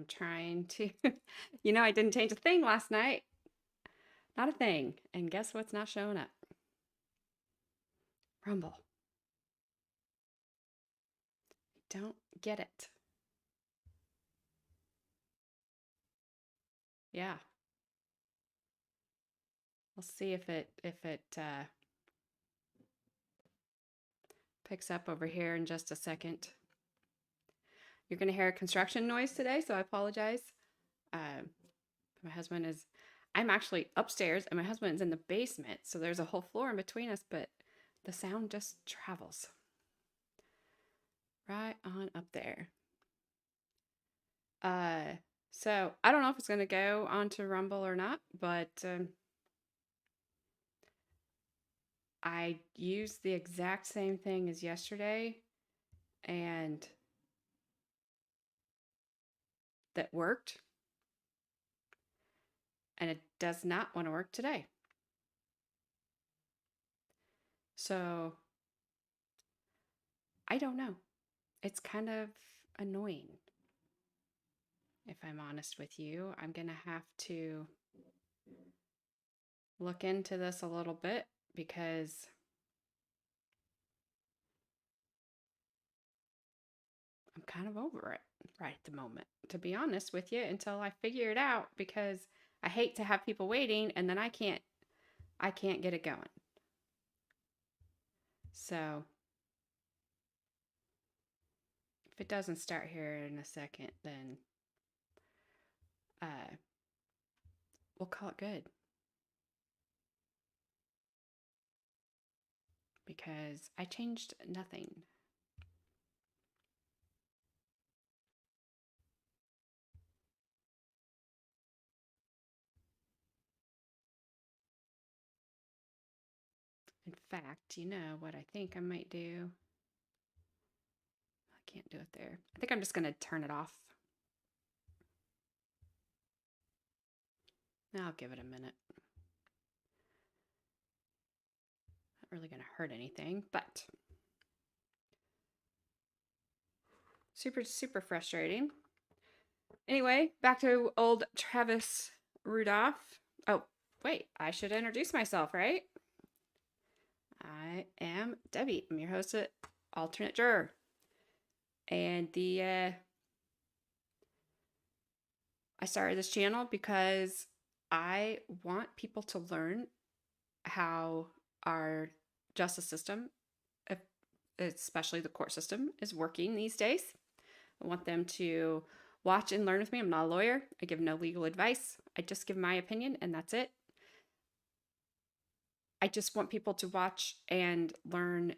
I'm trying to, I didn't change a thing last night. Not a thing. And guess what's not showing up? Rumble. Don't get it. Yeah. We'll see if it picks up over here in just a second. You're going to hear a construction noise today, so I apologize. My husband is, I'm actually upstairs and my husband's in the basement. So there's a whole floor in between us, but the sound just travels right on up there. So I don't know if it's going to go onto Rumble or not, but I used the exact same thing as yesterday and that worked. And it does not want to work today. So I don't know. It's kind of annoying. If I'm honest with you, I'm going to have to look into this a little bit because I'm kind of over it right at the moment, to be honest with you, until I figure it out, because I hate to have people waiting and then I can't get it going. So if it doesn't start here in a second, then we'll call it good. Because I changed nothing. In fact, you know what I think I might do? I can't do it there. I think I'm just going to turn it off. I'll give it a minute. Not really going to hurt anything, but super frustrating. Anyway, back to old Travis Rudolph. Oh, wait, I should introduce myself, right? I am Debbie. I'm your host at Alternate Juror. And I started this channel because I want people to learn how our justice system, especially the court system, is working these days. I want them to watch and learn with me. I'm not a lawyer. I give no legal advice. I just give my opinion and that's it. I just want people to watch and learn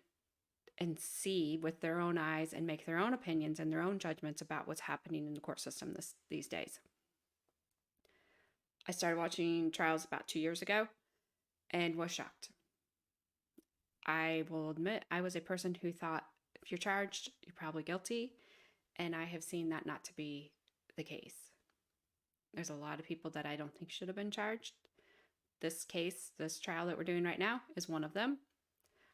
and see with their own eyes and make their own opinions and their own judgments about what's happening in the court system these days. I started watching trials about 2 years ago and was shocked. I will admit I was a person who thought if you're charged, you're probably guilty. And I have seen that not to be the case. There's a lot of people that I don't think should have been charged. This trial that we're doing right now is one of them.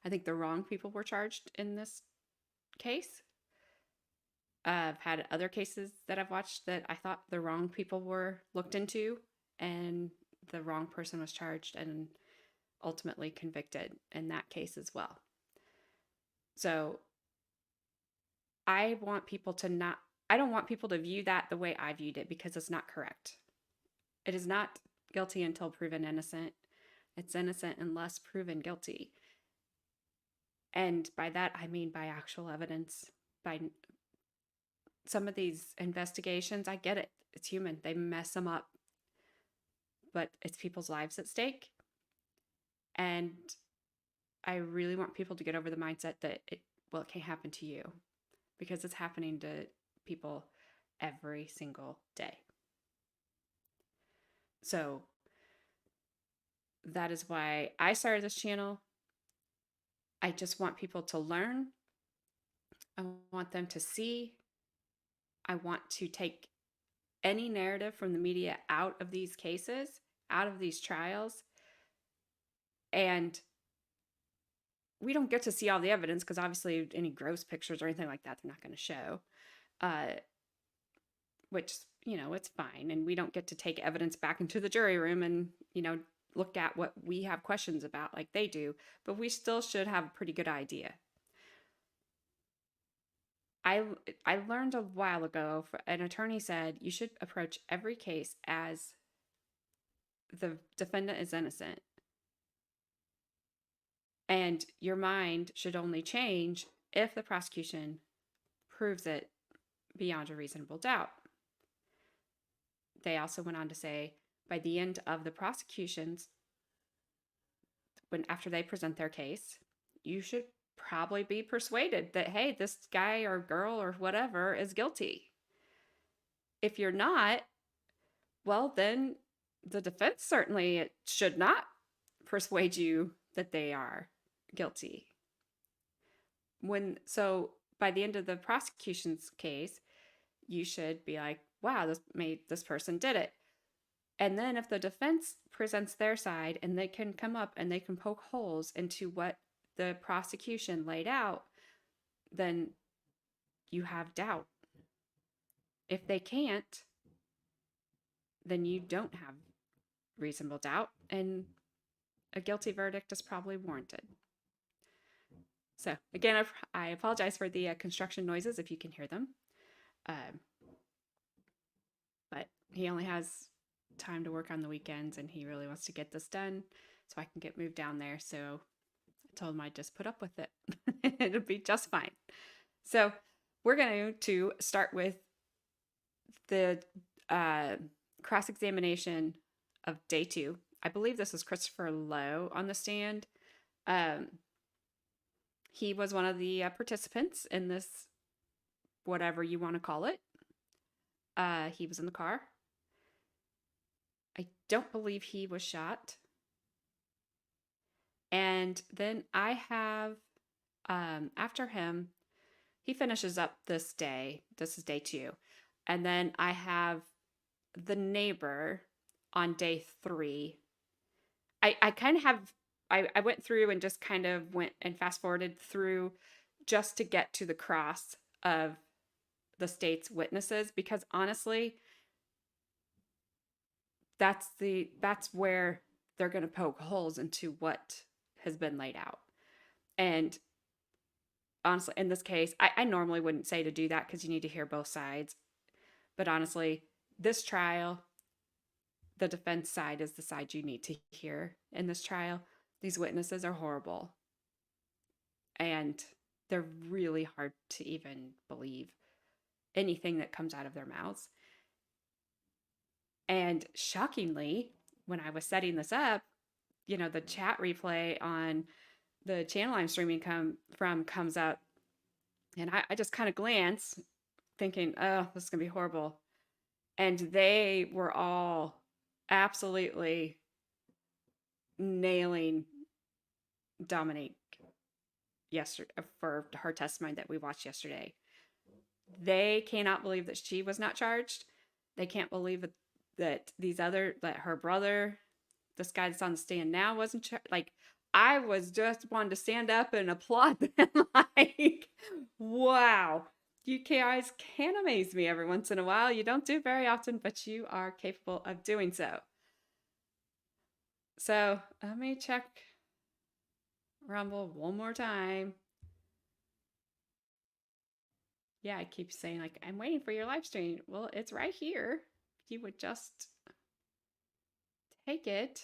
I think the wrong people were charged in this case. I've had other cases that I've watched that I thought the wrong people were looked into and the wrong person was charged and ultimately convicted in that case as well. So I don't want people to view that the way I viewed it because it's not correct. It is not guilty until proven innocent. It's innocent unless proven guilty. And by that, I mean by actual evidence. By some of these investigations, I get it. It's human. They mess them up. But it's people's lives at stake. And I really want people to get over the mindset that it can't happen to you. Because it's happening to people every single day. So that is why I started this channel. I just want people to learn. I want them to see. I want to take any narrative from the media out of these cases, out of these trials. And we don't get to see all the evidence because obviously any gross pictures or anything like that, they're not going to show. Which it's fine. And we don't get to take evidence back into the jury room and, look at what we have questions about like they do, but we still should have a pretty good idea. I I learned a while ago, an attorney said you should approach every case as the defendant is innocent. And your mind should only change if the prosecution proves it beyond a reasonable doubt. They also went on to say by the end of the prosecutions, after they present their case, you should probably be persuaded that, hey, this guy or girl or whatever is guilty. If you're not, well, then the defense certainly should not persuade you that they are guilty. So by the end of the prosecution's case, you should be like, wow, this person did it. And then if the defense presents their side and they can come up and they can poke holes into what the prosecution laid out, then you have doubt. If they can't, then you don't have reasonable doubt, and a guilty verdict is probably warranted. So again, I apologize for the construction noises if you can hear them. But he only has time to work on the weekends, and he really wants to get this done so I can get moved down there. So I told him I'd just put up with it. It'll be just fine. So we're going to start with the cross-examination of day 2. I believe this was Christopher Lowe on the stand. He was one of the participants in this, whatever you want to call it. He was in the car. I don't believe he was shot. And then I have, after him, he finishes up this day. This is day 2. And then I have the neighbor on day 3. I kind of have, I went through and just kind of went and fast forwarded through just to get to the cross of the state's witnesses, because honestly, that's where they're going to poke holes into what has been laid out. And honestly, in this case, I normally wouldn't say to do that because you need to hear both sides. But honestly, this trial, the defense side is the side you need to hear in this trial. These witnesses are horrible. And they're really hard to even believe anything that comes out of their mouths. And shockingly, when I was setting this up, the chat replay on the channel I'm streaming comes up, and I just kind of glance thinking, oh, this is gonna be horrible. And they were all absolutely nailing Dominique yesterday for her testimony that we watched yesterday. They cannot believe that she was not charged. They can't believe that her brother, this guy that's on the stand now, wasn't charged. Like, I was just wanting to stand up and applaud them. Like, wow, you guys can amaze me every once in a while. You don't do it very often, but you are capable of doing so. So let me check Rumble one more time. Yeah, I keep saying, like, I'm waiting for your live stream. Well, it's right here. If you would just take it.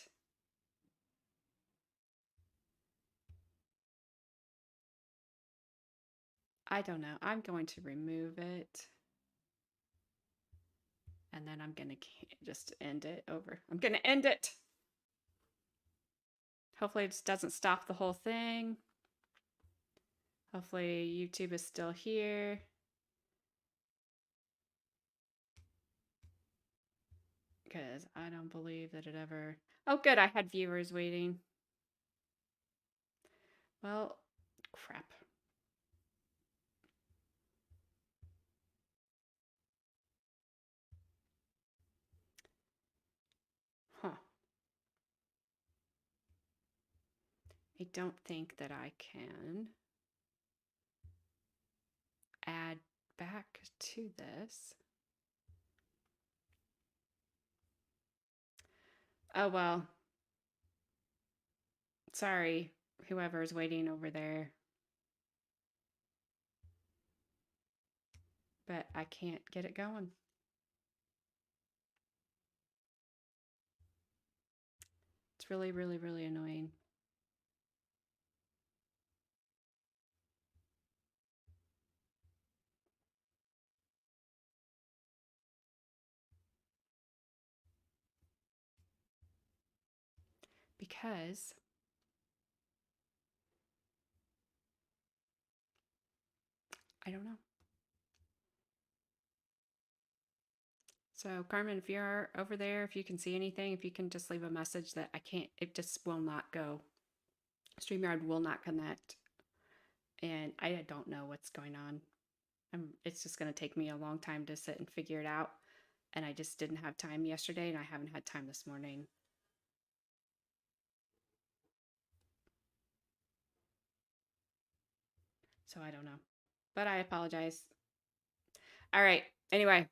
I don't know. I'm going to remove it. And then I'm going to just end it over. I'm going to end it. Hopefully it just doesn't stop the whole thing. Hopefully YouTube is still here. Because I don't believe that it ever... Oh, good. I had viewers waiting. Well, crap. Huh. I don't think that I can add back to this. Oh, well, sorry, whoever's waiting over there, but I can't get it going. It's really, really, really annoying. Because I don't know. So, Carmen, if you're over there, if you can see anything, if you can just leave a message that I can't, it just will not go. StreamYard will not connect. And I don't know what's going on. It's just going to take me a long time to sit and figure it out. And I just didn't have time yesterday, and I haven't had time this morning. So I don't know. But I apologize. All right. Anyway,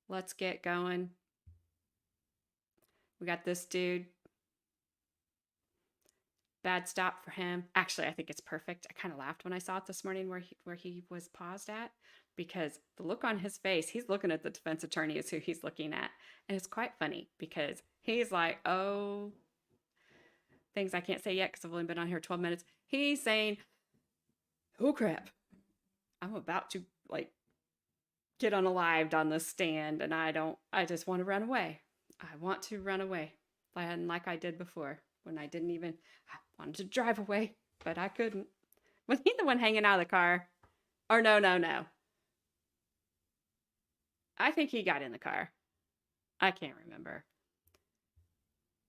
let's get going. We got this dude. Bad stop for him. Actually, I think it's perfect. I kind of laughed when I saw it this morning where he was paused at, because the look on his face, he's looking at the defense attorney is who he's looking at. And it's quite funny because he's like, oh, things I can't say yet because I've only been on here 12 minutes. He's saying, oh crap, I'm about to like get unalived on this stand, and I just want to run away. I want to run away. Like I did before when I wanted to drive away, but I couldn't. Was he the one hanging out of the car? Or no. I think he got in the car. I can't remember.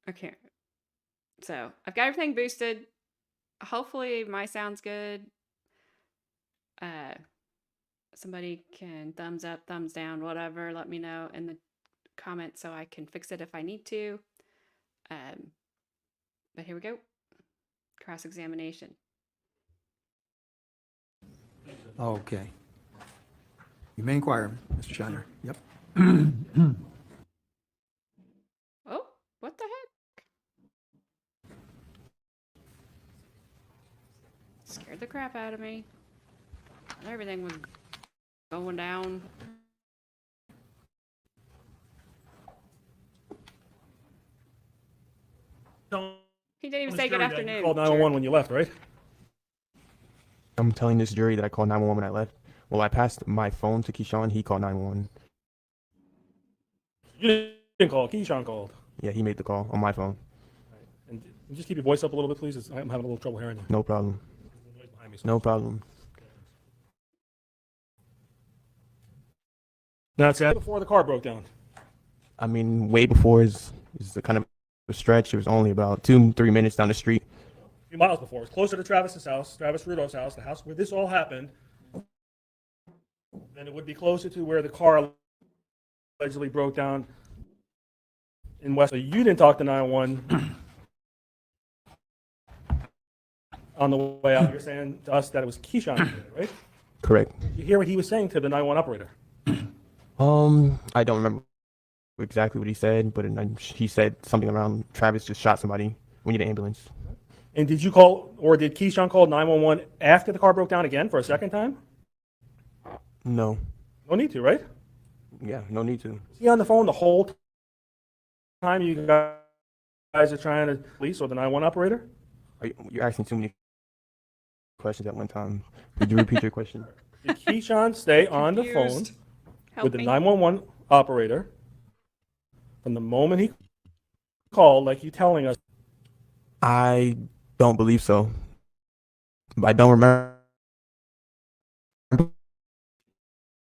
I can't. So I've got everything boosted. Hopefully my sound's good. Somebody can thumbs up, thumbs down, whatever. Let me know in the comments so I can fix it if I need to. But here we go. Cross-examination. Okay. You may inquire, Mr. Shiner. Yep. Oh, what the heck? Scared the crap out of me. Everything was going down. He didn't even say good afternoon. You called 911 when you left, right? I'm telling this jury that I called 911 when I left. Well, I passed my phone to Keyshawn. He called 911. You didn't call. Keyshawn called. Yeah, he made the call on my phone. And just keep your voice up a little bit, please. I'm having a little trouble hearing you. No problem. No problem. That's it. Before the car broke down. I mean, way before is the kind of a stretch. It was only about 2-3 minutes down the street. A few miles before. It was closer to Travis's house, Travis Rudolph's house, the house where this all happened. Then it would be closer to where the car allegedly broke down in West. So you didn't talk to 911 on the way out. You're saying to us that it was Keyshawn, right? Correct. You hear what he was saying to the 911 operator? I don't remember exactly what he said, but he said something around Travis just shot somebody. We need an ambulance. And did you call, or did Keyshawn call 911 after the car broke down again for a second time? No. No need to, right? Yeah, no need to. Was he on the phone the whole time you guys are trying to police or the 911 operator? You're asking too many questions at one time. Could you repeat your question? Did Keyshawn stay on the phone with the 911 operator from the moment he called, like you telling us? I don't believe so. I don't remember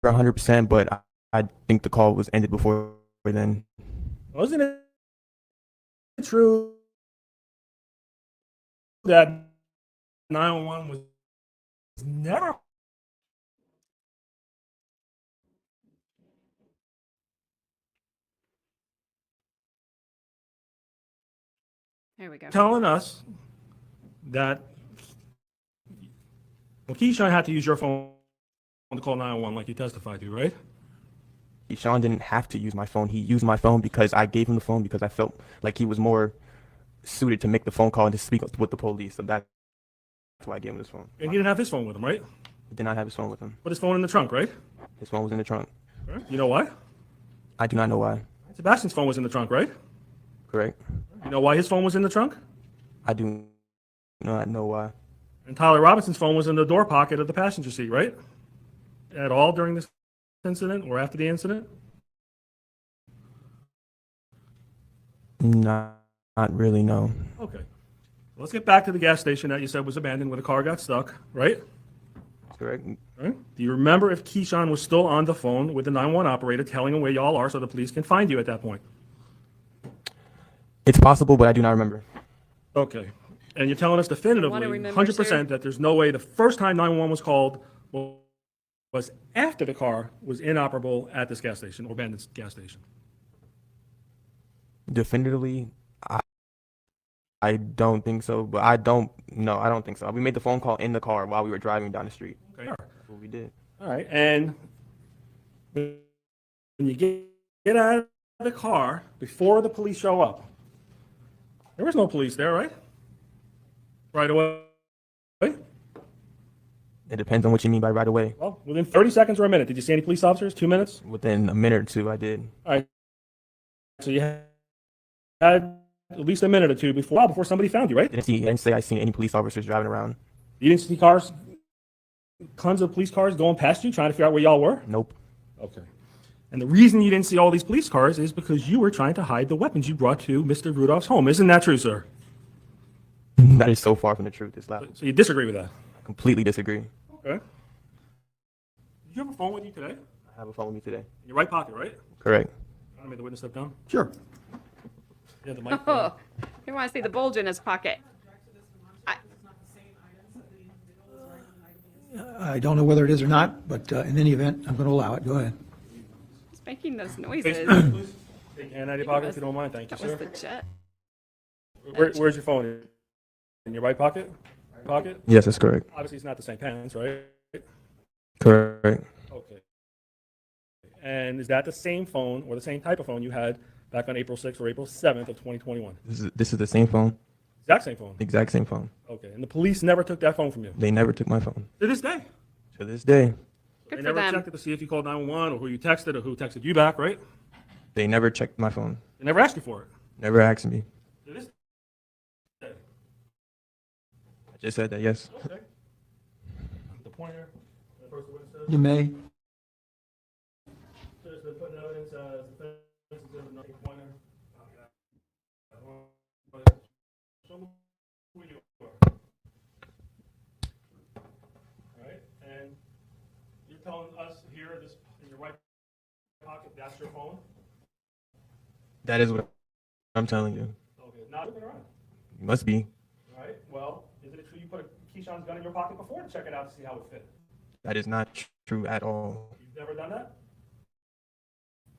100%, but I think the call was ended before then. Wasn't it true that 911 was never? There we go. Telling us that Keyshawn had to use your phone to call 911 like you testified to, right? Keyshawn didn't have to use my phone. He used my phone because I gave him the phone because I felt like he was more suited to make the phone call and to speak with the police. So that's why I gave him this phone. And he didn't have his phone with him, right? He did not have his phone with him. Put his phone in the trunk, right? His phone was in the trunk. Right. You know why? I do not know why. Sebastian's phone was in the trunk, right? Correct. You know why his phone was in the trunk? I do not know why. And Tyler Robinson's phone was in the door pocket of the passenger seat, right? At all during this incident or after the incident? Not really, no. Okay. Let's get back to the gas station that you said was abandoned where the car got stuck, right? Correct. Right? Do you remember if Keyshawn was still on the phone with the 911 operator telling him where y'all are so the police can find you at that point? It's possible, but I do not remember. Okay. And you're telling us definitively, remember, 100%, sir? that there's no way the first time 911 was called was after the car was inoperable at this gas station or abandoned gas station? Definitively, I don't think so, but I don't think so. We made the phone call in the car while we were driving down the street. Okay. That's what we did. All right. And when you get out of the car before the police show up, there was no police there, right? Right away? It depends on what you mean by right away. Well, within 30 seconds or a minute, did you see any police officers? 2 minutes? Within a minute or two, I did. All right. So you had at least a minute or two before somebody found you, right? I didn't say I seen any police officers driving around. You didn't see cars, tons of police cars going past you trying to figure out where y'all were? Nope. Okay. And the reason you didn't see all these police cars is because you were trying to hide the weapons you brought to Mr. Rudolph's home. Isn't that true, sir? That is so far from the truth. It's loud. So you disagree with that? I completely disagree. Okay. Did you have a phone with you today? I have a phone with me today. In your right pocket, right? Correct. Want to make the witness step down? Sure. Yeah, the mic. Oh, you want to see the bulge in his pocket? I don't know whether it is or not, but in any event, I'm going to allow it. Go ahead. He's making those Face noises. down, please. Take your hand out of your pocket if you don't mind. Thank you, That was sir. the jet. Where's your phone? In your right pocket? Right pocket? Yes, that's correct. Obviously, it's not the same pants, right? Correct. Okay. And is that the same phone or the same type of phone you had back on April 6th or April 7th of 2021? This is the same phone. Exact same phone. Exact same phone. Okay. And the police never took that phone from you? They never took my phone. To this day? To this day, Good They for never them. checked it to see if you called 911 or who you texted or who texted you back, right? they never checked my phone. They never asked you for it? Never asked me. To this day? I just said that, yes. Okay. The pointer, the first witness says, You may. says they're putting evidence as defense exhibit number pointer. Show me who you are. All right, and you're telling us here, this in your right pocket, that's your phone? That is what I'm telling you. Okay, not looking around. You must be. All right, well, is it true you put Keyshawn's gun in your pocket before to check it out to see how it fit? That is not true at all. You've never done that?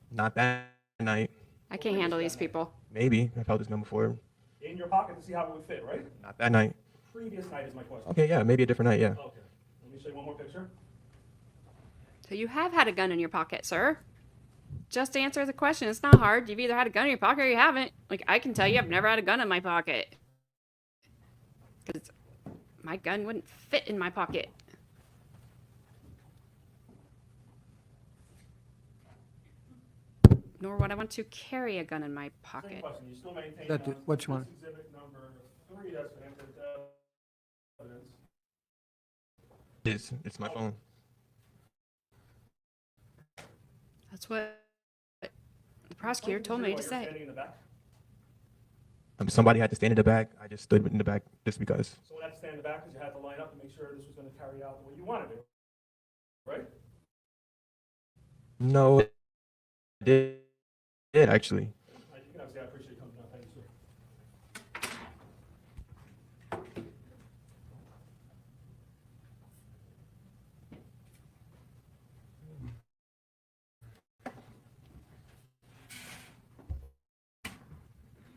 Not that night. I can't handle these people. Maybe. I've held this gun before. In your pocket to see how it would fit, right? Not that night. Previous night is my question. Okay, yeah, maybe a different night, yeah. Okay, let me show you one more picture. So you have had a gun in your pocket, sir. Just answer the question. It's not hard. You've either had a gun in your pocket or you haven't. Like, I can tell you I've never had a gun in my pocket. Because my gun wouldn't fit in my pocket. Nor would I want to carry a gun in my Same pocket. question, you still maintain That- that which one? exhibit number 3 that's been entered evidence. It's my phone. That's what the prosecutor told me to You're say. standing in the back. Somebody had to stand in the back. I just stood in the back just because. So we had to stand in the back because you had to line up to make sure this was going to carry out the way you wanted it, right? No, I did actually. You can obviously, I appreciate you coming down. Thank you, sir.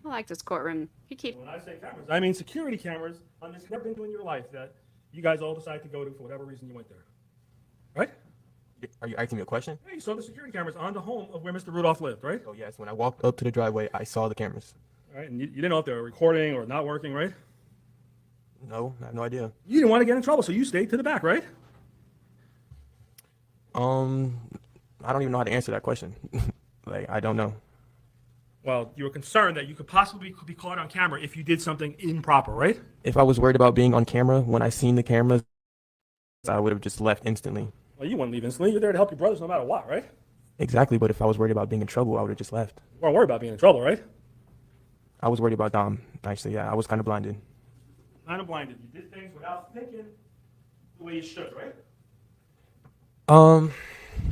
I like this courtroom. He keeps. When I say cameras, I mean security cameras on this never been to in your life that you guys all decided to go to for whatever reason you went there, right? Are you asking me a question? Hey, you saw the security cameras on the home of where Mr. Rudolph lived, right? Oh, yes. When I walked up to the driveway, I saw the cameras. All right, and you didn't know if they were recording or not working, right? No, I have no idea. You didn't want to get in trouble, so you stayed to the back, right? I don't even know how to answer that question. Like, I don't know. Well, you were concerned that you could possibly be caught on camera if you did something improper, right? If I was worried about being on camera, when I seen the cameras, I would have just left instantly. Well, you wouldn't leave instantly. You're there to help your brothers no matter what, right? Exactly, but if I was worried about being in trouble, I would have just left. You weren't worried about being in trouble, right? I was worried about Dom, actually. Yeah, I was kind of blinded. Kind of blinded. You did things without thinking the way you should, right?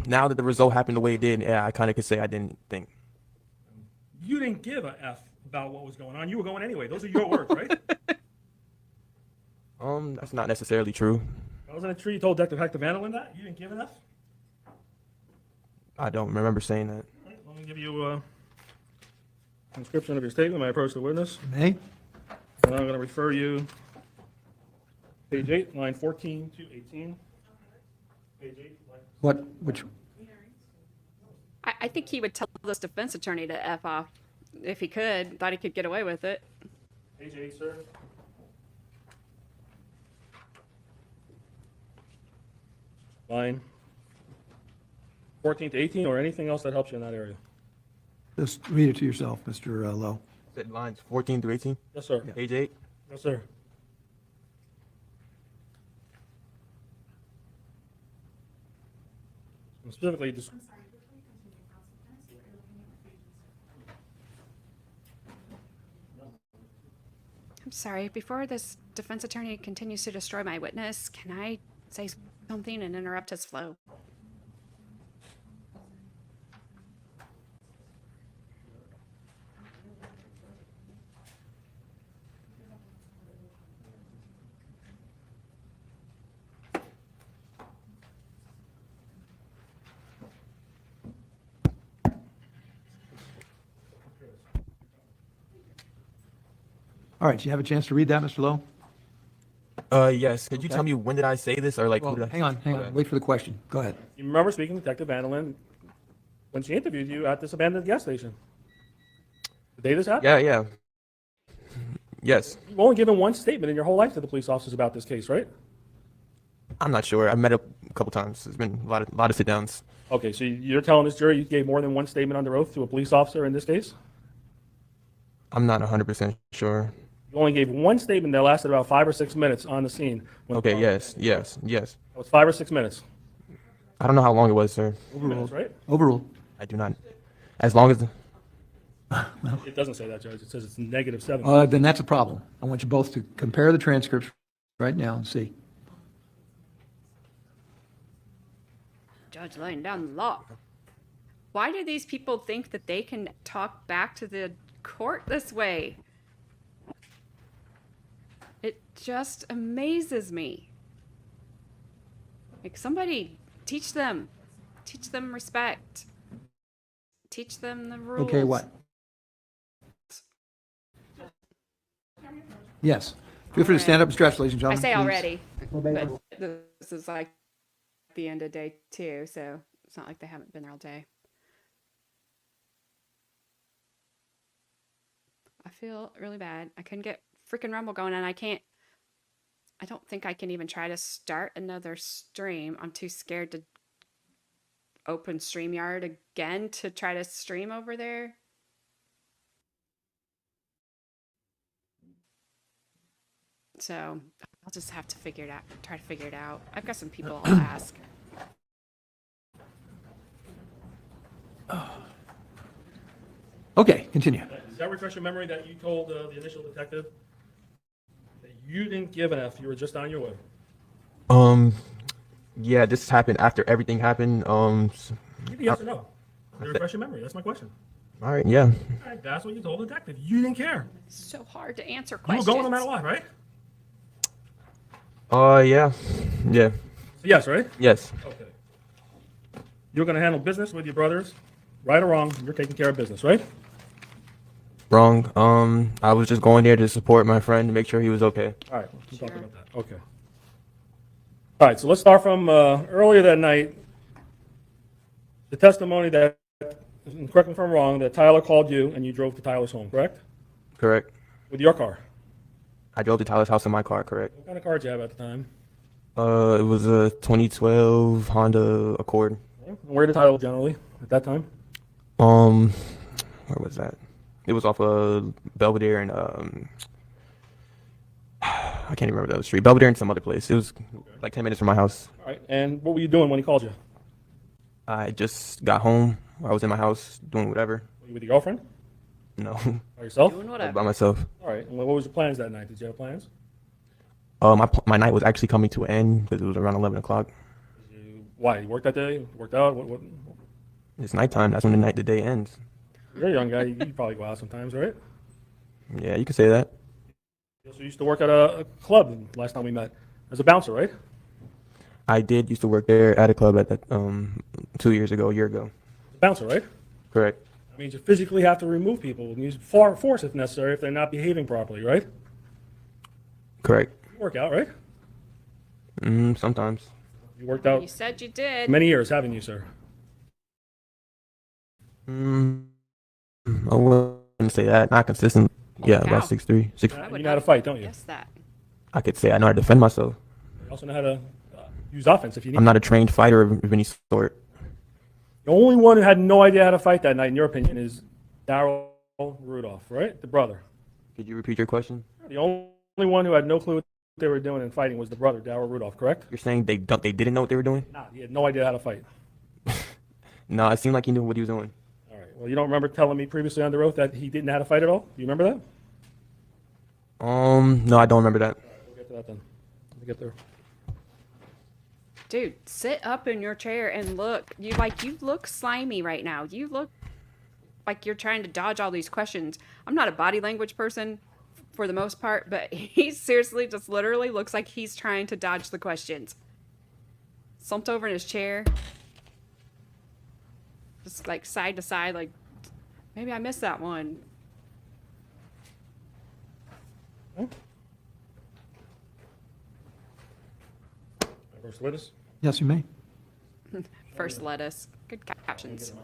Now that the result happened the way it did, yeah, I kind of could say I didn't think. You didn't give a F about what was going on. You were going anyway. Those are your words, right? That's not necessarily true. Wasn't it true you told Detective Vanderlyn that? You didn't give an F? I don't remember saying that. All right, let me give you a transcription of your statement. May I approach the witness? May? And I'm going to refer you page 8, line 14 to 18. Page 8, line... What, which, I think he would tell this defense attorney to F off if he could. Thought he could get away with it. Page 8, sir. Line 14 to 18, or anything else that helps you in that area. just read it to yourself, Mr. Lowe. Said lines 14 through 18, Yes, sir. page 8. Yes, sir. And specifically, I'm sorry. Before this defense attorney continues to destroy my witness, can I say something and interrupt his flow? All right, do you have a chance to read that, Mr. Lowe? Yes. Could you Okay. tell me when did I say this, or like Well, who did I? hang on, Okay. wait for the question. Go ahead. you remember speaking to Detective Vanderlyn when she interviewed you at this abandoned gas station? The day this happened? Yeah, yeah. Yes. You've only given one statement in your whole life to the police officers about this case, right? I'm not sure. I met up a couple times. There's been a lot of sit downs. Okay, so you're telling this jury you gave more than one statement under oath to a police officer in this case? I'm not 100% sure. You only gave one statement that lasted about 5 or 6 minutes on the scene. Okay, yes. That was 5 or 6 minutes. I don't know how long it was, sir. Minutes, right? Overruled. I do not. As long as It doesn't say that, Judge. It says it's -7. Then that's a problem. I want you both to compare the transcripts right now and see. Judge laying down the law. Why do these people think that they can talk back to the court this way? It just amazes me. Like, somebody teach them respect. Teach them the rules. Okay, what? Yes. Feel free to stand up and stretch, ladies and I gentlemen. say please. already, but this is like the end of day 2, so it's not like they haven't been there all day. I feel really bad. I couldn't get freaking Rumble going, and I don't think I can even try to start another stream. I'm too scared to open StreamYard again to try to stream over there. So I'll just have to figure it out, try to figure it out. I've got some people I'll ask. Okay, continue. Does that refresh your memory that you told the initial detective that you didn't give an F, you were just on your way? Yeah, this happened after everything happened. Give me yes or no. Does it refresh your memory? That's my question. All right, yeah. All right, that's what you told the detective. You didn't care. So hard to answer You were questions. going no matter what, right? Yeah. So yes, right? Yes. Okay. You're going to handle business with your brothers, right or wrong, you're taking care of business, right? Wrong. I was just going there to support my friend to make sure he was okay. All right, we'll talk Sure. about that. Okay. All right, so let's start from earlier that night. the testimony that, correct me if I'm wrong, that Tyler called you and you drove to Tyler's home, correct? Correct. With your car. I drove to Tyler's house in my car, correct? What kind of car did you have at the time? It was a 2012 Honda Accord. And where did Tyler live generally at that time? Where was that? It was off of Belvedere and I can't even remember the other street. Belvedere and some other place. It was like 10 minutes from my house. All right. And what were you doing when he called you? I just got home. I was in my house doing whatever. Were you with your girlfriend? No, By yourself? Doing by whatever. myself. All right. And what was your plans that night? Did you have plans? My night was actually coming to an end because it was around 11 o'clock. Why? You worked that day? Worked out? What? It's nighttime. That's when the day ends. You're a young guy. You probably go out sometimes, right? Yeah, you could say that. So you used to work at a club last time we met as a bouncer, right? I did used to work there at a club at that 2 years ago, a year ago. Bouncer, right? Correct. That means you physically have to remove people and use force if necessary if they're not behaving properly, right? Correct. You work out, right? Sometimes. You worked out You said you did. many years, haven't you, sir? I wouldn't say that. Not consistent. Yeah, cow. about 6'3", 6. I You would know how to not fight, don't you? guess that. I could say I know how to defend myself. You also know how to use offense if you need. I'm not a trained fighter of any sort. The only one who had no idea how to fight that night, in your opinion, is Travis Rudolph, right? The brother. Could you repeat your question? The only one who had no clue what they were doing in fighting was the brother, Travis Rudolph, correct? You're saying they didn't know what they were doing? Nah, he had no idea how to fight. No, it seemed like he knew what he was doing. All right. Well, you don't remember telling me previously under oath that he didn't know how to fight at all? Do you remember that? No, I don't remember that. We'll get to that then. We'll get there. Dude, sit up in your chair and look. You look slimy right now. You look like you're trying to dodge all these questions. I'm not a body language person for the most part, but he seriously just literally looks like he's trying to dodge the questions. Slumped over in his chair. Just like side to side, like maybe I missed that one. First witness. Yes, you may. First lettuce. Good captions.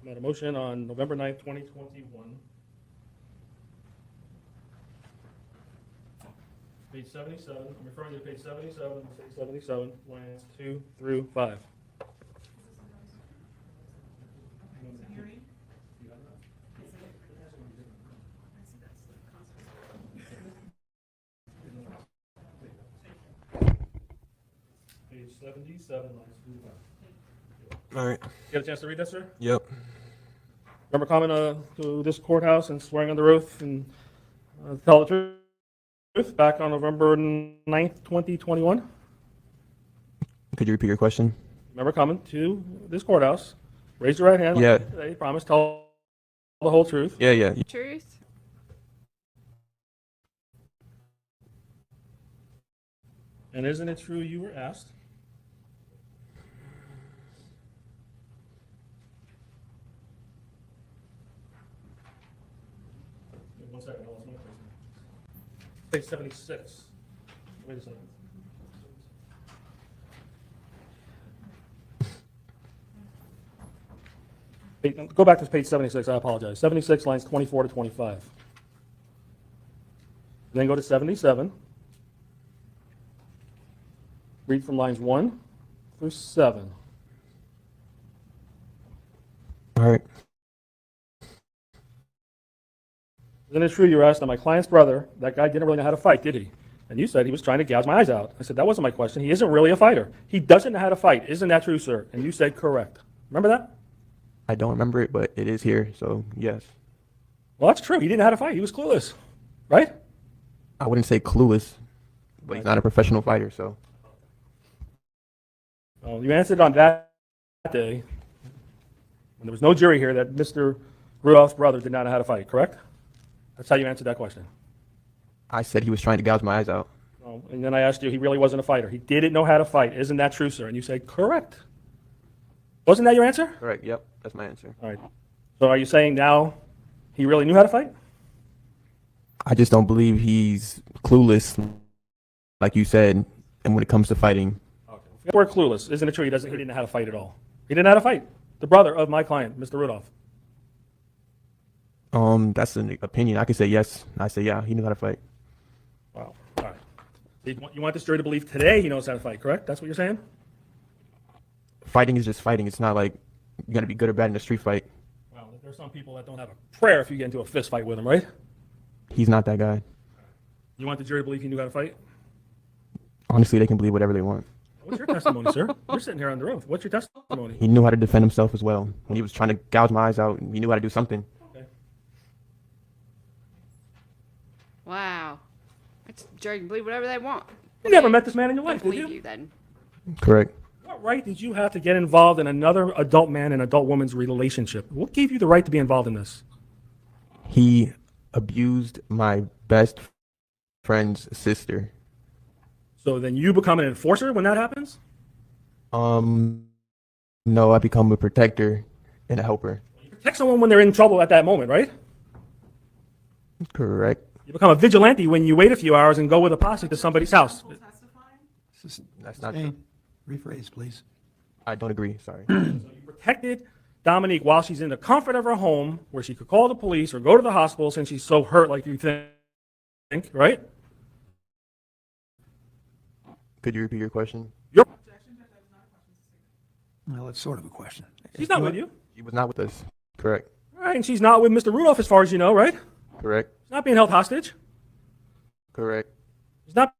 Made a motion on November 9th, 2021. Page 77, I'm referring to page 77, page 77, lines 2 through 5. Page 77, lines 2 through 5. All right. You get a chance to read that, sir? Yep. Remember coming to this courthouse and swearing under oath and tell the truth back on November 9th, 2021? Could you repeat your question? Remember coming to this courthouse, raise your right hand. Yeah. Today, promise, tell the whole truth. Yeah. Truth? And isn't it true you were asked? One second, I lost my place. Page 76. Wait a second. Go back to page 76, I apologize. 76, lines 24 to 25. Then go to 77. Read from lines 1 through 7. All right. Isn't it true you were asked on my client's brother, that guy didn't really know how to fight, did he? And you said he was trying to gouge my eyes out. I said, that wasn't my question. He isn't really a fighter. He doesn't know how to fight. Isn't that true, sir? And you said correct. Remember that? I don't remember it, but it is here, so yes. Well, that's true. He didn't know how to fight. He was clueless. Right? I wouldn't say clueless, but he's not a professional fighter, so. Well, you answered on that day, when there was no jury here, that Mr. Rudolph's brother did not know how to fight, correct? That's how you answered that question. I said he was trying to gouge my eyes out. Oh, and then I asked you, he really wasn't a fighter. He didn't know how to fight. Isn't that true, sir? And you said correct. Wasn't that your answer? Correct, yep, that's my answer. All right. So are you saying now He really knew how to fight? I just don't believe he's clueless, like you said. And when it comes to fighting, Okay. We're clueless. Isn't it true he didn't know how to fight at all? He didn't know how to fight. The brother of my client, Mr. Rudolph. that's an opinion. I could say yes. I say yeah. He knew how to fight. Wow. All right. You want this jury to believe today he knows how to fight, correct? That's what you're saying? Fighting is just fighting. It's not like you're gonna be good or bad in a street fight. Well, there's some people that don't have a prayer if you get into a fist fight with him, right? He's not that guy. You want the jury to believe he knew how to fight? Honestly, they can believe whatever they want. What's your testimony, sir? You're sitting here under oath. What's your testimony? He knew how to defend himself as well. When he was trying to gouge my eyes out, he knew how to do something. Okay. Wow. It's jury can believe whatever they want. You never met this man in your I life, did believe you? you then. Correct. What right did you have to get involved in another adult man and adult woman's relationship? What gave you the right to be involved in this? He abused my best friend's sister. So then you become an enforcer when that happens? No, I become a protector and a helper. You protect someone when they're in trouble at that moment, right? Correct. You become a vigilante when you wait a few hours and go with a posse to somebody's house. That's not Hey, true. rephrase, please. I don't agree. Sorry. You protected Dominique while she's in the comfort of her home where she could call the police or go to the hospital since she's so hurt like you think, right? Could you repeat your question? You're, Well, it's sort of a question. she's not with you. She was not with us. Correct. All right, and she's not with Mr. Rudolph as far as you know, right? Correct. She's not being held hostage. Correct. She's not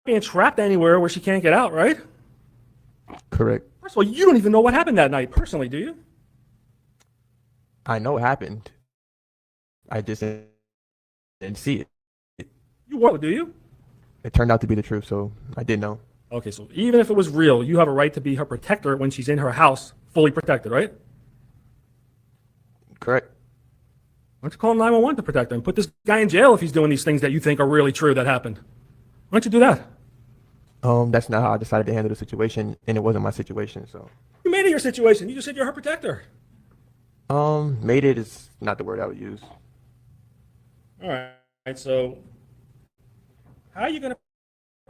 being trapped anywhere where she can't get out, right? Correct. First of all, you don't even know what happened that night personally, do you? I know it happened. I just didn't see it. You were, do you? It turned out to be the truth, so I did know. Okay, so even if it was real, you have a right to be her protector when she's in her house, fully protected, right? Correct. Why don't you call 911 to protect her and put this guy in jail if he's doing these things that you think are really true that happened? Why don't you do that? That's not how I decided to handle the situation, and it wasn't my situation, so. You made it your situation. You just said you're her protector. Made it is not the word I would use. All right, so how are you going to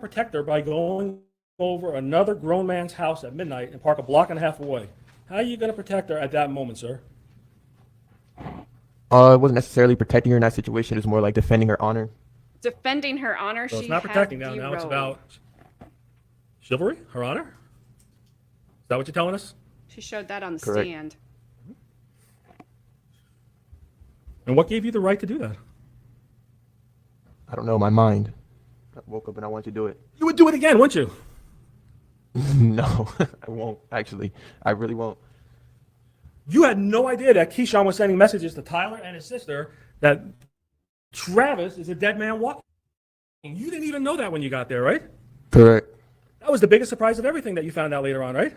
protect her by going over another grown man's house at midnight and park a block and a half away? How are you going to protect her at that moment, sir? It wasn't necessarily protecting her in that situation. It was more like defending her honor. Defending her honor, So she it's not had protecting now. the Now it's role. about chivalry, her honor? Is that what you're telling us? She showed that on the Correct. stand. And what gave you the right to do that? I don't know, my mind. I woke up and I wanted to do it. You would do it again, wouldn't you? No, I won't, actually. I really won't. You had no idea that Keyshawn was sending messages to Tyler and his sister that Travis is a dead man walking. You didn't even know that when you got there, right? Correct. That was the biggest surprise of everything that you found out later on, right?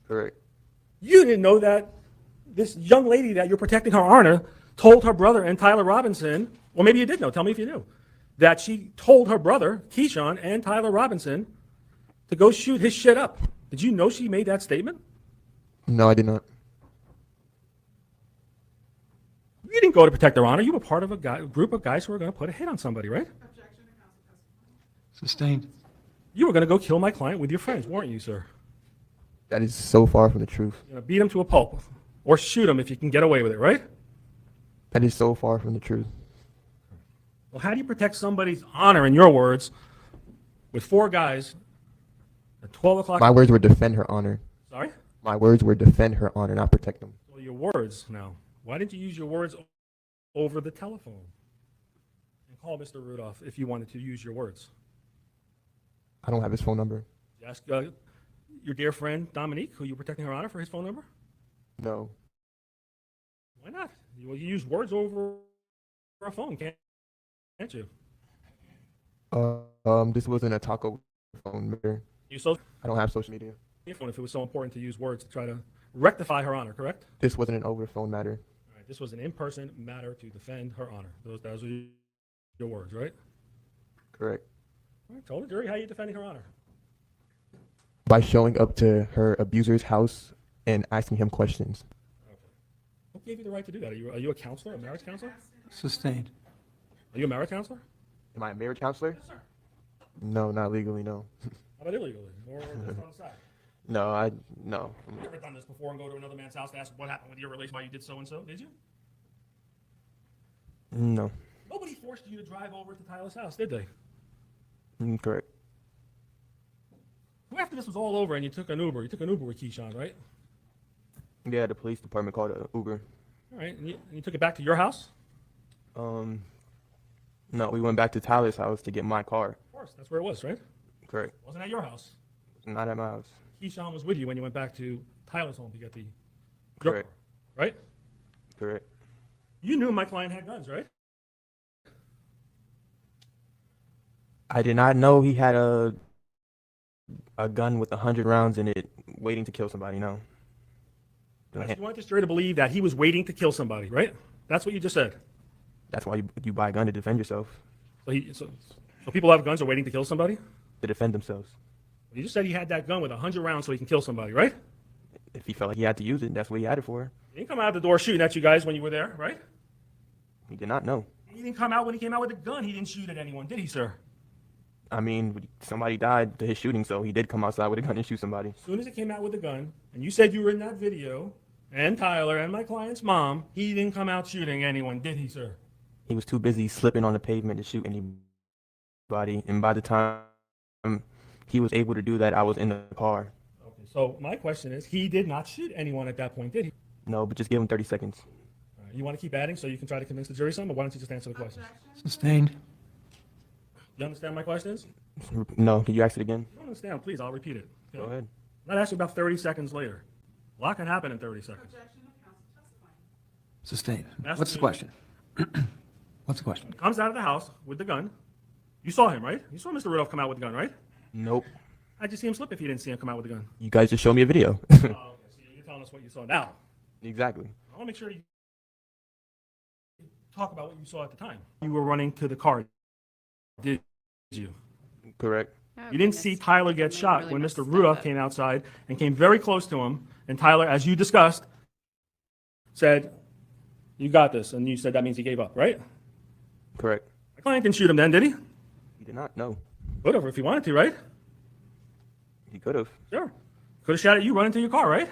Correct. You didn't know that this young lady that you're protecting her honor told her brother and Tyler Robinson, or maybe you did know, tell me if you knew, that she told her brother, Keyshawn, and Tyler Robinson to go shoot his shit up. Did you know she made that statement? No, I did not. You didn't go to protect their honor. You were part of a group of guys who were going to put a hit on somebody, right? Sustained. You were going to go kill my client with your friends, weren't you, sir? That is so far from the truth. You're going to beat him to a pulp or shoot him if you can get away with it, right? That is so far from the truth. Well, how do you protect somebody's honor, in your words, with four guys at 12 o'clock? My words were defend her honor. Sorry? My words were defend her honor, not protect them. Well, your words now. Why didn't you use your words over the telephone and call Mr. Rudolph if you wanted to use your words? I don't have his phone number. Did you ask your dear friend Dominique, who you were protecting her honor, for his phone number? No. Why not? You use words over a phone, can't you? This wasn't a taco phone matter. You so I don't have social media. your phone if it was so important to use words to try to rectify her honor, correct? This wasn't an over phone matter. All right, this was an in-person matter to defend her honor. Those were your words, right? Correct. All right, tell the jury how you defending her honor. By showing up to her abuser's house and asking him questions. What gave you the right to do that? Are you a counselor, a marriage counselor? Sustained. Are you a marriage counselor? Am I a marriage counselor? Yes, sir. No, not legally, no. How about illegally? Or just on the side? No. You ever done this before and go to another man's house to ask what happened with your relation, why you did so and so? Did you? No. Nobody forced you to drive over to Tyler's house, did they? Correct. Well, after this was all over and you took an Uber with Keyshawn, right? Yeah, the police department called an Uber. All right, and you took it back to your house? No, we went back to Tyler's house to get my car. Of course, that's where it was, right? Correct. Wasn't at your house. Not at my house. Keyshawn was with you when you went back to Tyler's home to get your Correct. car, right? Correct. You knew my client had guns, right? I did not know he had a gun with 100 rounds in it, waiting to kill somebody. No. Yes, you want this jury to believe that he was waiting to kill somebody, right? That's what you just said. That's why you buy a gun to defend yourself, So people who have guns are waiting to kill somebody? to defend themselves. You just said he had that gun with 100 rounds so he can kill somebody, right? If he felt like he had to use it, that's what he had it for. He didn't come out the door shooting at you guys when you were there, right? He did not know. He didn't come out when he came out with a gun. He didn't shoot at anyone, did he, sir? I mean, somebody died to his shooting, so he did come outside with a gun and shoot somebody. As soon as he came out with a gun, and you said you were in that video, and Tyler and my client's mom, he didn't come out shooting anyone, did he, sir? He was too busy slipping on the pavement to shoot anybody, and by the time he was able to do that, I was in the car. Okay, so my question is, he did not shoot anyone at that point, did he? No, but just give him 30 seconds. All right, you want to keep adding so you can try to convince the jury some, or why don't you just answer the questions? Sustained. You understand my questions? No, can you ask it again? You don't understand, please, I'll repeat it. Okay? Go ahead. I'm not asking about 30 seconds later. A lot can happen in 30 seconds. Sustained. That's What's the the- question? What's the question? Comes out of the house with the gun. You saw him, right? You saw Mr. Rudolph come out with the gun, right? Nope. How'd you see him slip if you didn't see him come out with the gun? You guys just showed me a video. Oh, okay, so you're telling us what you saw now. Exactly. I want to make sure you talk about what you saw at the time. You were running to the car, did you? Correct. Oh, You didn't goodness. see Tyler get Something shot really when messed Mr. that Rudolph up. came outside and came very close to him. And Tyler, as you discussed, said, "You got this." And you said that means he gave up, right? Correct. My client didn't shoot him then, did he? He did not. No. Could have if he wanted to, right? He could have. Sure. Could have shot at you running to your car, right?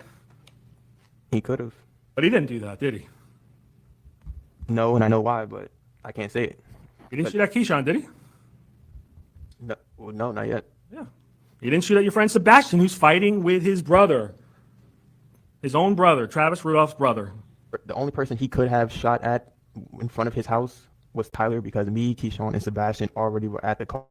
He could have. But he didn't do that, did he? No, and I know why, but I can't say it. He didn't shoot at Keyshawn, did he? No, well, no, not yet. Yeah. He didn't shoot at your friend Sebastien, who's fighting with his brother, his own brother, Travis Rudolph's brother. The only person he could have shot at in front of his house was Tyler, because me, Keyshawn, and Sebastien already were at the car.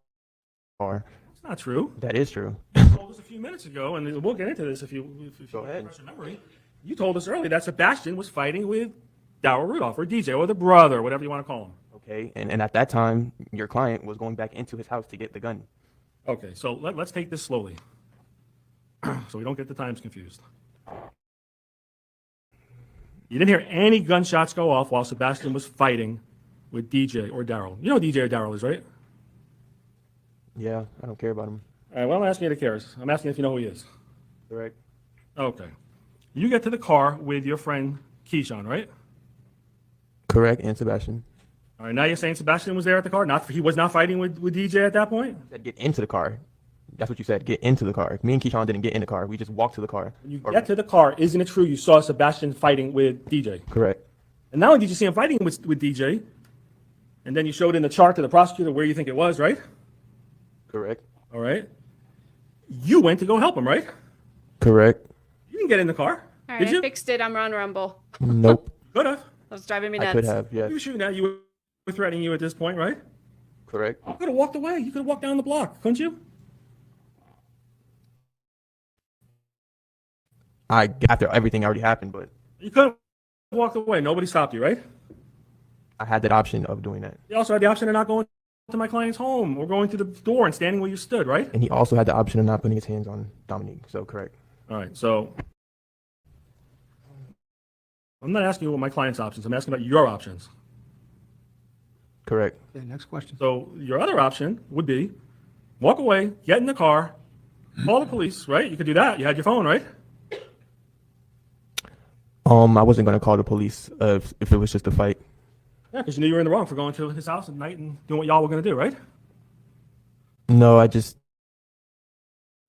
It's not true. That is true. You told us a few minutes ago, and we'll get into this if you Go ahead. refresh your memory. You told us earlier that Sebastien was fighting with Darryl Rudolph, or DJ, or the brother, whatever you want to call him. Okay, and at that time, your client was going back into his house to get the gun. Okay, so let's take this slowly, so we don't get the times confused. You didn't hear any gunshots go off while Sebastien was fighting with DJ or Darryl. You know who DJ or Darryl is, right? Yeah, I don't care about him. All right, well, I'm asking you to cares. I'm asking if you know who he is. Correct. Okay. You get to the car with your friend Keyshawn, right? Correct, and Sebastien. All right, now you're saying Sebastien was there at the car? He was not fighting with DJ at that point? Said get into the car. That's what you said. Get into the car. Me and Keyshawn didn't get in the car. We just walked to the car. When you Or- get to the car, isn't it true you saw Sebastien fighting with DJ? Correct. And not only did you see him fighting with DJ, and then you showed in the chart to the prosecutor where you think it was, right? Correct. All right. You went to go help him, right? Correct. You didn't get in the car, All did right, you? I fixed it. I'm on Rumble. Nope. Could have. That was driving me I nuts. could have, yes. You were shooting at you, were threatening you at this point, right? Correct. You could have walked away. You could have walked down the block, couldn't you? After everything already happened, but You could have walked away. Nobody stopped you, right? I had that option of doing that. You also had the option of not going to my client's home or going to the door and standing where you stood, right? And he also had the option of not putting his hands on Dominique, so correct. All right, so I'm not asking you what my client's options. I'm asking about your options. Correct. Okay, next question. So your other option would be walk away, get in the car, call the police, right? You could do that. You had your phone, right? I wasn't gonna call the police if it was just a fight. Yeah, because you knew you were in the wrong for going to his house at night and doing what y'all were going to do, right? No, I just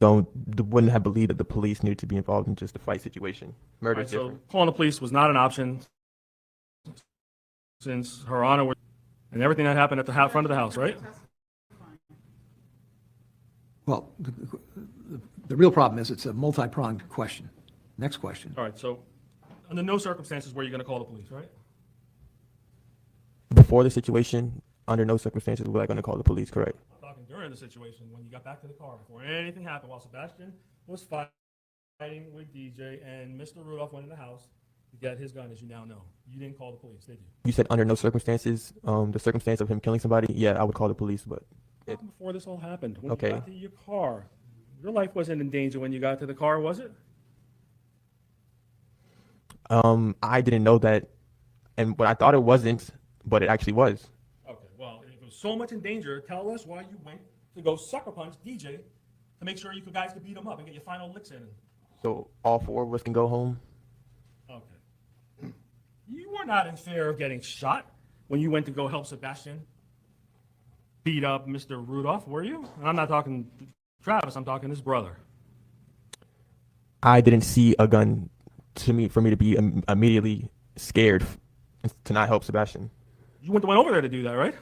wouldn't have believed that the police needed to be involved in just a fight situation. Murder Right, is so different. calling the police was not an option since Her Honor was, and everything that happened at the front of the house, right? Well, the real problem is it's a multi-pronged question. Next question. All right, so under no circumstances were you going to call the police, right? Before the situation, under no circumstances was I gonna call the police. Correct. I'm talking during the situation when you got back to the car before anything happened while Sebastien was fighting with DJ and Mr. Rudolph went in the house to get his gun, as you now know. You didn't call the police, did you? You said under no circumstances. The circumstance of him killing somebody. Yeah, I would call the police, but Before this all happened, when Okay. you got to your car, your life wasn't in danger when you got to the car, was it? I didn't know that, and but I thought it wasn't, but it actually was. Okay, well, if it was so much in danger, tell us why you went to go sucker punch DJ to make sure you guys could beat him up and get your final licks in. So all four of us can go home. Okay. You were not in fear of getting shot when you went to go help Sebastien beat up Mr. Rudolph, were you? And I'm not talking Travis, I'm talking his brother. I didn't see a gun for me to be immediately scared to not help Sebastien. You went over there to do that, right?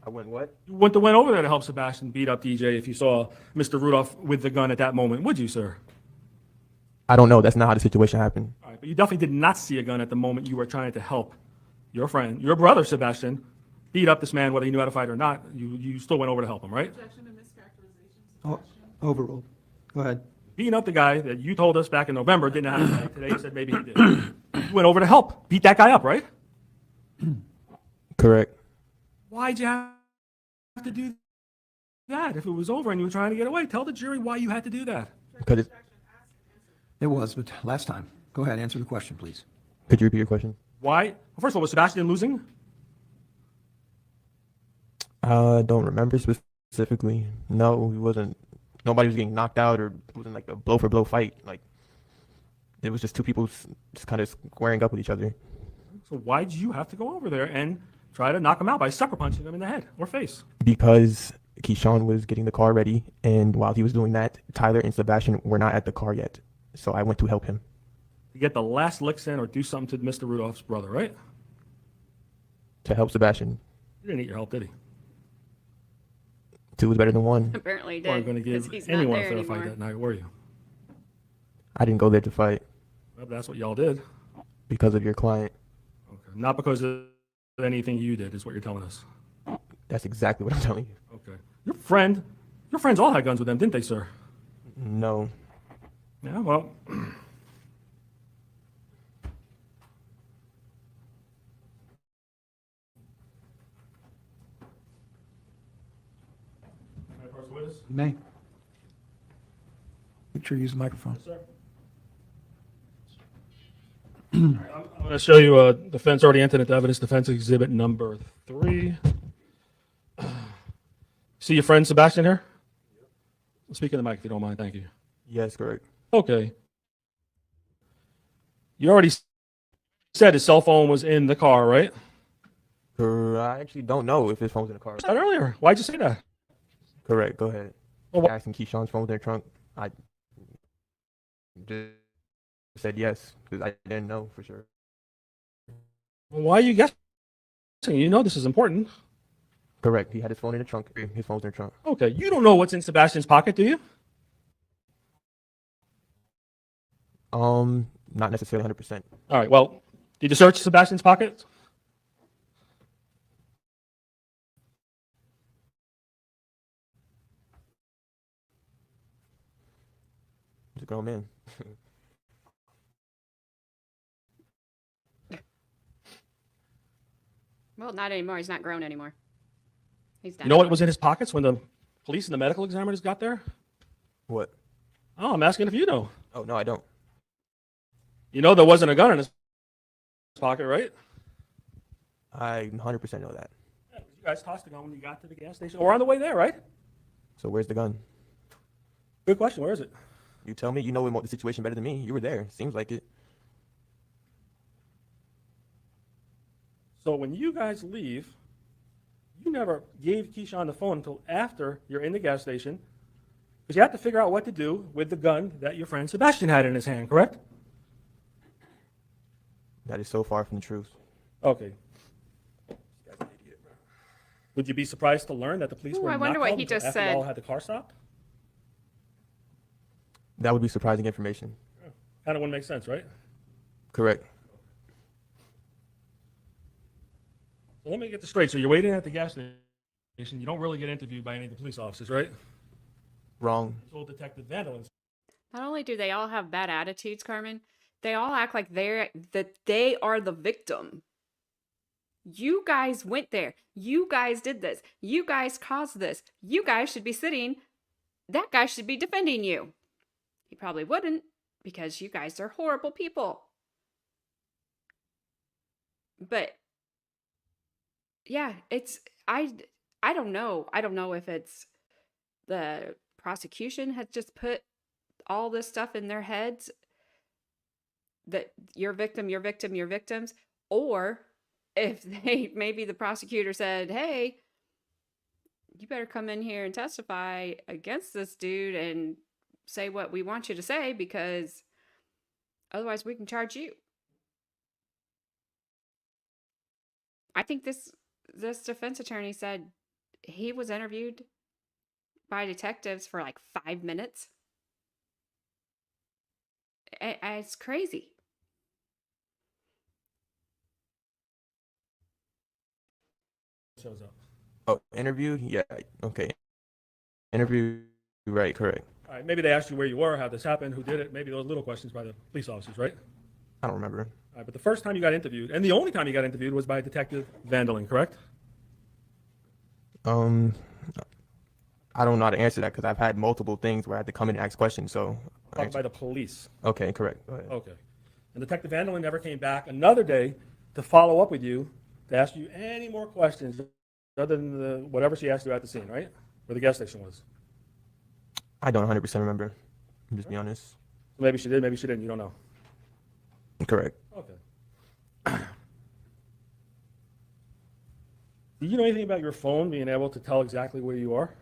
I went what? You went over there to help Sebastien beat up DJ if you saw Mr. Rudolph with the gun at that moment, would you, sir? I don't know. That's not how the situation happened. All right, but you definitely did not see a gun at the moment you were trying to help your friend, your brother, Sebastien, beat up this man, whether he knew how to fight or not. You still went over to help him, right? Oh, overruled. Go ahead. Beating up the guy that you told us back in November didn't know how to fight. Today you said maybe he did. You went over to help beat that guy up, right? Correct. Why'd you have to do that if it was over and you were trying to get away? Tell the jury why you had to do that. Because It was, but last time. Go ahead, answer the question, please. could you repeat your question? Why? Well, first of all, was Sebastien losing? I don't remember specifically. No, he wasn't. Nobody was getting knocked out, or it wasn't like a blow for blow fight. Like it was just two people just kind of squaring up with each other. So why'd you have to go over there and try to knock him out by sucker punching him in the head or face? Because Keyshawn was getting the car ready, and while he was doing that, Tyler and Sebastien were not at the car yet. So I went to help him. To get the last licks in or do something to Mr. Rudolph's brother, right? To help Sebastien. He didn't need your help, did he? Two was better than one. Apparently he You weren't did. going to 'Cause give he's not anyone a there fair fight anymore. that night, were you? I didn't go there to fight Well, that's what y'all did. because of your client. Okay. Not because of anything you did, is what you're telling us. That's exactly what I'm telling you. Okay. Your friends all had guns with them, didn't they, sir? No. Yeah, well. Can I person with us? You may. Make sure you use the microphone. Yes, sir. I'm going to show you a defense already entered into evidence, defense exhibit number 3. See your friend Sebastien here? Speak in the mic if you don't mind, thank you. Yes, correct. Okay. You already said his cell phone was in the car, right? I actually don't know if his phone's in the car. I said earlier. Why'd you say that? Correct. Go ahead. Well, wh- Asking Keyshawn's phone was in their trunk. I just said yes because I didn't know for sure. Why are you guessing? You know this is important. Correct. He had his phone in the trunk. His phone's in the trunk. Okay. You don't know what's in Sebastian's pocket, do you? Not necessarily 100%. All right. Well, did you search Sebastian's pocket? He's a grown man. Well, not anymore. He's not grown anymore. He's done. You know what was in his pockets when the police and the medical examiners got there? What? Oh, I'm asking if you know. Oh no, I don't. You know there wasn't a gun in his pocket, right? I 100% know that. Yeah, you guys tossed the gun when you got to the gas station or on the way there, right? So where's the gun? Good question. Where is it? You tell me. You know the situation better than me. You were there. Seems like it. So when you guys leave, you never gave Keyshawn the phone until after you're in the gas station, because you have to figure out what to do with the gun that your friend Sebastien had in his hand, correct? That is so far from the truth. Okay. Would you be surprised to learn that the police Ooh, were I not wonder what called he until just after said. y'all had the car stopped? That would be surprising information. Kind of wouldn't make sense, right? Correct. So let me get this straight. So you're waiting at the gas station. You don't really get interviewed by any of the police officers, right? Wrong. You told Detective Vandalin. Not only do they all have bad attitudes, Carmen, they all act like they are the victim. You guys went there. You guys did this. You guys caused this. You guys should be sitting. That guy should be defending you. He probably wouldn't, because you guys are horrible people. But yeah, I don't know. I don't know if it's the prosecution has just put all this stuff in their heads that you're victim, you're victim, you're victims, or if maybe the prosecutor said, "Hey, you better come in here and testify against this dude and say what we want you to say, because otherwise we can charge you." I think this defense attorney said he was interviewed by detectives for like 5 minutes. It's crazy. Shows up. Oh, interview? Yeah. Okay. Interview. Right. Correct. All right, maybe they asked you where you were, how this happened, who did it, maybe those little questions by the police officers, right? I don't remember. All right, but the first time you got interviewed, and the only time you got interviewed, was by Detective Vandalin, correct? I don't know how to answer that because I've had multiple things where I had to come in and ask questions. So. Talking by the police. Okay. Correct. Go ahead. Okay. And Detective Vandalin never came back another day to follow up with you to ask you any more questions other than whatever she asked you at the scene, right? Where the gas station was. I don't 100% remember. I'll just be honest. Maybe she did, maybe she didn't. You don't know. Correct. Okay. Do you know anything about your phone being able to tell exactly where you are?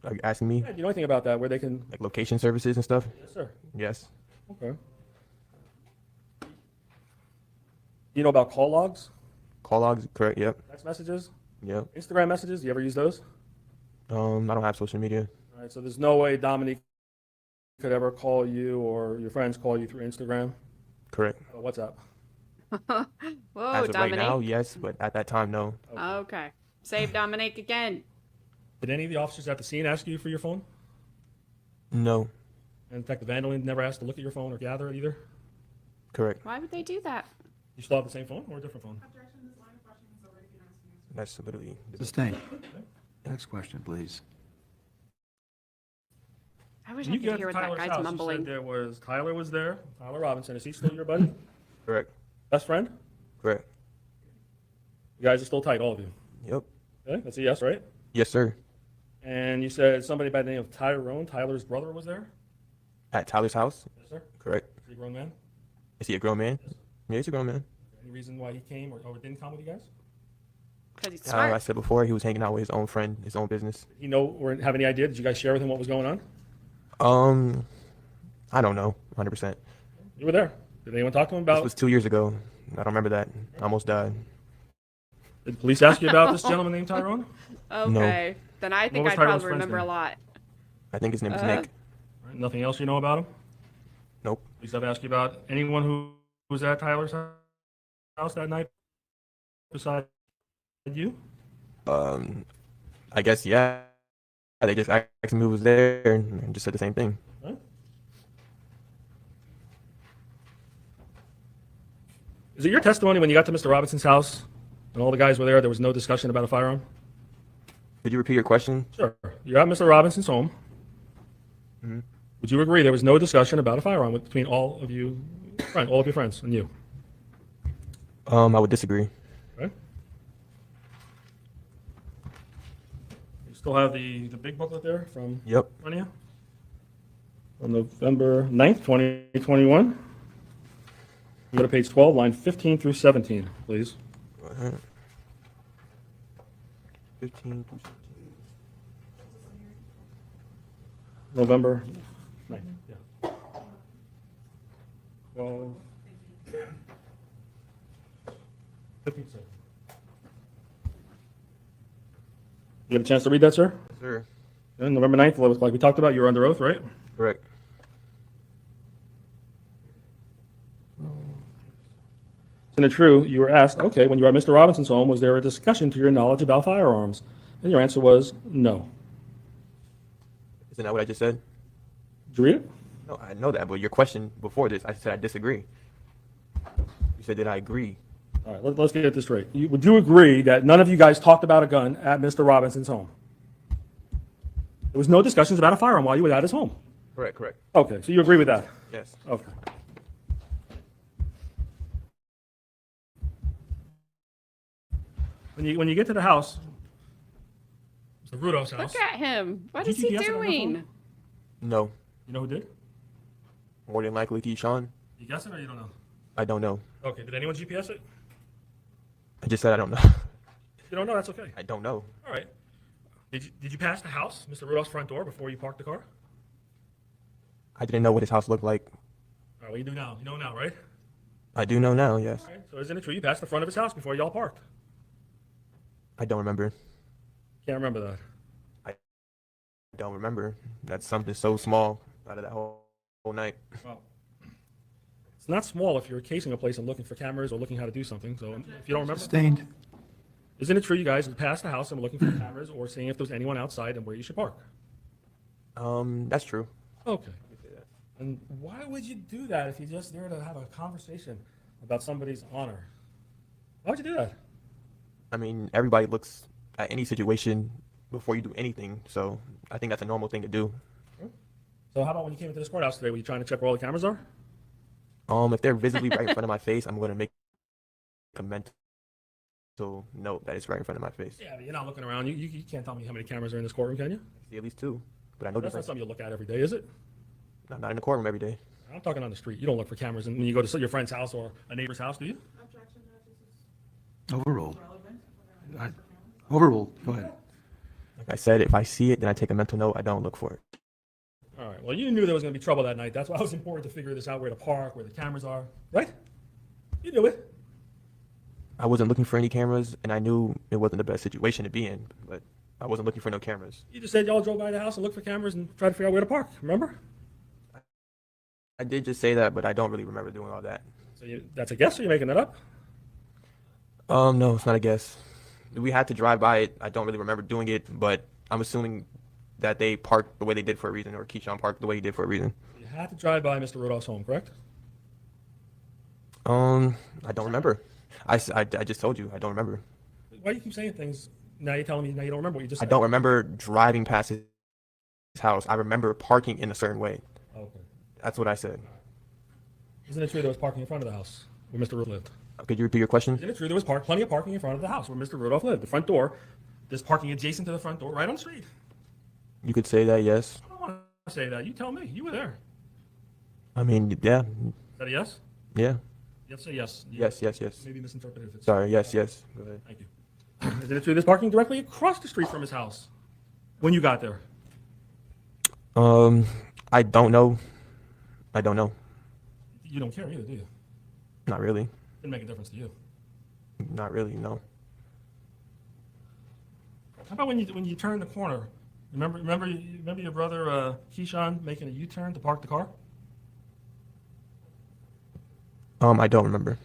Are you asking me Yeah, do you know anything about that, where they can? like location services and stuff? Yes, sir. Yes. Okay. Do you know about call logs, Call logs? Correct. Yep. text messages, Yep. Instagram messages? Do you ever use those? I don't have social media. All right, so there's no way Dominique could ever call you or your friends call you through Instagram Correct. or WhatsApp. Whoa, As of right Dominique. now, yes, but at that time, no. Okay. Save Dominique again. Did any of the officers at the scene ask you for your phone? No. And Detective Vandalin never asked to look at your phone or gather it either? Correct. Why would they do that? You still have the same phone or a different phone? That's literally. Sustained. Next question, please. I wish When I you could got hear to what that Tyler's guy's house, you mumbling. said there was Tyler was there. Tyler Robinson. Is he still your buddy? Correct. Best friend? Correct. You guys are still tight, all of you. Yep. Okay, that's a yes, right? Yes, sir. And you said somebody by the name of Tyrone, Tyler's brother, was there? At Tyler's house? Yes, sir. Correct. Is he a grown man? Is he a grown man? Yeah, he's a grown man. Any reason why he came or didn't come with you guys? Because he's I smart. said before, he was hanging out with his own friend, his own business. Did he know or have any idea? Did you guys share with him what was going on? I don't know, 100%. You were there. Did anyone talk to him This about? was 2 years ago. I don't remember that. I almost died. Did police ask you about this gentleman named Tyrone? Okay. Then I think was I'd Tyler's probably friend's remember a name? lot. I think his name is Uh, Nick. Right, nothing else you know about him? Nope. Police have asked you about anyone who was at Tyler's house that night besides you? I guess, yeah. They just asked me who was there and just said the same thing. Huh? Is it your testimony when you got to Mr. Robinson's house and all the guys were there was no discussion about a firearm? Could you repeat your question? Sure. You're at Mr. Robinson's home. Mhm. Would you agree there was no discussion about a firearm between all of you, all of your friends and you? I would disagree. Okay. You still have the big booklet there from Yep. front of you? On November 9th, 2021. Go to page 12, line 15 through 17, please. 15. November 9th, yeah. 12. 15, 17. You get a chance to read that, sir? Sir. And November 9th, like we talked about, you were under oath, right? Correct. Isn't it true, you were asked, okay, when you were at Mr. Robinson's home, was there a discussion to your knowledge about firearms? And your answer was no. Isn't that what I just said? Did you read it? No, I know that, but your question before this, I said I disagree. You said, did I agree? All right, let's get this straight. Would you agree that none of you guys talked about a gun at Mr. Robinson's home? There was no discussions about a firearm while you were at his home? Correct, correct. Okay, so you agree with that? Yes. Okay. When you get to the house, Mr. Rudolph's house, Look at him. What Did is you he GPS it on your doing? phone? No. you know who did? More than likely Keyshawn. You guess it or you don't know? I don't know. Okay, did anyone GPS it? I just said I don't know. If you don't know, that's okay. I don't know. All right. Did you pass the house, Mr. Rudolph's front door, before you parked the car? I didn't know what his house looked like. All right, what do you do now? You know now, right? I do know now, yes. All right, so isn't it true you passed the front of his house before y'all parked? I don't remember. Can't remember that. I don't remember. That's something so small out of that whole night. Well, it's not small if you're casing a place and looking for cameras or looking how to do something. So if you don't remember, Sustained. isn't it true you guys passed the house and were looking for cameras or seeing if there's anyone outside and where you should park? That's true. Okay. And why would you do that if you're just there to have a conversation about somebody's honor? Why would you do that? I mean, everybody looks at any situation before you do anything, so I think that's a normal thing to do. So how about when you came into this courthouse today, were you trying to check where all the cameras are? If they're visibly right in front of my face, I'm going to make a mental note that it's right in front of my face. Yeah, but you're not looking around. You can't tell me how many cameras are in this courtroom, can you? I see at least two, but I know That's not different. something you look at every day, is it? I'm not in the courtroom every day. I'm talking on the street. You don't look for cameras when you go to your friend's house or a neighbor's house, do you? Overruled. Overruled. Go ahead. Like I said, if I see it, then I take a mental note. I don't look for it. All right. Well, you knew there was going to be trouble that night. That's why it was important to figure this out, where to park, where the cameras are, right? You knew it. I wasn't looking for any cameras, and I knew it wasn't the best situation to be in, but I wasn't looking for no cameras. You just said y'all drove by the house and looked for cameras and tried to figure out where to park. Remember? I did just say that, but I don't really remember doing all that. So that's a guess, or you're making that up? No, it's not a guess. We had to drive by it. I don't really remember doing it, but I'm assuming that they parked the way they did for a reason, or Keyshawn parked the way he did for a reason. You had to drive by Mr. Rudolph's home, correct? I don't remember. I just told you I don't remember. Why do you keep saying things? Now you're telling me now you don't remember what you just I said. don't remember driving past his house. I remember parking in a certain way. Okay. That's what I said. Isn't it true there was parking in front of the house where Mr. Rudolph lived? Could you repeat your question? Isn't it true there was plenty of parking in front of the house where Mr. Rudolph lived? The front door, there's parking adjacent to the front door right on the street. You could say that, yes. I don't want to say that. You tell me. You were there. I mean, yeah, Is that a yes? yeah. You have to say yes. Yes. Maybe misinterpreted. If it's Sorry, yes. Go ahead. Thank you. Isn't it true there's parking directly across the street from his house when you got there? I don't know. You don't care either, do you? Not really. Didn't make a difference to you. Not really, no. How about when you turn the corner? Remember your brother Keyshawn making a U-turn to park the car? I don't remember.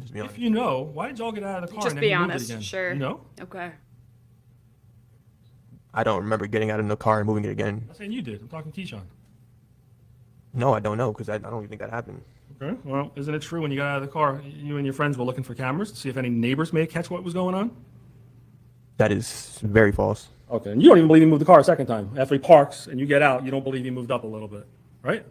Just be honest. If you know, why did y'all get out of the car Just and be then you moved it honest, again? sure. You know? Okay. I don't remember getting out of the car and moving it again. I'm not saying you did. I'm talking Keyshawn. No, I don't know, because I don't even think that happened. Okay. Well, isn't it true when you got out of the car, you and your friends were looking for cameras to see if any neighbors may catch what was going on? That is very false. Okay. And you don't even believe he moved the car a second time. After he parks and you get out, you don't believe he moved up a little bit, right?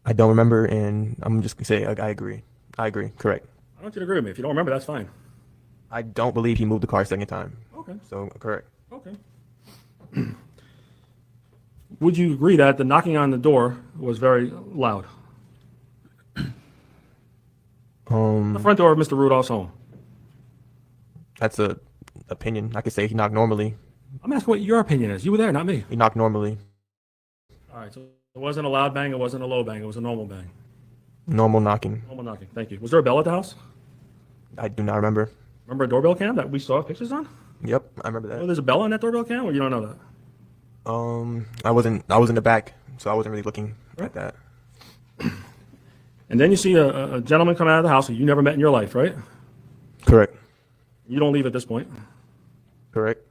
I don't remember, and I'm just going to say I agree. I agree, correct. I want you to agree with me. If you don't remember, that's fine. I don't believe he moved the car a second time. Okay. So, correct. Okay. Would you agree that the knocking on the door was very loud? The front door of Mr. Rudolph's home. That's a opinion. I could say he knocked normally. I'm asking what your opinion is. You were there, not me. He knocked normally. All right, so it wasn't a loud bang, it wasn't a low bang, it was a normal bang. Normal knocking. Normal knocking, thank you. Was there a bell at the house? I do not remember. Remember a doorbell cam that we saw pictures on? Yep, I remember Oh, that. there's a bell on that doorbell cam, or you don't know that? I was in the back, so I wasn't really looking at that. And then you see a gentleman come out of the house who you never met in your life, right? Correct. You don't leave at this point. Correct.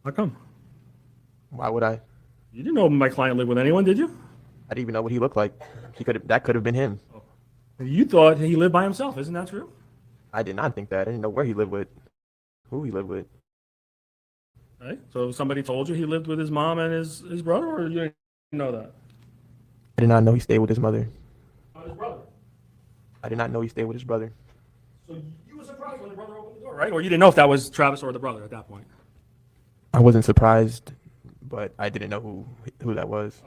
How come? Why would I? You didn't know my client lived with anyone, did you? I didn't even know what he looked like. That could have been him. You thought he lived by himself, isn't that true? I did not think that. I didn't know where he lived with, who he lived with. Right? So somebody told you he lived with his mom and his brother, or you didn't know that? I did not know he stayed with his mother. His brother. I did not know he stayed with his brother. So you were surprised when the brother opened the door, right? Or you didn't know if that was Travis or the brother at that point? I wasn't surprised, but I didn't know who that was.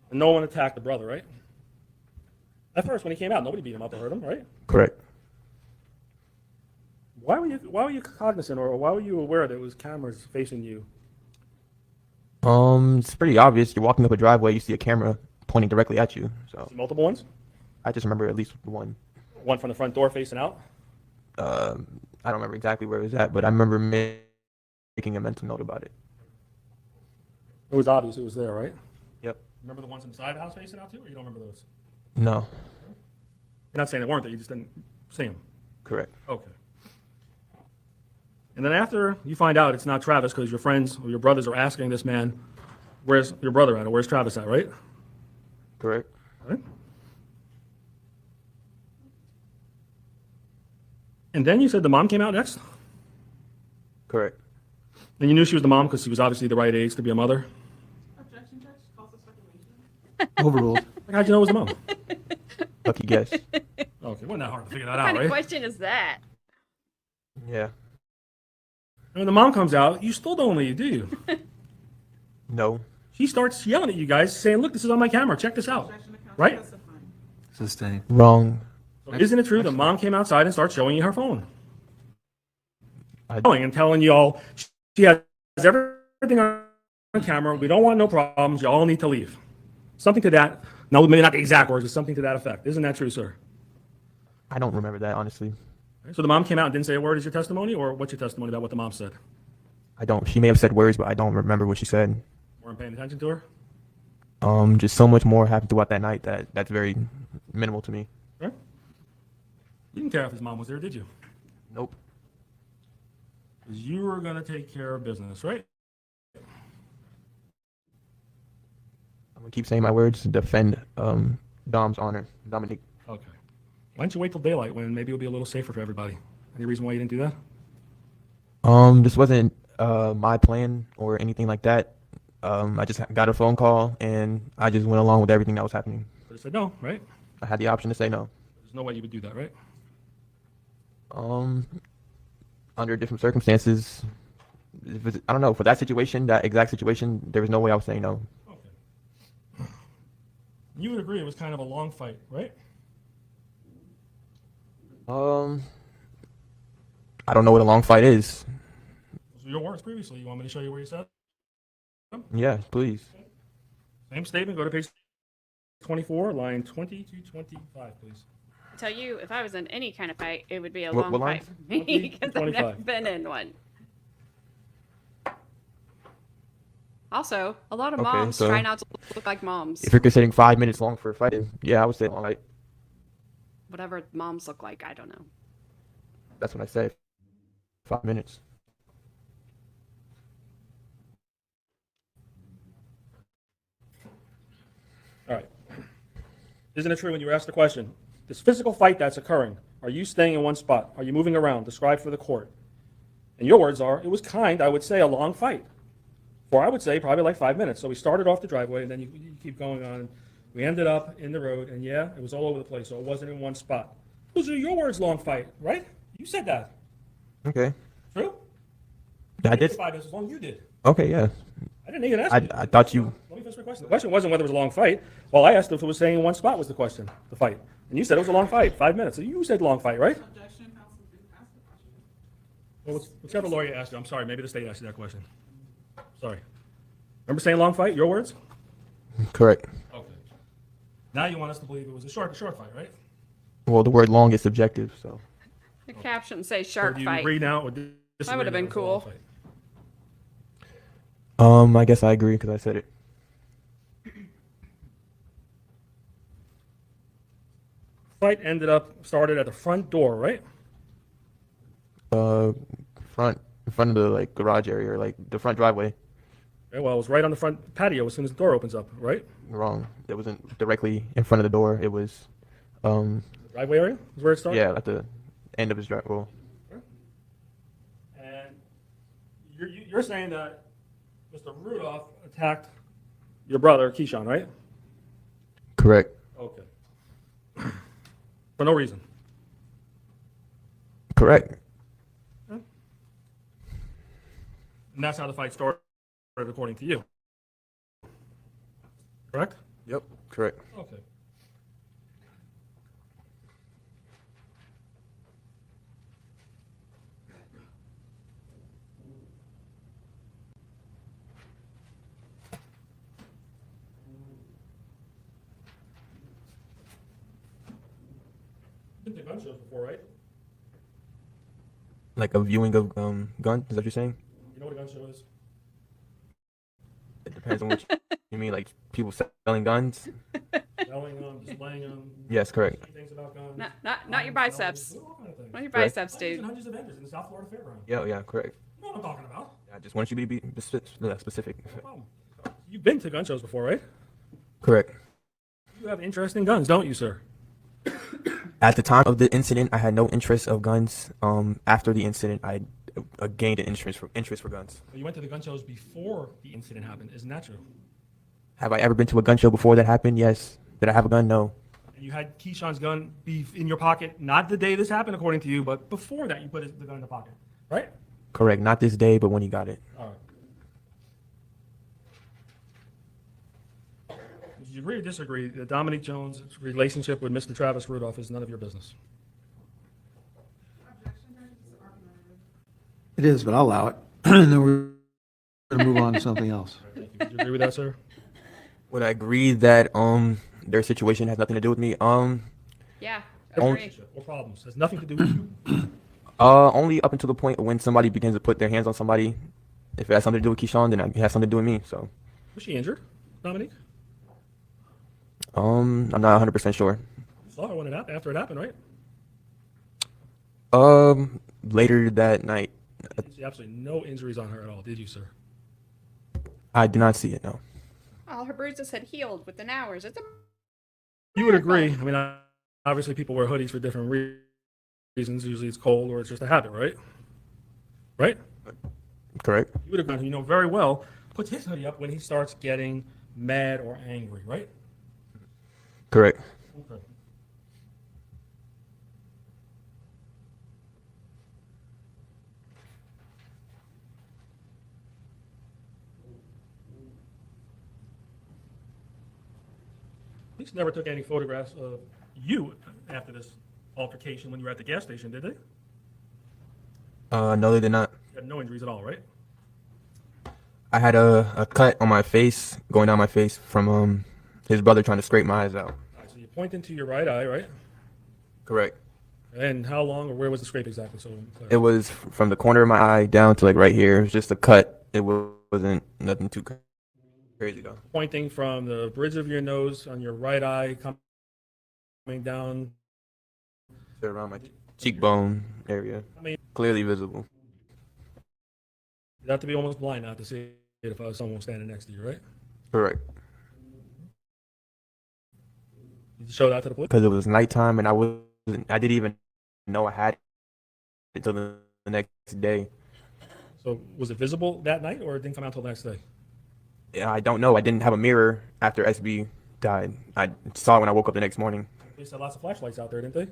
And no one attacked the brother, right? At first, when he came out, nobody beat him up or hurt him, right? Correct. Why were you cognizant, or why were you aware there was cameras facing you? It's pretty obvious. You're walking up a driveway, you see a camera pointing directly at you. So Multiple ones? I just remember at least one. One from the front door facing out? I don't remember exactly where it was at, but I remember making a mental note about it. It was obvious it was there, right? Yep. Remember the ones inside the house facing out too, or you don't remember those? No. You're not saying they weren't there, you just didn't see them. Correct. Okay. And then after you find out it's not Travis because your friends or your brothers are asking this man, where's your brother at, or where's Travis at, right? Correct. Right? And then you said the mom came out next? Correct. And you knew she was the mom because she was obviously the right age to be a mother? Objection, Judge. Call for speculation. Overruled. Like, how'd you know it was the mom? Lucky guess. Okay, it wasn't that hard to figure that What out, kind of right? question is that? Yeah. And when the mom comes out, you still don't leave, do you? No. She starts yelling at you guys, saying, look, this is on my camera, check this out. Objection to counsel Right? testifying. Sustained. Wrong. So isn't it true the mom came outside and started showing you her phone? I, And telling you all, she has everything on camera, we don't want no problems, you all need to leave. Something to that, no, maybe not the exact words, but something to that effect. Isn't that true, sir? I don't remember that, honestly. So the mom came out and didn't say a word as your testimony, or what's your testimony about what the mom said? I don't. She may have said words, but I don't remember what she said. Weren't paying attention to her? Just so much more happened throughout that night that's very minimal to me. Right? You didn't care if his mom was there, did you? Nope. Because you were going to take care of business, right? I'm gonna keep saying my words to defend Dom's honor, Dominic. Okay. Why don't you wait till daylight when maybe it'll be a little safer for everybody? Any reason why you didn't do that? This wasn't my plan or anything like that. I just got a phone call and I just went along with everything that was happening. Could have said no, right? I had the option to say no. There's no way you would do that, right? Under different circumstances, I don't know, for that situation, that exact situation, there was no way I was saying no. Okay. You would agree it was kind of a long fight, right? I don't know what a long fight is. Those were your words previously. You want me to show you where you said? Yeah, please. Same statement. Go to page 24, line 20 to 25, please. I tell you, if I was in any kind of fight, it would be a What long line? fight for me because I've never 25. been in one. Also, a lot of Okay, moms so- try not to look like moms. If you're considering 5 minutes long for a fight, yeah, I would say long fight. Whatever moms look like, I don't know. That's what I say. 5 minutes. All right. Isn't it true when you were asked the question, this physical fight that's occurring, are you staying in one spot? Are you moving around? Describe for the court. And your words are, it was I would say, a long fight. Or I would say probably like 5 minutes. So we started off the driveway and then you keep going on. We ended up in the road and yeah, it was all over the place. So it wasn't in one spot. Those are your words, long fight, right? You said that. Okay. True? I did. 5 minutes as long as you did. Okay, yeah. I didn't even ask you. I thought you. Let me finish my question. The question wasn't whether it was a long fight. Well, I asked if it was staying in one spot was the question, the fight. And you said it was a long fight, 5 minutes. So you said long fight, right? Objection, counsel didn't ask the question. Well, whichever lawyer asked you, I'm sorry, maybe the state asked you that question. Sorry. Remember saying long fight, your words? Correct. Okay. Now you want us to believe it was a short fight, right? Well, the word long is subjective, so. The caption say So shark do you fight. agree now or disagree? That would have been that it was a long cool. fight? I guess I agree because I said it. Fight started at the front door, right? In front of the like garage area or like the front driveway. Okay, well, it was right on the front patio as soon as the door opens up, right? Wrong. It wasn't directly in front of the door. It was, Driveway area is where it started? yeah, at the end of his drive. Well, And you're saying that Mr. Rudolph attacked your brother, Keyshawn, right? correct. Okay. For no reason. Correct. And that's how the fight started, according to you. Correct? Yep. Correct. Okay. Been to gun shows before, right? Like a viewing of guns. Is that what you're saying? You know what a gun show is? It depends on which. You mean like people selling guns? Selling them, displaying them. Yes, correct. Things about guns. Not your biceps. All kinds of things. Not your Correct. biceps, Hundreds dude. and hundreds of vendors in the South Florida Fairground. Yeah, correct. You know what I'm talking about. I just want you to be specific. No problem. You've been to gun shows before, right? Correct. You have interest in guns, don't you, sir? At the time of the incident, I had no interest of guns. After the incident, I gained an interest for guns. You went to the gun shows before the incident happened. Isn't that true? Have I ever been to a gun show before that happened? Yes. Did I have a gun? No. And you had Keyshawn's gun be in your pocket, not the day this happened, according to you, but before that you put the gun in the pocket, right? Correct. Not this day, but when he got it. All right. Do you agree or disagree that Dominique Jones' relationship with Mr. Travis Rudolph is none of your business? Objection, judge, this is argumentative. It is, but I'll allow it. And then we're going to move on to something else. Thank you. Would you agree with that, sir? Would I agree that their situation has nothing to do with me? Yeah, Only- agree. Relationship or problems has nothing to do with you. Only up until the point when somebody begins to put their hands on somebody. If it has something to do with Keyshawn, then it has something to do with me. So, Was she injured, Dominique? I'm not 100% sure. You saw her when it happened, after it happened, right? Later that night, You see absolutely no injuries on her at all, did you, sir? I did not see it. No. All her bruises had healed within hours. It's a You would agree. I mean, obviously people wear hoodies for different reasons. Usually it's cold or it's just a habit, right? Right? Correct. You would agree. You know very well, puts his hoodie up when he starts getting mad or angry, right? Correct. Okay. Police never took any photographs of you after this altercation when you were at the gas station, did they? No, they did not. You had no injuries at all, right? I had a cut on my face, going down my face from his brother trying to scrape my eyes out. All right, so you're pointing to your right eye, right? Correct. And how long or where was the scrape exactly? So It was from the corner of my eye down to like right here. It was just a cut. It wasn't nothing too crazy though. pointing from the bridge of your nose on your right eye, coming down. So around my cheekbone area, I mean, clearly visible. you'd have to be almost blind not to see it if someone was standing next to you, right? Correct. Did you show that to the police? Because it was nighttime and I didn't even know I had it until the next day. So was it visible that night or it didn't come out until the next day? Yeah, I don't know. I didn't have a mirror after SB died. I saw it when I woke up the next morning. Police had lots of flashlights out there, didn't they?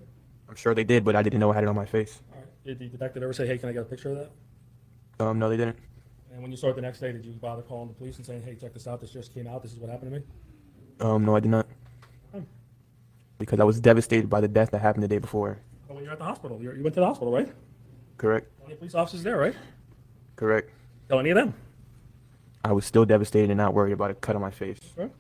I'm sure they did, but I didn't know I had it on my face. All right. Did the detective ever say, hey, can I get a picture of that? No, they didn't. And when you saw it the next day, did you bother calling the police and saying, hey, check this out, this just came out, this is what happened to me? No, I did not. because I was devastated by the death that happened the day before. Oh, when you're at the hospital, you went to the hospital, right? Correct. Any police officers there, right? Correct. Tell any of them. I was still devastated and not worried about a cut on my face. Right?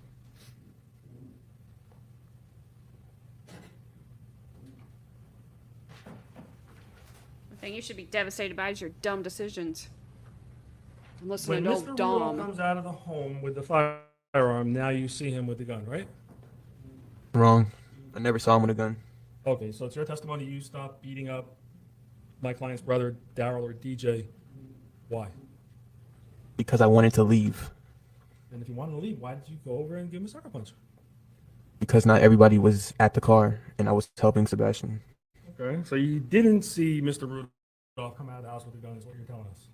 The thing you should be devastated by is your dumb decisions. And listen When to Mr. old Rudolph Dom. comes out of the home with the firearm, now you see him with the gun, right? Wrong. I never saw him with a gun. Okay, so it's your testimony you stopped beating up my client's brother, Daryl or DJ. Why? Because I wanted to leave. And if you wanted to leave, why did you go over and give him a sucker punch? Because not everybody was at the car, and I was helping Sebastien. Okay, so you didn't see Mr. Rudolph come out of the house with a gun, is what you're telling us.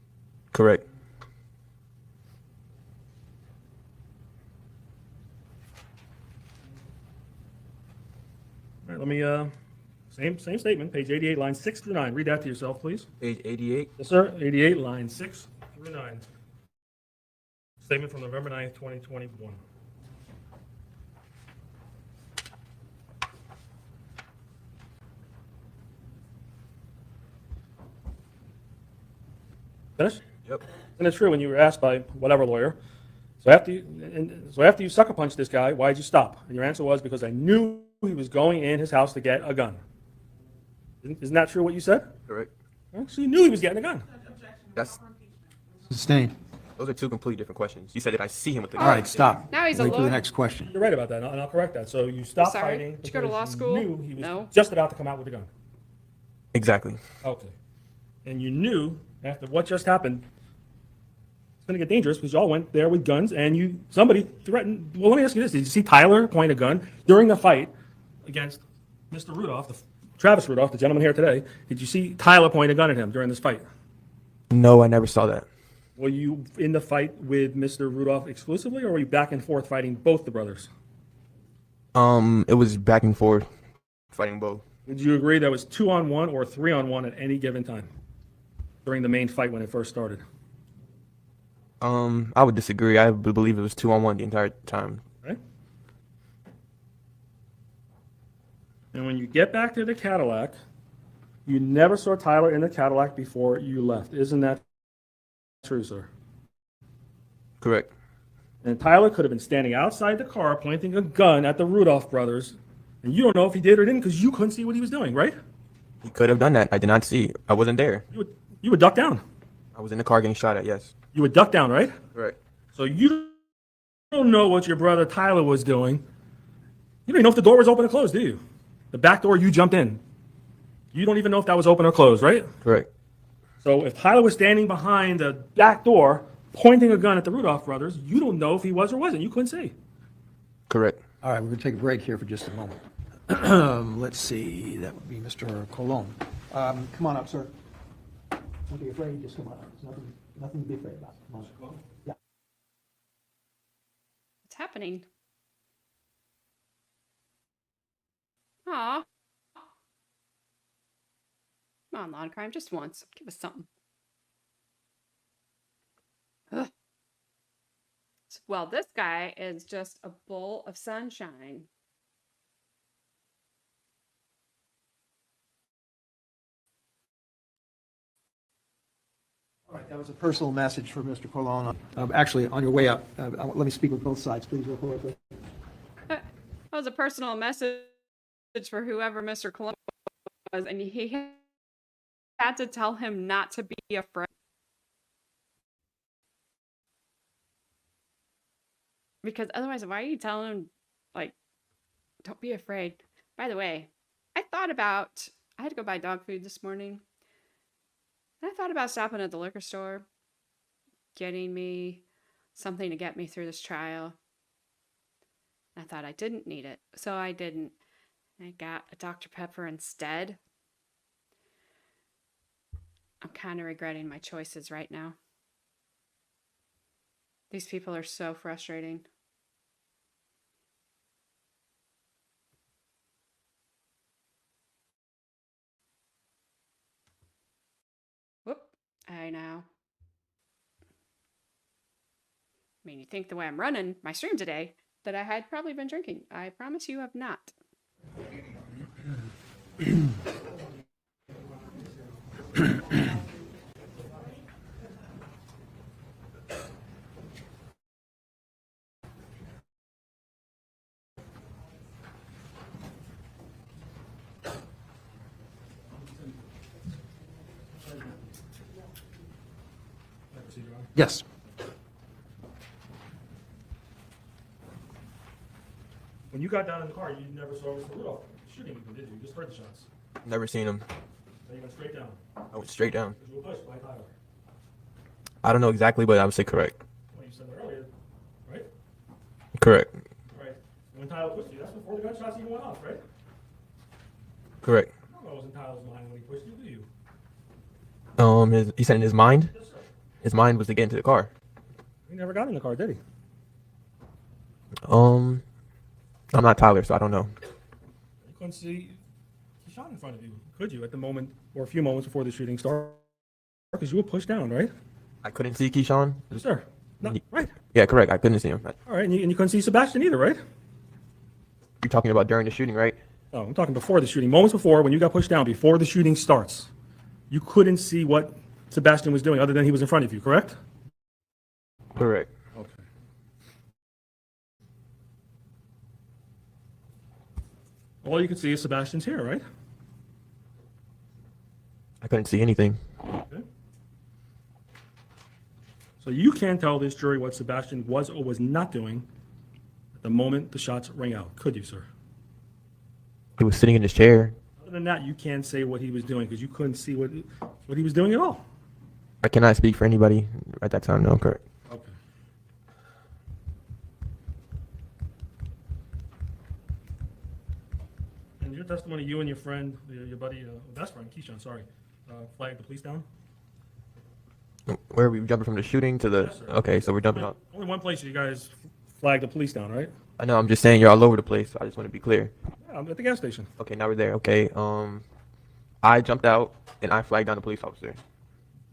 Correct. All right, let me, same statement, page 88, lines 6 through 9. Read that to yourself, please. Page 88. Yes, sir, 88, lines 6 through 9. Statement from November 9th, 2021. Finish? Yep. And it's true when you were asked by whatever lawyer, so after you sucker punched this guy, why did you stop? And your answer was, because I knew he was going in his house to get a gun. Isn't that true what you said? Correct. So you knew he was getting a gun. That's Sustained. those are two completely different questions. You said, did I see him with the All gun? right, stop. Now he's a Wait for the lawyer. next question. You're right about that, and I'll correct that. So you stopped Sorry, fighting did you go to because law school? knew he was No. just about to come out with a gun. Exactly. Okay. And you knew after what just happened, it's going to get dangerous because y'all went there with guns and somebody threatened. Well, let me ask you this. Did you see Tyler point a gun during the fight against Mr. Rudolph, Travis Rudolph, the gentleman here today? Did you see Tyler point a gun at him during this fight? No, I never saw that. Were you in the fight with Mr. Rudolph exclusively, or were you back and forth fighting both the brothers? It was back and forth, fighting both. Would you agree that was 2-on-1 or 3-on-1 at any given time during the main fight when it first started? I would disagree. I would believe it was 2-on-1 the entire time. Right? And when you get back to the Cadillac, you never saw Tyler in the Cadillac before you left. Isn't that true, sir? Correct. And Tyler could have been standing outside the car pointing a gun at the Rudolph brothers, and you don't know if he did or didn't because you couldn't see what he was doing, right? He could have done that. I did not see. I wasn't there. You would duck down. I was in the car getting shot at, yes. You would duck down, right? Correct. So you don't know what your brother Tyler was doing. You don't even know if the door was open or closed, do you? The back door you jumped in. You don't even know if that was open or closed, right? Correct. So if Tyler was standing behind the back door pointing a gun at the Rudolph brothers, you don't know if he was or wasn't. You couldn't see. Correct. All right, we're going to take a break here for just a moment. Let's see, that would be Mr. Colon. Come on up, sir. Don't be afraid, just come on up. There's nothing to be afraid about. Come on up. Yeah. What's happening? Aw. Come on, law and crime, just once. Give us something. Ugh. Well, this guy is just a bowl of sunshine. All right, that was a personal message for Mr. Colon. Actually, on your way up, let me speak with both sides, please, real quickly. That was a personal message for whoever Mr. Cologne was, and he had to tell him not to be afraid. Because otherwise, why are you telling him, like, don't be afraid? By the way, I had to go buy dog food this morning. And I thought about stopping at the liquor store, getting me something to get me through this trial. I thought I didn't need it, so I didn't. I got a Dr. Pepper instead. I'm kind of regretting my choices right now. These people are so frustrating. Whoop, I know. I mean, you think the way I'm running my stream today that I had probably been drinking. I promise you have not. Yes. When you got down in the car, you never saw Mr. Rudolph shooting anything, did you? You just heard the shots. Never seen him. Then you went straight down. I went straight down. Because you were pushed by Tyler. I don't know exactly, but I would say correct. Well, you said that earlier, right? Correct. Right. When Tyler pushed you, that's before the gunshots even went off, right? Correct. I don't know what was in Tyler's mind when he pushed you, do you? He said in his mind. Yes, sir. His mind was to get into the car. He never got in the car, did he? I'm not Tyler, so I don't know. You couldn't see he shot in front of you, could you, at the moment or a few moments before the shooting started? Because you were pushed down, right? I couldn't see Keyshawn. Yes, sir. No, right. Yeah, correct. I couldn't see him. All right, and you couldn't see Sebastien either, right? You're talking about during the shooting, right? No, I'm talking before the shooting. Moments before, when you got pushed down, before the shooting starts, you couldn't see what Sebastien was doing other than he was in front of you, correct? Correct. Okay. All you can see is Sebastian's hair, right? I couldn't see anything. Okay. So you can't tell this jury what Sebastien was or was not doing at the moment the shots rang out, could you, sir? He was sitting in his chair. Other than that, you can't say what he was doing because you couldn't see what he was doing at all. I cannot speak for anybody at that time. No, correct. Okay. In your testimony, you and your friend, your buddy, best friend, Keyshawn, sorry, flagged the police down? Where are we jumping from the shooting to the? Yes, sir. Okay, so we're jumping out. Only one place you guys flagged the police down, right? I know. I'm just saying you're all over the place. So I just want to be clear. Yeah, I'm at the gas station. Okay, now we're there. Okay. I jumped out and I flagged down the police officer.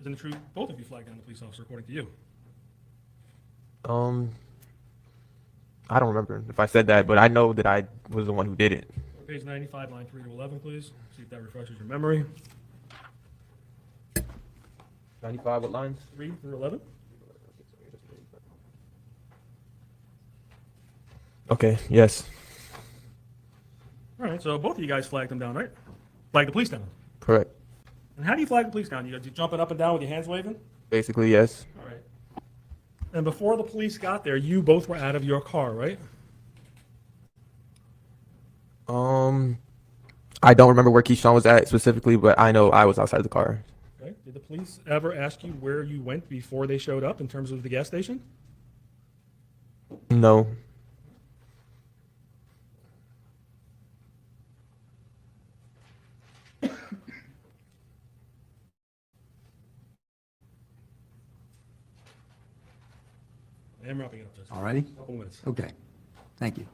Isn't it true both of you flagged down the police officer, according to you? I don't remember if I said that, but I know that I was the one who did it. Page 95, line 3 to 11, please. See if that refreshes your memory. 95. What lines? 3 through 11. Okay. Yes. All right, so both of you guys flagged them down, right? Flagged the police down. Correct. And how do you flag the police down? You jumping up and down with your hands waving? Basically, yes. All right. And before the police got there, you both were out of your car, right? I don't remember where Keyshawn was at specifically, but I know I was outside the car. Okay. Did the police ever ask you where you went before they showed up in terms of the gas station? No. I am wrapping it up, Judge. All righty. Couple minutes. Okay. Thank you.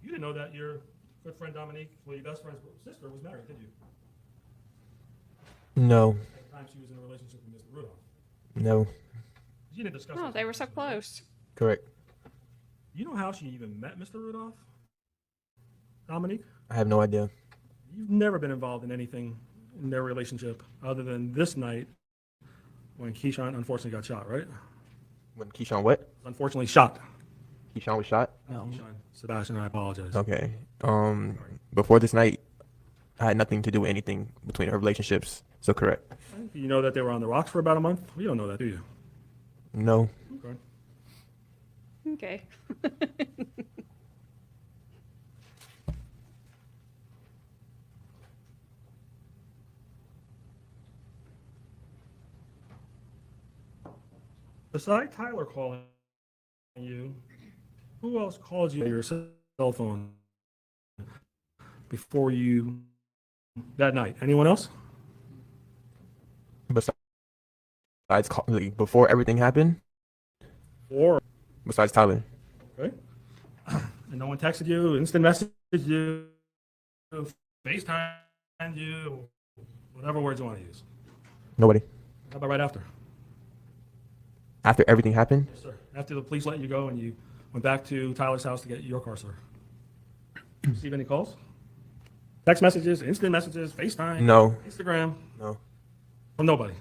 You didn't know that your good friend Dominique, well, your best friend's sister, was married, did you? No. At the time she was in a relationship with Mr. Rudolph. No. You didn't discuss Oh, this they with were so Mr. Rudolph. close. Correct. You know how she even met Mr. Rudolph? Dominique? I have no idea. You've never been involved in anything in their relationship other than this night when Keyshawn unfortunately got shot, right? When Keyshawn what? Unfortunately shot. Keyshawn was shot? No. Keyshawn, Sebastian, I apologize. Okay. Before this night, I had nothing to do with anything between our relationships. So correct. You know that they were on the rocks for about a month? You don't know that, do you? No. Okay. Okay. Besides Tyler calling you, who else called you on your cell phone before you, that night? Anyone else? Besides, before everything happened, Or, besides Tyler. okay. And no one texted you, instant messaged you, FaceTimed you, whatever words you want to use. Nobody. How about right after? After everything happened? Yes, sir. After the police let you go and you went back to Tyler's house to get your car, sir. Receive any calls? Text messages, instant messages, FaceTime? No. Instagram? No. From nobody?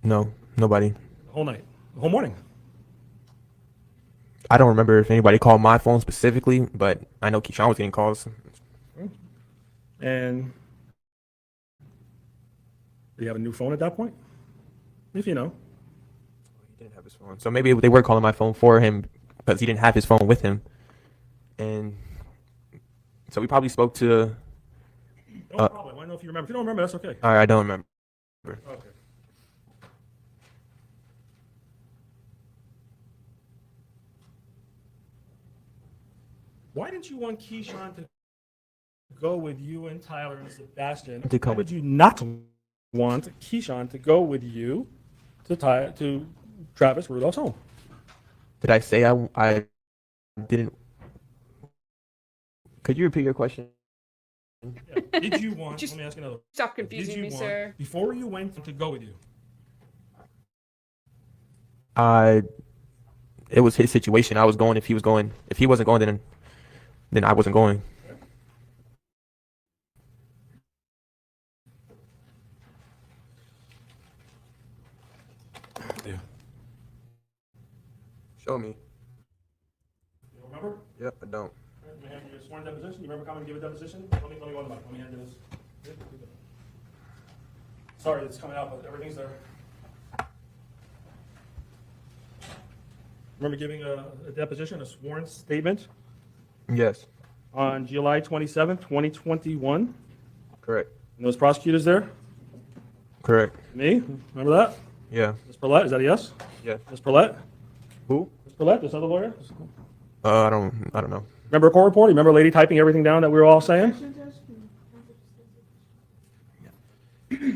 No. Nobody. The whole night? The whole morning? I don't remember if anybody called my phone specifically, but I know Keyshawn was getting calls. And did you have a new phone at that point? If you know. He didn't have his phone. So maybe they were calling my phone for him because he didn't have his phone with him. And so we probably spoke to. No problem. I want to know if you remember. If you don't remember, that's okay. I don't remember. Okay. Why didn't you want Keyshawn to go with you and Tyler and Sebastien? To come Why with- did you not want Keyshawn to go with you to Travis Rudolph's home? Did I say I didn't? Could you repeat your question? Yeah. Did you want? Just let me ask another. Stop Did confusing you me, want, sir. before you went to go with you? It was his situation. I was going if he was going. If he wasn't going, then I wasn't going. Yeah. Show me. You don't remember? Yep, I don't. Let me hand you your sworn deposition. You remember coming to give a deposition? Let me go on the mic. Let me hand you this. Yeah, do that. Sorry, it's coming out, but everything's there. Remember giving a deposition, a sworn statement Yes, on July 27th, 2021? correct. And those prosecutors there? Correct. Me? Remember that? Yeah. Ms. Perlette, is that a yes? Yeah. Ms. Perlette? Who? Ms. Perlette, this other lawyer? I don't know. Remember a court report? You remember a lady typing everything down that we were all saying?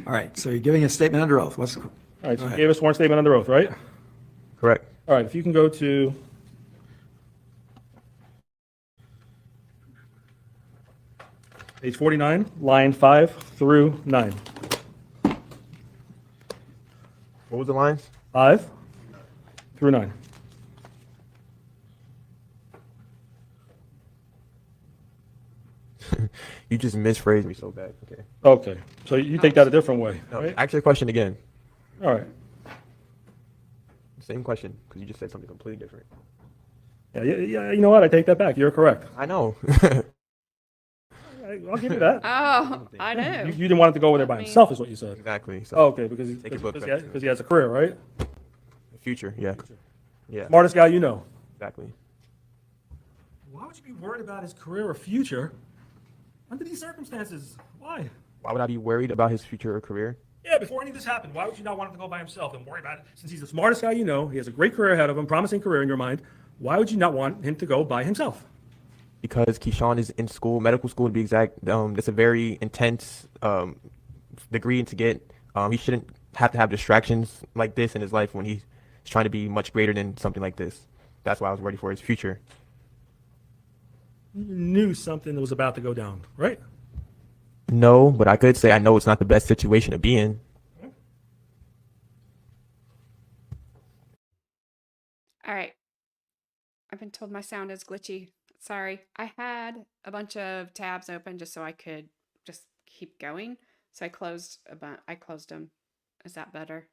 All right, so you're giving a statement under oath. What's, All right, so Go you ahead. gave a sworn statement under oath, right? Correct. All right, if you can go to page 49, line 5 through 9. What was the lines? 5 through 9. You just misphrased me so bad. Okay. Okay, so you take that a different way, No, right? ask your question again. All right. Same question, because you just said something completely different. Yeah, you know what? I take that back. You're correct. I know. I'll give you that. Oh, I know. You didn't want him to go over there by I mean- himself, is what you said. Exactly. So Oh, okay, because Take a book back to it. he has a career, right? future, yeah. Yeah, Smartest guy you know. exactly. Why would you be worried about his career or future under these circumstances? Why? Why would I be worried about his future or career? Yeah, before any of this happened, why would you not want him to go by himself and worry about it? Since he's the smartest guy you know, he has a great career ahead of him, promising career in your mind, why would you not want him to go by himself? Because Keyshawn is in school, medical school to be exact. It's a very intense degree to get. He shouldn't have to have distractions like this in his life when he's trying to be much greater than something like this. That's why I was ready for his future. You knew something was about to go down, right? No, but I could say I know it's not the best situation to be in. All right. I've been told my sound is glitchy. Sorry. I had a bunch of tabs open just so I could just keep going. So I closed them. Is that better?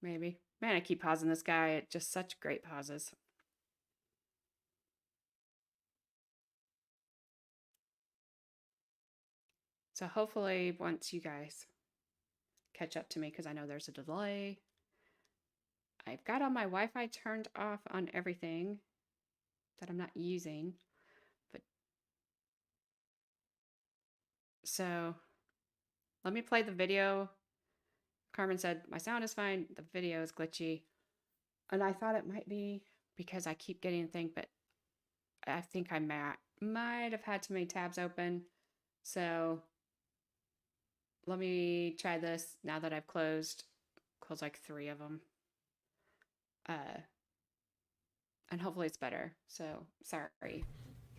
Maybe. Man, I keep pausing this guy at just such great pauses. So hopefully once you guys catch up to me, because I know there's a delay. I've got all my Wi-Fi turned off on everything that I'm not using. But so let me play the video. Carmen said my sound is fine, the video is glitchy. And I thought it might be because I keep getting a thing, but I think I might have had too many tabs open. So let me try this now that I've closed like 3 of them. And hopefully it's better. So sorry.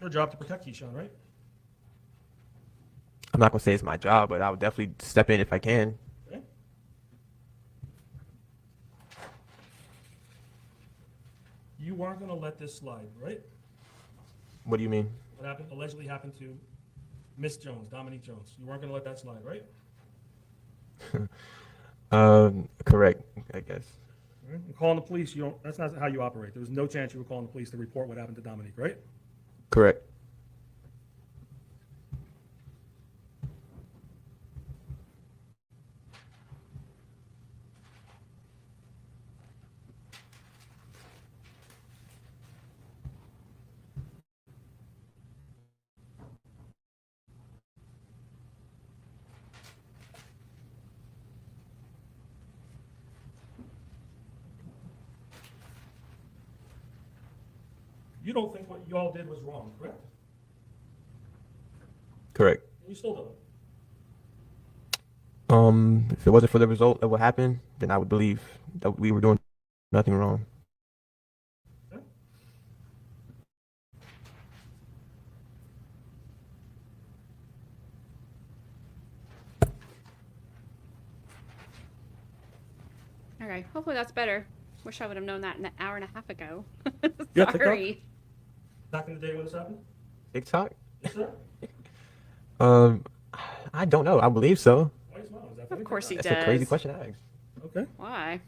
Your job to protect Keyshawn, right? I'm not gonna say it's my job, but I would definitely step in if I can. Okay. you weren't going to let this slide, right? What do you mean? What allegedly happened to Miss Jones, Dominique Jones. You weren't going to let that slide, right? Correct, I guess. All right. And calling the police, that's not how you operate. There was no chance you were calling the police to report what happened to Dominique, right? Correct. You don't think what you all did was wrong, correct? Correct. You still don't. If it wasn't for the result of what happened, then I would believe that we were doing nothing wrong. Okay. Okay, hopefully that's better. Wish I would have known that an hour and a half ago. You have TikTok? Sorry. Back in the day when this happened? TikTok? Yes, sir. Um, I don't know. I believe so. Why you smile? Is that funny? Of course he That's does. a crazy question to ask. Okay. Why?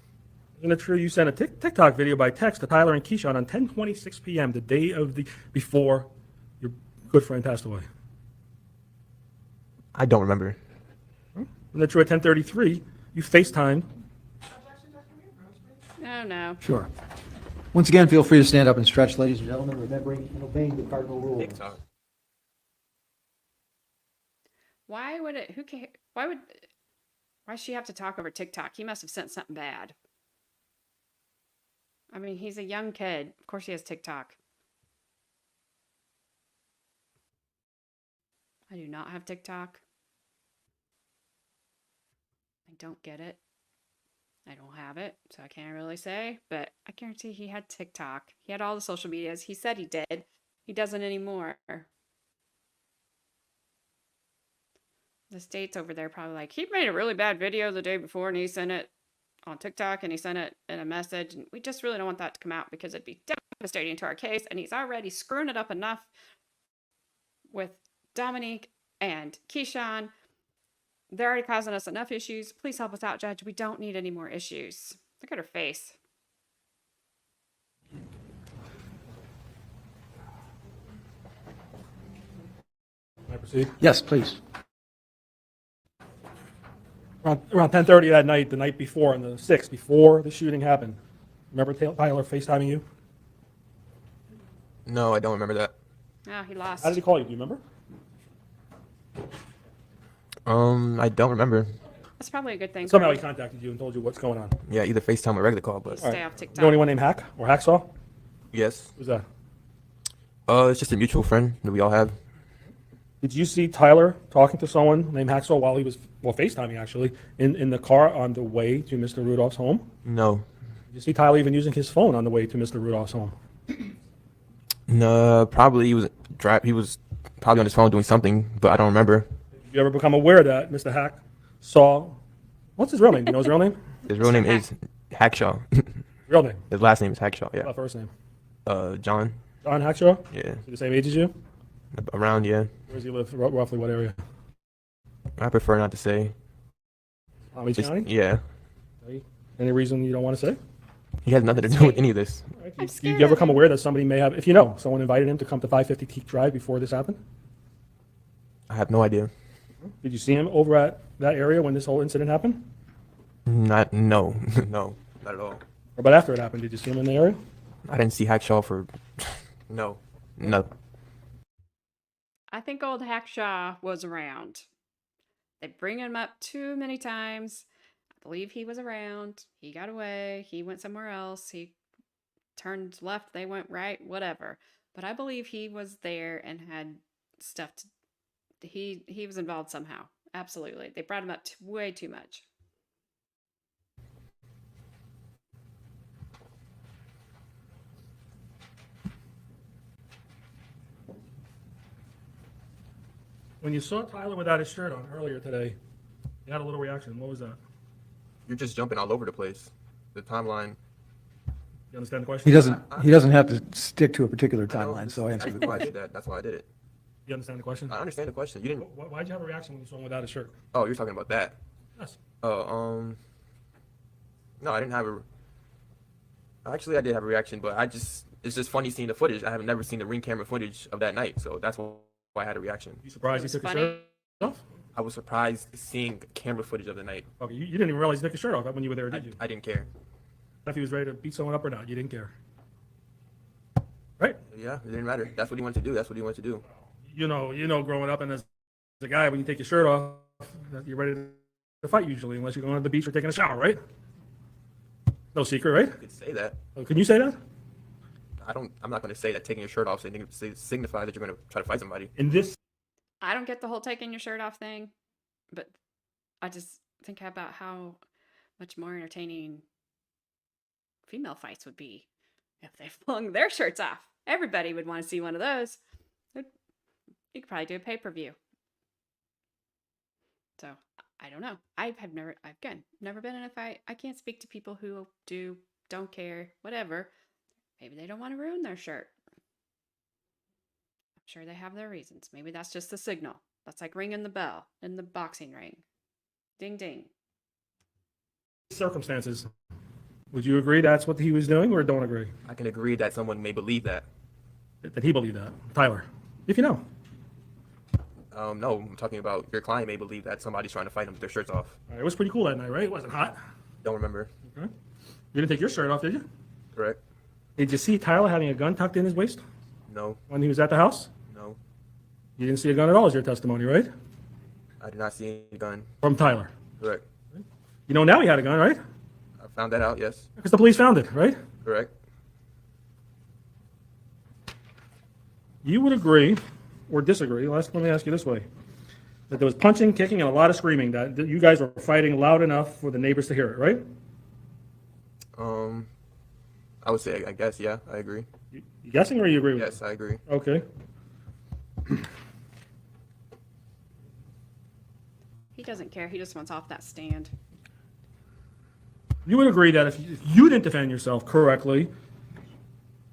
Isn't it true you sent a TikTok video by text to Tyler and Keyshawn on 10:26 p.m., the day of before your good friend passed away? I don't remember. Isn't it true at 10:33 you FaceTimed? Oh, no. Sure. Once again, feel free to stand up and stretch, ladies and gentlemen, remembering and obeying the cardinal rule. TikTok. Why would it, who care? Why should she have to talk over TikTok? He must have sent something bad. I mean, he's a young kid. Of course he has TikTok. I do not have TikTok. I don't get it. I don't have it, so I can't really say, but I guarantee he had TikTok. He had all the social medias. He said he did. He doesn't anymore. The states over there probably like, he made a really bad video the day before and he sent it on TikTok and he sent it in a message. And we just really don't want that to come out because it'd be devastating to our case. And he's already screwing it up enough with Dominique and Keyshawn. They're already causing us enough issues. Please help us out, Judge. We don't need any more issues. Look at her face. Can I proceed? Yes, please. Around 10:30 that night, the night before, on the 6th, before the shooting happened. Remember Tyler FaceTiming you? No, I don't remember that. Oh, he lost. How did he call you? Do you remember? I don't remember. That's probably a good thing. Somehow for he him. contacted you and told you what's going on. Yeah, either FaceTime or regular call, but Stay off TikTok. You know anyone named Hack or Hacksaw? yes. Who's that? It's just a mutual friend that we all have. Did you see Tyler talking to someone named Hacksaw while he was, FaceTiming actually, in the car on the way to Mr. Rudolph's home? No. Did you see Tyler even using his phone on the way to Mr. Rudolph's home? No, probably he was probably on his phone doing something, but I don't remember. Did you ever become aware that Mr. Hack saw, what's his real name? Do you know his real name? His real name is Hackshaw. Real name, His last name is Hackshaw, yeah. not first name. John, John Hackshaw? yeah. Is he the same age as you? Around, yeah. Where does he live? Roughly what area? I prefer not to say. Palm Beach Just- County? yeah. Any reason you don't want to say? He has nothing to do with any of this. Right. I'm Did scared you ever of come him. aware that somebody may have, if you know, someone invited him to come to 550 Teak Drive before this happened? I have no idea. Did you see him over at that area when this whole incident happened? No, no, not at all. Or about after it happened, did you see him in the area? I didn't see Hackshaw for, no. I think old Hackshaw was around. They bring him up too many times. I believe he was around. He got away. He went somewhere else. He turned left. They went right. Whatever. But I believe he was there and had stuff to. He was involved somehow. Absolutely. They brought him up way too much. When you saw Tyler without his shirt on earlier today, you had a little reaction. What was that? You're just jumping all over the place. The timeline You understand the question? He doesn't have to stick to a particular I know. timeline, so I answer the I did question. that. That's why I did it. You understand the question? I understand the question. You didn't. Why'd you have a reaction when you saw him without a shirt? Oh, you're talking about that. Yes. Oh, no, I didn't have a. Actually, I did have a reaction, but it's just funny seeing the footage. I have never seen the ring camera footage of that night, so that's why I had a reaction. You surprised he It was took his funny. shirt off? I was surprised seeing camera footage of the night. Okay, you didn't even realize he took his shirt off when you were there, did you? I didn't care. If he was ready to beat someone up or not, you didn't care. Right? Yeah, it didn't matter. That's what he wanted to do. That's what he wanted to do. You know, growing up and as a guy, when you take your shirt off, you're ready to fight usually, unless you're going to the beach or taking a shower, right? No secret, right? You could say that. Oh, can you say that? I'm not going to say that taking your shirt off signifies that you're going to try to fight somebody. In this I don't get the whole taking your shirt off thing, but I just think about how much more entertaining female fights would be if they flung their shirts off. Everybody would want to see one of those. You could probably do a pay-per-view. So I don't know. I've never been in a fight. I can't speak to people who don't care, whatever. Maybe they don't want to ruin their shirt. I'm sure they have their reasons. Maybe that's just the signal. That's like ringing the bell in the boxing ring. Ding ding. circumstances, would you agree that's what he was doing or don't agree? I can agree that someone may believe that. That he believed that? Tyler, if you know. No, I'm talking about your client may believe that somebody's trying to fight them with their shirts off. All right, it was pretty cool that night, right? It wasn't hot. Don't remember. Okay. You didn't take your shirt off, did you? Correct? Did you see Tyler having a gun tucked in his waist No. when he was at the house? No. You didn't see a gun at all, is your testimony, right? I did not see any gun. From Tyler. Correct. You know now he had a gun, right? I found that out, yes. Because the police found it, right? Correct. You would agree or disagree, let me ask you this way, that there was punching, kicking, and a lot of screaming, that you guys were fighting loud enough for the neighbors to hear it, right? I would say, I guess, yeah, I agree. You guessing or you agree with Yes, I agree. it? Okay. He doesn't care. He just wants off that stand. You would agree that if you didn't defend yourself correctly,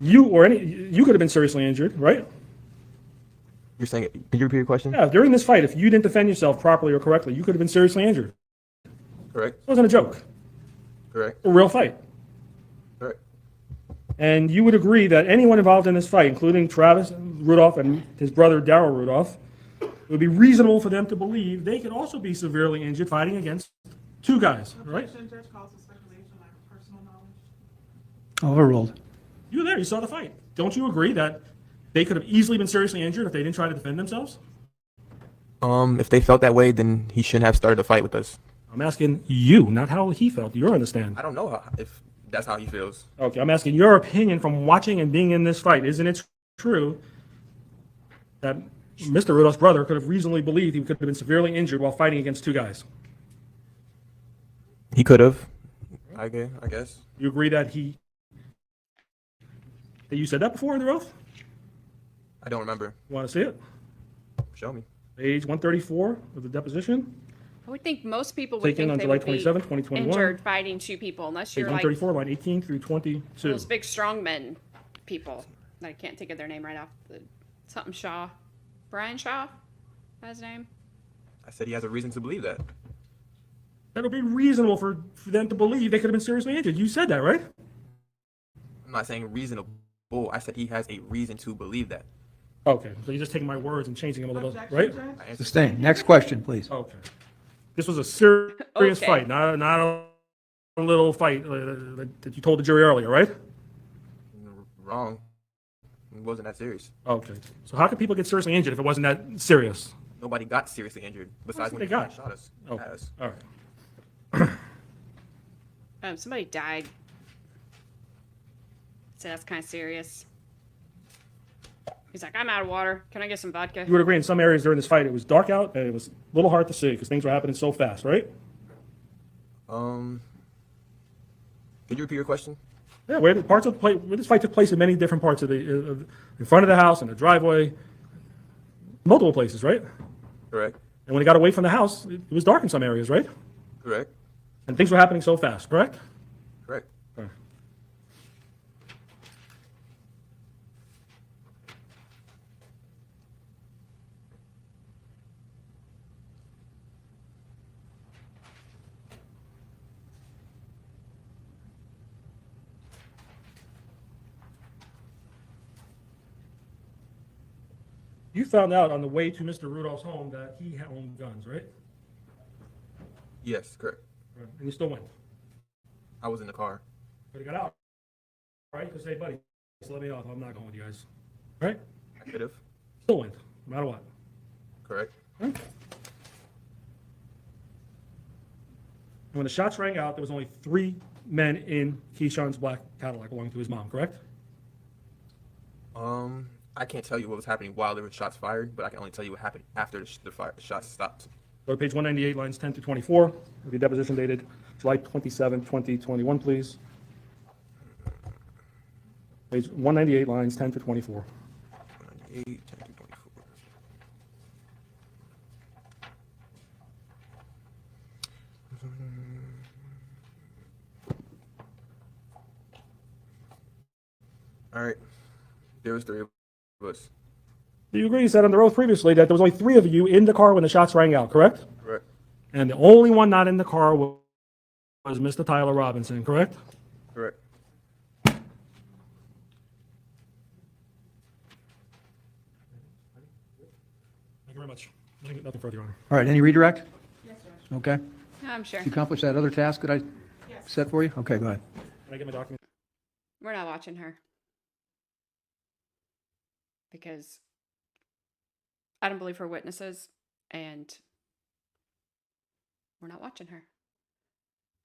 you could have been seriously injured, right? You're saying, can you repeat your question? Yeah, during this fight, if you didn't defend yourself properly or correctly, you could have been seriously injured. Correct. It wasn't a joke, Correct. a real fight. Correct. And you would agree that anyone involved in this fight, including Travis Rudolph and his brother Darryl Rudolph, it would be reasonable for them to believe they could also be severely injured fighting against two guys, right? Objection, judge calls for speculation, lack of personal knowledge. Overruled. You were there, you saw the fight. Don't you agree that they could have easily been seriously injured if they didn't try to defend themselves? If they felt that way, then he shouldn't have started a fight with us. I'm asking you, not how he felt. You're on the stand. I don't know if that's how he feels. Okay, I'm asking your opinion from watching and being in this fight. Isn't it true that Mr. Rudolph's brother could have reasonably believed he could have been severely injured while fighting against two guys? He could have. I guess. You agree that you said that before in the oath? I don't remember. You want to see it? Show me. Page 134 of the deposition, I would think most people would taken think on they July would be 27, 2021. injured fighting two people, unless Page you're like 134, line 18 through 22. those big strongmen people. I can't think of their name right off. Something Shaw. Brian Shaw? That's his name? I said he has a reason to believe that. That would be reasonable for them to believe they could have been seriously injured. You said that, right? I'm not saying reasonable. I said he has a reason to believe that. Okay, so you're just taking my words and changing them a little, Objection, right? judge. I answered Sustained. Next question, please. Okay. This was a serious Okay. fight, not a little fight that you told the jury earlier, right? wrong. It wasn't that serious. Okay. So how could people get seriously injured if it wasn't that serious? Nobody got seriously injured besides what when they he got. shot us. Oh, At us. all right. Somebody died. So that's kind of serious. He's like, I'm out of water. Can I get some vodka? You would agree in some areas during this fight it was dark out and it was a little hard to see because things were happening so fast, right? Could you repeat your question? Yeah, where this fight took place in many different parts of in front of the house, in the driveway, multiple places, right? Correct. And when he got away from the house, it was dark in some areas, right? Correct. And things were happening so fast, correct? Correct. You found out on the way to Mr. Rudolph's home that he owned guns, right? Yes, correct. Right. And you still went. I was in the car. But he got out, right? You could say, buddy, just let me off. I'm not going with you guys. Right? I could have. Still went, no matter what. Correct. Right? And when the shots rang out, there was only 3 men in Keyshawn's black Cadillac belonging to his mom, correct? I can't tell you what was happening while there were shots fired, but I can only tell you what happened after the shots stopped. Go to page 198, lines 10 through 24, of your deposition dated July 27, 2021, please. Page 198, lines 10 through 24. 98, 10 through 24. All right. There was 3 of us. Do you agree, you said under oath previously that there was only 3 of you in the car when the shots rang out, correct? Correct. And the only one not in the car was Mr. Tyler Robinson, correct? Correct. Thank you very much. Nothing further, Your Honor. All right, any redirect? Yes, Judge. Okay. Yeah, I'm sure. You accomplished that other task that I Yes. set for you? Okay, go ahead. Can I get my document? We're not watching her. Because I don't believe her witnesses, and we're not watching her.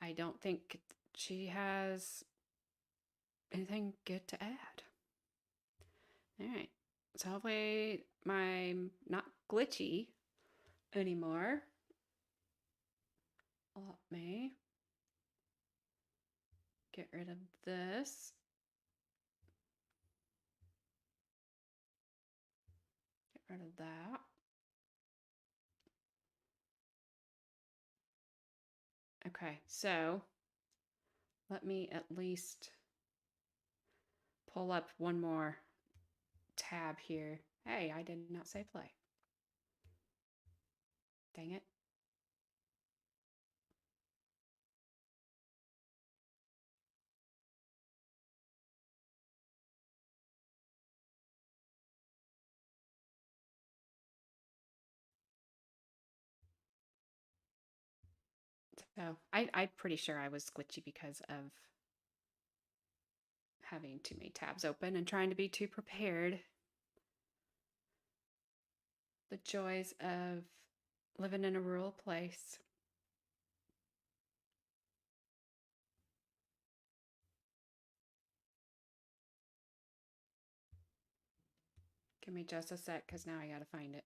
I don't think she has anything good to add. All right. So hopefully I'm not glitchy anymore. Let me get rid of this. Get rid of that. Okay, so let me at least pull up one more tab here. Hey, I did not say play. Dang it. So I'm pretty sure I was glitchy because of having too many tabs open and trying to be too prepared. The joys of living in a rural place. Give me just a sec because now I gotta find it.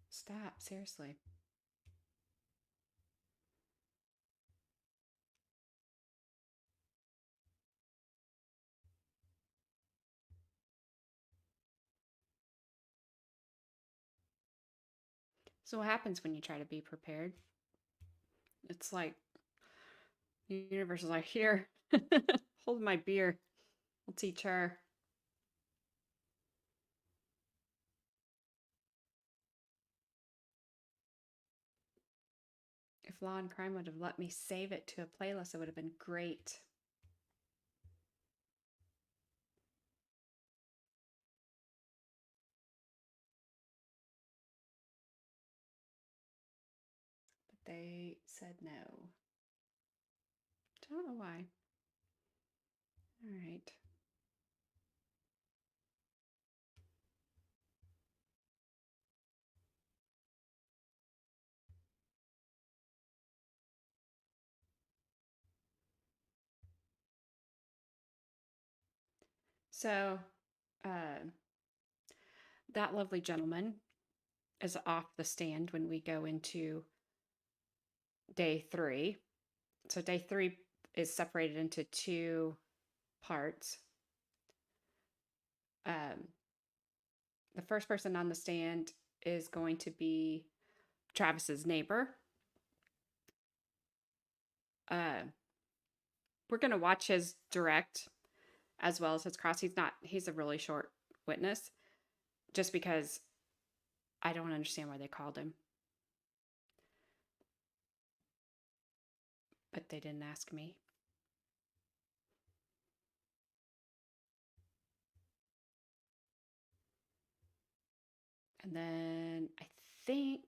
Stop, seriously. So what happens when you try to be prepared? It's like the universe is like, here, hold my beer. I'll teach her. If Law and Crime would have let me save it to a playlist, it would have been great. But they said no. I don't know why. All right. So, that lovely gentleman is off the stand when we go into day 3. So, day 3 is separated into 2 parts. The first person on the stand is going to be Travis's neighbor. We're going to watch his direct as well as his cross. He's a really short witness just because I don't understand why they called him. but they didn't ask me. And then I think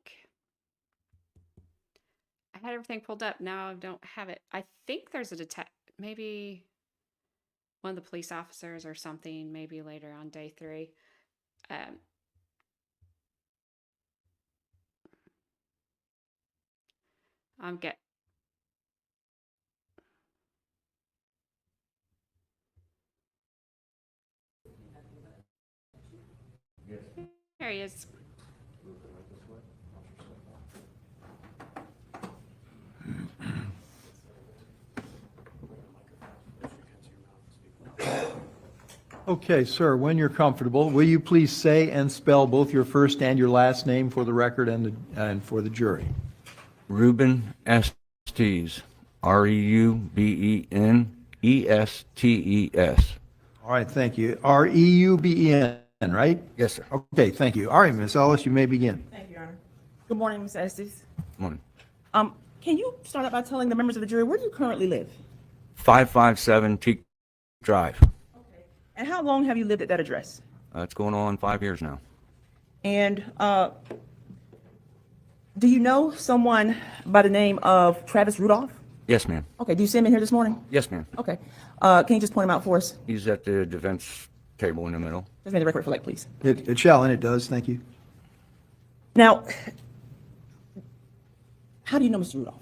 I had everything pulled up. Now I don't have it. I think there's a maybe one of the police officers or something, maybe later on day 3. Um, I'm get. There he is. Okay, sir, when you're comfortable, will you please say and spell both your first and your last name for the record and for the jury? Reuben Estes, Reubenestes. All right, thank you. Reuben, right? Yes, sir. Okay, thank you. All right, Ms. Ellis, you may begin. Thank you, Your Honor. Good morning, Ms. Estes. Morning. Can you start out by telling the members of the jury where do you currently live? 557 Teak Drive. Okay. And how long have you lived at that address? It's going on 5 years now. And do you know someone by the name of Travis Rudolph? Yes, ma'am. Okay, do you see him in here this morning? Yes, ma'am. Okay. Can you just point him out for us? He's at the defense table in the middle. Just make the record reflect, please. It shall, and it does, thank you. Now, how do you know Mr. Rudolph?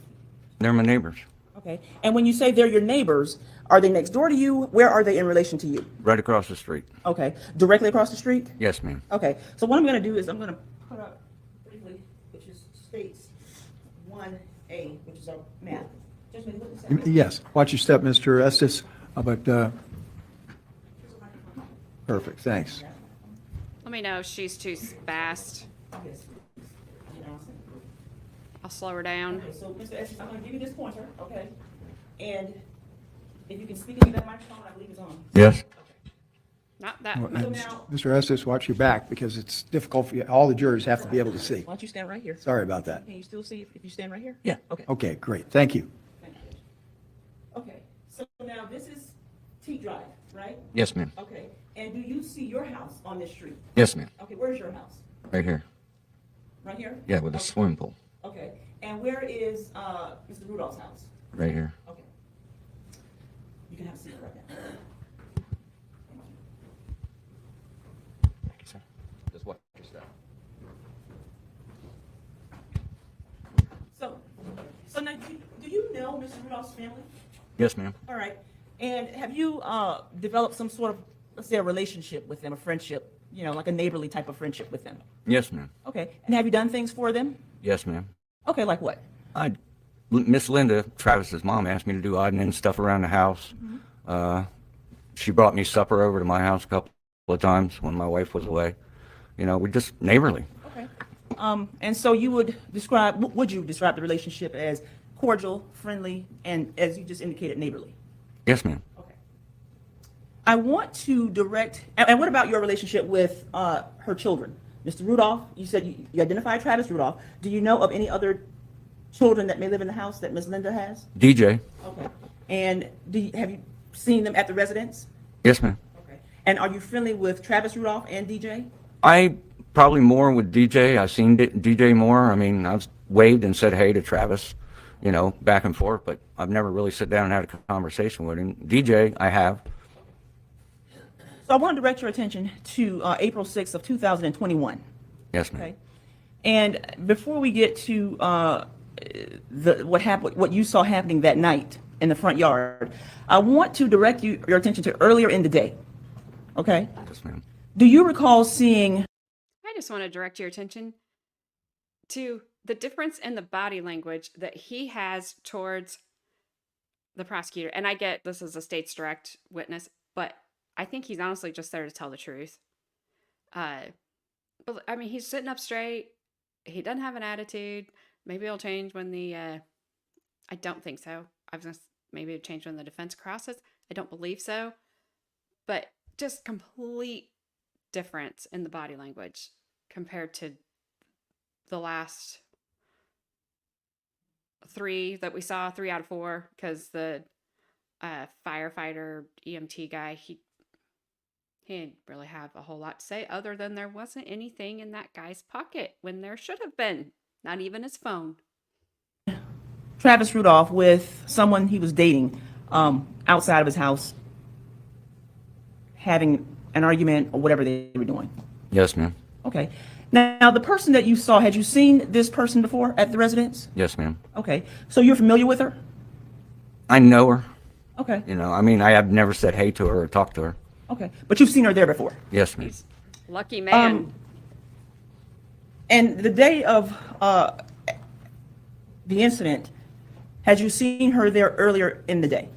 They're my neighbors, Okay. And when you say they're your neighbors, are they next door to you? Where are they in relation to you? right across the street. Okay. Directly across the street? Yes, ma'am. Okay. So what I'm going to do is I'm going to put up briefly, which is states 1A, which is our map. Just maybe look at this. Yes, watch your step, Mr. Estes. Perfect, thanks. Let me know if she's too fast. Yes. I'll slow her down. Okay, so Mr. Estes, I'm going to give you this pointer, okay? And if you can speak into that microphone, I believe it's on. Yes. Not that And much. Mr. Estes, watch your back because it's difficult for you. All the jurors have to be able to see. Why don't you stand right here? Sorry about that. Can you still see if you stand right here? Yeah. Okay. Okay, great, thank you. Thank you. Okay, so now this is T Drive, right? Yes, ma'am. Okay, and do you see your house on this street? Yes, ma'am. Okay, where's your house? Right here. Right here? Yeah, with a Okay. swimming pool. Okay, and where is Mr. Rudolph's house? Right here. Okay. You can have a seat right now. Thank you, sir. Just watch your step. So now, do you know Mr. Rudolph's family? Yes, ma'am. All right, and have you developed some sort of, let's say, a relationship with them, a friendship, you know, like a neighborly type of friendship with them? Yes, ma'am. Okay, and have you done things for them? Yes, ma'am. Okay, like what? Miss Linda, Travis's mom, asked me to do odd and end stuff around the house. She brought me supper over to my house a couple of times when my wife was away. You know, we're just neighborly. Okay. And so you would you describe the relationship as cordial, friendly, and as you just indicated, neighborly? Yes, ma'am. Okay. I want to direct, and what about your relationship with her children? Mr. Rudolph, you said you identified Travis Rudolph. Do you know of any other children that may live in the house that Ms. Linda has? DJ. Okay. And have you seen them at the residence? Yes, ma'am. Okay. And are you friendly with Travis Rudolph and DJ? I probably more with DJ. I've seen DJ more. I mean, I've waved and said hey to Travis, you know, back and forth, but I've never really sat down and had a conversation with him. DJ, I have. So I want to direct your attention to April 6th of 2021. Yes, ma'am. Okay. And before we get to what you saw happening that night in the front yard, I want to direct your attention to earlier in the day. Okay. Yes, ma'am. Do you recall seeing? I just want to direct your attention to the difference in the body language that he has towards the prosecutor. And I get this is a state's direct witness, but I think he's honestly just there to tell the truth. But I mean, he's sitting up straight. He doesn't have an attitude. Maybe it'll change when I don't think so. I was gonna maybe it'll change when the defense crosses. I don't believe so. But just complete difference in the body language compared to the last 3 that we saw, 3 out of 4, because the firefighter EMT guy, he didn't really have a whole lot to say other than there wasn't anything in that guy's pocket when there should have been, not even his phone. Travis Rudolph with someone he was dating outside of his house, having an argument or whatever they were doing. Yes, ma'am. Okay. Now, the person that you saw, had you seen this person before at the residence? Yes, ma'am. Okay. So you're familiar with her? I know her. Okay. You know, I mean, I have never said hey to her or talked to her. Okay. But you've seen her there before? Yes, ma'am. Lucky man. And the day of the incident, had you seen her there earlier in the day?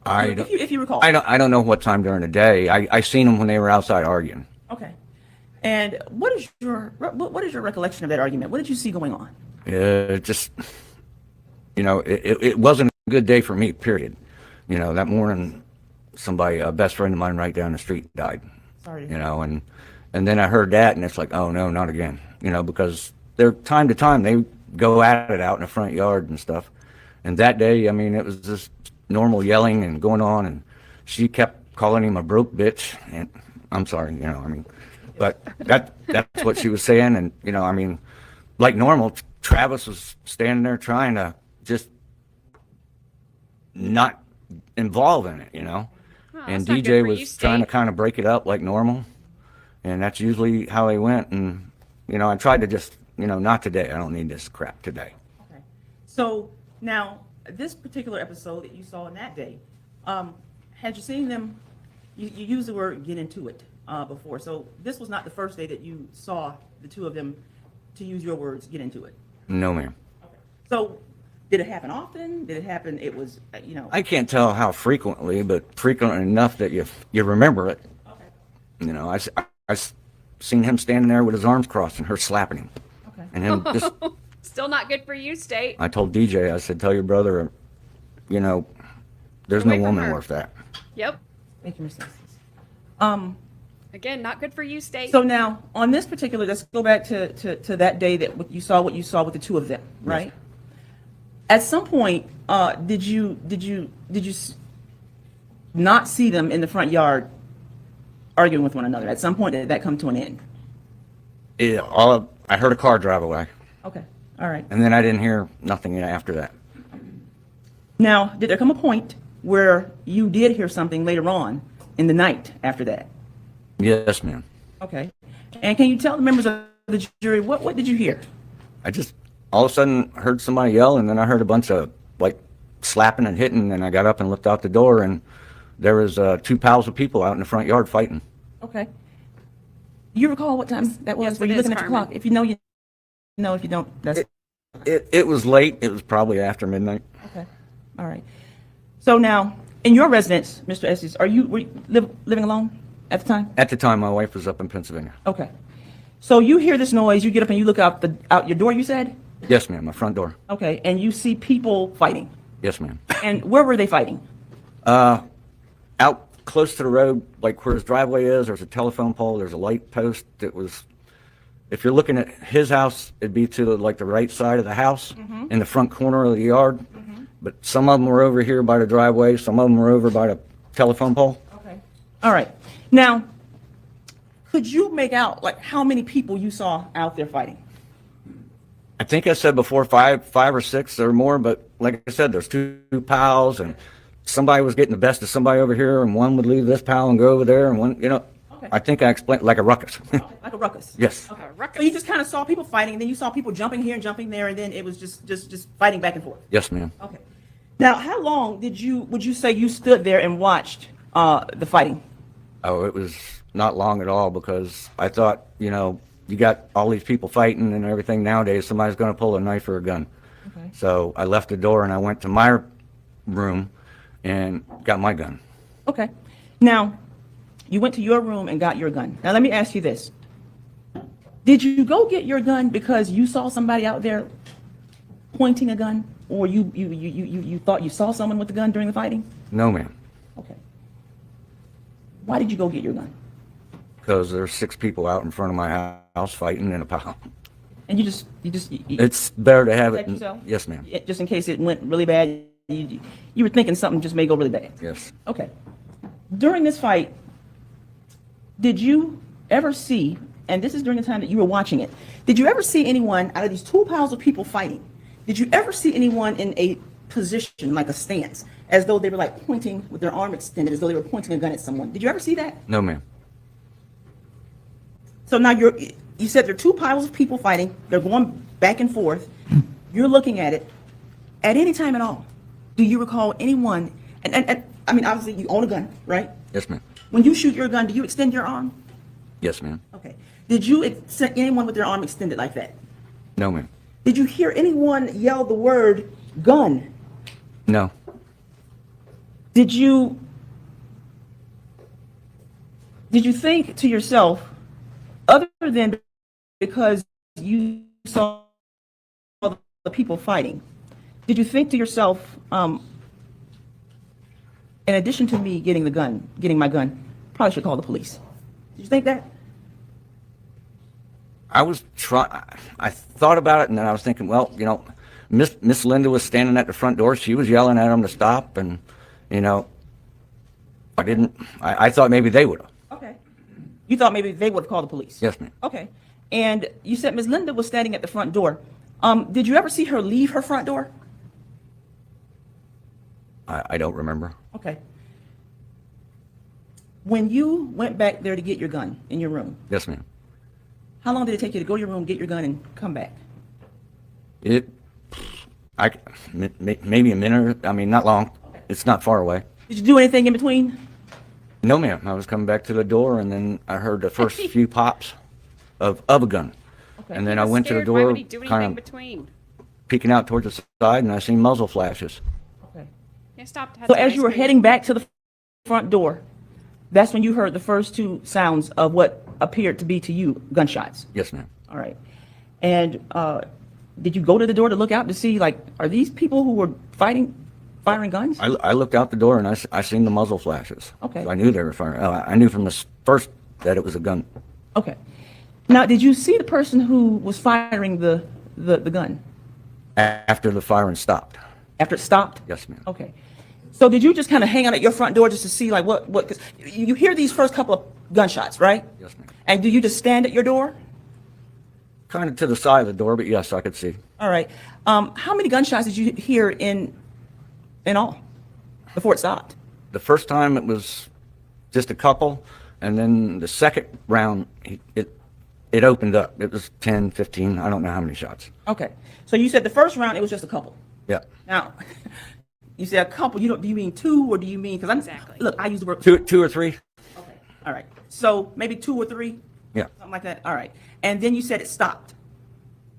If you recall. I don't know what time during the day. I seen them when they were outside arguing. Okay. And what is your recollection of that argument? What did you see going on? Just, you know, it wasn't a good day for me, period. You know, that morning, somebody, a best friend of mine right down the street died. Sorry. You know, and then I heard that, and it's like, oh, no, not again. You know, because they're time to time, they go at it out in the front yard and stuff. And that day, I mean, it was just normal yelling and going on, and she kept calling him a broke bitch. And I'm sorry, you know, I mean, but that's what she was saying. And, you know, I mean, like normal, Travis was standing there trying to just not involve in it, you know. Oh, And that's not good DJ for you, was trying to State. kind of break it up like normal. And that's usually how he went. And, you know, I tried to just, you know, not today. I don't need this crap today. Okay. So now, this particular episode that you saw in that day, had you seen them, you used the word get into it before. So this was not the first day that you saw the two of them, to use your words, get into it. No, ma'am. Okay. So did it happen often? Did it happen, it was, you know? I can't tell how frequently, but frequent enough that you remember it. Okay. You know, I seen him standing there with his arms crossed and her slapping him. Okay. And him just, Still not good for you, State. I told DJ, I said, tell your brother, you know, there's no Away from woman her. worth that. Yep. Thank you, Ms. Stacy. Again, not good for you, State. So now, on this particular, let's go back to that day that what you saw with the two of them, right? At some point, did you not see them in the front yard arguing with one another? At some point, did that come to an end? I heard a car drive away, Okay, all right. and then I didn't hear nothing after that. Now, did there come a point where you did hear something later on in the night after that? Yes, ma'am. Okay. And can you tell the members of the jury, what did you hear? I just all of a sudden heard somebody yell, and then I heard a bunch of like slapping and hitting, and I got up and looked out the door, and there was 2 piles of people out in the front yard fighting. Okay. Do you recall what time that was? Yes, Were it you is, looking at your Carmen. clock? If you know, you know. If you don't, that's It was late. It was probably after midnight. okay. All right. So now, in your residence, Mr. Estes, were you living alone at the time? At the time, my wife was up in Pennsylvania. Okay. So you hear this noise, you get up and you look out your door, you said? Yes, ma'am. My front door. Okay. And you see people fighting. Yes, ma'am. And where were they fighting? Out close to the road, like where his driveway is, there's a telephone pole, there's a light post that was, if you're looking at his house, it'd be to like the right side of the house in the front corner of the yard. But some of them were over here by the driveway, some of them were over by the telephone pole. Okay. All right. Now, could you make out like how many people you saw out there fighting? I think I said before 5 or 6 or more, but like I said, there's 2 pals, and somebody was getting the best of somebody over here, and one would leave this pal and go over there, and one, you know, Okay. I think I explained like a ruckus. Like a ruckus? Yes. Okay. ruckus. So you just kind of saw people fighting, and then you saw people jumping here and jumping there, and then it was just fighting back and forth. Yes, ma'am. Okay. Now, how long would you say you stood there and watched the fighting? Oh, it was not long at all, because I thought, you know, you got all these people fighting and everything nowadays, somebody's going to pull a knife or a gun. Okay. So I left the door and I went to my room and got my gun. Okay. Now, you went to your room and got your gun. Now, let me ask you this. Did you go get your gun because you saw somebody out there pointing a gun, or you thought you saw someone with a gun during the fighting? No, ma'am, Okay. Why did you go get your gun? because there's 6 people out in front of my house fighting in a pile. And you It's better to have it. protect yourself? Yes, ma'am. Just in case it went really bad, you were thinking something just may go really bad. Yes. Okay. During this fight, did you ever see, and this is during the time that you were watching it, did you ever see anyone out of these two piles of people fighting? Did you ever see anyone in a position, like a stance, as though they were like pointing with their arm extended, as though they were pointing a gun at someone? Did you ever see that? No, ma'am. So now you said there are two piles of people fighting. They're going back and forth. You're looking at it. At any time at all, do you recall anyone? And I mean, obviously you own a gun, right? Yes, ma'am. When you shoot your gun, do you extend your arm? Yes, ma'am. Okay. Did you send anyone with their arm extended like that? No, ma'am. Did you hear anyone yell the word gun? No. Did you think to yourself, other than because you saw the people fighting, did you think to yourself, in addition to me getting my gun, probably should call the police? Did you think that? I thought about it, and then I was thinking, well, Miss Linda was standing at the front door. She was yelling at them to stop, and, I thought maybe they would have. Okay. You thought maybe they would call the police? Yes, ma'am. Okay. And you said Ms. Linda was standing at the front door. Did you ever see her leave her front door? I don't remember. Okay. When you went back there to get your gun in your room, Yes, ma'am. how long did it take you to go to your room, get your gun, and come back? Maybe a minute. I mean, not long. It's not far away. Did you do anything in between? No, ma'am. I was coming back to the door, and then I heard the first few pops of a gun. Okay. And then I went to the Scared, why door, would he do anything kind of between? peeking out towards the side, and I seen muzzle flashes. Okay. Yeah, stopped. had So some as ice you were cream. heading back to the front door, that's when you heard the first two sounds of what appeared to be to you gunshots. Yes, ma'am. All right. And did you go to the door to look out to see, like, are these people who were firing guns? I looked out the door, and I seen the muzzle flashes. Okay. So I knew they were firing. I knew from the first that it was a gun. Okay. Now, did you see the person who was firing the gun After the firing stopped. after it stopped? Yes, ma'am. Okay. So did you just kind of hang out at your front door just to see, like, what, because you hear these first couple of gunshots, right? Yes, ma'am. And do you just stand at your door? Kind of to the side of the door, but yes, I could see. All right. How many gunshots did you hear in all before it stopped? The first time it was just a couple, and then the second round, it opened up. It was 10, 15, I don't know how many shots. Okay. So you said the first round, it was just a couple. Yeah. Now, you say a couple, do you mean two, or do you mean, because Exactly. look, I use the word. Two or three? Okay. All right. So maybe two or three? Yeah. Something like that? All right. And then you said it stopped.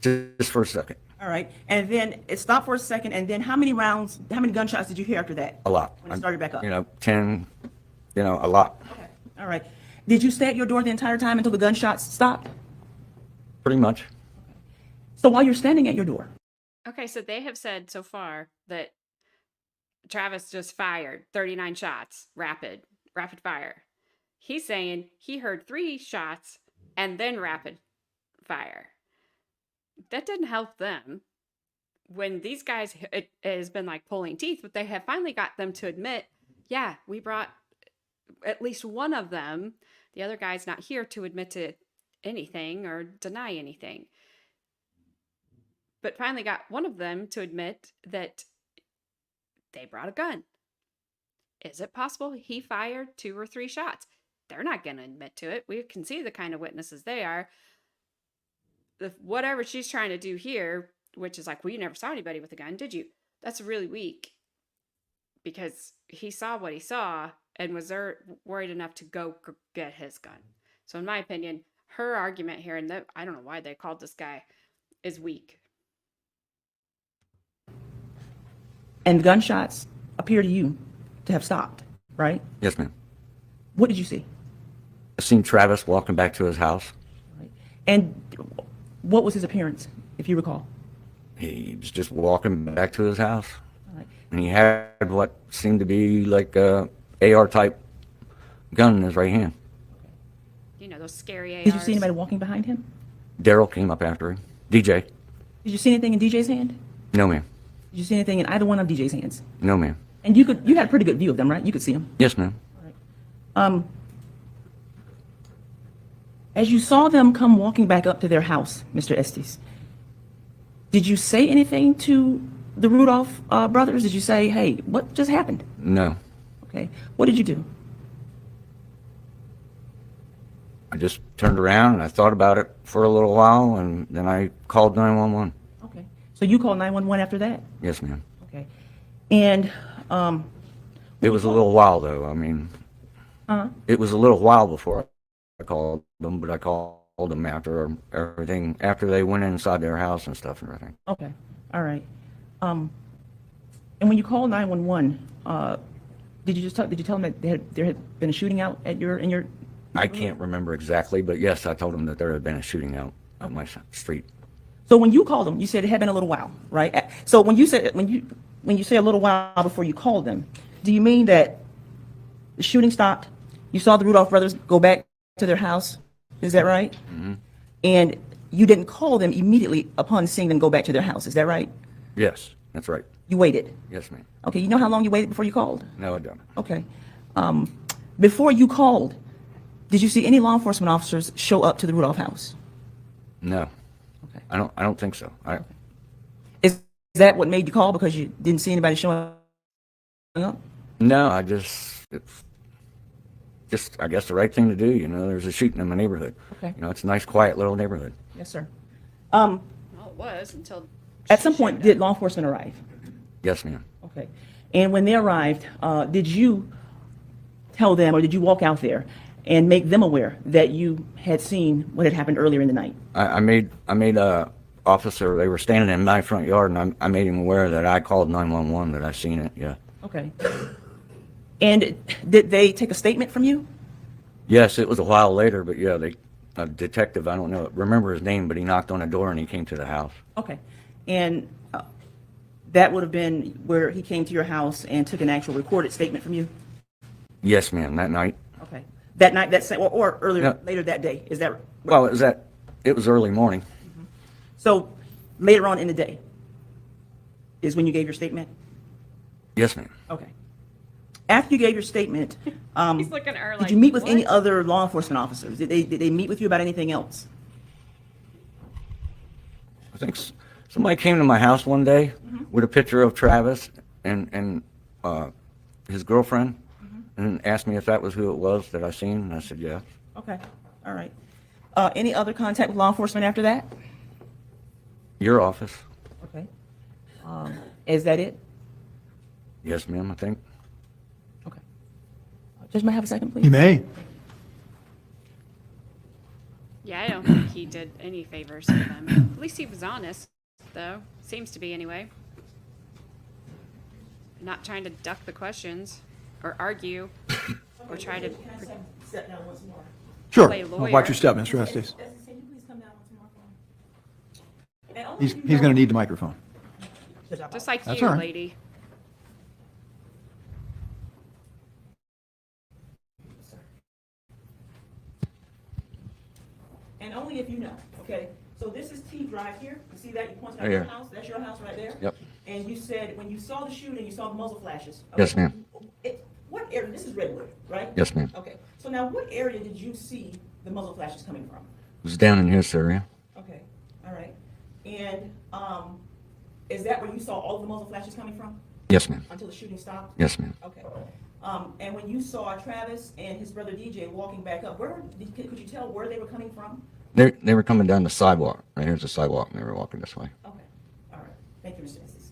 Just for a second. All right. And then it stopped for a second. And then how many gunshots did you hear after that? A lot. When it started back up? 10, a lot. Okay. All right. Did you stay at your door the entire time until the gunshots stopped? Pretty much. So while you're standing at your door, Okay, so they have said so far that Travis just fired 39 shots, rapid fire. He's saying he heard 3 shots and then rapid fire. That didn't help them. When these guys, it has been like pulling teeth, but they have finally got them to admit, yeah, we brought at least one of them. The other guy's not here to admit to anything or deny anything. But finally got one of them to admit that they brought a gun. Is it possible he fired 2 or 3 shots? They're not going to admit to it. We can see the kind of witnesses they are. Whatever she's trying to do here, which is like, well, you never saw anybody with a gun, did you? That's really weak. Because he saw what he saw and was worried enough to go get his gun. So in my opinion, her argument here, and I don't know why they called this guy, is weak. and gunshots appear to you to have stopped, right? Yes, ma'am. What did you see? I seen Travis walking back to his house. Right. And what was his appearance, if you recall? He was just walking back to his house. All right. And he had what seemed to be like a AR type gun in his right hand. You know, those scary ARs. Did you see anybody walking behind him? Daryl came up after him. DJ. Did you see anything in DJ's hand? No, ma'am. Did you see anything in either one of DJ's hands? No, ma'am. And you had a pretty good view of them, right? You could see them. Yes, ma'am. As you saw them come walking back up to their house, Mr. Estes, did you say anything to the Rudolph brothers? Did you say, hey, what just happened? No. Okay. What did you do? I just turned around and I thought about it for a little while, and then I called 911. Okay. So you called 911 after that? Yes, ma'am. Okay. And, It was a little while, though. I mean, it was a little while before I called them, but I called them after everything, after they went inside their house and stuff and everything. okay. All right. And when you called 911, did you tell them that there had been a shooting out at in your? I can't remember exactly, but yes, I told them that there had been a shooting out on my street. So when you called them, you said it had been a little while, right? So when you say a little while before you called them, do you mean that the shooting stopped? You saw the Rudolph brothers go back to their house, is that right? Mm-hmm. And you didn't call them immediately upon seeing them go back to their house, is that right? Yes, that's right. You waited. Yes, ma'am. Okay, you know how long you waited before you called? No, I don't. Okay. Before you called, did you see any law enforcement officers show up to the Rudolph house? No. Okay. I don't think so. Is that what made you call, because you didn't see anybody showing up? No, it's I guess the right thing to do. You know, there's a shooting in my neighborhood. Okay. You know, it's a nice, quiet little neighborhood. Yes, sir. Well, it was until. At some point, did law enforcement arrive? Yes, ma'am. Okay. And when they arrived, did you tell them, or did you walk out there and make them aware that you had seen what had happened earlier in the night? I made a officer. They were standing in my front yard, and I made him aware that I called 911, that I seen it. Yeah. Okay. And did they take a statement from you? Yes, it was a while later, but yeah, a detective. I don't remember his name, but he knocked on the door and he came to the house. Okay. And that would have been where he came to your house and took an actual recorded statement from you? Yes, ma'am. That night. Okay. That night, or earlier, Yeah. later that day, is that? Well, it was early morning. So later on in the day is when you gave your statement? Yes, ma'am. Okay. After you gave your statement, He's looking at her did like, you meet with any "What?" other law enforcement officers? Did they meet with you about anything else? I think somebody came to my house one day with a picture of Travis and his girlfriend, and asked me if that was who it was that I seen, and I said yes. Okay. All right. Any other contact with law enforcement after that? Your office. Okay. Is that it? Yes, ma'am. I think. Okay. Judge, may I have a second, please? You may. Yeah, I don't think he did any favors for them. At least he was honest, though. Seems to be anyway. Not trying to duck the questions or argue or try to. Step down once more. Sure. Play lawyer. Watch your step, Mr. Estes. Can you please come down once more? He's going to need the microphone. Just like That's you, all right. lady. And only if you know, okay? So this is T Drive here. You see that? You pointed Right out your here. house. That's your house right there. Yep. And you said when you saw the shooting, you saw the muzzle flashes. Yes, ma'am. What area? This is Redwood, right? Yes, ma'am. Okay. So now, what area did you see the muzzle flashes coming from? It was down in his area. Okay. All right. And is that where you saw all of the muzzle flashes coming from Yes, ma'am. until the shooting stopped? Yes, ma'am. Okay. And when you saw Travis and his brother DJ walking back up, could you tell where they were coming from? They were coming down the sidewalk. Right here's the sidewalk, and they were walking this way. Okay. All right. Thank you, Mr. Estes.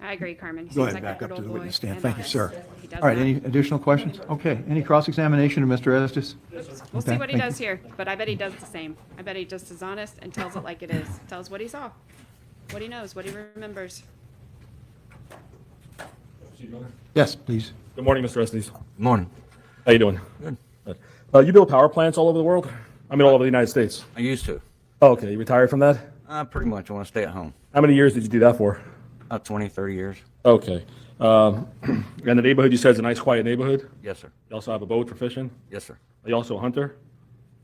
I agree, Carmen. He Go seems ahead, like a back up good to the old witness boy stand. and Thank you, honest. sir. He does All right, that. any additional questions? Okay, any cross-examination of Mr. Estes? We'll see Okay, what he thank does here, but I bet he does the same. I bet he just is honest and tells it like it is. Tells what he saw, what he knows, what he remembers. Yes, please. Good morning, Mr. Estes. Morning. How you doing? Good. You build power plants all over the world? I mean, all over the United States. I used to. Oh, okay. You retired from that? Pretty much. I want to stay at home. How many years did you do that for? About 20, 30 years. Okay. And the neighborhood you said is a nice, quiet neighborhood? Yes, sir. You also have a boat for fishing? Yes, sir. Are you also a hunter?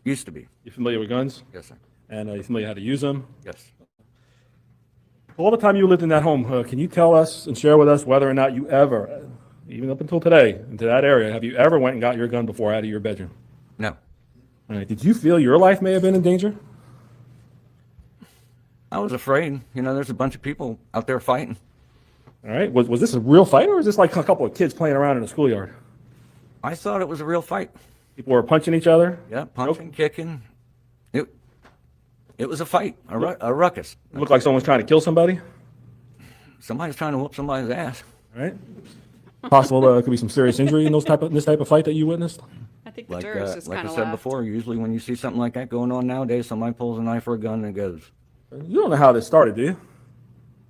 Used to be. You familiar with guns? Yes, sir. And you familiar how to use them? Yes. All the time you lived in that home, can you tell us and share with us whether or not you ever, even up until today, into that area, have you ever went and got your gun before out of your bedroom? No. All right. Did you feel your life may have been in danger? I was afraid. You know, there's a bunch of people out there fighting. All right. Was this a real fight, or is this like a couple of kids playing around in a schoolyard? I thought it was a real fight. People were punching each other? Yeah, punching, kicking. It was a fight, a ruckus. It looked like someone's trying to kill somebody? Somebody's trying to whoop somebody's ass. All right. Possible there could be some serious injury in this type of fight that you witnessed? I think the Like, jurors just like I kind of said laughed. before, usually when you see something like that going on nowadays, somebody pulls a knife or a gun and goes, You don't know how this started, do you?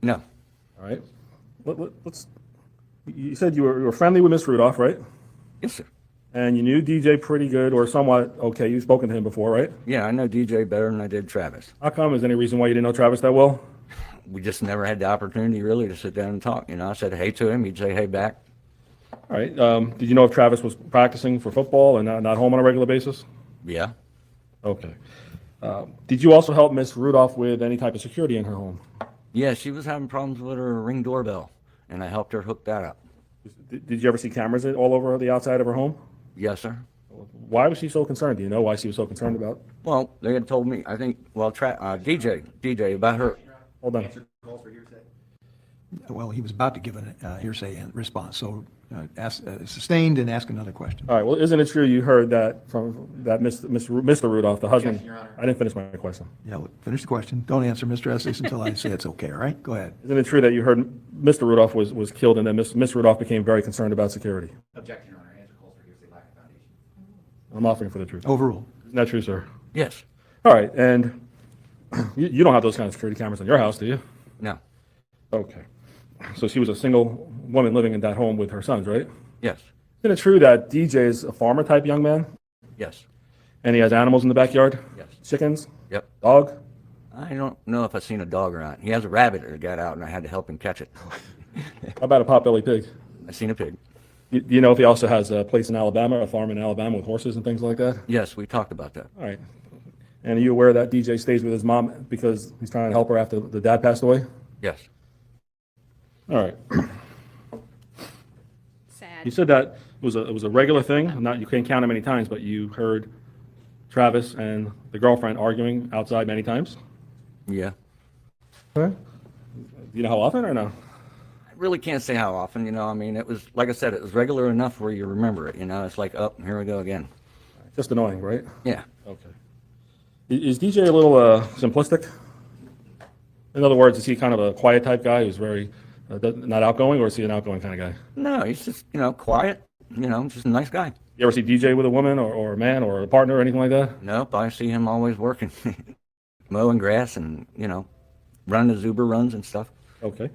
no. All right. Let's. You said you were friendly with Miss Rudolph, right? Yes, sir. And you knew DJ pretty good, or somewhat okay. You've spoken to him before, right? Yeah, I know DJ better than I did Travis. How come? Is there any reason why you didn't know Travis that well? We just never had the opportunity really to sit down and talk. You know, I said hey to him, he'd say hey back. All right. Did you know if Travis was practicing for football and not home on a regular basis? Yeah. Okay. Did you also help Miss Rudolph with any type of security in her home? Yeah, she was having problems with her Ring doorbell, and I helped her hook that up. Did you ever see cameras all over the outside of her home? Yes, sir. Why was she so concerned? Do you know why she was so concerned about? Well, they had told me, I think, well, DJ about her. Hold on. Well, he was about to give a hearsay response, so sustained and ask another question. All right. Well, isn't it true you heard that from Mr. Rudolph, the husband? Yes, Your Honor. I didn't finish my question. Yeah, finish the question. Don't answer, Mr. Essex, until I say it's okay, all right? Go ahead. Isn't it true that you heard Mr. Rudolph was killed and then Miss Rudolph became very concerned about security? Objection, Your Honor. Answer calls for hearsay lack of foundation. I'm offering for the truth. Overruled. Isn't that true, sir? Yes. All right. And you don't have those kind of security cameras in your house, do you? No. Okay. So she was a single woman living in that home with her sons, right? Yes. Isn't it true that DJ is a farmer type young man Yes. and he has animals in the backyard? Yes. Chickens? Yep. Dog? I don't know if I've seen a dog or not. He has a rabbit that got out, and I had to help him catch it. How about a potbelly pig? I seen a pig. Do you know if he also has a place in Alabama, a farm in Alabama with horses and things like that? Yes, we talked about that. All right. And are you aware that DJ stays with his mom because he's trying to help her after the dad passed away? Yes. All right. Sad. You said that it was a regular thing. Not you can't count how many times, but you heard Travis and the girlfriend arguing outside many times. Yeah. Okay. Do you know how often or no? I really can't say how often, you know. I mean, it was, like I said, it was regular enough where you remember it, you know. It's like, oh, here we go again. Just annoying, right? Yeah. Okay. Is DJ a little simplistic? In other words, is he kind of a quiet type guy who's very not outgoing, or is he an outgoing kind of guy? No, he's just, you know, quiet, you know, just a nice guy. You ever see DJ with a woman or a man or a partner or anything like that? Nope, I see him always working, mowing grass and, you know, running his Uber runs and stuff. Okay.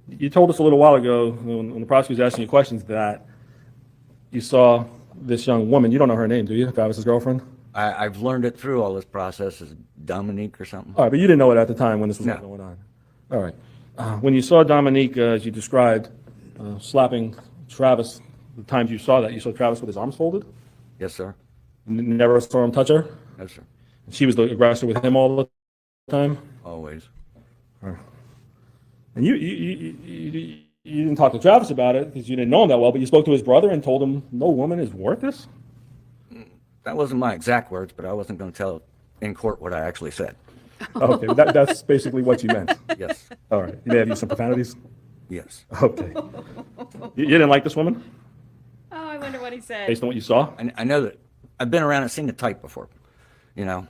You told us a little while ago when the prosecutor was asking you questions that you saw this young woman. You don't know her name, do you? Travis's girlfriend? I've learned it through all this process as Dominique or something. All right, but you didn't know it at the time when this was all No. going on. All right. When you saw Dominique, as you described, slapping Travis, the times you saw Travis with his arms folded? Yes, sir. Never saw him touch her? No, sir. She was the aggressor with him all the time? Always. And you didn't talk to Travis about it because you didn't know him that well, but you spoke to his brother and told him no woman is worth this? That wasn't my exact words, but I wasn't going to tell in court what I actually said. Okay, that's basically what you meant. Yes. All right. You may have used some profanities? Yes. Okay. You didn't like this woman Oh, I wonder what he said. based on what you saw? I know that I've been around and seen the type before. You know,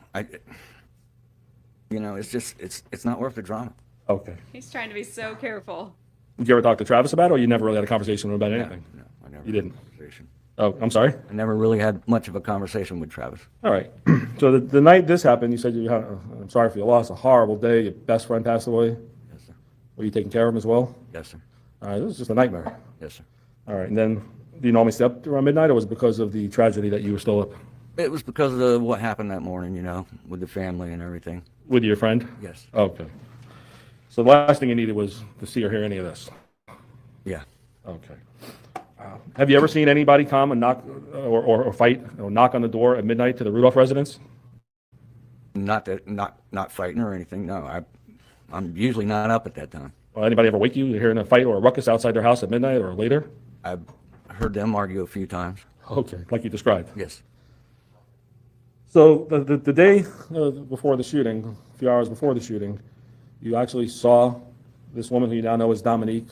it's just, it's not worth the drama. Okay. He's trying to be so careful. Did you ever talk to Travis about it, or you never really had a conversation with him about No, anything? no, I never You had a didn't? conversation. Oh, I'm sorry? I never really had much of a conversation with Travis. All right. So the night this happened, you said you had, I'm sorry for your loss, a horrible day. Your best friend passed away. Yes, sir. Were you taking care of him as well? Yes, sir. All right. This was just a nightmare. Yes, sir. All right. And then, do you normally stay up around midnight, or was it because of the tragedy that you were still up It was because of what happened that morning, you know, with the family and everything. with your friend? Yes. Okay. So the last thing you needed was to see or hear any of this. Yeah. Okay. Have you ever seen anybody come and knock or fight or knock on the door at midnight to the Rudolph residence? Not fighting or anything. No, I'm usually not up at that time. Or anybody ever wake you hearing a fight or a ruckus outside their house at midnight or later? I've heard them argue a few times. Okay, like you described. Yes. So the day before the shooting, a few hours before the shooting, you actually saw this woman who you now know as Dominique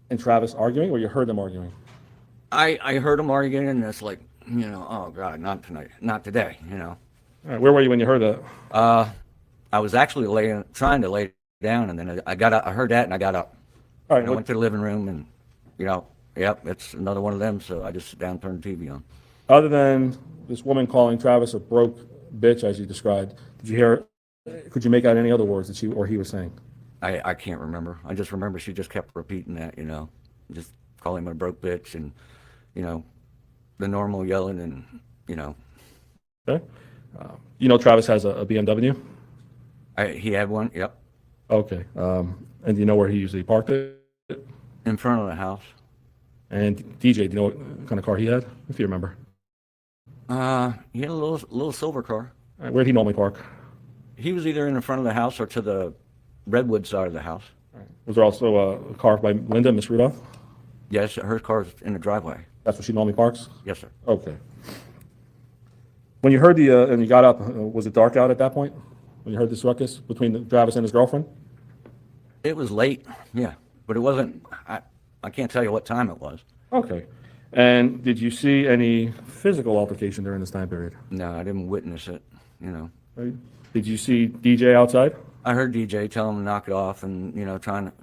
and Travis arguing, or you heard them arguing? I heard them arguing, and it's like, oh God, not tonight, not today, All right, where were you when you heard that? I was actually trying to lay down, and then I got up, I heard that, and I got up. All And right, I went to the living room, and, yep, it's another one of them, so I just sit down and turn the TV on. other than this woman calling Travis a broke bitch, as you described, could you make out any other words that she or he was saying? I can't remember. I just remember she just kept repeating that, just calling him a broke bitch and, the normal yelling and, Okay. Travis has a BMW? he had one, yep, Okay. And do you know where he usually parked it? in front of the house. And DJ, do you know what kind of car he had, if you remember? He had a little silver car. All right, where'd he normally park? He was either in the front of the house or to the redwood side of the house. All right. Was there also a car by Linda, Miss Rudolph? Yes, her car's in the driveway. That's where she normally parks? Yes, sir. Okay. When you heard and you got up, was it dark out at that point? When you heard this ruckus between Travis and his girlfriend? It was late, yeah, but it wasn't, I can't tell you what time it was. Okay. And did you see any physical altercation during this time period? No, I didn't witness it, Right. Did you see DJ outside? I heard DJ tell him to knock it off and, trying to,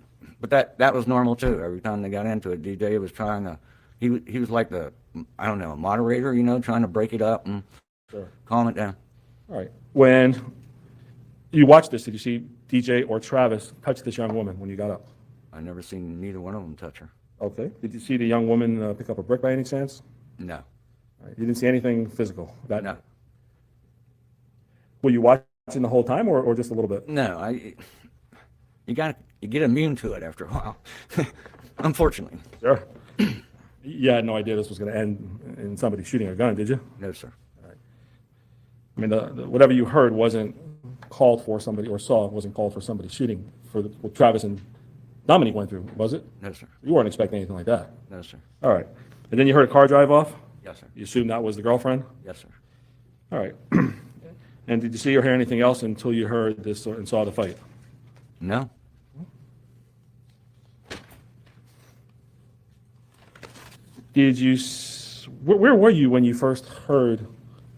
but that was normal too. Every time they got into it, DJ was trying to, he was like a moderator, trying to break it up and Sure. calm it down. All right. When you watched this, did you see DJ or Travis touch this young woman when you got up? I never seen neither one of them touch her. Okay. Did you see the young woman pick up a brick by any chance? No, All right. You didn't see anything physical? no, Were you watching the whole time or just a little bit? no. You get immune to it after a while, unfortunately. Sure. You had no idea this was going to end in somebody shooting a gun, did you? No, sir. I mean, whatever you heard wasn't called for somebody or saw wasn't called for somebody shooting for what Travis and Dominique went through, was it? No, sir. You weren't expecting anything like that. No, sir. All right. And then you heard a car drive off? Yes, sir. You assumed that was the girlfriend? Yes, sir. All right. And did you see or hear anything else until you heard this and saw the fight? No. Where were you when you first heard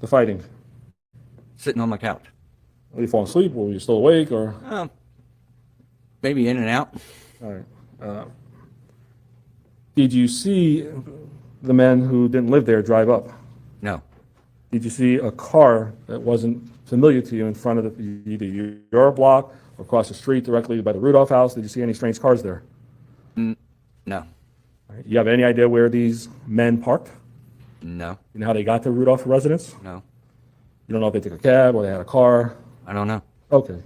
the fighting? Sitting on my couch. Were you falling asleep or were you still awake or? Maybe in and out. All right. Did you see the men who didn't live there drive up? No. Did you see a car that wasn't familiar to you in front of either your block or across the street directly by the Rudolph house? Did you see any strange cars there? No. All right. You have any idea where these men parked? No. You know how they got to Rudolph residence? No. You don't know if they took a cab or they had a car? I don't know. Okay.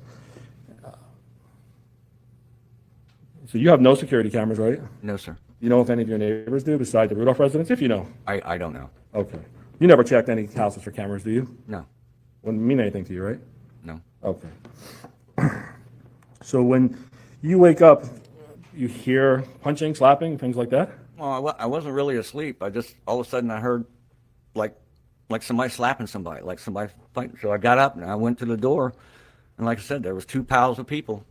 So you have no security cameras, right? No, sir. You know if any of your neighbors do besides the Rudolph residence? If you know. I don't know. Okay. You never checked any houses for cameras, do you? No. Wouldn't mean anything to you, right? No. Okay. So when you wake up, you hear punching, slapping, things like that? Well, I wasn't really asleep. I just, all of a sudden I heard like somebody slapping somebody, like somebody fighting. So I got up and I went to the door. And like I said, there was two piles of people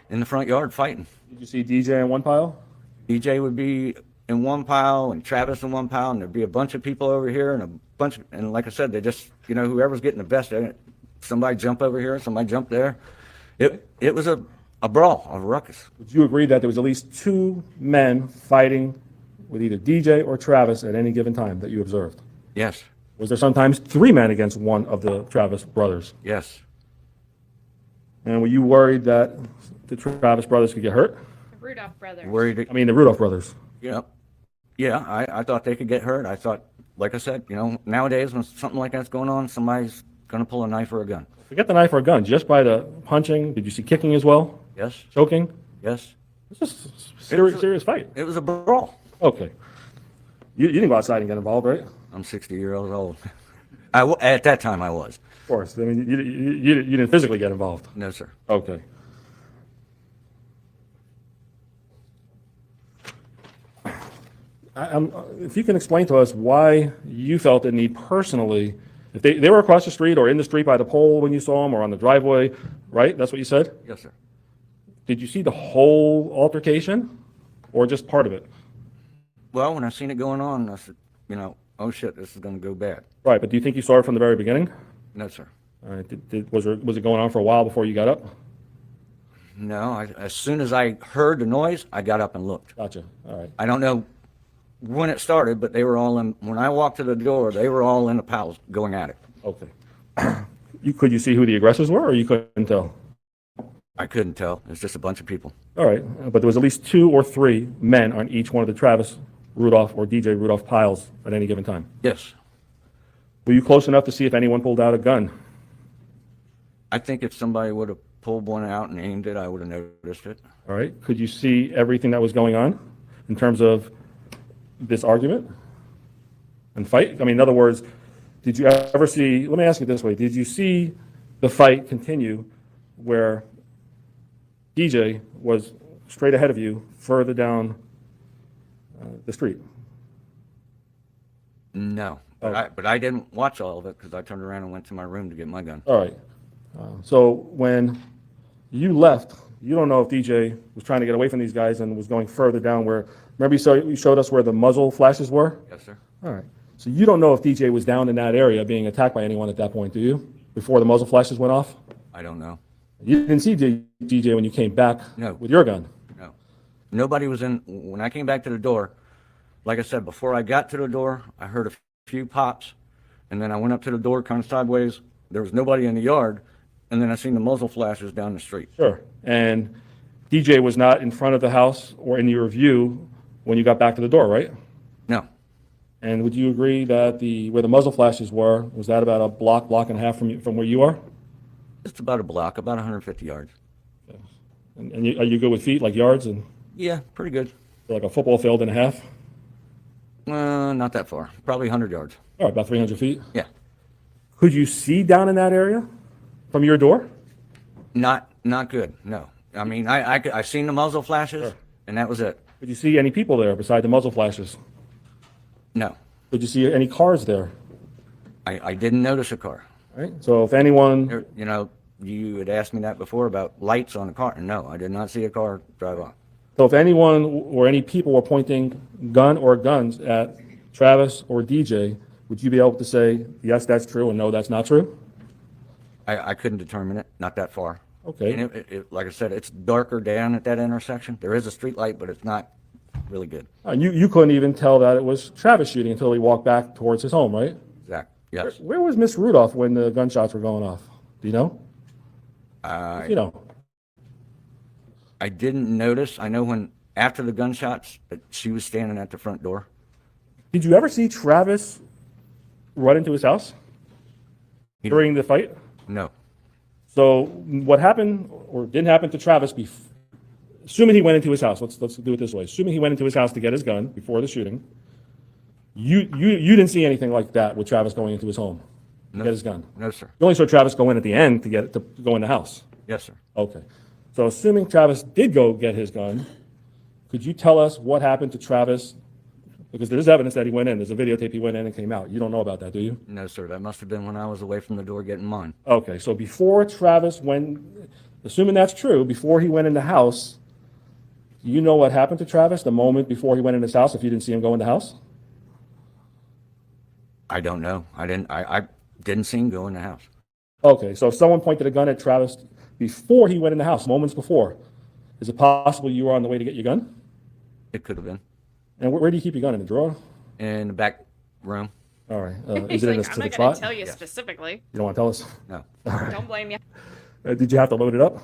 in the front yard fighting. Did you see DJ in one pile? DJ would be in one pile and Travis in one pile, and there'd be a bunch of people over here and like I said, they just, whoever's getting the best at it, somebody jump over here, somebody jump there. It was a brawl, a ruckus. Would you agree that there was at least two men fighting with either DJ or Travis at any given time that you observed? Yes, Was there sometimes three men against one of the Travis brothers? yes. And were you worried that the Travis brothers could get hurt? The Rudolph brothers. Worried, I mean, the Rudolph brothers. yeah. I thought they could get hurt. I thought, like I said, nowadays when something like that's going on, somebody's going to pull a knife or a gun. Forget the knife or a gun, just by the punching. Did you see kicking as well? Yes, Choking? yes. It's just a serious fight. It was a brawl. Okay. You didn't go outside and get involved, right? Of I'm 60 years old. At that time, I was. course. I mean, you didn't physically get involved. No, sir. Okay. If you can explain to us why you felt the need personally, if they were across the street or in the street by the pole when you saw them or on the driveway, right? That's what you said? Yes, sir. Did you see the whole altercation or just part of it? Well, when I seen it going on, I said, oh shit, this is going to go bad. Right, but do you think you saw it from the very beginning? No, sir. All right, was it going on for a while before you got up? No, as soon as I heard the noise, I got up and looked. Gotcha, all right. I don't know when it started, but they were all in, when I walked to the door, they were all in the pals going at it. Okay. Could you see who the aggressors were or you couldn't tell? I couldn't tell. It's just a bunch of people. All right, but there was at least 2 or 3 men on each one of the Travis Rudolph or DJ Rudolph piles at any given time. Yes. Were you close enough to see if anyone pulled out a gun? I think if somebody would have pulled one out and aimed it, I would have noticed it. All right, could you see everything that was going on in terms of this argument and fight? I mean, in other words, did you ever see, let me ask you this way, did you see the fight continue where DJ was straight ahead of you further down the street? No. Oh. But I didn't watch all of it because I turned around and went to my room to get my gun. All right. So when you left, you don't know if DJ was trying to get away from these guys and was going further down where, remember you showed us where the muzzle flashes were? Yes, sir. All right. So you don't know if DJ was down in that area being attacked by anyone at that point, do you? Before the muzzle flashes went off? I don't know. You didn't see DJ when you came back No. with your gun? No. Nobody was in. When I came back to the door, like I said, before I got to the door, I heard a few pops, and then I went up to the door kind of sideways. There was nobody in the yard, and then I seen the muzzle flashes down the street. Sure. And DJ was not in front of the house or in your view when you got back to the door, right? No. And would you agree that where the muzzle flashes were, was that about a block and a half from where you are? It's about a block, about 150 yards. And are you good with feet, like yards, and Yeah, pretty good. like a football field and a half? Not that far. Probably 100 yards. All right, about 300 feet. Yeah. Could you see down in that area from your door? Not good. No. I mean, I seen the muzzle flashes, Sure. and that was it. Could you see any people there beside the muzzle flashes? No. Could you see any cars there? I didn't notice a car. All right. So if anyone, There, you had asked me that before about lights on the car. No, I did not see a car drive off. so if anyone or any people were pointing gun or guns at Travis or DJ, would you be able to say yes, that's true, and no, that's not true? I couldn't determine it. Not that far. Okay. And like I said, it's darker down at that intersection. There is a street light, but it's not really good. You couldn't even tell that it was Travis shooting until he walked back towards his home, right? Exact. Yes. Where was Miss Rudolph when the gunshots were going off? Do you know? You know. I didn't notice. I know when after the gunshots, she was standing at the front door. Did you ever see Travis run into his house during the fight? No. So what happened or didn't happen to Travis, assuming he went into his house, let's do it this way. Assuming he went into his house to get his gun before the shooting, you didn't see anything like that with Travis going into his home to get his gun? No, sir. You only saw Travis go in at the end to go in the house? Yes, sir. Okay. So assuming Travis did go get his gun, could you tell us what happened to Travis? Because there's evidence that he went in. There's a videotape he went in and came out. You don't know about that, do you? No, sir. That must have been when I was away from the door getting mine. Okay, so before Travis went, assuming that's true, before he went in the house, do you know what happened to Travis the moment before he went in his house if you didn't see him go in the house? I don't know. I didn't see him go in the house. Okay, so if someone pointed a gun at Travis before he went in the house, moments before, is it possible you were on the way to get your gun? It could have been And where do you keep your gun? In the drawer? in the back room. All right. He's Is it in a like, I'm specific not going to spot? tell you Yes. specifically. You don't want to tell us? No, Don't blame you. Did you have to load it up?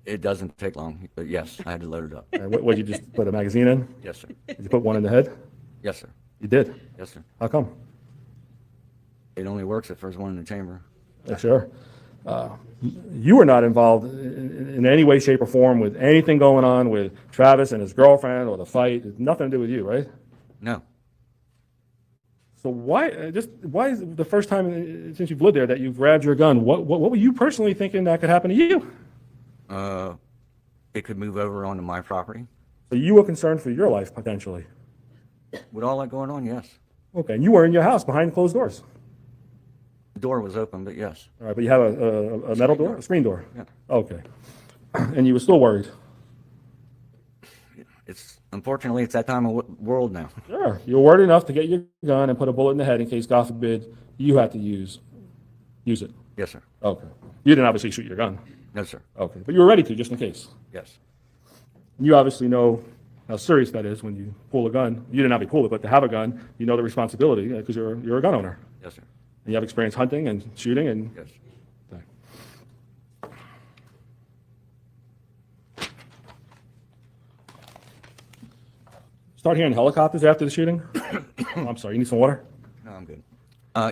it doesn't take long. But yes, I had to load it up. What, you just put a magazine in? Yes, sir. Did you put one in the head? Yes, sir. You did? Yes, sir. How come? It only works if there's one in the chamber. Sure. You were not involved in any way, shape, or form with anything going on with Travis and his girlfriend or the fight. It's nothing to do with you, right? No. So why is it the first time since you've lived there that you've grabbed your gun? What were you personally thinking that could happen to you? It could move over onto my property. So you were concerned for your life potentially. With all that going on, yes. Okay, and you were in your house behind closed doors. The door was open, but yes. All right, but you have a metal door, a screen door. Yeah. Okay, and you were still worried. Unfortunately, it's that time of world now. Sure, you were worried enough to get your gun and put a bullet in the head in case, God forbid, you had to use it. Yes, sir. Okay, you didn't obviously shoot your gun. No, sir. Okay, but you were ready to just in case. Yes. You obviously know how serious that is when you pull a gun. You didn't have to pull it, but to have a gun, you know the responsibility because you're a gun owner. Yes, sir. And you have experience hunting and shooting and. Yes. Start hearing helicopters after the shooting? Oh, I'm sorry, you need some water? No, I'm good.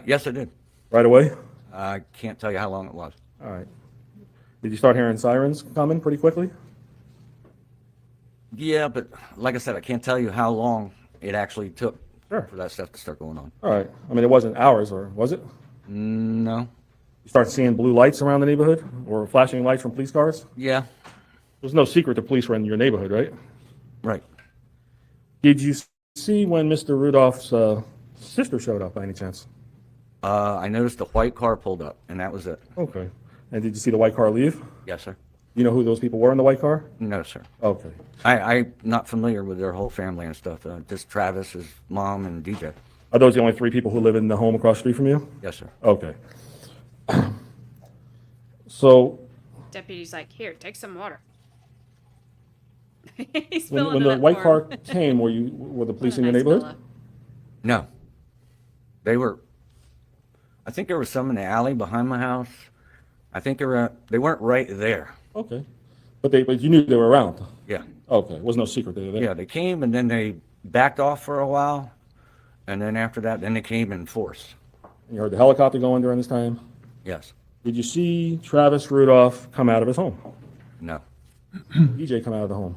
Yes, I did. Right away? I can't tell you how long it was. All right. Did you start hearing sirens coming pretty quickly? Yeah, but like I said, I can't tell you how long it actually took Sure. for that stuff to start going on. All right. I mean, it wasn't hours, or was it? No. You start seeing blue lights around the neighborhood or flashing lights from police cars? Yeah. There's no secret the police were in your neighborhood, right? Right. Did you see when Mr. Rudolph's sister showed up by any chance? I noticed the white car pulled up, and that was it. Okay. And did you see the white car leave? Yes, sir. You know who those people were in the white car? No, sir. Okay. I'm not familiar with their whole family and stuff. Just Travis, his mom, and DJ. Are those the only three people who live in the home across the street from you? Yes, sir. Okay. So Deputy's like, here, take some water. He's when spilling the it white for him. car came, were the police What a in your nice neighborhood? fella. No. I think there was some in the alley behind my house. I think they weren't right there. Okay. But you knew they were around? Yeah. Okay. It was no secret they were there? Yeah, they came and then they backed off for a while. And then after that, then they came in force. You heard the helicopter going during this time? Yes. Did you see Travis Rudolph come out of his home? No. DJ come out of the home?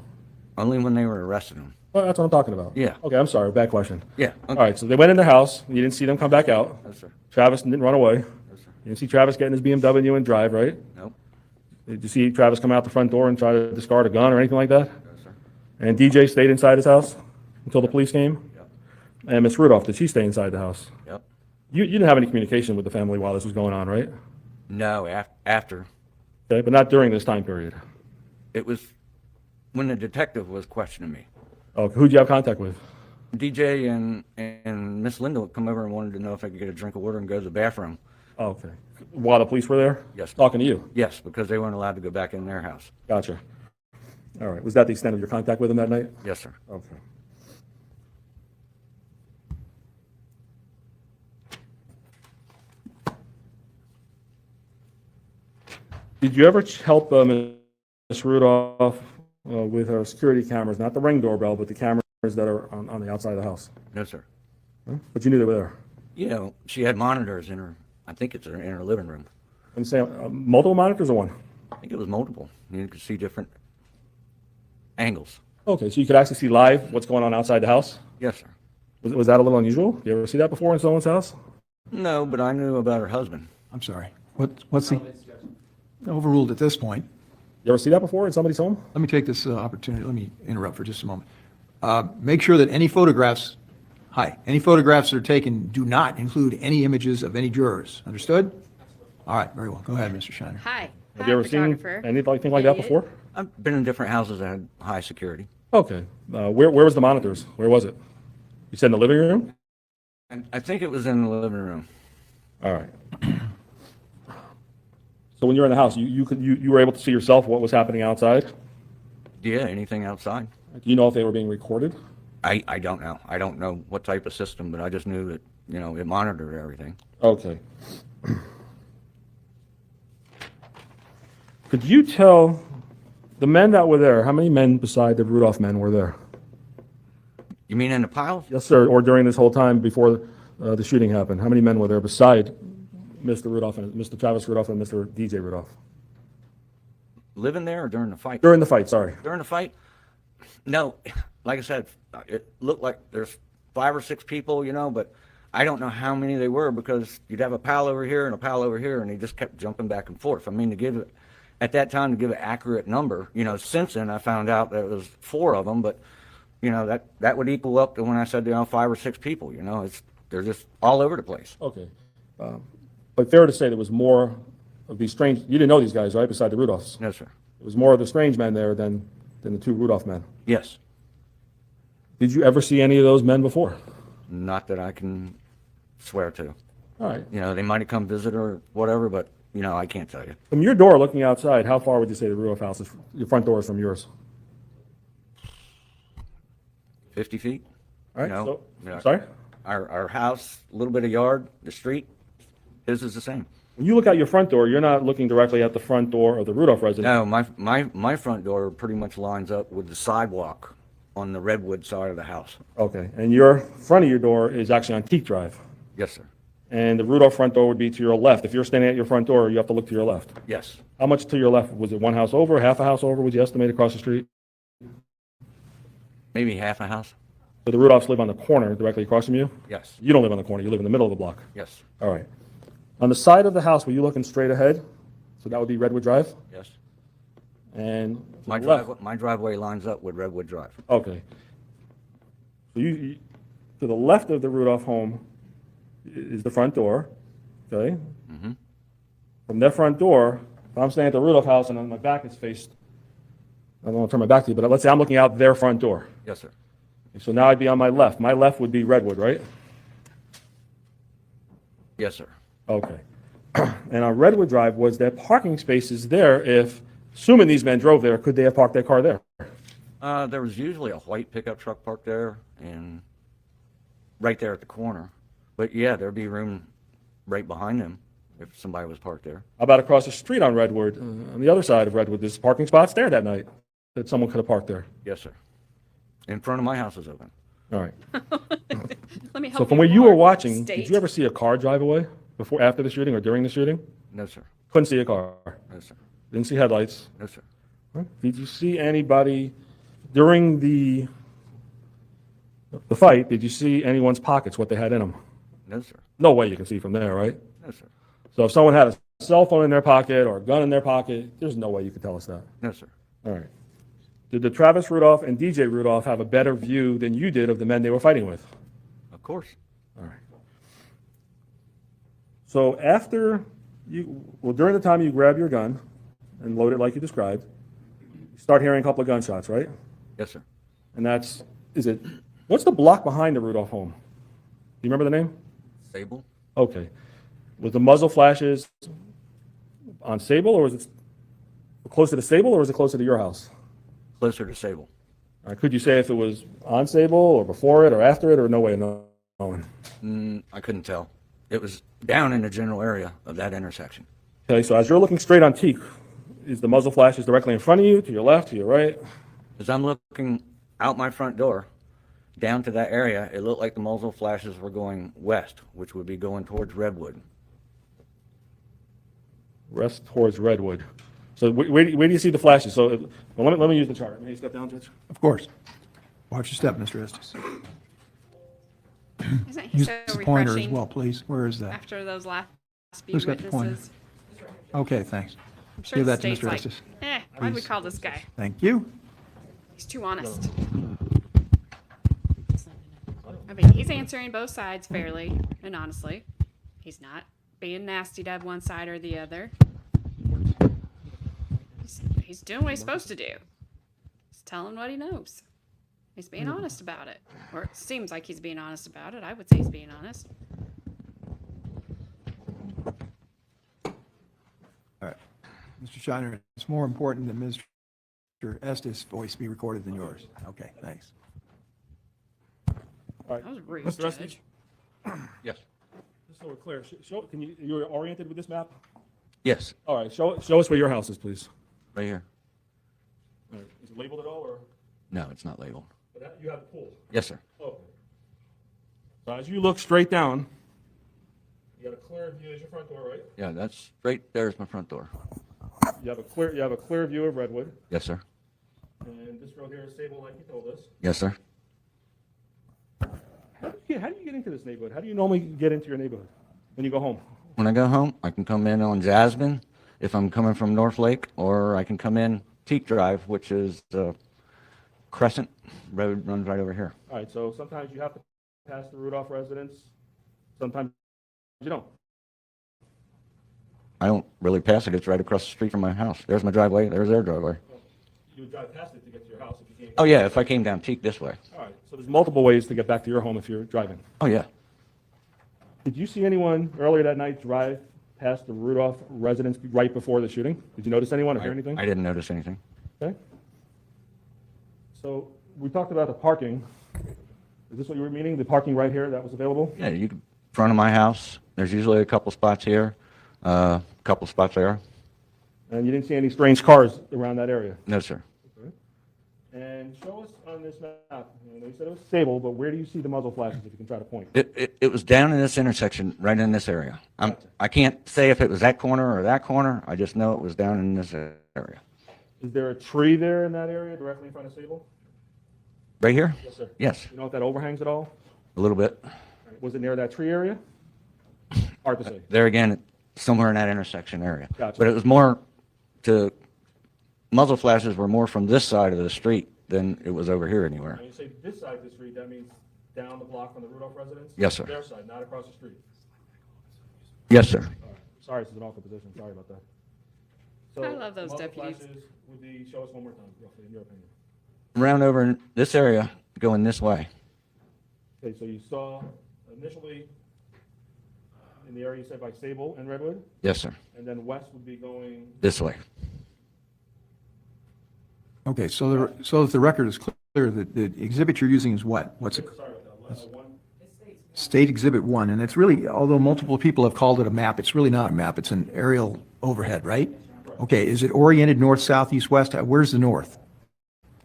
Only when they were arresting him. Well, that's what I'm talking about. Yeah. Okay, I'm sorry. Bad question. Yeah. All right, so they went in their house. You didn't see them come back out. No, sir. Travis didn't run away. No, sir. You didn't see Travis get in his BMW and drive, right? Nope. Did you see Travis come out the front door and try to discard a gun or anything like that? No, sir. And DJ stayed inside his house until the police came? Yep. And Miss Rudolph, did she stay inside the house? Yep. You didn't have any communication with the family while this was going on, right? No, after. Okay, but not during this time period. It was when the detective was questioning me. Okay, who'd you have contact with? DJ and Miss Linda would come over and wanted to know if I could get a drink of water and go to the bathroom. Oh, okay. While the police were there? Yes. Talking to you? Yes, because they weren't allowed to go back in their house. Gotcha. All right. Was that the extent of your contact with them that night? Yes, sir. Okay. Did you ever help Ms. Rudolph with her security cameras, not the Ring doorbell, but the cameras that are on the outside of the house? No, sir. Huh? But you knew they were there. You know, she had monitors in her, I think it's in her living room. And say multiple monitors or one? I think it was multiple. You could see different angles. Okay, so you could actually see live what's going on outside the house? Yes, sir. Was that a little unusual? You ever see that before in someone's house? No, but I knew about her husband. I'm sorry. What's the, overruled at this point. You ever see that before in somebody's home? Let me take this opportunity, let me interrupt for just a moment. Make sure that any photographs that are taken do not include any images of any jurors. Understood? All right, very well. Go ahead, Mr. Shiner. Hi. Have you ever seen photographer. anything like that Idiot. before? I've been in different houses that had high security. Okay. Where was the monitors? Where was it? You said in the living room? And I think it was in the living room. All right. So when you're in the house, you were able to see yourself what was happening outside? Yeah, anything outside. Do you know if they were being recorded? I don't know. I don't know what type of system, but I just knew that, you know, it monitored everything. Okay. Could you tell the men that were there, how many men beside the Rudolph men were there? You mean in the piles? Yes, sir. Or during this whole time before the shooting happened, how many men were there beside Mr. Rudolph and Mr. Travis Rudolph and Mr. DJ Rudolph? Living there or during the fight? During the fight, sorry. During the fight? No, like I said, it looked like there's 5 or 6 people, you know, but I don't know how many they were because you'd have a pal over here and a pal over here, and they just kept jumping back and forth. I mean, at that time, to give an accurate number, you know, since then I found out that it was 4 of them, but, you know, that would equal up to when I said, you know, 5 or 6 people, you know, they're just all over the place. Okay. But fair to say there was more of these strange, you didn't know these guys, right, beside the Rudolphs? No, sir. There was more of the strange men there than the 2 Rudolph men. Yes. Did you ever see any of those men before? Not that I can swear to. All right. You know, they might have come visit or whatever, but, you know, I can't tell you. From your door looking outside, how far would you say the Rudolph house is, your front door is from yours? 50 feet? All right, No. so, Yeah. sorry? Our house, a little bit of yard, the street, his is the same. When you look out your front door, you're not looking directly at the front door of the Rudolph residence. No, my front door pretty much lines up with the sidewalk on the Redwood side of the house. Okay, and your front of your door is actually on Teak Drive. Yes, sir. And the Rudolph front door would be to your left. If you're standing at your front door, you have to look to your left. Yes. How much to your left? Was it one house over, half a house over? Would you estimate across the street? Maybe half a house? So the Rudolphs live on the corner directly across from you? Yes. You don't live on the corner, you live in the middle of the block. Yes. All right. On the side of the house, were you looking straight ahead? So that would be Redwood Drive? Yes. And to My the left? my driveway lines up with Redwood Drive. Okay. So you, to the left of the Rudolph home is the front door, okay? Mm-hmm. From that front door, if I'm standing at the Rudolph house and on my back is faced, I don't want to turn my back to you, but let's say I'm looking out their front door. Yes, sir. So now I'd be on my left. My left would be Redwood, right? Yes, sir. Okay. And on Redwood Drive, was there parking spaces there if, assuming these men drove there, could they have parked their car there? There was usually a white pickup truck parked there and right there at the corner. But yeah, there'd be room right behind them if somebody was parked there. How about across the street on Redwood, on the other side of Redwood, there's parking spots there that night that someone could have parked there? Yes, sir. In front of my house is open. All right. Let me help So from you where you more, were watching, state. did you ever see a car drive away before, after the shooting or during the shooting? No, sir. Couldn't see a car. No, sir. Didn't see headlights. No, sir. Did you see anybody during the fight? Did you see anyone's pockets, what they had in them? No, sir. No way you can see from there, right? No, sir. So if someone had a cell phone in their pocket or a gun in their pocket, there's no way you could tell us that. No, sir. All right. Did the Travis Rudolph and DJ Rudolph have a better view than you did of the men they were fighting with? Of course. All right. So after during the time you grab your gun and load it like you described, you start hearing a couple of gunshots, right? Yes, sir. And what's the block behind the Rudolph home? Do you remember the name? Sable? Okay. Was the muzzle flashes on Sable, or was it closer to Sable, or was it closer to your house? Closer to Sable. All right. Could you say if it was on Sable, or before it, or after it, or no way of knowing? I couldn't tell. It was down in the general area of that intersection. Okay, so as you're looking straight on Teak, is the muzzle flashes directly in front of you, to your left, to your right? As I'm looking out my front door, down to that area, it looked like the muzzle flashes were going west, which would be going towards Redwood. West towards Redwood. So where do you see the flashes? So let me use the chart. May you step down, Judge? Of course. Watch your step, Mr. Estes. Isn't he Use so the pointer as refreshing well, please. Where is that? after those last few Who's got the pointer? witnesses? Okay, thanks. I'm sure Give the that to state's Mr. like, Estes. why'd we Please. call this guy? Thank you. He's too honest. I mean, he's answering both sides fairly and honestly. He's not being nasty to have one side or the other. He's doing what he's supposed to do. He's telling what he knows. He's being honest about it. Or it seems like he's being honest about it. I would say he's being honest. All right. Mr. Shiner, it's more important that Mr. Estes' voice be recorded than yours. Okay, thanks. All right. That was rude, Mr. Estes? Judge. Yes. Just so we're clear, you're oriented with this map? Yes. All right, show us where your house is, please. Right here. All right. Is it labeled at all, or? No, it's not labeled. You have a pool? Yes, sir. Okay. So as you look straight down, you got a clear view, there's your front door, right? Yeah, that's right there's my front door. You have a clear view of Redwood, Yes, sir. and this road here is stable like you told us. Yes, sir. how do you get into this neighborhood? How do you normally get into your neighborhood when you go home? When I go home, I can come in on Jasmine if I'm coming from North Lake, or I can come in Teak Drive, which is Crescent Road, runs right over here. All right, so sometimes you have to pass the Rudolph residence, sometimes you don't. I don't really pass it. It's right across the street from my house. There's my driveway. There's their driveway. You would drive past it to get to your house if you came. Oh, yeah, if I came down Teak this way. All right, so there's multiple ways to get back to your home if you're driving. Oh, yeah. Did you see anyone earlier that night drive past the Rudolph residence right before the shooting? Did you notice anyone or hear anything? I didn't notice anything. Okay. So we talked about the parking. Is this what you were meaning? The parking right here that was available? Yeah, you could, front of my house, there's usually a couple spots here, a couple spots there. And you didn't see any strange cars around that area? No, sir. Okay. And show us on this map, you know, you said it was stable, but where do you see the muzzle flashes if you can try to point? It was down in this intersection, right in this area. I can't say if it was that corner or that corner. I just know it was down in this area. Is there a tree there in that area directly in front of Sable? Right here? Yes, sir. Yes, You know if that overhangs at all? a little bit. Was it near that tree area? Hard to say. There again, somewhere in that intersection area. Gotcha. But it was more muzzle flashes were more from this side of the street than it was over here anywhere. When you say this side of the street, that means down the block from the Rudolph residence? Yes, sir. Their side, not across the street. Yes, sir. All right. Sorry, this is an awkward position. Sorry about that. So I love those muzzle deputies. flashes would be, show us one more time, roughly, in your opinion. Round over in this area, going this way. Okay, so you saw initially in the area you said by Sable and Redwood, Yes, sir. and then west would be going, This way. Okay, so that the record is clear, that the exhibit you're using is what? What's it? sorry about that, one, State Exhibit 1, and it's really, although multiple people have called it a map, it's really not a map, it's an aerial overhead, right? Okay, is it oriented north, south, east, west? Where's the north?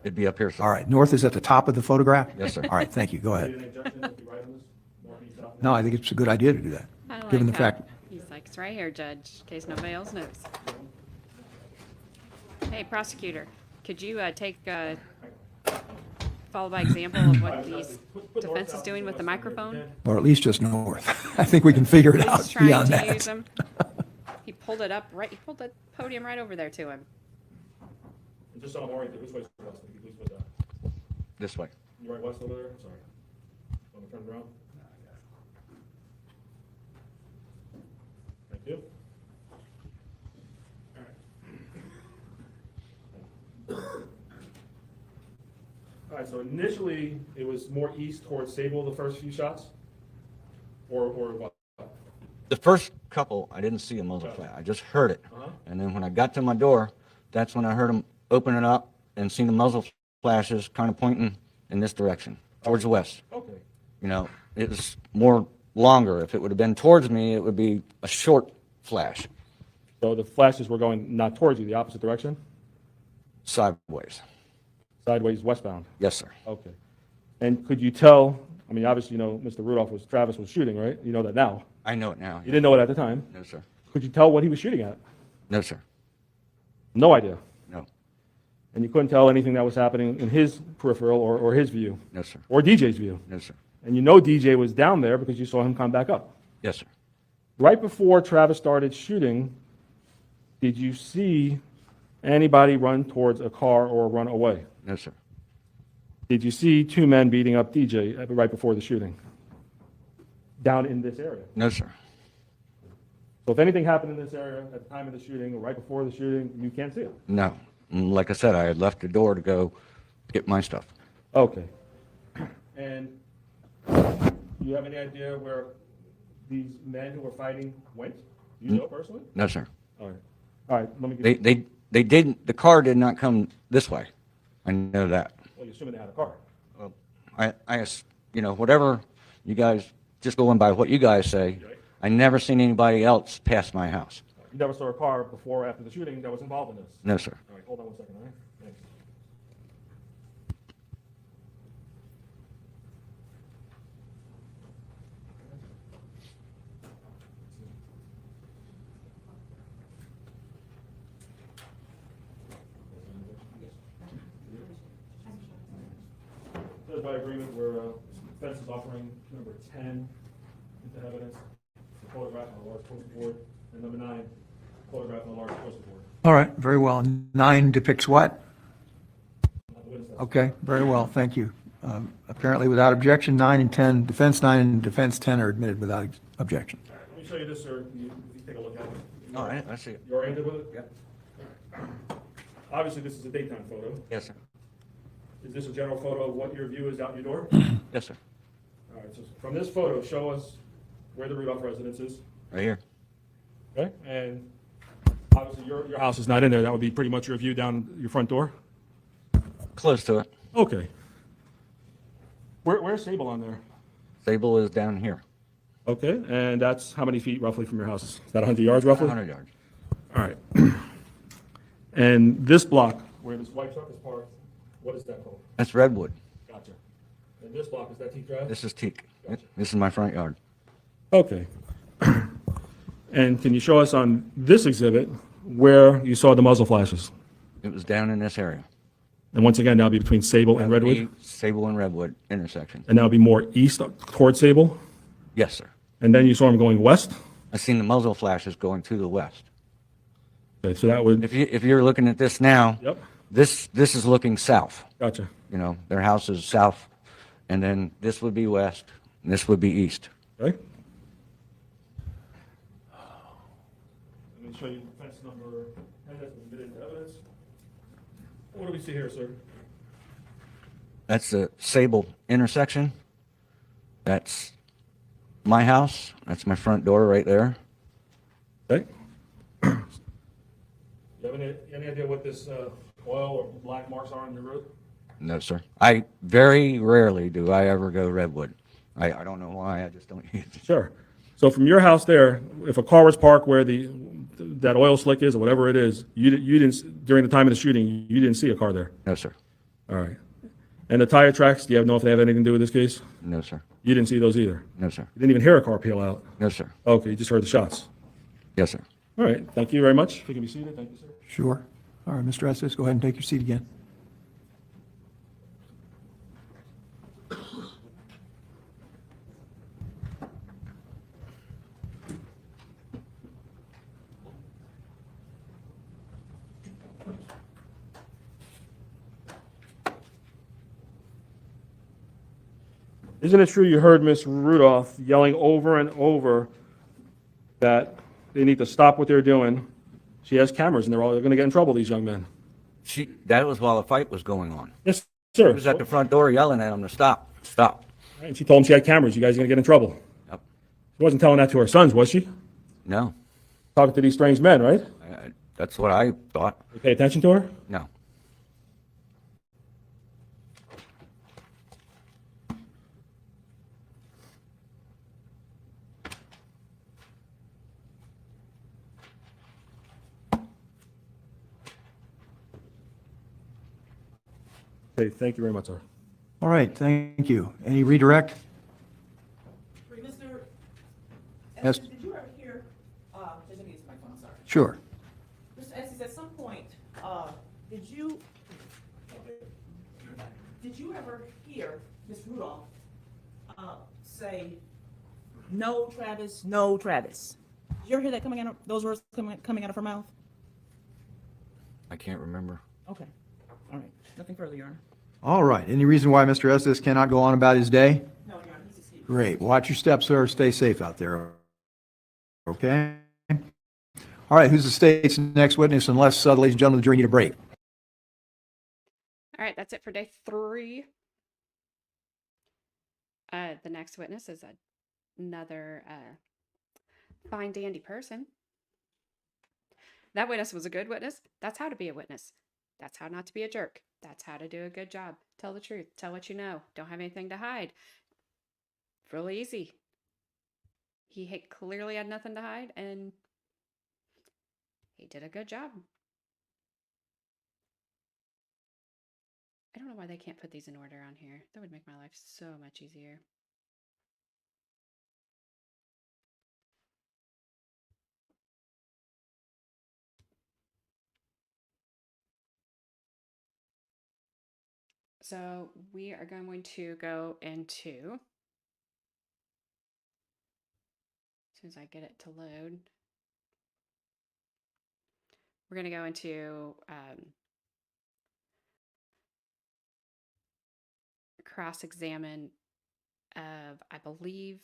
It'd be up here, sir. All right, north is at the top of the photograph? Yes, sir. All right, thank you, go any ahead. objection if you write on this? North, east, south? No, I think it's a good idea to do that, I like given the how fact. he's like, it's right here, Judge, in case nobody else knows. Hey, prosecutor, could you follow by example of what the defense is doing with the microphone? Or at least just north. I think we can figure it He's out trying beyond to use that. them. He pulled it up right, he pulled the podium right over there to him. And just so I'm oriented, which way is west? If you please put that. This way. You right west over there? Sorry. Want to turn it around? Thank you. All right, so initially, it was more east towards Sable, the first few shots? Or what? The first couple, I didn't see a muzzle flash. I just heard it. Uh-huh. And then when I got to my door, that's when I heard them open it up and seen the muzzle flashes kind of pointing in this direction, towards the west. Okay. You know, it was more longer. If it would have been towards me, it would be a short flash, So the flashes were going not towards you, the opposite direction? sideways. Sideways westbound? Yes, sir. Okay. And could you tell, I mean, obviously, you know, Mr. Rudolph Travis was shooting, right? You know that now. I know it now. You didn't know it at the time. No, sir. Could you tell what he was shooting at? No, sir. No idea. No. And you couldn't tell anything that was happening in his peripheral or his view, No, sir. or DJ's view. No, sir. And you know DJ was down there because you saw him come back up. Yes, sir. Right before Travis started shooting, did you see anybody run towards a car or run away? No, sir. Did you see two men beating up DJ right before the shooting? Down in this area. No, sir. So if anything happened in this area at the time of the shooting or right before the shooting, you can't see it. No. Like I said, I had left the door to go get my stuff. Okay. And do you have any idea where these men who were fighting went? Do you know personally? No, sir. All right. All right, let me get, They didn't, the car did not come this way. I know that. well, you're assuming they had a car. Well, you know, whatever you guys, just going by what you guys say, I never seen anybody else pass my house. You never saw a car before or after the shooting that was involved in this? No, sir. All right, hold on one second, all right? Thanks. So by agreement, we're defense is offering number 10 into evidence, a photograph on a large poster board, and number 9, photograph on a large poster board. All right, very well. 9 depicts what? The witness does. Okay, very well, thank you. Apparently without objection, 9 and 10, defense 9 and defense 10 are admitted without objection. Let me show you this, sir. If you take a look at it. All right, I see it. You oriented with it? Yep. Obviously, this is a daytime photo. Yes, sir. Is this a general photo of what your view is out your door? Yes, sir. All right, so from this photo, show us where the Rudolph residence is. Right here. Okay, and obviously your house is not in there. That would be pretty much your view down your front door. Close to it. Okay. Where's Sable on there? Sable is down here. Okay, and that's how many feet roughly from your house? Is that 100 yards roughly? 100 yards. All right. And this block where this white truck is parked, what is that called? That's redwood. Gotcha. And this block, is that Teak Drive? This is teak. Gotcha. This is my front yard. Okay. And can you show us on this exhibit where you saw the muzzle flashes? It was down in this area. And once again, that'll be between Sable and That would Redwood? be Sable and Redwood intersection. And that'll be more east towards Sable? Yes, sir. And then you saw him going west? I seen the muzzle flashes going to the west. Okay, so that would, If you're looking at this now, yep, this is looking south. gotcha. You know, their house is south, and then this would be west, and this would be east. Okay. Let me show you fence number 10 that's been admitted into evidence. What do we see here, sir? That's the Sable intersection. That's my house. That's my front door right there. Okay. You have any idea what this oil or black marks are on your road? No, sir. I very rarely do I ever go Redwood. I don't know why. I just don't use it. Sure. So from your house there, if a car was parked where that oil slick is or whatever it is, you didn't, during the time of the shooting, you didn't see a car there? No, sir. All right. And the tire tracks, do you know if they have anything to do with this case? No, sir. You didn't see those either? No, sir. You didn't even hear a car peel out? No, sir. Okay, you just heard the shots. Yes, sir. All right, thank you very much. If you can be seated, thank you, sir. Sure. All right, Mr. Estes, go ahead and take your seat again. Isn't it true you heard Miss Rudolph yelling over and over that they need to stop what they're doing? She has cameras and they're going to get in trouble, these young men. That was while the fight was going on. Yes, She sir. was at the front door yelling at them to stop. Stop. And she told them she had cameras. You guys are going to get in trouble. Yep. She wasn't telling that to her sons, was she? No. Talking to these strange men, right? That's what I thought. You pay attention to her? No. Okay, thank you very much, sir. All right, thank you. Any redirect? Mr. Yes. Did you ever hear, just let me use my phone, sorry. Sure. Mr. Estes, at some point, did you ever hear Ms. Rudolph say, "No, Travis, no, Travis"? Did you ever hear that coming out of, those words coming out of her mouth? I can't remember. Okay, all right, nothing further, Your Honor. All right, any reason why Mr. Estes cannot go on about his day? No, Your Honor, he's excused. Great. Watch your steps, sir. Stay safe out there. Okay? All right, who's the state's next witness? Unless, ladies and gentlemen, the jury need a break. All right, that's it for day 3. The next witness is another fine dandy person. That witness was a good witness. That's how to be a witness. That's how not to be a jerk. That's how to do a good job. Tell the truth. Tell what you know. Don't have anything to hide. Really easy. He clearly had nothing to hide, and he did a good job. I don't know why they can't put these in order on here. That would make my life so much easier. So we are going to go into soon as I get it to load. We're going to go into cross-examine of, I believe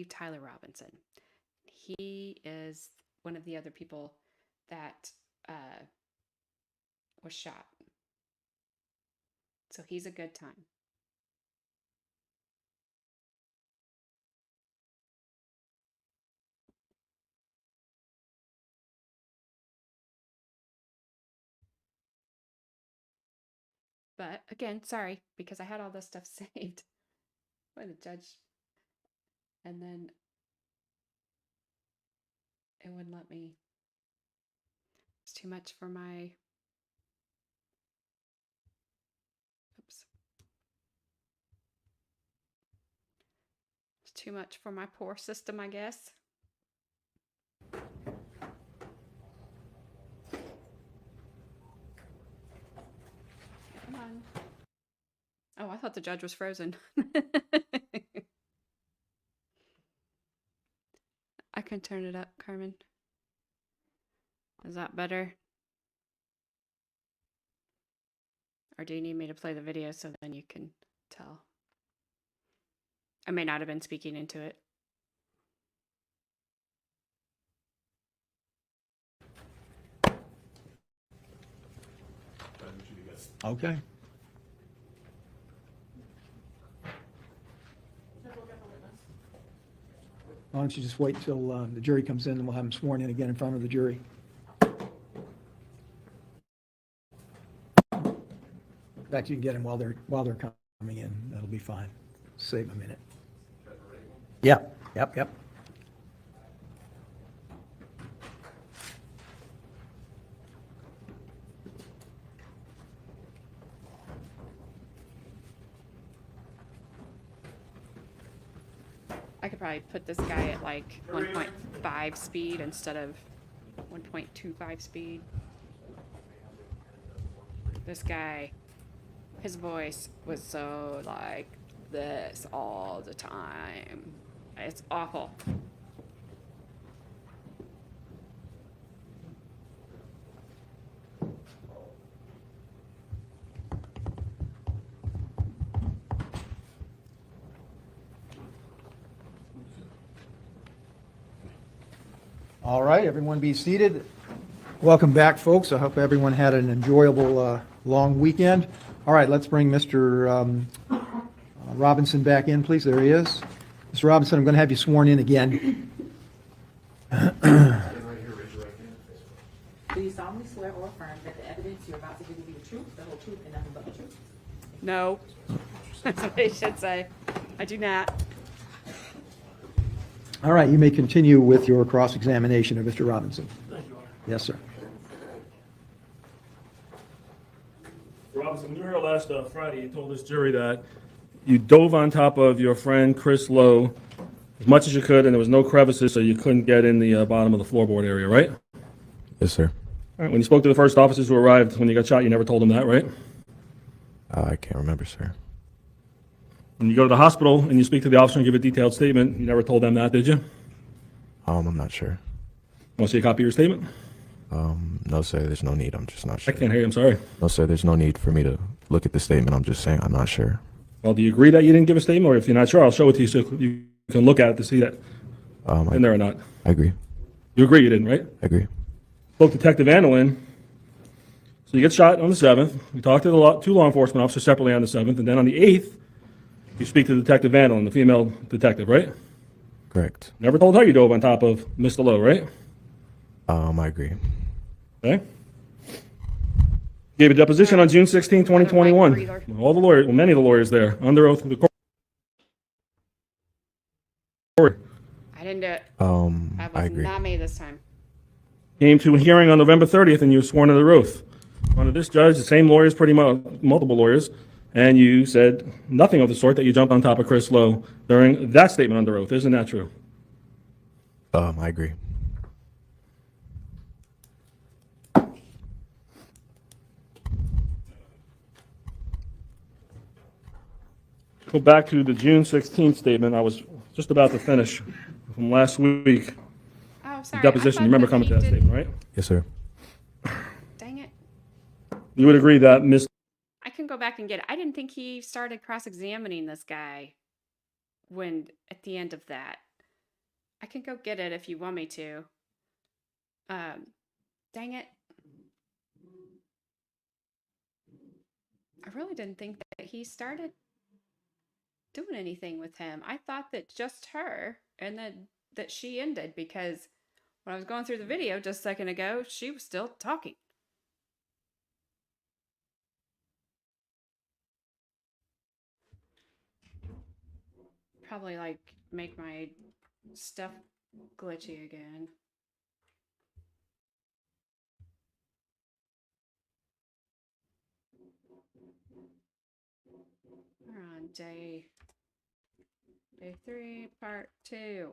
Tyler Robinson. He is one of the other people that was shot. So he's a good time. But again, sorry, because I had all this stuff saved by the judge. And then it wouldn't let me. It's too much for my. Oops. It's too much for my poor system, I guess. Come on. Oh, I thought the judge was frozen. I can turn it up, Carmen. Is that better? Or do you need me to play the video so then you can tell? I may not have been speaking into it. Okay. Why don't you just wait till the jury comes in and we'll have them sworn in again in front of the jury. In fact, you can get them while they're coming in. That'll be fine. Save a minute. Yep. I could probably put this guy at like 1.5 speed instead of 1.25 speed. This guy, his voice was so like this all the time. It's awful. All right, everyone be seated. Welcome back, folks. I hope everyone had an enjoyable long weekend. All right, let's bring Mr. Robinson back in, please. There he is. Mr. Robinson, I'm going to have you sworn in again. Do you solemnly swear or affirm that the evidence you're about to give will be the truth, the whole truth, and nothing but the truth? No. That's what I should say. I do not. All right, you may continue with your cross-examination of Mr. Robinson. Thank you, Honor. Yes, sir. Robinson, when you were here last Friday, you told this jury that you dove on top of your friend Chris Lowe as much as you could, and there was no crevices, so you couldn't get in the bottom of the floorboard area, right? Yes, sir. All right, when you spoke to the first officers who arrived when you got shot, you never told them that, right? I can't remember, sir. When you go to the hospital and you speak to the officer and give a detailed statement, you never told them that, did you? I'm not sure. Want to see a copy of your statement? No, sir, there's no need. I'm just not I sure. can't hear you, I'm sorry. No, sir, there's no need for me to look at the statement. I'm just saying I'm not sure. Well, do you agree that you didn't give a statement, or if you're not sure, I'll show it to you so you can look at it to see that in there or not? I agree. You agree you didn't, right? I agree. Spoke to Detective Andelin. So you get shot on the 7th. We talked to the two law enforcement officers separately on the 7th, and then on the 8th, you speak to Detective Andelin, the female detective, right? Correct. Never told her you dove on top of Mr. Lowe, right? I agree. Okay. Gave a deposition on June 16, 2021. All the lawyers, well, many of the lawyers there, under oath of the court. I didn't do it. That I was agree. not me this time. Came to a hearing on November 30th, and you were sworn under oath. Under this judge, the same lawyers, pretty much multiple lawyers, and you said nothing of the sort that you jumped on top of Chris Lowe during that statement under oath. Isn't that true? I agree. Go back to the June 16th statement. I was just about to finish from last week, Oh, sorry. deposition. I You thought remember that coming he to that didn't- statement, right? Yes, sir. Dang it. You would agree that Miss I can go back and get it. I didn't think he started cross-examining this guy when at the end of that. I can go get it if you want me to. Dang it. I really didn't think that he started doing anything with him. I thought that just her and then that she ended because when I was going through the video just a second ago, she was still talking. Probably like make my stuff glitchy again. We're on day 3, part 2.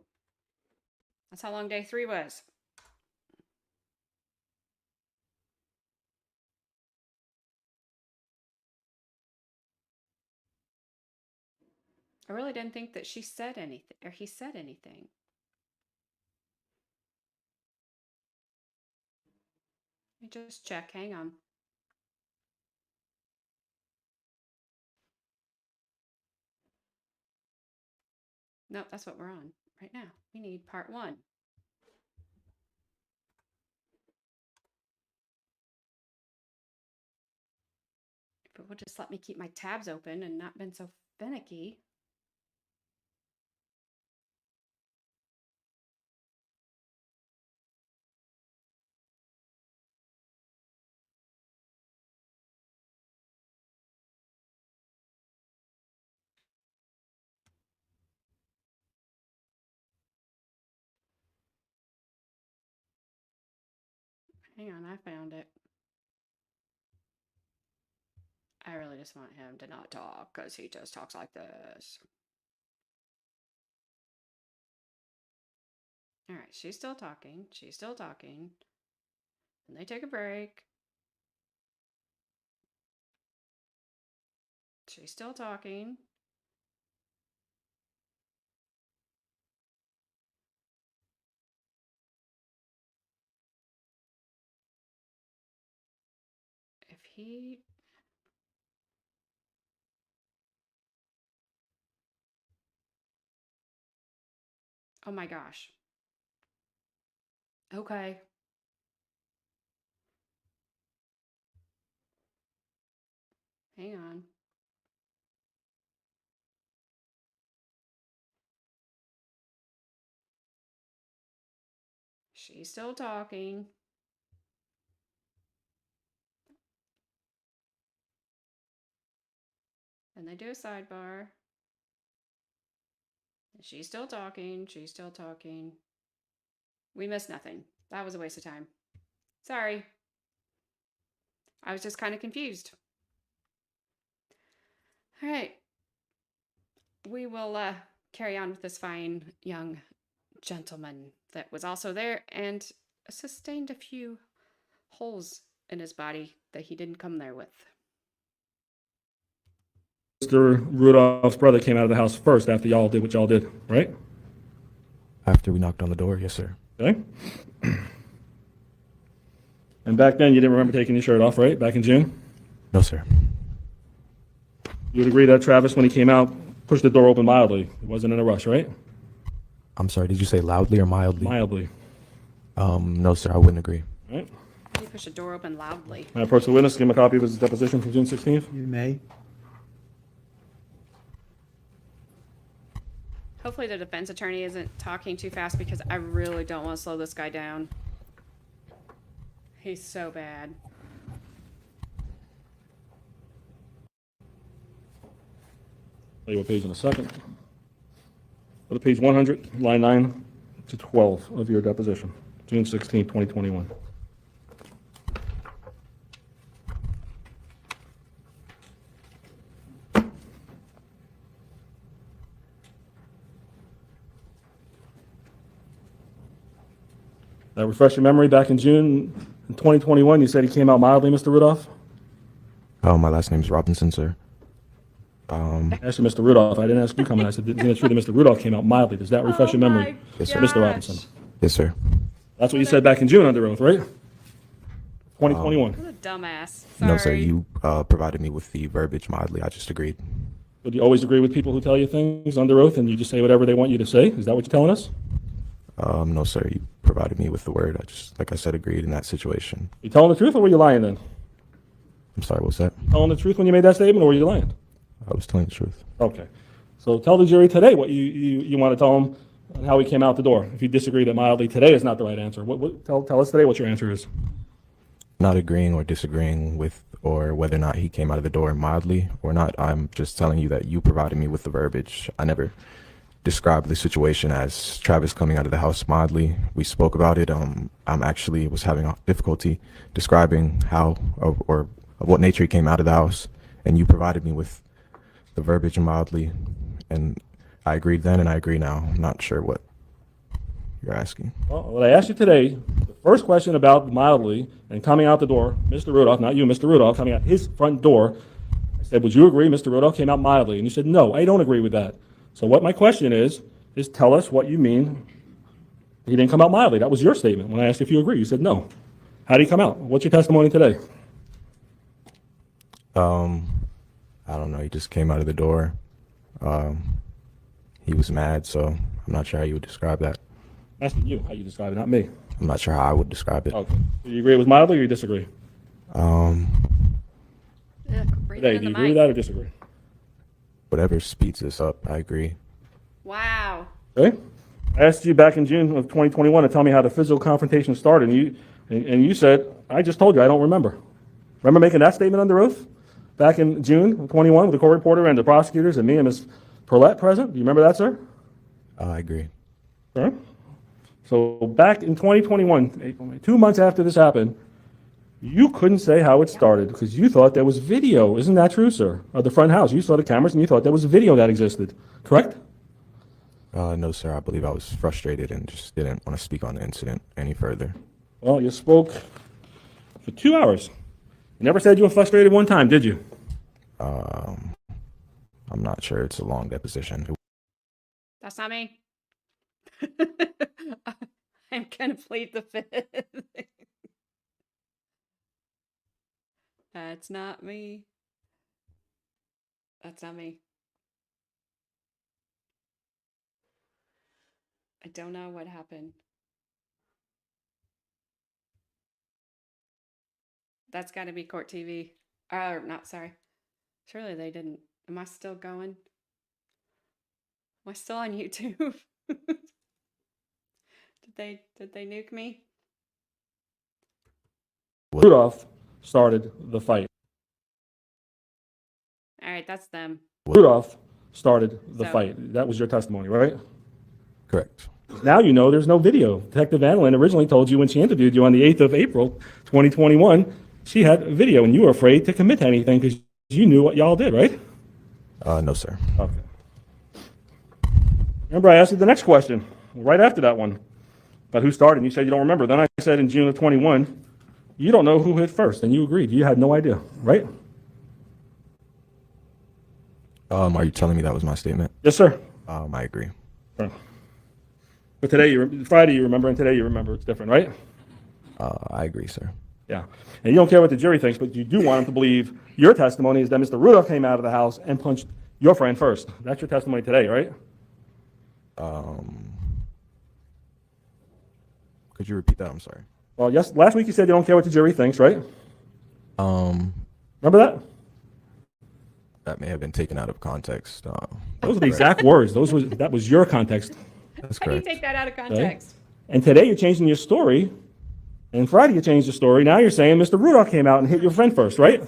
That's how long day 3 was. I really didn't think that she said anything or he said anything. Let me just check. Hang on. Nope, that's what we're on right now. We need part 1. If it would just let me keep my tabs open and not been so finicky. Hang on, I found it. I really just want him to not talk because he just talks like this. All right, she's still talking. She's still talking. And they take a break. She's still talking. If he... Oh my gosh. Okay. Hang on. She's still talking. And they do a sidebar. And she's still talking. She's still talking. We missed nothing. That was a waste of time. Sorry. I was just kind of confused. All right. We will carry on with this fine young gentleman that was also there and sustained a few holes in his body that he didn't come there with. Mr. Rudolph's brother came out of the house first after y'all did what y'all did, right? After we knocked on the door, yes, sir. Okay. And back then, you didn't remember taking your shirt off, right? Back in June? No, sir. You would agree that Travis, when he came out, pushed the door open mildly. He wasn't in a rush, right? I'm sorry, did you say loudly or mildly? Mildly. No, sir, I wouldn't agree. Right? He pushed the door open loudly. I approach the witness, give him a copy of his deposition from June 16th. You may. Hopefully the defense attorney isn't talking too fast because I really don't want to slow this guy down. He's so bad. Tell you what page in a second. Go to page 100, line 9 to 12 of your deposition, June 16, 2021. That refresh your memory, back in June in 2021, you said he came out mildly, Mr. Rudolph? Oh, my last name's Robinson, sir. Asked you, Mr. Rudolph. I didn't ask you coming. I said, isn't it true that Mr. Rudolph came out mildly? Does that refresh your memory, Yes, sir. Mr. Robinson? Yes, sir. That's what you said back in June under oath, right? 2021. What a dumbass. No, sir. Sorry. You provided me with the verbiage mildly. I just agreed. Would you always agree with people who tell you things under oath and you just say whatever they want you to say? Is that what you're telling us? No, sir. You provided me with the word. I just, like I said, agreed in that situation. You telling the truth or were you lying then? I'm sorry. What's that? Telling the truth when you made that statement or were you lying? I was telling the truth. Okay. So tell the jury today what you want to tell them and how he came out the door. If you disagree that mildly today is not the right answer, tell us today what your answer is. Not agreeing or disagreeing with or whether or not he came out of the door mildly or not. I'm just telling you that you provided me with the verbiage. I never described the situation as Travis coming out of the house mildly. We spoke about it. I'm actually was having a difficulty describing how or of what nature he came out of the house, and you provided me with the verbiage mildly, and I agreed then and I agree now. I'm not sure what you're asking. Well, what I asked you today, the first question about mildly and coming out the door, Mr. Rudolph, not you, Mr. Rudolph, coming out his front door, I said, would you agree Mr. Rudolph came out mildly? And you said, no, I don't agree with that. So what my question is tell us what you mean he didn't come out mildly. That was your statement. When I asked if you agree, you said no. How did he come out? What's your testimony today? I don't know. He just came out of the door. He was mad, so I'm not sure how you would describe that. I'm asking you how you describe it, not me. I'm not sure how I would describe it. Okay. Do you agree it was mildly or you disagree? Ugh, breathe Today, in do you the agree with mic. that or disagree? Whatever speeds this up, I agree. Wow. Okay. I asked you back in June of 2021 to tell me how the physical confrontation started, and you said, I just told you, I don't remember. Remember making that statement under oath? Back in June of 21 with the court reporter and the prosecutors and me and Ms. Perlette present? Do you remember that, sir? I agree. Okay. So back in 2021, April, 2 months after this happened, you couldn't say how it started because you thought there was video. Isn't that true, sir? Of the front house. You saw the cameras and you thought there was video that existed. Correct? No, sir. I believe I was frustrated and just didn't want to speak on the incident any further. Well, you spoke for 2 hours. You never said you were frustrated one time, did you? I'm not sure. It's a long deposition. That's not me. I'm gonna plead the fifth. That's not me. That's not me. I don't know what happened. That's got to be court TV. Or not, sorry. Surely they didn't. Am I still going? Am I still on YouTube? Did they nuke me? Rudolph started the fight. All right, that's them. Rudolph started the So- fight. That was your testimony, right? Correct. Now you know there's no video. Detective Annalyn originally told you when she interviewed you on the 8th of April, 2021, she had video and you were afraid to commit to anything because you knew what y'all did, right? No, sir. Okay. Remember, I asked you the next question right after that one about who started, and you said you don't remember. Then I said in June of 21, you don't know who hit first, and you agreed. You had no idea, right? Are you telling me that was my statement? Yes, sir. I agree. But today, Friday you remember, and today you remember. It's different, right? I agree, sir. Yeah. And you don't care what the jury thinks, but you do want them to believe your testimony is that Mr. Rudolph came out of the house and punched your friend first. That's your testimony today, right? Could you repeat that? I'm sorry. Well, yes. Last week you said you don't care what the jury thinks, right? Remember that? That may have been taken out of context. Those are the exact words. That was your context. That's How do you correct. take that out of context? And today you're changing your story, and Friday you changed the story. Now you're saying Mr. Rudolph came out and hit your friend first, right?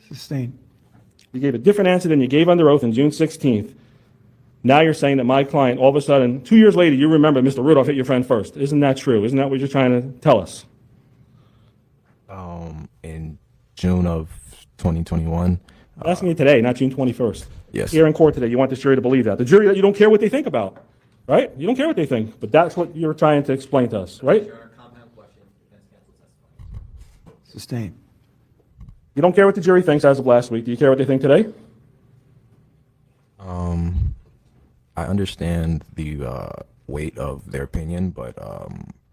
Sustained. You gave a different answer than you gave under oath on June 16th. Now you're saying that my client, all of a sudden, 2 years later, you remember Mr. Rudolph hit your friend first. Isn't that true? Isn't that what you're trying to tell us? In June of 2021. I'm asking you today, not June 21st. Yes. Here in court today, you want this jury to believe that. The jury that you don't care what they think about, right? You don't care what they think, but that's what you're trying to explain to us, right? Your compound question, defense counsel testimony. Sustained. You don't care what the jury thinks as of last week. Do you care what they think today? I understand the weight of their opinion, but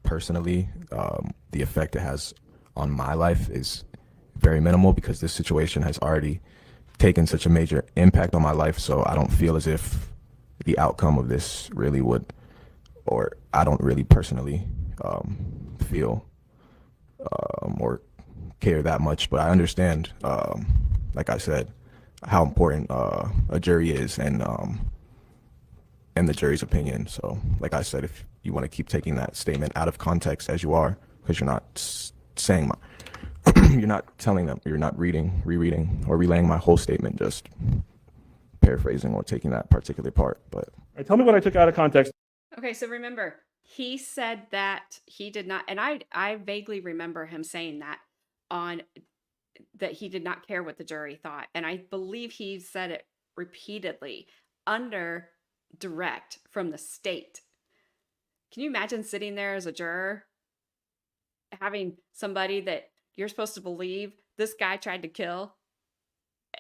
personally, the effect it has on my life is very minimal because this situation has already taken such a major impact on my life. So I don't feel as if the outcome of this really would, or I don't really personally feel or care that much. But I understand, like I said, how important a jury is and the jury's opinion. So, like I said, if you want to keep taking that statement out of context as you are, because you're not saying you're not telling them, you're not rereading, or relaying my whole statement, just paraphrasing or taking that particular part. But All right, tell me what I took out of context. Okay, so remember, he said that he did not, and I vaguely remember him saying that on that he did not care what the jury thought, and I believe he said it repeatedly under direct from the state. Can you imagine sitting there as a juror, having somebody that you're supposed to believe this guy tried to kill,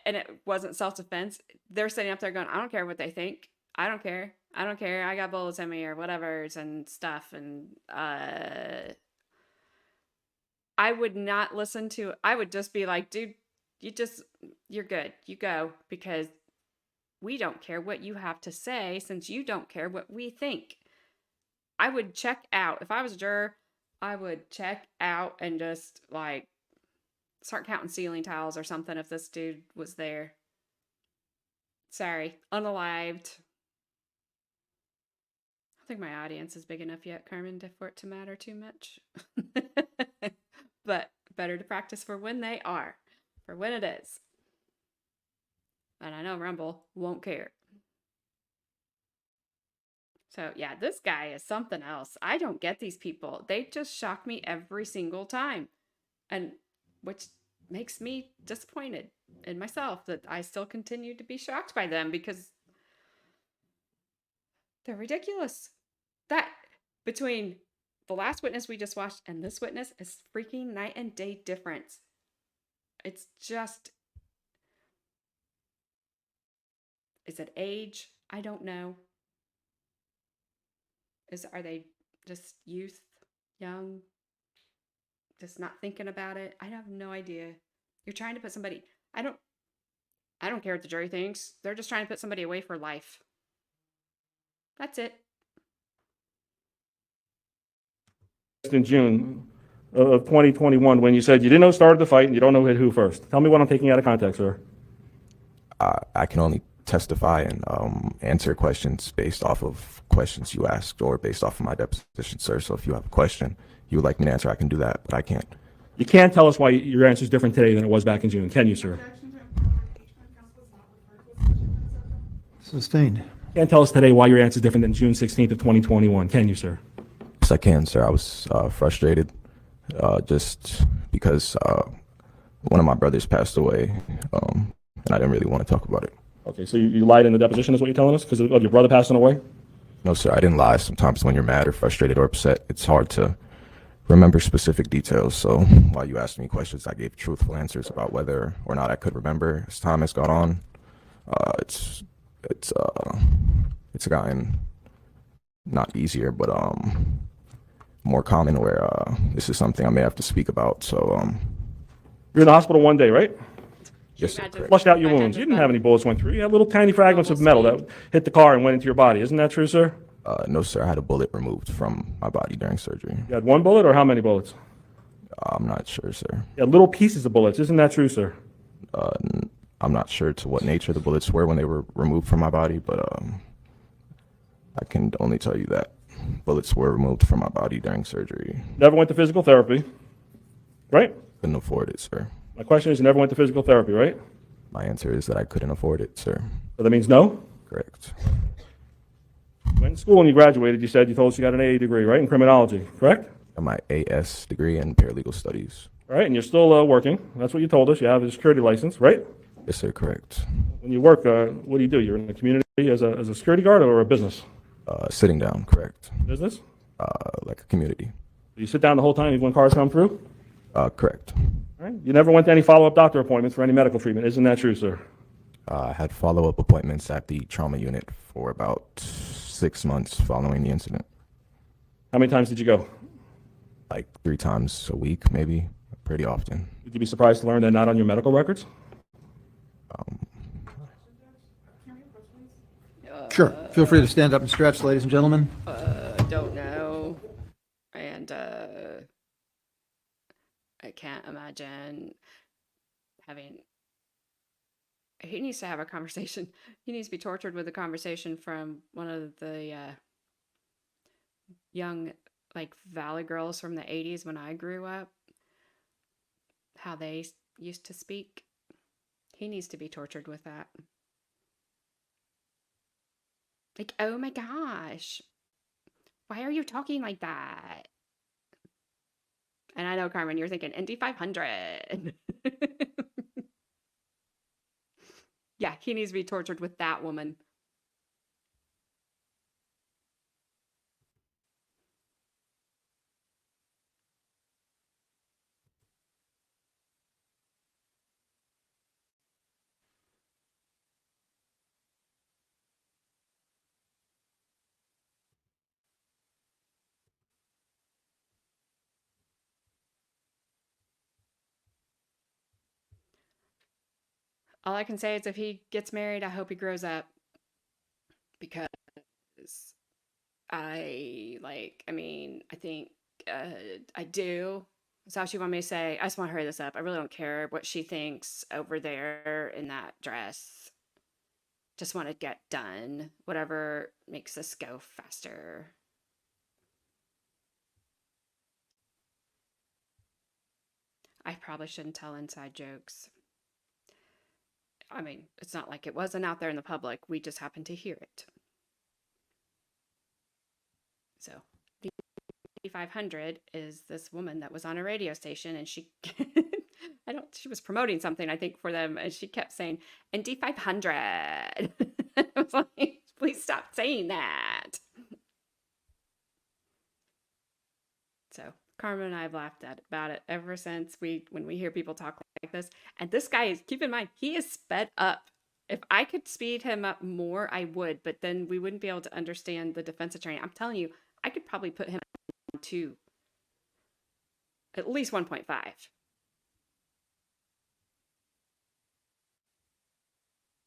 and it wasn't self-defense? They're sitting up there going, I don't care what they think. I don't care. I don't care. I got bullets in me or whatever's and stuff. And I would not listen to, I would just be like, dude, you're good. You go, because we don't care what you have to say since you don't care what we think. I would check out. If I was a juror, I would check out and just like start counting ceiling tiles or something if this dude was there. Sorry, unalived. I don't think my audience is big enough yet, Carmen, for it to matter too much. But better to practice for when they are, for when it is. And I know Rumble won't care. So yeah, this guy is something else. I don't get these people. They just shock me every single time. And which makes me disappointed in myself that I still continue to be shocked by them because they're ridiculous. That between the last witness we just watched and this witness is freaking night and day difference. It's just, is it age? I don't know. Are they just youth, young, just not thinking about it? I have no idea. You're trying to put somebody, I don't care what the jury thinks. They're just trying to put somebody away for life. That's it. In June of 2021, when you said you didn't know who started the fight and you don't know who hit who first. Tell me what I'm taking out of context, sir. I can only testify and answer questions based off of questions you asked or based off of my deposition, sir. So if you have a question you would like me to answer, I can do that, but I can't. You can't tell us why your answer is different today than it was back in June, can you, sir? Sustained. Can't tell us today why your answer is different than June 16th of 2021, can you, sir? Yes, I can, sir. I was frustrated just because one of my brothers passed away, and I didn't really want to talk about it. Okay, so you lied in the deposition is what you're telling us because of your brother passing away? No, sir, I didn't lie. Sometimes when you're mad or frustrated or upset, it's hard to remember specific details. So while you asked me questions, I gave truthful answers about whether or not I could remember as time has gone on. It's gotten not easier, but more common where this is something I may have to speak about. So You're in the hospital one day, right? yes, sir, correct. Flushed out your wounds. You didn't have any bullets went through. You had little tiny fragments of metal that hit the car and went into your body. Isn't that true, sir? No, sir, I had a bullet removed from my body during surgery. You had one bullet or how many bullets? I'm not sure, sir. You had little pieces of bullets. Isn't that true, sir? I'm not sure to what nature the bullets were when they were removed from my body, but I can only tell you that bullets were removed from my body during surgery. Never went to physical therapy, right? Couldn't afford it, sir. My question is, you never went to physical therapy, right? My answer is that I couldn't afford it, sir. So that means no? Correct. Went to school and you graduated, you said you told us you got an AA degree, right, in criminology, correct? Got my AS degree in paralegal studies. All right, and you're still working. That's what you told us. You have a security license, right? Yes, sir, correct. When you work, what do? You're in the community as a security guard or a business? Sitting down, correct. Business? Like a community. You sit down the whole time even when cars come through? Correct. All Right? You never went to any follow-up doctor appointments for any medical treatment. Isn't that true, sir? I had follow-up appointments at the trauma unit for about 6 months following the incident. How many times did you go? Like 3 times a week, maybe, pretty often. Would you be surprised to learn they're not on your medical records? Sure. Feel free to stand up and stretch, ladies and gentlemen. Don't know. And I can't imagine having. He needs to have a conversation. He needs to be tortured with a conversation from one of the young, like, Valley girls from the 80s when I grew up. How they used to speak. He needs to be tortured with that. Like, oh my gosh. Why are you talking like that? And I know, Carmen, you're thinking ND 500. Yeah, he needs to be tortured with that woman. All I can say is if he gets married, I hope he grows up. Because I think I do. That's all she wanted me to say. I just want to hurry this up. I really don't care what she thinks over there in that dress. Just want to get done. Whatever makes us go faster. I probably shouldn't tell inside jokes. I mean, it's not like it wasn't out there in the public. We just happened to hear it. So, the 500 is this woman that was on a radio station, and she, she was promoting something, I think, for them, and she kept saying, ND 500. I was like, please stop saying that. So, Carmen and I have laughed about it ever since when we hear people talk like this. And this guy is, keep in mind, he is sped up. If I could speed him up more, I would, but then we wouldn't be able to understand the defense attorney. I'm telling you, I could probably put him on to at least 1.5.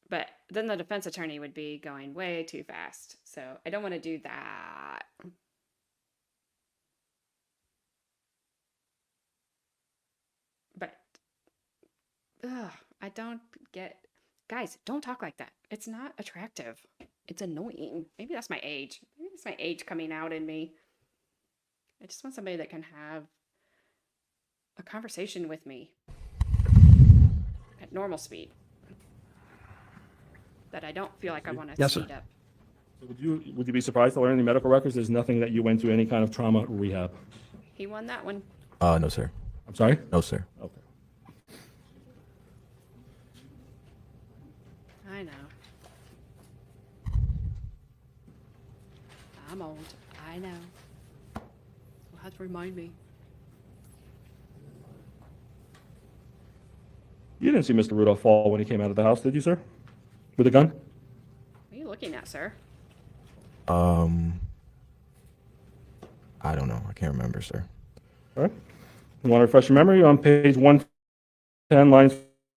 But then the defense attorney would be going way too fast. So I don't want to do that. But I don't get. Guys, don't talk like that. It's not attractive. It's annoying. Maybe that's my age. Maybe it's my age coming out in me. I just want somebody that can have a conversation with me at normal speed. That I don't feel like I want to Yes, sir. speed up. So would you be surprised to learn in the medical records there's nothing that you went to any kind of trauma rehab? He won that one. No, sir. I'm sorry? No, sir. Okay. I know. I'm old. I know. You'll have to remind me. You didn't see Mr. Rudolph fall when he came out of the house, did you, sir? With a gun? What are you looking at, sir? I don't know. I can't remember, sir. All right. You want to refresh your memory on page 110, lines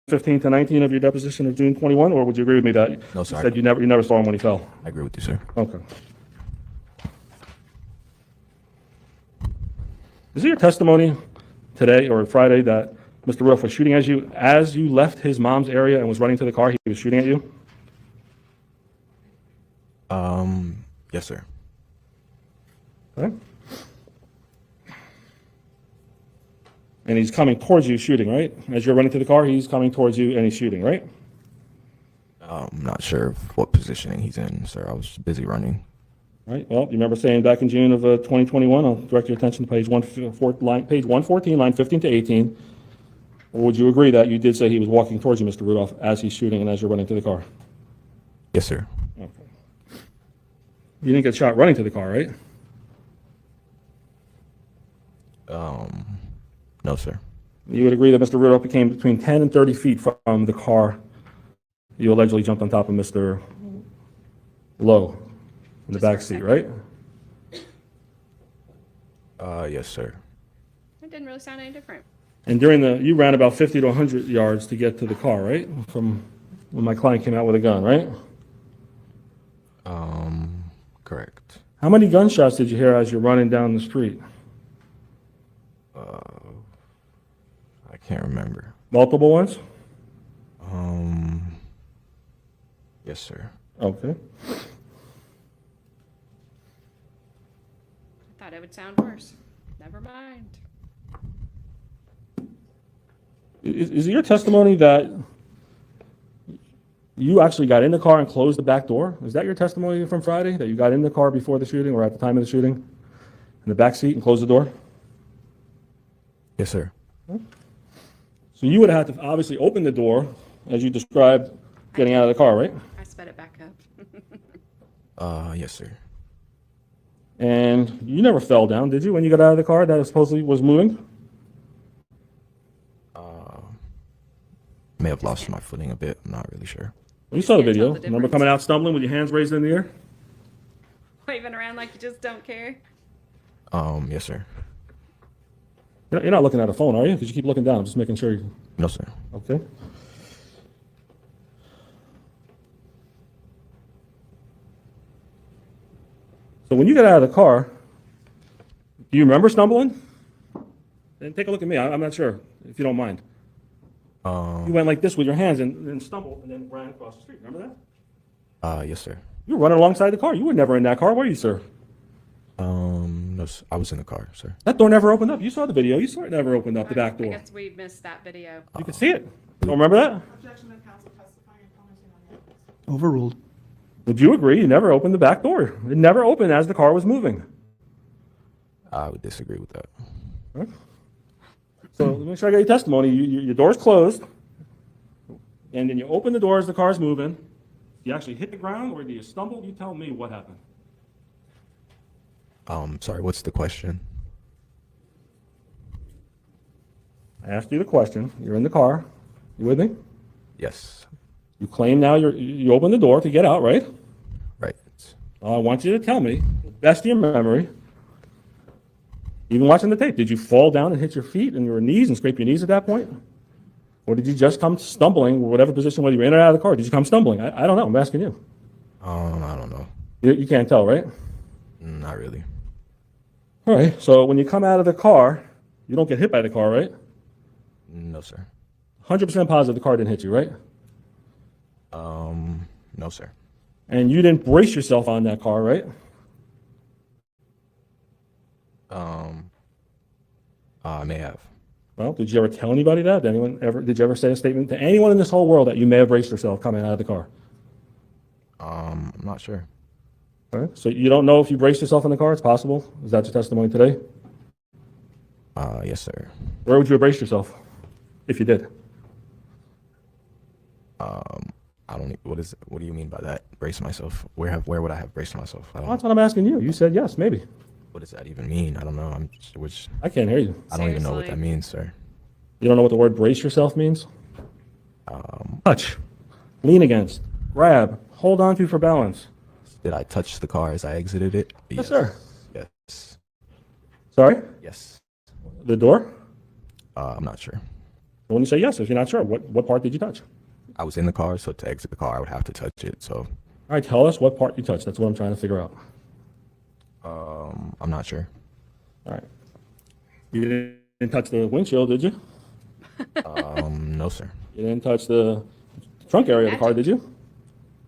15 to 19 of your deposition of June 21, or would you agree with me that No, sir. you said you never saw him when he fell? I agree with you, sir. Okay. Is it your testimony today or Friday that Mr. Rudolph was shooting as you left his mom's area and was running to the car? He was shooting at you? Yes, sir. Okay. And he's coming towards you shooting, right? As you're running to the car, he's coming towards you and he's shooting, right? I'm not sure of what positioning he's in, sir. I was busy running. Right. Well, you remember saying back in June of 2021, I'll direct your attention to page 114, line 15 to 18. Or would you agree that you did say he was walking towards you, Mr. Rudolph, as he's shooting and as you're running to the car? Yes, sir. Okay. You didn't get shot running to the car, right? No, sir. You would agree that Mr. Rudolph became between 10 and 30 feet from the car you allegedly jumped on top of Mr. Lowe in the Just for a back seat, second. right? Yes, sir. It didn't really sound any different. And you ran about 50 to 100 yards to get to the car, right? From when my client came out with a gun, right? Correct. How many gunshots did you hear as you're running down the street? I can't remember. Multiple ones? Yes, sir. Okay. I thought it would sound worse. Never mind. Is it your testimony that you actually got in the car and closed the back door? Is that your testimony from Friday, that you got in the car before the shooting or at the time of the shooting, in the back seat and closed the door? Yes, sir. So you would have had to obviously open the door, as you described, getting out of the car, right? I sped it back up. Yes, sir. And you never fell down, did you, when you got out of the car that supposedly was moving? May have lost my footing a bit. I'm not really sure. Well, you saw the Can't tell video. the Remember difference. coming out stumbling with your hands raised in the air? Waving around like you just don't care. Yes, sir. You're not looking at a phone, are you? Because you keep looking down. I'm just making sure you... No, sir. Okay. So when you got out of the car, do you remember stumbling? And take a look at me. I'm not sure, if you don't mind. You went like this with your hands and stumbled and then ran across the street. Remember that? Yes, sir. You were running alongside the car. You were never in that car, were you, sir? No, I was in the car, sir. That door never opened up. You saw the video. You saw it never opened up, the back I door. guess we missed that video. You could see it. Don't remember that? Overruled. Would you agree you never opened the back door? It never opened as the car was moving. I would disagree with that. So let me make sure I got your testimony. Your door's closed, and then you open the door as the car's moving. You actually hit the ground, or do you stumble? You tell me what happened. Sorry, what's the question? I asked you the question. You're in the car. You with me? Yes. You claim now you opened the door to get out, right? Right. I want you to tell me, best of your memory, even watching the tape, did you fall down and hit your feet and your knees and scrape your knees at that point? Or did you just come stumbling, whatever position, whether you were in or out of the car, did you come stumbling? I don't know. I'm asking you. I don't know. You can't tell, right? Not really. All right. So when you come out of the car, you don't get hit by the car, right? No, sir. 100% positive the car didn't hit you, right? No, sir. And you didn't brace yourself on that car, right? I may have. Well, did you ever tell anybody that? Did you ever say a statement to anyone in this whole world that you may have braced yourself coming out of the car? I'm not sure. All right. So you don't know if you braced yourself in the car? It's possible. Is that your testimony today? Yes, sir. Where would you have braced yourself if you did? I don't. What do you mean by that? Brace myself? Where would I have braced myself? I Well, don't. that's what I'm asking you. You said yes, maybe. What does that even mean? I don't know. I can't hear you. I don't even know what that Seriously. means, sir. You don't know what the word brace yourself means? Touch, lean against, grab, hold on to for balance. Did I touch the car as I exited it? Yes, sir. Yes. Sorry? Yes. The door? I'm not sure. When you say yes, if you're not sure, what part did you touch? I was in the car, so to exit the car, I would have to touch it. So, All right, tell us what part you touched. That's what I'm trying to figure out. I'm not sure. All right. You didn't touch the windshield, did you? No, sir. You didn't touch the trunk area of the car, did you?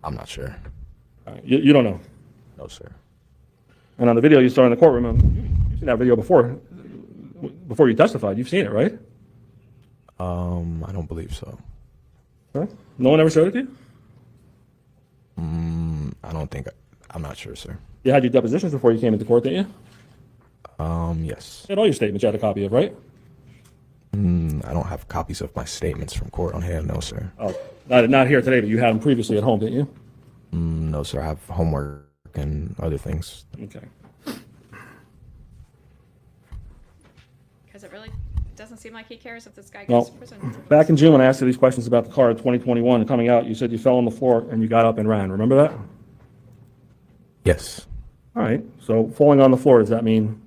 I'm not sure. All right. You don't know. No, sir. And on the video you saw in the courtroom, you've seen that video before you testified. You've seen it, right? I don't believe so. Huh? No one ever showed it to you? I don't think. I'm not sure, sir. You had your depositions before you came into court, didn't you? Yes. You had all your statements you had a copy of, right? I don't have copies of my statements from court on hand. No, sir. Oh, not here today, but you had them previously at home, didn't you? No, sir. I have homework and other things. Okay. Because it really doesn't seem like he cares if this guy Well, goes to prison. back in June, when I asked you these questions about the car in 2021 and coming out, you said you fell on the floor and you got up and ran. Remember that? Yes. All right. So falling on the floor, does that mean,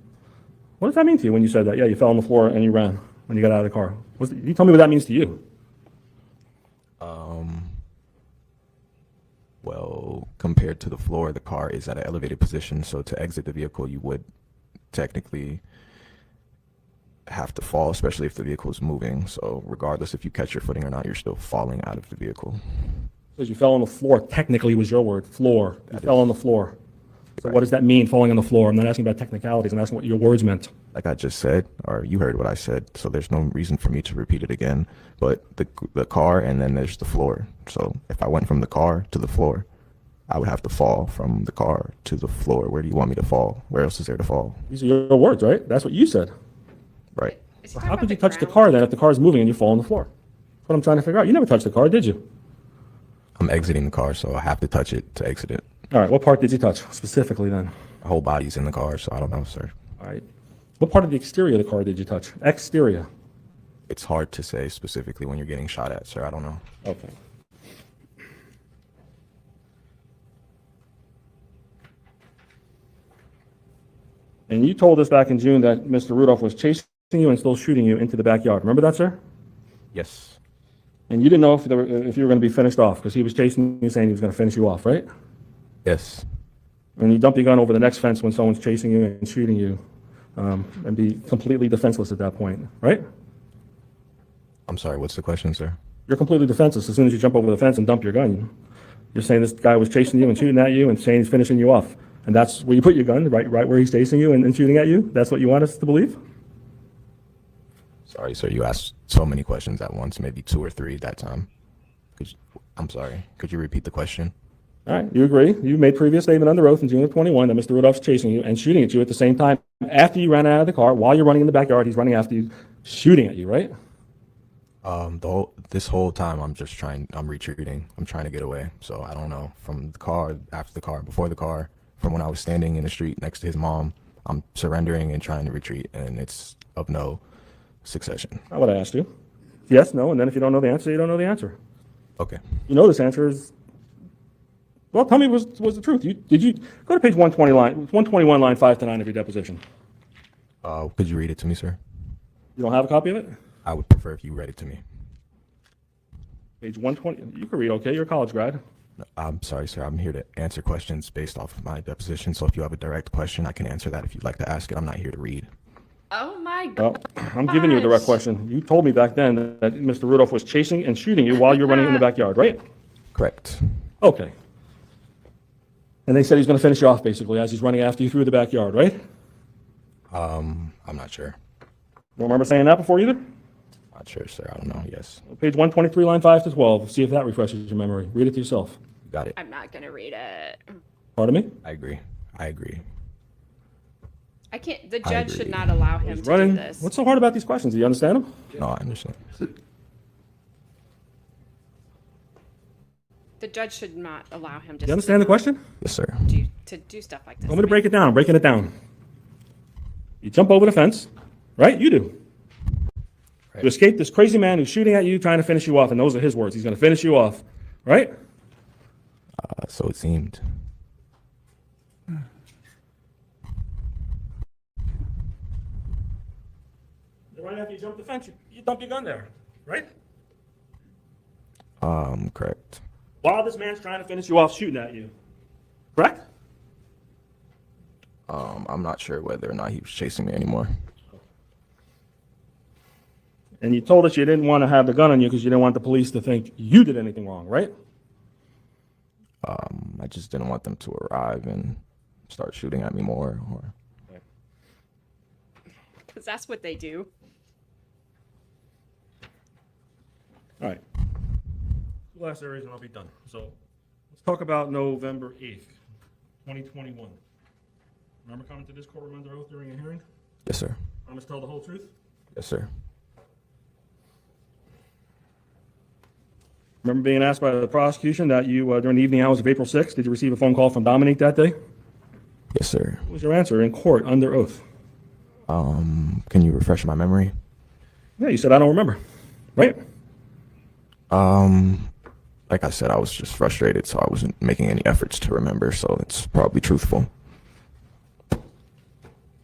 what does that mean to you when you said that? Yeah, you fell on the floor and you ran when you got out of the car. You tell me what that means to you. Well, compared to the floor, the car is at an elevated position, so to exit the vehicle, you would technically have to fall, especially if the vehicle is moving. So regardless if you catch your footing or not, you're still falling out of the vehicle. Because you fell on the floor, technically was your word, floor. You fell on the floor. So what does that mean, falling on the floor? I'm not asking about technicalities. I'm asking what your words meant. Like I just said, or you heard what I said, so there's no reason for me to repeat it again. But the car, and then there's the floor. So if I went from the car to the floor, I would have to fall from the car to the floor. Where do you want me to fall? Where else is there to fall? These are your words, right? That's what you said. Right. Is he So talking how about could you touch the ground? car then if the car is moving and you fall on the floor? That's what I'm trying to figure out. You never touched the car, did you? I'm exiting the car, so I have to touch it to exit it. All right, what part did you touch specifically then? My whole body's in the car, so I don't know, sir. All right. What part of the exterior of the car did you touch? Exterior. It's hard to say specifically when you're getting shot at, sir. I don't know. Okay. And you told us back in June that Mr. Rudolph was chasing you and still shooting you into the backyard. Remember that, sir? Yes. And you didn't know if you were going to be finished off because he was chasing you, saying he was going to finish you off, right? Yes. And you dump your gun over the next fence when someone's chasing you and shooting you, and be completely defenseless at that point, right? I'm sorry, what's the question, sir? You're completely defenseless as soon as you jump over the fence and dump your gun. You're saying this guy was chasing you and shooting at you and saying he's finishing you off. And that's where you put your gun, right where he's chasing you and shooting at you? That's what you want us to believe? Sorry, sir, you asked so many questions at once, maybe 2 or 3 at that time. I'm sorry, could you repeat the question? All right, you agree. You made previous statement under oath in June of 21 that Mr. Rudolph's chasing you and shooting at you at the same time. After you ran out of the car, while you're running in the backyard, he's running after you, shooting at you, right? This whole time I'm retreating. I'm trying to get away. So I don't know, from the car, after the car, before the car, from when I was standing in the street next to his mom, I'm surrendering and trying to retreat, and it's of no succession. Not what I asked you. Yes, no, and then if you don't know the answer, you don't know the answer. Okay. You know this answer is, well, tell me was the truth. Did you go to page 121, line 5 to 9 of your deposition? Could you read it to me, sir? You don't have a copy of it? I would prefer if you read it to me. Page 120, you can read, okay, you're a college grad. I'm sorry, sir. I'm here to answer questions based off of my deposition. So if you have a direct question, I can answer that if you'd like to ask it. I'm not here to read. Oh my Well, God. I'm giving you a direct question. You told me back then that Mr. Rudolph was chasing and shooting you while you're running in the backyard, right? Correct. Okay. And they said he's going to finish you off, basically, as he's running after you through the backyard, right? I'm not sure. You don't remember saying that before either? Not sure, sir. I don't know. Yes. Page 123, line 5 to 12. See if that refreshes your memory. Read it to yourself. Got it. I'm not going to read it. Pardon me? I agree. I agree. I can't, the I judge should agree. not allow him He's to do running. this. What's so hard about these questions? Do you understand them? No, I understand. The judge should not allow him You understand the question? Yes, sir. to do stuff like this. I'm going to break it down. I'm breaking it down. You jump over the fence, right? You do. Right. You escape this crazy man who's shooting at you, trying to finish you off, and those are his words. He's going to finish you off, right? So it seemed. Right after you jump the fence, you dump your gun there, right? Correct. While this man's trying to finish you off shooting at you, correct? I'm not sure whether or not he was chasing me anymore. And you told us you didn't want to have the gun on you because you didn't want the police to think you did anything wrong, right? I just didn't want them to arrive and start shooting at me more. Or Because that's what they do. All right. Two last areas and I'll be done. So let's talk about November 8th, 2021. Remember coming to this courtroom under oath during a hearing? yes, sir. Promise to tell the whole truth? Yes, sir. Remember being asked by the prosecution that you, during the evening hours of April 6th, did you receive a phone call from Dominique that day? Yes, sir. What was your answer in court under oath? Can you refresh my memory? Yeah, you said I don't remember, right? Like I said, I was just frustrated, so I wasn't making any efforts to remember, so it's probably truthful.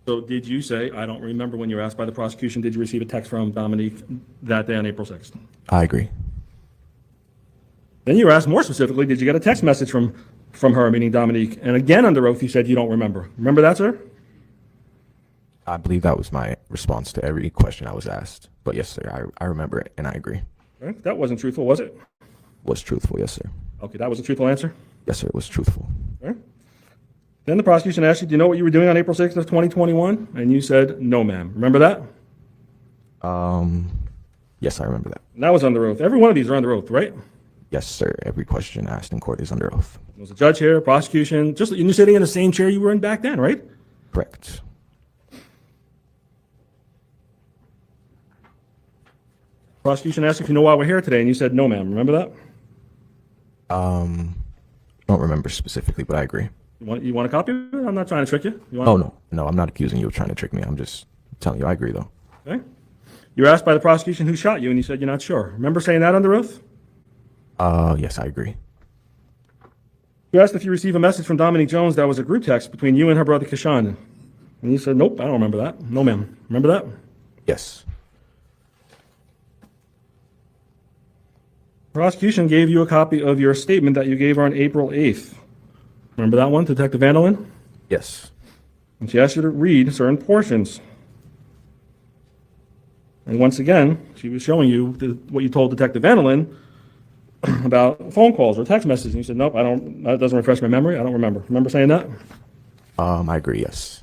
So did you say, I don't remember when you were asked by the prosecution, did you receive a text from Dominique that day on April 6th? I agree. Then you were asked more specifically, did you get a text message from her, meaning Dominique? And again, under oath, you said you don't remember. Remember that, sir? I believe that was my response to every question I was asked. But yes, sir, I remember it, and I agree. Okay, that wasn't truthful, was it? Was truthful, yes, sir. Okay, that was a truthful answer? Yes, sir, it was truthful. Okay. Then the prosecution asked you, do you know what you were doing on April 6th of 2021? And you said, no, ma'am. Remember that? Yes, I remember that. And that was under oath. Every one of these are under oath, right? Yes, sir, every question asked in court is under oath. There was a judge here, prosecution, just you're sitting in the same chair you were in back then, right? Correct. Prosecution asked if you know why we're here today, and you said, no, ma'am. Remember that? Don't remember specifically, but I agree. You want a copy of it? I'm not trying to trick you. Oh, no, I'm not accusing you of trying to trick me. I'm just telling you I agree, though. Okay. You were asked by the prosecution who shot you, and you said you're not sure. Remember saying that under oath? Yes, I agree. You asked if you received a message from Dominique Jones that was a group text between you and her brother Kishan. And you said, nope, I don't remember that. No, ma'am. Remember that? Yes. Prosecution gave you a copy of your statement that you gave her on April 8th. Remember that one, Detective Vandalin? Yes. And she asked you to read certain portions. And once again, she was showing you what you told Detective Vandalin about phone calls or text messages. And you said, nope, that doesn't refresh my memory. I don't remember. Remember saying that? I agree, yes.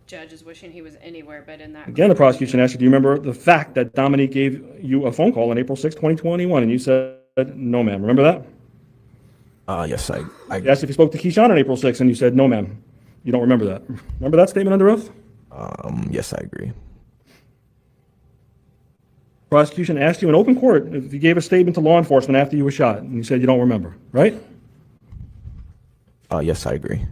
Judge is wishing he was anywhere but in that. Again, the prosecution asked you, do you remember the fact that Dominique gave you a phone call on April 6, 2021? And you said, no, ma'am. Remember that? Yes, I He asked if you spoke to Keyshawn on April 6, and you said, no, ma'am. You don't remember that. Remember that statement under oath? yes, I agree. Prosecution asked you in open court if you gave a statement to law enforcement after you were shot, and you said you don't remember, right? Yes, I agree.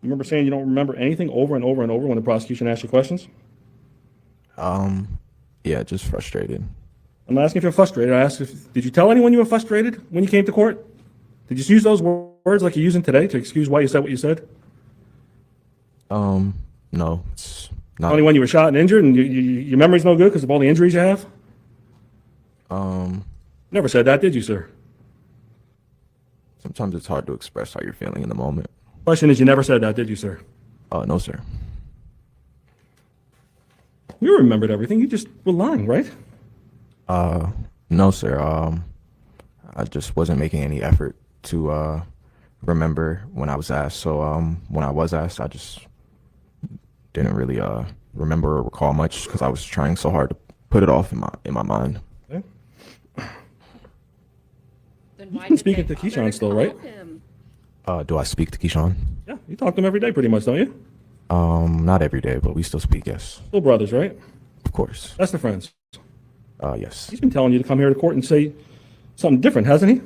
You remember saying you don't remember anything over and over and over when the prosecution asked you questions? Yeah, just frustrated. I'm not asking if you're frustrated. I asked did you tell anyone you were frustrated when you came to court? Did you use those words like you're using today to excuse why you said what you said? No, it's not. Only when you were shot and injured, and your memory's no good because of all the injuries you have? Never said that, did you, sir? Sometimes it's hard to express how you're feeling in the moment. Question is, you never said that, did you, sir? No, sir. You remembered everything. You just were lying, right? No, sir. I just wasn't making any effort to remember when I was asked. So when I was asked, I just didn't really remember or recall much because I was trying so hard to put it off in my mind. Okay. Then why been did speaking they to bother Keyshawn still, call right? him? Do I speak to Keyshawn? Yeah, you talk to him every day pretty much, don't you? Not every day, but we still speak, yes. Still brothers, right? Of course. That's the friends. Yes. He's been telling you to come here to court and say something different, hasn't he?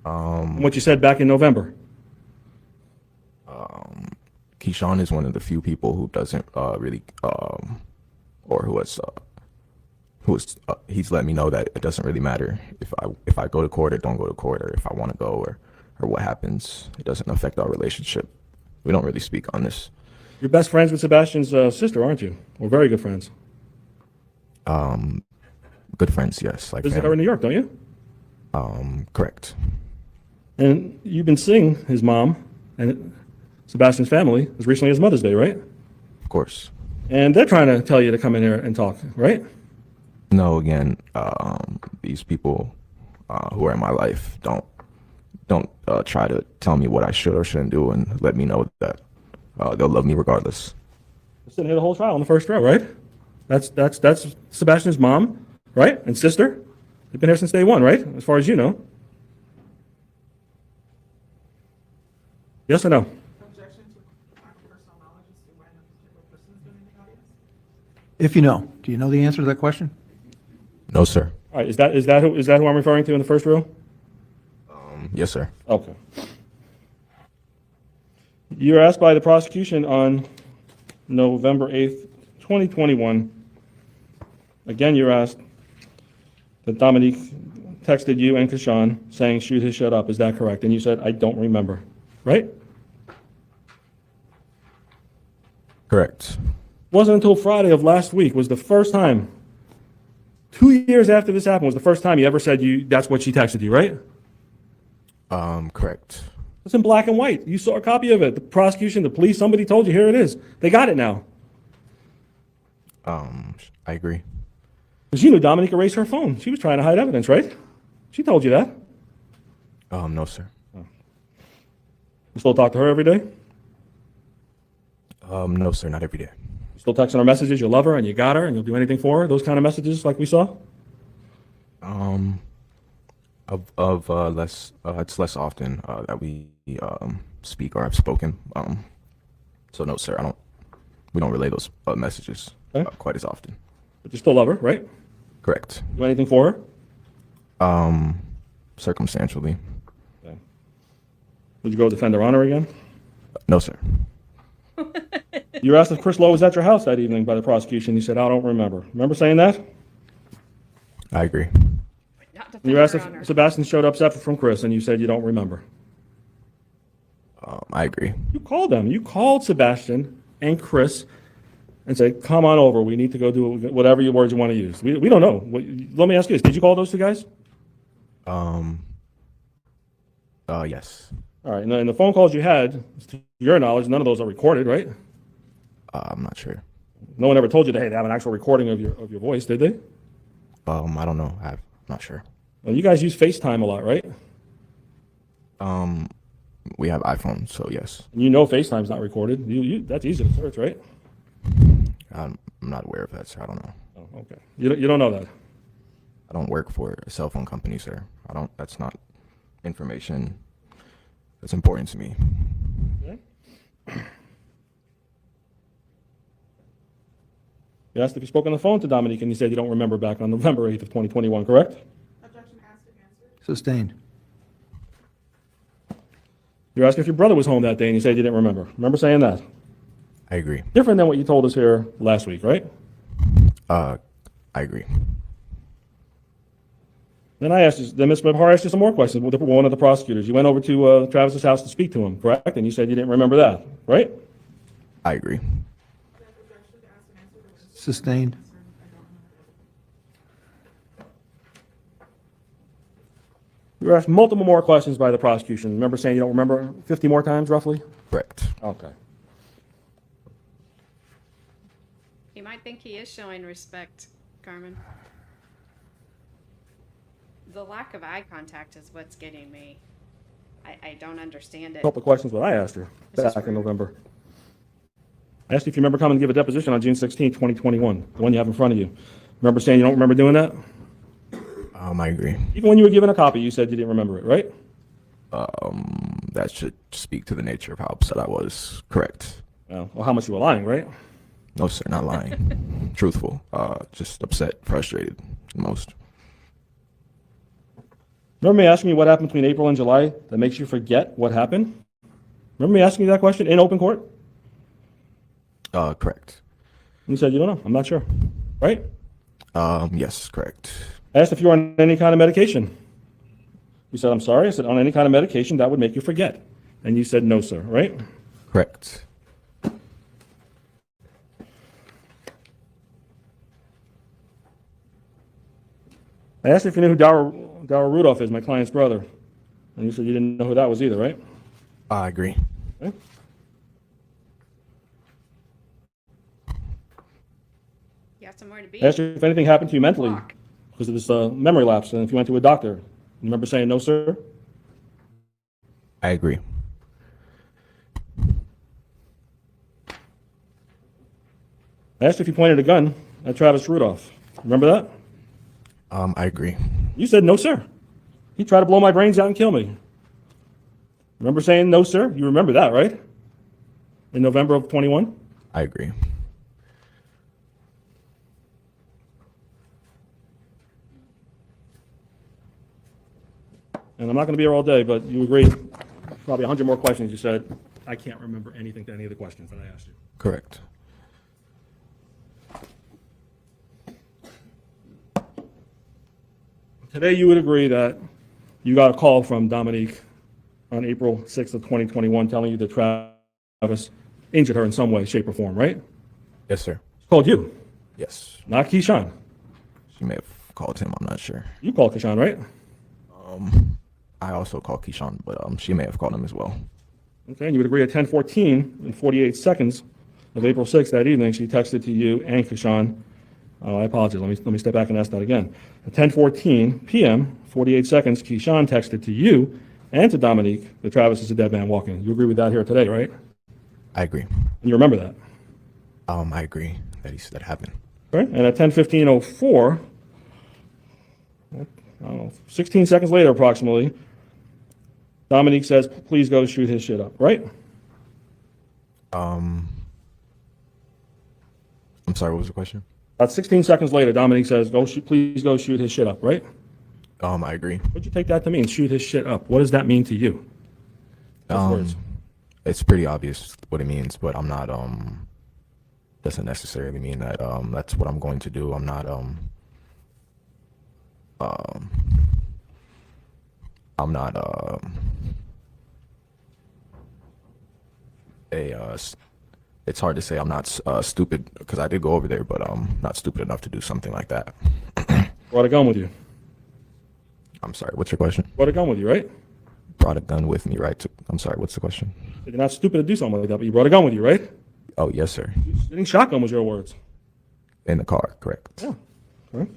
From what you said back in November. Keyshawn is one of the few people who doesn't really, or he's let me know that it doesn't really matter if I go to court or don't go to court, or if I want to go or what happens. It doesn't affect our relationship. We don't really speak on this. You're best friends with Sebastian's sister, aren't you? We're very good friends. Good friends, yes. Like Visit her in New York, don't you? correct. And you've been seeing his mom and Sebastian's family as recently as Mother's Day, right? Of course. And they're trying to tell you to come in here and talk, right? No, again, these people who are in my life don't try to tell me what I should or shouldn't do and let me know that they'll love me regardless. You're sitting here the whole trial in the first row, right? That's Sebastian's mom, right? And sister. They've been here since day one, right? As far as you know. Yes or no? If you know, do you know the answer to that question? No, sir. All right, is that who I'm referring to in the first row? Yes, sir. Okay. You were asked by the prosecution on November 8th, 2021. Again, you were asked that Dominique texted you and Kashan saying, shoot his shit up. Is that correct? And you said, I don't remember. Right? Correct. Wasn't until Friday of last week was the first time, 2 years after this happened, was the first time you ever said that's what she texted you, right? Correct. It's in black and white. You saw a copy of it. The prosecution, the police, somebody told you, here it is. They got it now. I agree. Because you knew Dominique erased her phone. She was trying to hide evidence, right? She told you that. No, sir. You still talk to her every day? No, sir, not every day. You still texting her messages, you love her and you got her and you'll do anything for her? Those kind of messages like we saw? It's less often that we speak or have spoken. So no, sir, we don't relay those messages Okay. quite as often. But you still love her, right? Correct. Do anything for her? Circumstantially. Okay. Would you go defend her honor again? No, sir. You were asked if Chris Lowe was at your house that evening by the prosecution. You said, I don't remember. Remember saying that? I agree. Not You were asked defend her honor. if Sebastien showed up separate from Chris, and you said you don't remember. I agree. You called them. You called Sebastien and Chris and said, come on over. We need to go do whatever your words you want to use. We don't know. Let me ask you this. Did you call those two guys? Yes. All right. And the phone calls you had, to your knowledge, none of those are recorded, right? I'm not sure. No one ever told you that, hey, they have an actual recording of your voice, did they? I don't know. I'm not sure. Well, you guys use FaceTime a lot, right? We have iPhones, so yes. And you know FaceTime's not recorded. That's easy to search, right? I'm not aware of that, sir. I don't know. Oh, okay. You don't know that. I don't work for a cell phone company, sir. That's not information that's important to me. You asked if you spoke on the phone to Dominique, and you said you don't remember back on November 8th of 2021, correct? Sustained. You asked if your brother was home that day, and you said you didn't remember. Remember saying that? I agree. Different than what you told us here last week, right? I agree. Then Ms. Mabhar asked you some more questions with one of the prosecutors. You went over to Travis's house to speak to him, correct? And you said you didn't remember that, right? I agree. Sustained. You were asked multiple more questions by the prosecution. Remember saying you don't remember 50 more times, roughly? Correct. Okay. You might think he is showing respect, Carmen. The lack of eye contact is what's getting me. I don't understand it. A couple of questions what I asked her back in November. I asked you if you remember coming to give a deposition on June 16, 2021, the one you have in front of you. Remember saying you don't remember doing that? I agree. Even when you were given a copy, you said you didn't remember it, right? That should speak to the nature of how upset I was. Correct. Well, how much you were lying, right? No, sir, not lying. Truthful. Just upset, frustrated, most. Remember me asking you what happened between April and July that makes you forget what happened? Remember me asking you that question in open court? Correct. And you said you don't know. I'm not sure. Right? Yes, correct. I asked if you were on any kind of medication. You said, I'm sorry. I said, on any kind of medication that would make you forget. And you said, no, sir. Right? Correct. I asked if you knew who Travis Rudolph is, my client's brother. And you said you didn't know who that was either, right? I agree. Okay. You have somewhere to be. I asked you if anything happened to you mentally Walk. because of this memory lapse and if you went to a doctor. You remember saying, no, sir? I agree. I asked if you pointed a gun at Travis Rudolph. Remember that? I agree. You said, no, sir. He tried to blow my brains out and kill me. Remember saying, no, sir? You remember that, right? In November of 21? I agree. and I'm not going to be here all day, but you agreed, probably 100 more questions. You said, I can't remember anything to any of the questions that I asked you. Correct. Today, you would agree that you got a call from Dominique on April 6th of 2021 telling you that Travis injured her in some way, shape, or form, right? Yes, sir. He called you, Yes. not Keyshawn. She may have called him. I'm not sure. You called Keyshawn, right? I also called Keyshawn, but she may have called him as well. Okay, and you would agree at 10:14 and 48 seconds of April 6th that evening, she texted to you and Keyshawn. Oh, I apologize. Let me step back and ask that again. At 10:14 p.m., 48 seconds, Keyshawn texted to you and to Dominique that Travis is a dead man walking. You agree with that here today, right? I agree. And you remember that, I agree that that happened. right? And at 10:15:04, I don't know, 16 seconds later approximately, Dominique says, please go shoot his shit up, right? I'm sorry, what was the question? About 16 seconds later, Dominique says, please go shoot his shit up, right? I agree. What'd you take that to mean, shoot his shit up? What does that mean to you? Those words. It's pretty obvious what it means, but I'm not, doesn't necessarily mean that, that's what I'm going to do. I'm not, I'm not, it's hard to say I'm not stupid because I did go over there, but I'm not stupid enough to do something like that. Brought a gun with you. I'm sorry, what's your question? Brought a gun with you, right? Brought a gun with me, right? I'm sorry, what's the question? You're not stupid to do something like that, but you brought a gun with you, right? Oh, yes, sir. Sitting shotgun was your words. In the car, correct. Yeah. Correct.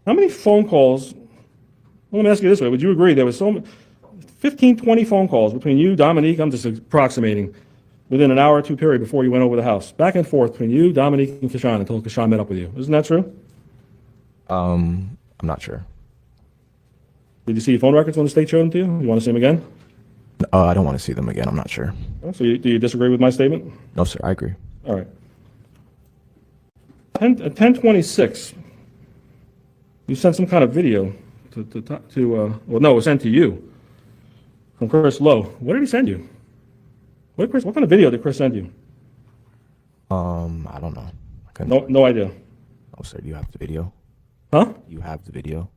How many phone calls, let me ask you this way, would you agree there was 15, 20 phone calls between you, Dominique, I'm just approximating, within an hour or two period before you went over the house, back and forth between you, Dominique, and Keyshawn until Keyshawn met up with you. Isn't that true? I'm not sure. Did you see your phone records when the state showed them to you? You want to see them again? I don't want to see them again. I'm not sure. So do you disagree with my statement? No, sir, I agree. All right. At 10:26, you sent some kind of video well, no, it was sent to you from Chris Lowe. What did he send you? What kind of video did Chris send you? I don't know. I couldn't. No idea. Oh, sir, do you have the video? Huh? You have the video?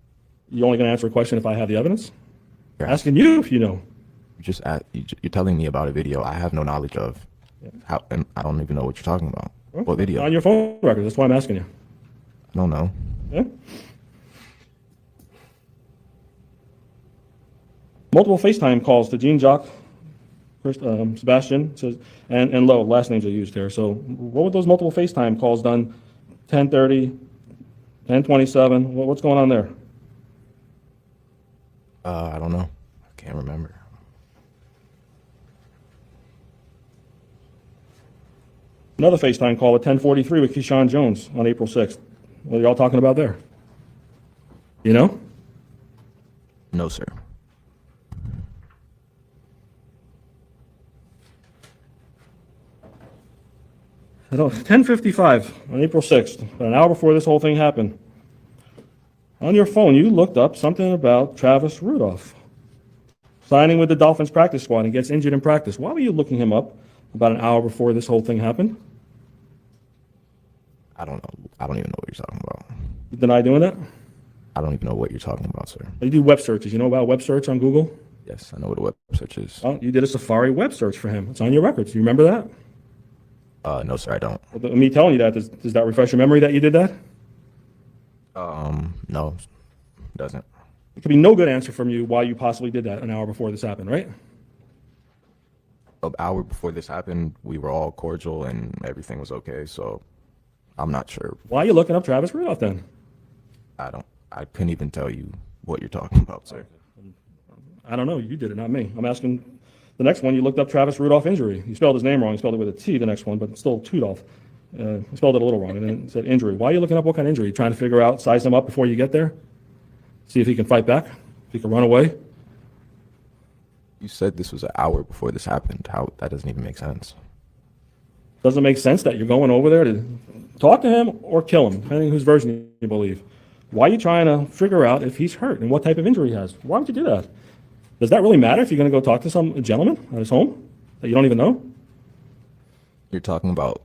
You only going to answer a question if I have the evidence? You're Asking you if you know. You're telling me about a video I have no knowledge of. How? And I don't even know what you're talking about. What video? On your phone records. That's why I'm asking you. I don't know. Yeah? Multiple FaceTime calls to Jean-Jacques, Sebastien, says, and Lowe, last names are used here. So what were those multiple FaceTime calls done? 10:30, 10:27. What's going on there? I don't know. I can't remember. Another FaceTime call at 10:43 with Keyshawn Jones on April 6th. What are y'all talking about there? You know? No, sir. At 10:55 on April 6th, about an hour before this whole thing happened, on your phone you looked up something about Travis Rudolph signing with the Dolphins practice squad and gets injured in practice. Why were you looking him up about an hour before this whole thing happened? I don't know. I don't even know what you're talking about. You deny doing that? I don't even know what you're talking about, sir. You do web searches. You know about web search on Google? Yes, I know what a web search is. Well, you did a Safari web search for him. It's on your records. You remember that? No, sir, I don't. Well, me telling you that, does that refresh your memory that you did that? No, it doesn't. It could be no good answer from you why you possibly did that an hour before this happened, right? An hour before this happened, we were all cordial and everything was okay, so I'm not sure. Why are you looking up Travis Rudolph then? I couldn't even tell you what you're talking about, sir. I don't know. You did it, not me. I'm asking the next one. You looked up Travis Rudolph injury. You spelled his name wrong. You spelled it with a T, the next one, but it's still Tudolph. You spelled it a little wrong, and then it said injury. Why are you looking up what kind of injury? Trying to figure out, size him up before you get there? See if he can fight back? If he can run away? You said this was an hour before this happened. How? That doesn't even make sense. Doesn't make sense that you're going over there to talk to him or kill him, depending whose version you believe. Why are you trying to figure out if he's hurt and what type of injury he has? Why would you do that? Does that really matter if you're going to go talk to some gentleman at his home that you don't even know? You're talking about,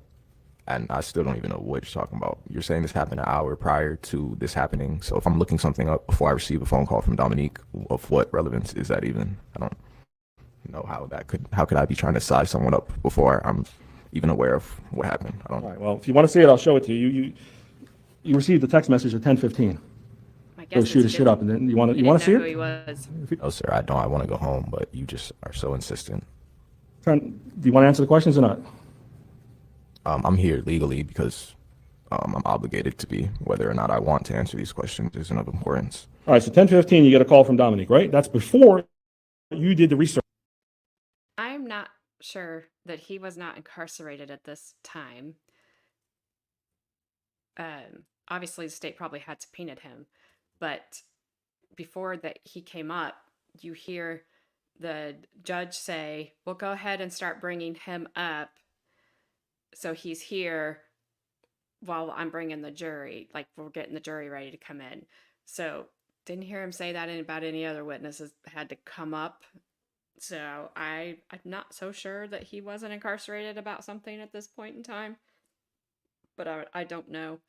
and I still don't even know what you're talking about. You're saying this happened an hour prior to this happening. So if I'm looking something up before I receive a phone call from Dominique, of what relevance is that even? I don't know how could I be trying to size someone up before I'm even aware of what happened? I don't All right, well, if you want to see it, I'll show it to you. You received a text message at 10:15. I Go guess shoot his shit up, and then you want to see Who he it? was. know, sir. I don't. I want to go home, but you just are so insistent. Do you want to answer the questions or not? I'm here legally because I'm obligated to be. Whether or not I want to answer these questions isn't of importance. All right, so 10:15, you get a call from Dominique, right? That's before you did the research. I'm not sure that he was not incarcerated at this time. Obviously, the state probably had subpoenaed him, but before that he came up, you hear the judge say, "Well, go ahead and start bringing him up, so he's here while I'm bringing the jury. Like we're getting the jury ready to come in." So didn't hear him say that about any other witnesses had to come up. So I'm not so sure that he wasn't incarcerated about something at this point in time. But I don't know.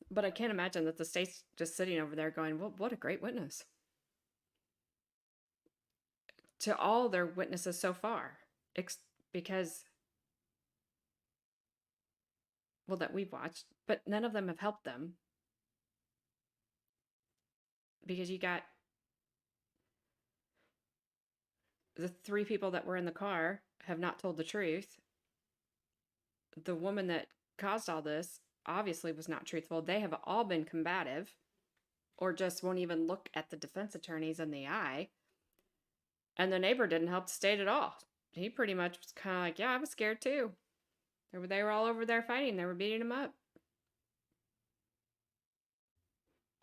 But I can't imagine that the state's just sitting over there going, "Well, what a great witness." To all their witnesses so far. Because, well, that we've watched, but none of them have helped them. Because you got the 3 people that were in the car have not told the truth. The woman that caused all this obviously was not truthful. They have all been combative or just won't even look at the defense attorneys in the eye. And the neighbor didn't help the state at all. He pretty much was kind of like, "Yeah, I was scared too." They were all over there fighting. They were beating him up.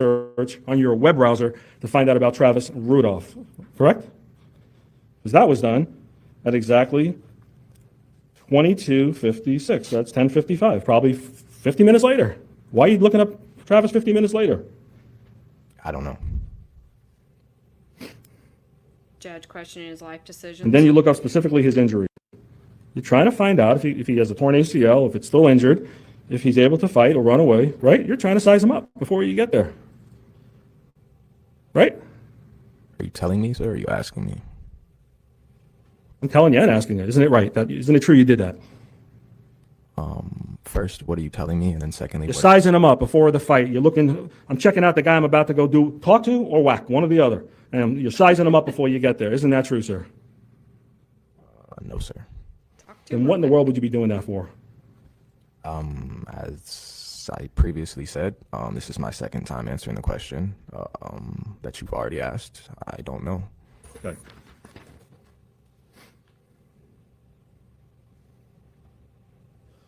Search on your web browser to find out about Travis Rudolph, correct? Because that was done at exactly 22:56. That's 10:55, probably 50 minutes later. Why are you looking up Travis 50 minutes later? I don't know. Judge questioning his life decisions. And then you look up specifically his injury. You're trying to find out if he has a torn ACL, if it's still injured, if he's able to fight or run away, right? You're trying to size him up before you get there. Right? Are you telling me, sir, or are you asking me? I'm telling you and asking you. Isn't it right? Isn't it true you did that? First, what are you telling me? And then secondly, You're sizing him up before the fight. You're looking, I'm checking out the guy I'm about to go talk to or whack, one or the other. And you're sizing him up before you get there. Isn't that true, sir? no, sir. Talk to Then him. what in the world would you be doing that for? As I previously said, this is my second time answering the question that you've already asked. I don't know. Okay.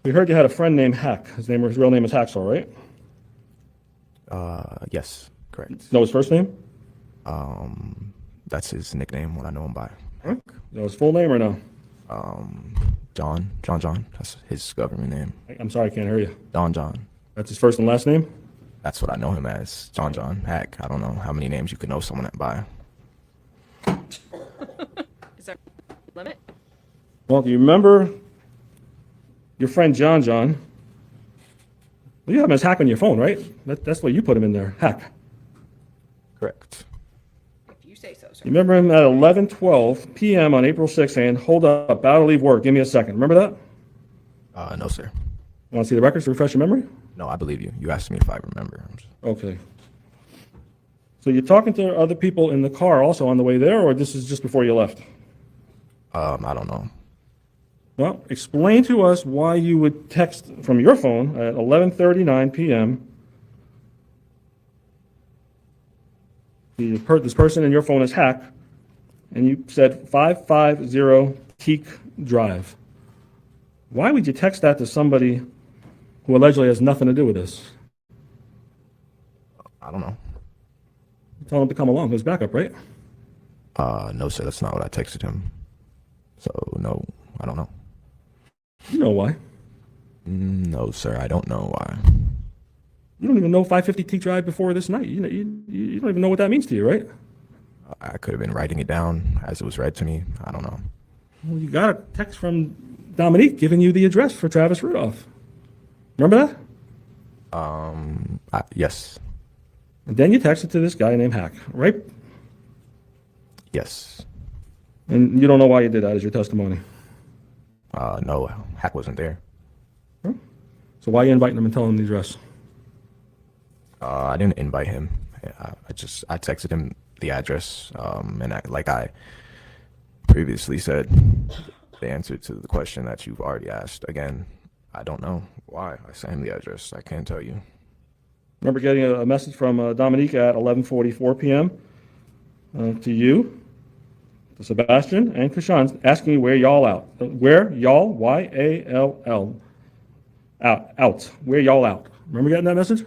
We heard you had a friend named Hack. His real name is Hacksaw, right? Yes, correct. Know his first name? That's his nickname, what I know him by. Know his full name or no? John. That's his government name. I'm sorry, I can't hear you. John. That's his first and last name? That's what I know him as. John Hack. I don't know how many names you could know someone by. Is there a limit? Well, do you remember your friend John? Well, you have him as Hack on your phone, right? That's what you put him in there, Hack. Correct. If you say so, sir. You remember him at 11:12 p.m. on April 6th saying, "Hold up, about to leave work. Give me a second." Remember that? No, sir. Want to see the records to refresh your memory? No, I believe you. You asked me if I remember. Okay. So you're talking to other people in the car also on the way there, or this is just before you left? I don't know. Well, explain to us why you would text from your phone at 11:39 p.m. This person in your phone is Hack, and you said 550 Teak Drive. Why would you text that to somebody who allegedly has nothing to do with this? I don't know. Tell him to come along. His backup, right? No, sir. That's not what I texted him. So, no, I don't know. You know why. No, sir. I don't know why. You don't even know 550 T drive before this night. You don't even know what that means to you, right? I could have been writing it down as it was read to me. I don't know. Well, you got a text from Dominique giving you the address for Travis Rudolph. Remember that? Yes. And then you texted to this guy named Hack, right? Yes. And you don't know why you did that as your testimony. No, Hack wasn't there. So why are you inviting him and telling him the address? I didn't invite him. I texted him the address, and like I previously said, the answer to the question that you've already asked. Again, I don't know why I sent him the address. I can't tell you. Remember getting a message from Dominique at 11:44 p.m. To you, to Sebastien and Kashan, asking you where y'all out. Where y'all, Y-A-L-L, out. Where y'all out. Remember getting that message?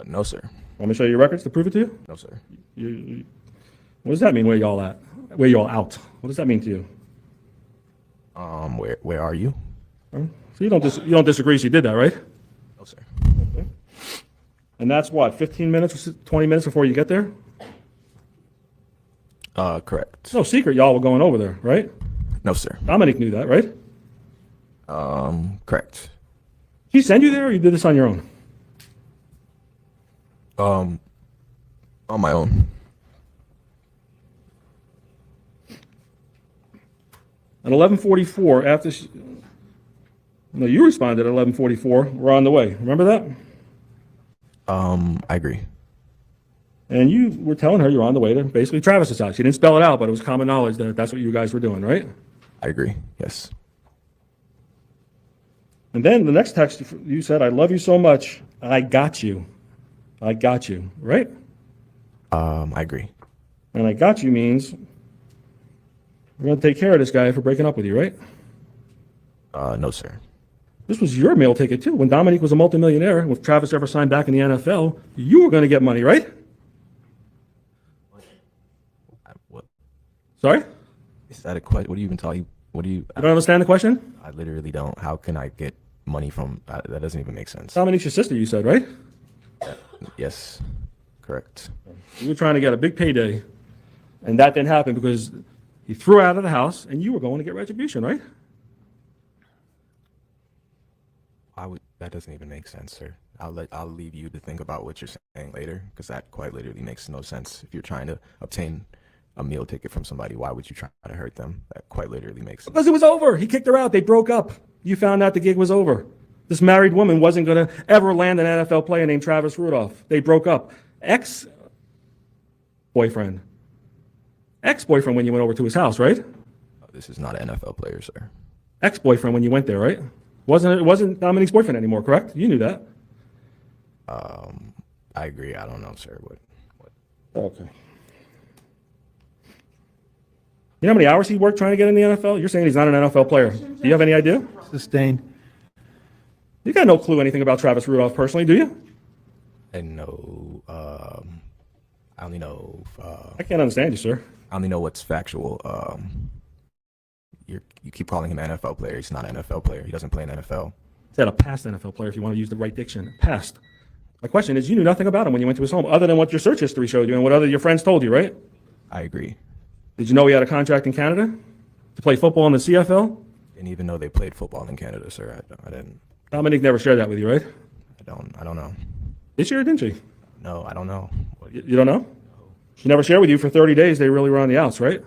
No, sir. Want me to show you your records to prove it to you? No, sir. What does that mean, where y'all at? Where y'all out? What does that mean to you? Where are you? So you don't disagree she did that, right? No, sir. Okay. And that's what, 15 minutes or 20 minutes before you get there? Correct. It's no secret y'all were going over there, right? No, sir. Dominique knew that, right? Correct. He sent you there, or you did this on your own? On my own. At 11:44, after no, you responded at 11:44. We're on the way. Remember that? I agree. And you were telling her you're on the way to basically Travis's house. You didn't spell it out, but it was common knowledge that that's what you guys were doing, right? I agree. Yes. And then the next text, you said, "I love you so much. I got you. I got you." Right? I agree. And "I got you" means we're going to take care of this guy for breaking up with you, right? No, sir. This was your meal ticket too. When Dominique was a multimillionaire, if Travis ever signed back in the NFL, you were going to get money, right? What Sorry? is that a question? What do you even tell you? What do you? You don't understand the question? I literally don't. How can I get money from? That doesn't even make sense. Dominique's your sister, you said, right? Yes. Correct. You were trying to get a big payday, and that didn't happen because he threw her out of the house, and you were going to get retribution, right? That doesn't even make sense, sir. I'll leave you to think about what you're saying later, because that quite literally makes no sense. If you're trying to obtain a meal ticket from somebody, why would you try to hurt them? That quite literally makes sense. Because it was over. He kicked her out. They broke up. You found out the gig was over. This married woman wasn't going to ever land an NFL player named Travis Rudolph. They broke up. Ex-boyfriend when you went over to his house, right? This is not an NFL player, sir. Ex-boyfriend when you went there, right? It wasn't Dominique's boyfriend anymore, correct? You knew that. I agree. I don't know, sir. What? Okay. You know how many hours he worked trying to get in the NFL? You're saying he's not an NFL player. Do you have any idea? Sustained. You got no clue anything about Travis Rudolph personally, do you? I know. I only know. I can't understand you, sir. I only know what's factual. You keep calling him an NFL player. He's not an NFL player. He doesn't play in NFL. Said a past NFL player if you want to use the right diction. Past. My question is, you knew nothing about him when you went to his home, other than what your search history showed you and what other your friends told you, right? I agree. Did you know he had a contract in Canada to play football in the CFL? Didn't even know they played football in Canada, sir. I didn't. Dominique never shared that with you, right? I don't know. Did she or didn't she? No, I don't know. You don't know? She never shared with you for 30 days. They really were on the outs, right?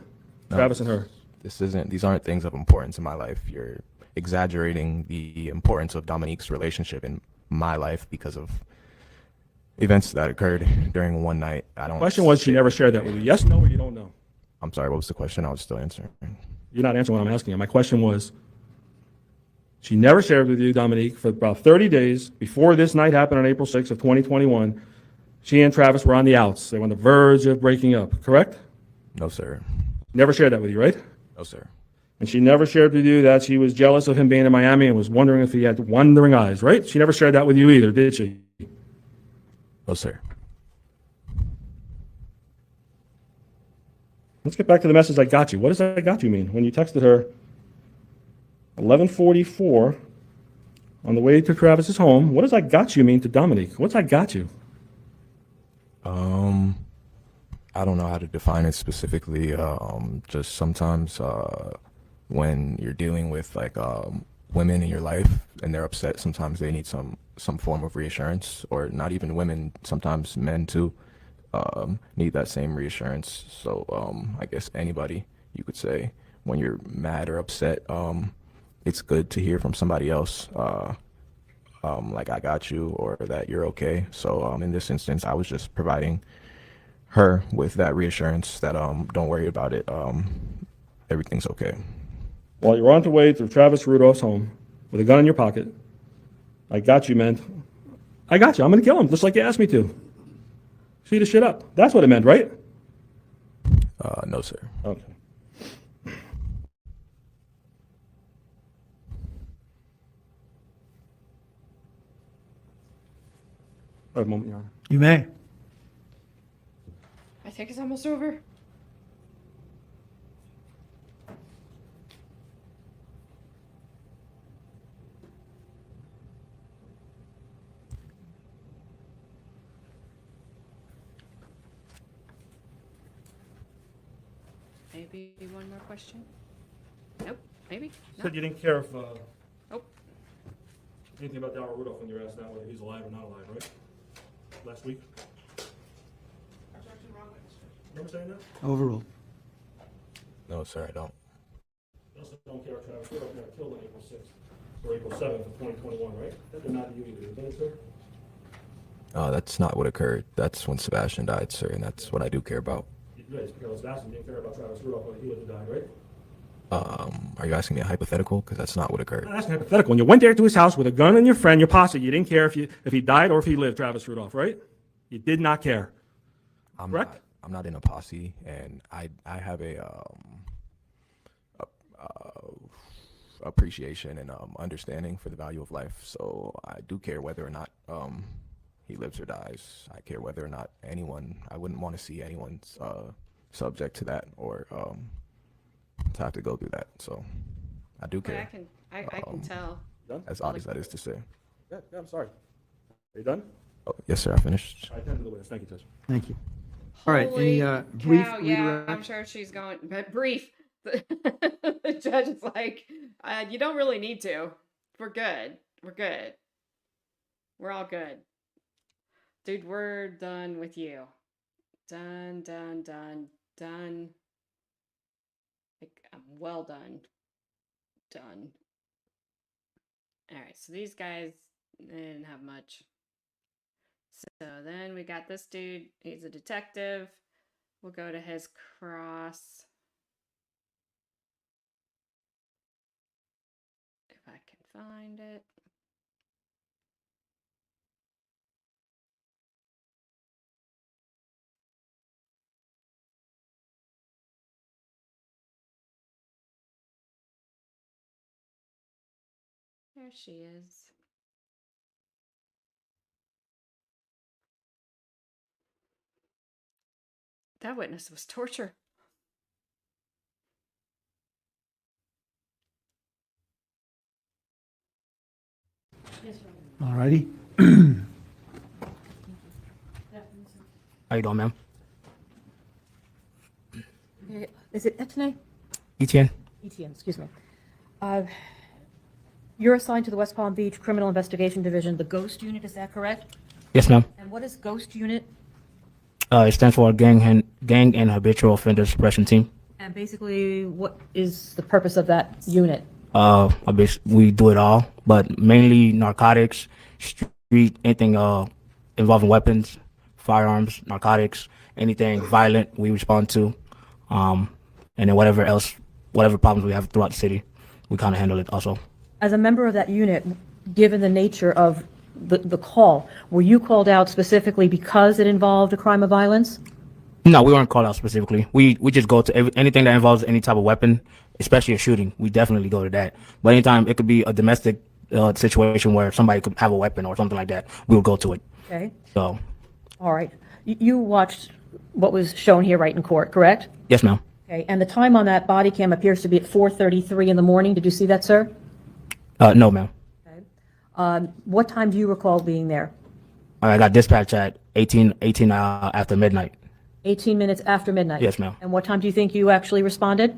No. Travis and her. These aren't things of importance in my life. You're exaggerating the importance of Dominique's relationship in my life because of events that occurred during one night. The question was, she never shared that with you. Yes, no, or you don't know? I'm sorry, what was the question? I was still answering. You're not answering what I'm asking you. My question was, she never shared with you, Dominique, for about 30 days before this night happened on April 6th of 2021. She and Travis were on the outs. They were on the verge of breaking up, correct? No, sir. Never shared that with you, right? No, sir. And she never shared with you that she was jealous of him being in Miami and was wondering if he had wandering eyes, right? She never shared that with you either, did she? No, sir. Let's get back to the message, "I got you." What does "I got you" mean? When you texted her 11:44 on the way to Travis's home. What does I got you mean to Dominique? What's I got you? I don't know how to define it specifically. Just sometimes when you're dealing with like women in your life and they're upset, sometimes they need some form of reassurance, or not even women, sometimes men too need that same reassurance. So I guess anybody, you could say, when you're mad or upset, it's good to hear from somebody else, like I got you, or that you're okay. So in this instance, I was just providing her with that reassurance that don't worry about it, everything's okay. While you're on the way to Travis Rudolph's home with a gun in your pocket, I got you meant, I got you. I'm going to kill him just like you asked me to. Shoot the shit up. That's what it meant, right? No, sir. Okay. I have a moment, Your Honor. You may. I think it's almost over. Maybe one more question? Nope, maybe? No. Said you didn't care if Nope. anything about Darrell Rudolph when you were asked that, whether he's alive or not alive, right? Last week? Remember saying that? Overruled. No, sir, I don't. You also don't care if Travis Rudolph never killed on April 6th or April 7th of 2021, right? That did not do you either, did it, sir? That's not what occurred. That's when Sebastian died, sir, and that's what I do care about. You guys care about Sebastian, you didn't care about Travis Rudolph when he lived or died, right? Are you asking me a hypothetical? Because that's not what occurred. That's hypothetical. When you went there to his house with a gun and your friend, your posse, you didn't care if he died or if he lived, Travis Rudolph, right? You did not care. Correct? I'm not in a posse, and I have a appreciation and understanding for the value of life. So I do care whether or not he lives or dies. I care whether or not I wouldn't want to see anyone subject to that, or to have to go through that. So I do care. I can tell. Done? As odd as that is to say. Yeah, I'm sorry. Are you done? Oh, yes, sir, I finished. I attend to the witness. Thank you, Judge. Thank you. All right, Holy any brief cow, yeah, I'm redirect? sure she's going, but brief. The judge is like, you don't really need to. We're good. We're good. We're all good. Dude, we're done with you. Done. Like, I'm well done. Done. All right, so these guys, they didn't have much. So then we got this dude. He's a detective. We'll go to his cross. If I can find it. There she is. That witness was torture. All righty. How you doing, ma'am? Is it Etienne? Etienne? Etienne, excuse me. You're assigned to the West Palm Beach Criminal Investigation Division, the GHOST unit, is that correct? Yes, ma'am. And what is GHOST unit? It stands for Gang and Habitual Offender Suppression Team. And basically, what is the purpose of that unit? We do it all, but mainly narcotics, street, anything involving weapons, firearms, narcotics, anything violent we respond to, and then whatever problems we have throughout the city, we kind of handle it also. As a member of that unit, given the nature of the call, were you called out specifically because it involved a crime of violence? No, we weren't called out specifically. We just go to anything that involves any type of weapon, especially a shooting. We definitely go to that. But anytime it could be a domestic situation where somebody could have a weapon or something like that, we would go to it. Okay, So, all right. You watched what was shown here right in court, correct? yes, ma'am. Okay, and the time on that body cam appears to be at 4:33 in the morning. Did you see that, sir? No, ma'am. Okay. What time do you recall being there? I got dispatched at 18 after midnight. 18 minutes after midnight? Yes, ma'am. And what time do you think you actually responded?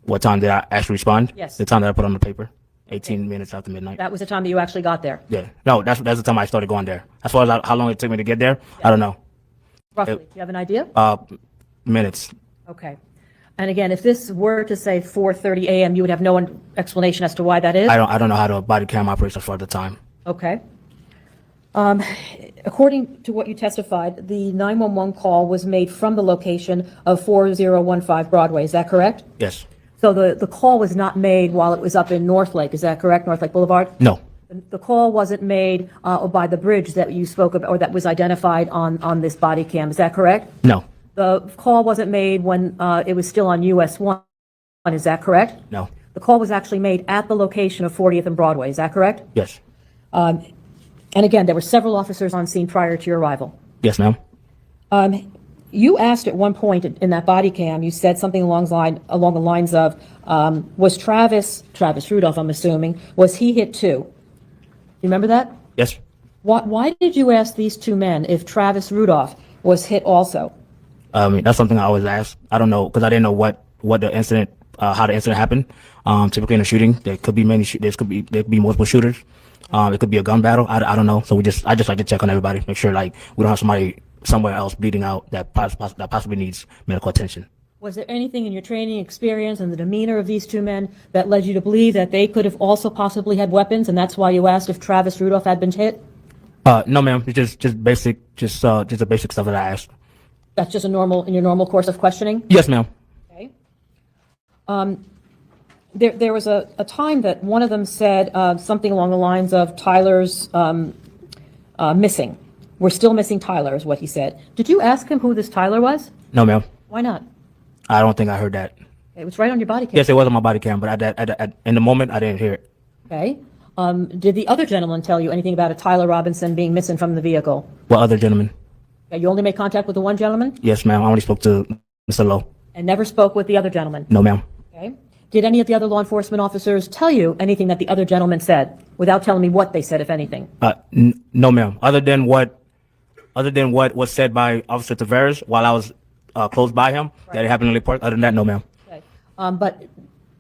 What time did I actually respond? Yes. The time that I put on the paper. 18 minutes after midnight. That was the time that you actually got there, Yeah. No, that's the time I started going there. As far as how long it took me to get there, I don't know. roughly. Do you have an idea? Minutes. Okay. And again, if this were to say 4:30 a.m., you would have no explanation as to why that is? I don't know how the body cam operates as far as the time. Okay. According to what you testified, the 911 call was made from the location of 4015 Broadway. Is that correct? Yes. So the call was not made while it was up in North Lake. Is that correct? North Lake Boulevard? No. The call wasn't made by the bridge that you spoke of or that was identified on this body cam. Is that correct? No. The call wasn't made when it was still on US 1. Is that correct? No. The call was actually made at the location of 40th and Broadway. Is that correct? Yes. And again, there were several officers on scene prior to your arrival. Yes, ma'am. You asked at one point in that body cam, you said something along the lines of, was Travis Rudolph, I'm assuming, was he hit too? You remember that? Yes. Why did you ask these two men if Travis Rudolph was hit also? That's something I always ask. I don't know because I didn't know what the incident, how the incident happened. Typically in a shooting, there could be there could be multiple shooters. It could be a gun battle. I don't know. So I just like to check on everybody, make sure like we don't have somebody somewhere else bleeding out that possibly needs medical attention. Was there anything in your training experience and the demeanor of these two men that led you to believe that they could have also possibly had weapons, and that's why you asked if Travis Rudolph had been hit? No, ma'am. It's just basic, just the basic stuff that I asked. That's just in your normal course of questioning? Yes, ma'am. Okay. There was a time that one of them said something along the lines of Tyler's missing. We're still missing Tyler, is what he said. Did you ask him who this Tyler was? No, ma'am. Why not? I don't think I heard that. It was right on your body cam. Yes, it was on my body cam, but in the moment, I didn't hear it. Okay. Did the other gentleman tell you anything about a Tyler Robinson being missing from the vehicle? What other gentleman? Okay, you only made contact with the one gentleman Yes, ma'am. I only spoke to Mr. Lowe. and never spoke with the other gentleman? No, ma'am. Okay. Did any of the other law enforcement officers tell you anything that the other gentleman said without telling me what they said, if anything? No, ma'am. Other than what was said by Officer Tavares while I was close by him, that it happened in the park. Other than that, no, ma'am. Okay. But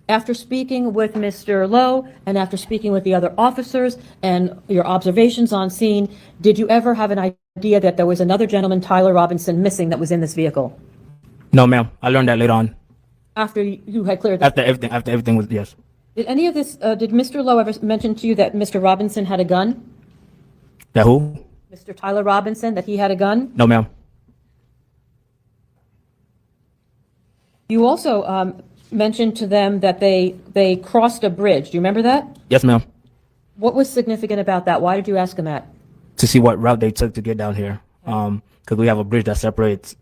after speaking with Mr. Lowe and after speaking with the other officers and your observations on scene, did you ever have an idea that there was another gentleman, Tyler Robinson, missing that was in this vehicle? No, ma'am. I learned that later on. After you had cleared that? After everything was, yes. Did any of this, did Mr. Lowe ever mention to you that Mr. Robinson had a gun? That who? Mr. Tyler Robinson, that he had a gun? No, ma'am. You also mentioned to them that they crossed a bridge. Do you remember that? Yes, ma'am. What was significant about that? Why did you ask him that? To see what route they took to get down here. Because we have a bridge that separates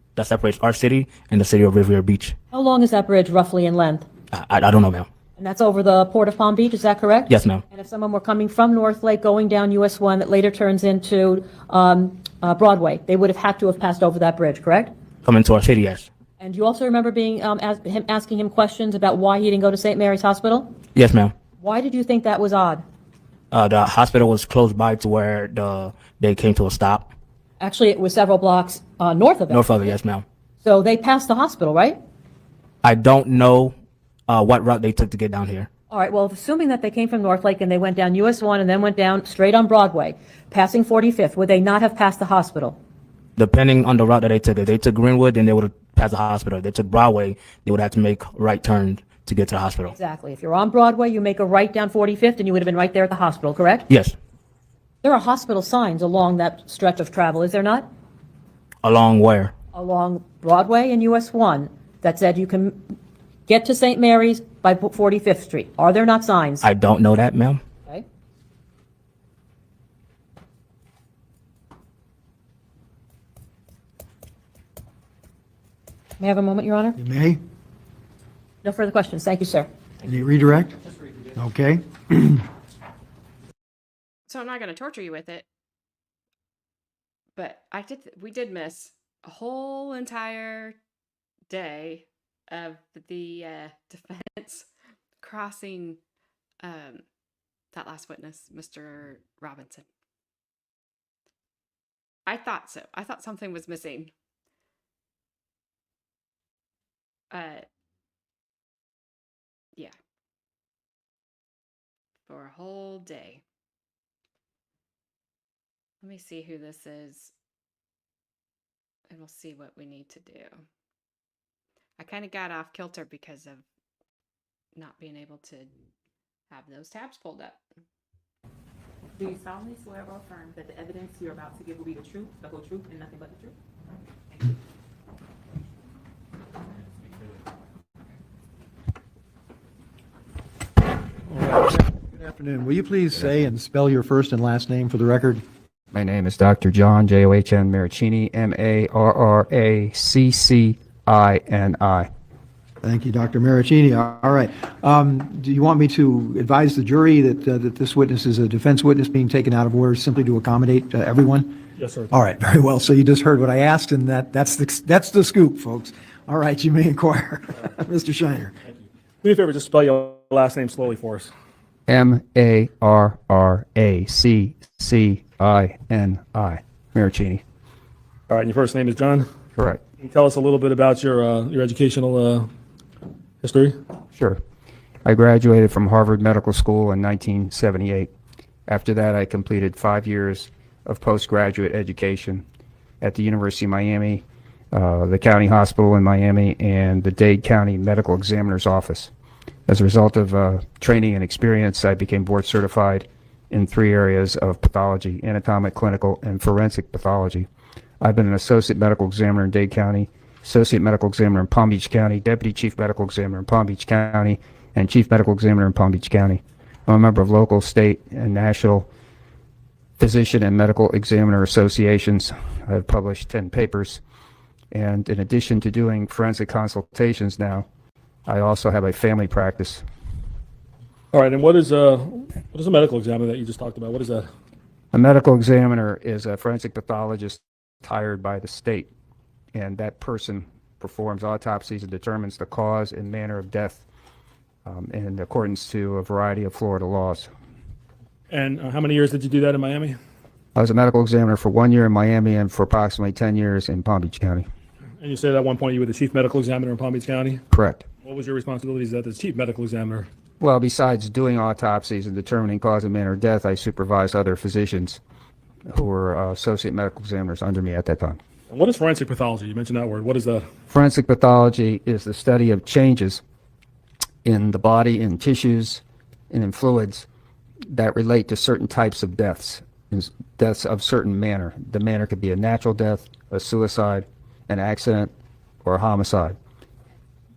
our city and the city of Riviera Beach. How long is that bridge roughly in length? I don't know, ma'am. And that's over the Port of Palm Beach, is that correct? Yes, ma'am. And if someone were coming from North Lake going down US 1 that later turns into Broadway, they would have had to have passed over that bridge, correct? Coming to our city, yes. And you also remember being asking him questions about why he didn't go to St. Mary's Hospital? Yes, ma'am. Why did you think that was odd? The hospital was close by to where they came to a stop. Actually, it was several blocks north of it. North of it, yes, ma'am. So they passed the hospital, right? I don't know what route they took to get down here. All right, well, assuming that they came from North Lake and they went down US 1 and then went down straight on Broadway, passing 45th, would they not have passed the hospital? Depending on the route that they took. If they took Greenwood, then they would have passed the hospital. If they took Broadway, they would have to make right turn to get to the hospital. Exactly. If you're on Broadway, you make a right down 45th and you would have been right there at the hospital, correct? Yes. There are hospital signs along that stretch of travel, is there not? Along where? Along Broadway and US 1 that said you can get to St. Mary's by 45th Street. Are there not signs? I don't know that, ma'am. Okay. May I have a moment, Your Honor? You may. No further questions. Thank you, sir. Any redirect? Okay. So I'm not going to torture you with it. But we did miss a whole entire day of the defense crossing that last witness, Mr. Robinson. I thought so. I thought something was missing. Yeah. For a whole day. Let me see who this is, and we'll see what we need to do. I kind of got off kilter because of not being able to have those tabs pulled up. Do you solemnly swear or affirm that the evidence you're about to give will be the truth, the whole truth, and nothing but the truth? Good afternoon. Will you please say and spell your first and last name for the record? My name is Dr. John, John Maracini, Marraccini. Thank you, Dr. Maracini. All right. Do you want me to advise the jury that this witness is a defense witness being taken out of order simply to accommodate everyone? Yes, sir. All right, very well. So you just heard what I asked, and that's the scoop, folks. All right, you may inquire. Mr. Shiner. Do me a favor, just spell your last name slowly for us. Marraccini. Maracini. All right, and your first name is John? Correct. Can you tell us a little bit about your educational history? Sure. I graduated from Harvard Medical School in 1978. After that, I completed 5 years of postgraduate education at the University of Miami, the county hospital in Miami, and the Dade County Medical Examiner's Office. As a result of training and experience, I became board certified in 3 areas of pathology: anatomic, clinical, and forensic pathology. I've been an associate medical examiner in Dade County, associate medical examiner in Palm Beach County, deputy chief medical examiner in Palm Beach County, and chief medical examiner in Palm Beach County. I'm a member of local, state, and national physician and medical examiner associations. I've published 10 papers. And in addition to doing forensic consultations now, I also have a family practice. All right, and what is a medical examiner that you just talked about? What is that? A medical examiner is a forensic pathologist hired by the state, and that person performs autopsies and determines the cause and manner of death in accordance to a variety of Florida laws. And how many years did you do that in Miami? I was a medical examiner for 1 year in Miami and for approximately 10 years in Palm Beach County. And you said at one point you were the chief medical examiner in Palm Beach County? Correct. What was your responsibilities as the chief medical examiner? Well, besides doing autopsies and determining cause and manner of death, I supervised other physicians who were associate medical examiners under me at that time. And what is forensic pathology? You mentioned that word. What is that? Forensic pathology is the study of changes in the body, in tissues, and in fluids that relate to certain types of deaths, deaths of certain manner. The manner could be a natural death, a suicide, an accident, or a homicide.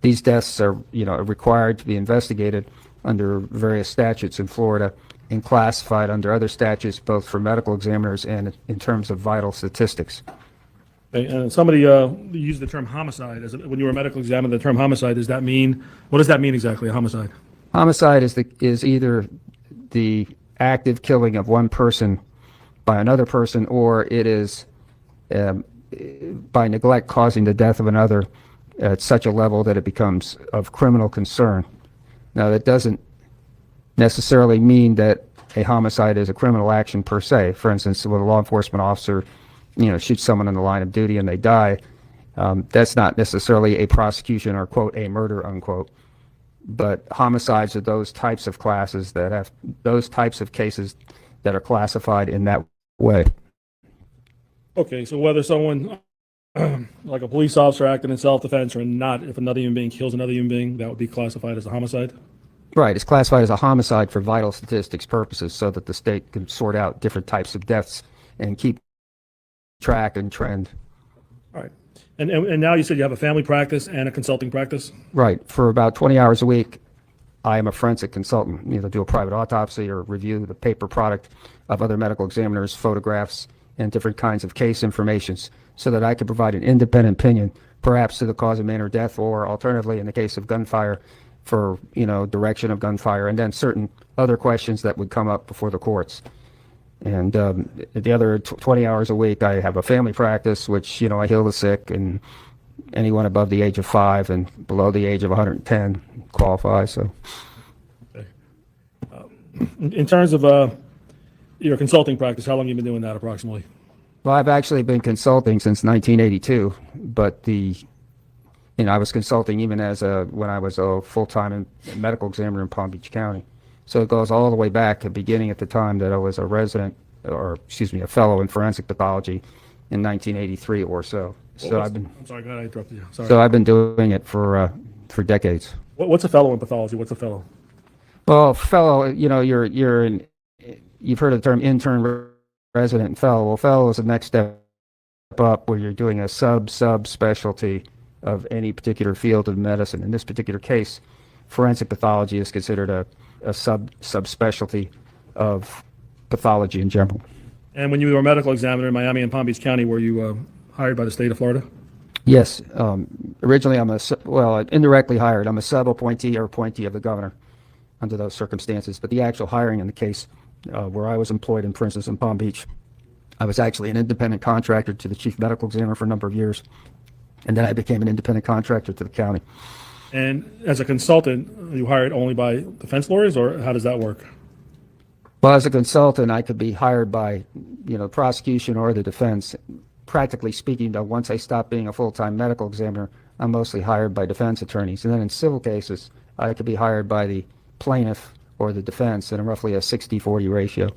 These deaths are, required to be investigated under various statutes in Florida and classified under other statutes, both for medical examiners and in terms of vital statistics. Okay, and somebody used the term homicide. When you were a medical examiner, the term homicide, what does that mean exactly, a homicide? Homicide is either the active killing of one person by another person, or it is by neglect causing the death of another at such a level that it becomes of criminal concern. Now, that doesn't necessarily mean that a homicide is a criminal action per se. For instance, when a law enforcement officer, shoots someone in the line of duty and they die, that's not necessarily a prosecution or, quote, a murder, unquote. But homicides are those types of classes that have those types of cases that are classified in that way. Okay, so whether someone, like a police officer acting in self-defense or not, if another human being kills another human being, that would be classified as a homicide? Right, it's classified as a homicide for vital statistics purposes so that the state can sort out different types of deaths and keep track and trend. All right. And now you said you have a family practice and a consulting practice? Right. For about 20 hours a week, I am a forensic consultant, either do a private autopsy or review the paper product of other medical examiners, photographs, and different kinds of case informations so that I can provide an independent opinion, perhaps to the cause and manner of death, or alternatively, in the case of gunfire, for, direction of gunfire, and then certain other questions that would come up before the courts. And the other 20 hours a week, I have a family practice, which, I heal the sick, and anyone above the age of 5 and below the age of 110 qualify. So, In terms of your consulting practice, how long have you been doing that approximately? Well, I've actually been consulting since 1982, but I was consulting even when I was a full-time medical examiner in Palm Beach County. So it goes all the way back to beginning at the time that I was a a fellow in forensic pathology in 1983 or so. I'm sorry, go ahead, I interrupted you. Sorry. So I've been doing it for decades. What's a fellow in pathology? What's a fellow? Well, fellow, you've heard of the term intern, resident, and fellow. Well, fellow is the next step up where you're doing a subspecialty of any particular field of medicine. In this particular case, forensic pathology is considered a subspecialty of pathology in general. And when you were a medical examiner in Miami and Palm Beach County, were you hired by the state of Florida? Yes. Originally, indirectly hired. I'm a sub-appointee or appointee of the governor under those circumstances. But the actual hiring in the case where I was employed, for instance, in Palm Beach, I was actually an independent contractor to the chief medical examiner for a number of years. And then I became an independent contractor to the county. And as a consultant, are you hired only by defense lawyers, or how does that work? Well, as a consultant, I could be hired by, the prosecution or the defense. Practically speaking, though, once I stopped being a full-time medical examiner, I'm mostly hired by defense attorneys. And then in civil cases, I could be hired by the plaintiff or the defense in roughly a 60-40 ratio.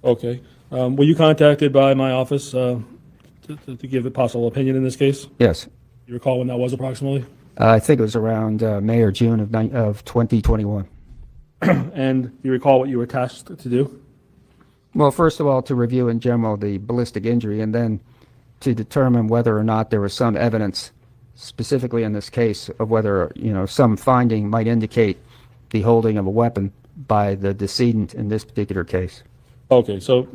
Okay. Were you contacted by my office to give a possible opinion in this case? Yes. You recall when that was approximately? I think it was around May or June of 2021. And you recall what you were tasked to do? Well, first of all, to review in general the ballistic injury, and then to determine whether or not there was some evidence, specifically in this case, of whether, some finding might indicate the holding of a weapon by the decedent in this particular case. Okay, so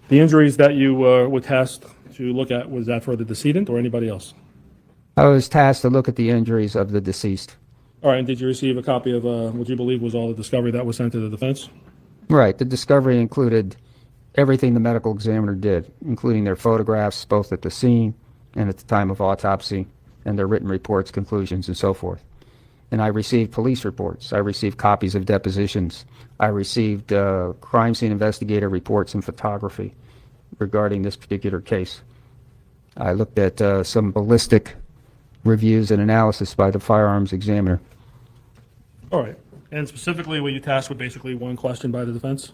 the injuries that you were tasked to look at, was that for the decedent or anybody else? I was tasked to look at the injuries of the deceased. All right, and did you receive a copy of what you believe was all the discovery that was sent to the defense? Right. The discovery included everything the medical examiner did, including their photographs, both at the scene and at the time of autopsy, and their written reports, conclusions, and so forth. And I received police reports. I received copies of depositions. I received crime scene investigator reports and photography regarding this particular case. I looked at some ballistic reviews and analysis by the firearms examiner. All right, and specifically were you tasked with basically one question by the defense?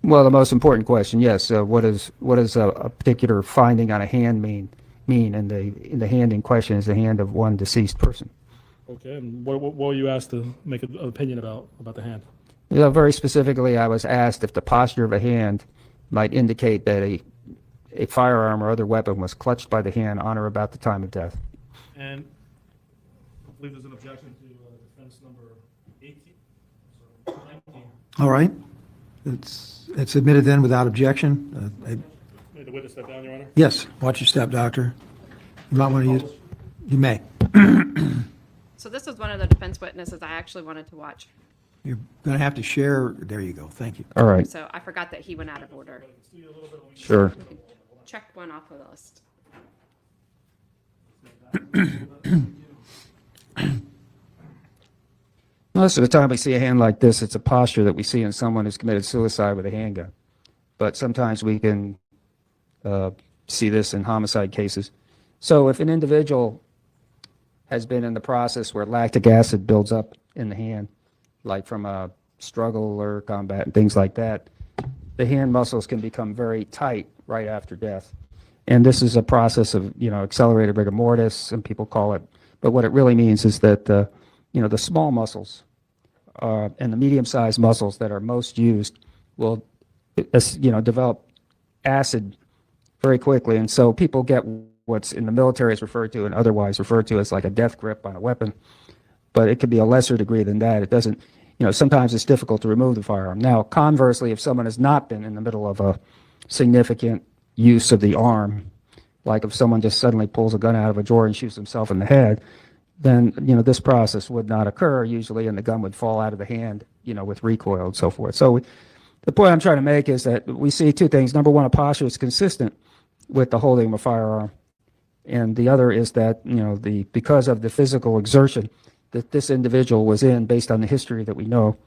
Well, the most important question, yes. What does a particular finding on a hand mean? And the hand in question is the hand of one deceased person. Okay, and what were you asked to make an opinion about the hand? Very specifically, I was asked if the posture of a hand might indicate that a firearm or other weapon was clutched by the hand on or about the time of death. And I believe there's an objection to defense number 18. So 19. All right. It's admitted then without objection. May the witness step down, Your Honor? Yes, watch your step, doctor. You might want to use, you may. So this is one of the defense witnesses I actually wanted to watch. You're going to have to share, there you go, thank you. All right. So I forgot that he went out of order. Sure. Check one off the list. Most of the time we see a hand like this, it's a posture that we see in someone who's committed suicide with a handgun. But sometimes we can see this in homicide cases. So if an individual has been in the process where lactic acid builds up in the hand, like from a struggle or combat and things like that, the hand muscles can become very tight right after death. And this is a process of, accelerated rigor mortis, some people call it. But what it really means is that, the small muscles and the medium-sized muscles that are most used will, develop acid very quickly. And so people get what's in the military is referred to and otherwise referred to as like a death grip on a weapon. But it could be a lesser degree than that. It doesn't, sometimes it's difficult to remove the firearm. Now, conversely, if someone has not been in the middle of a significant use of the arm, like if someone just suddenly pulls a gun out of a drawer and shoots himself in the head, then, this process would not occur usually, and the gun would fall out of the hand, with recoil and so forth. So the point I'm trying to make is that we see two things. Number one, a posture is consistent with the holding of a firearm. And the other is that, because of the physical exertion that this individual was in based on the history that we know,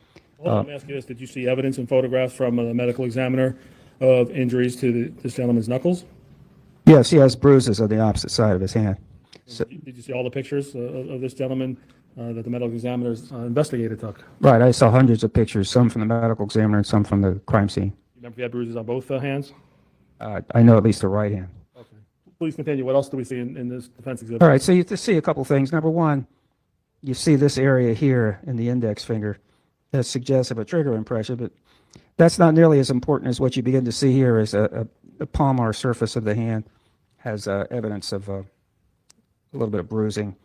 Well, let me ask you this. Did you see evidence and photographs from the medical examiner of injuries to this gentleman's knuckles? Yes, he has bruises on the opposite side of his hand. So, Did you see all the pictures of this gentleman that the medical examiner's investigator took? right, I saw hundreds of pictures, some from the medical examiner and some from the crime scene. You remember if he had bruises on both hands? I know at least the right hand. Okay. Please continue. What else do we see in this defense exhibit? All right, so you see a couple things. Number one, you see this area here in the index finger that suggests of a trigger impression, but that's not nearly as important as what you begin to see here is a palmar surface of the hand has evidence of a little bit of bruising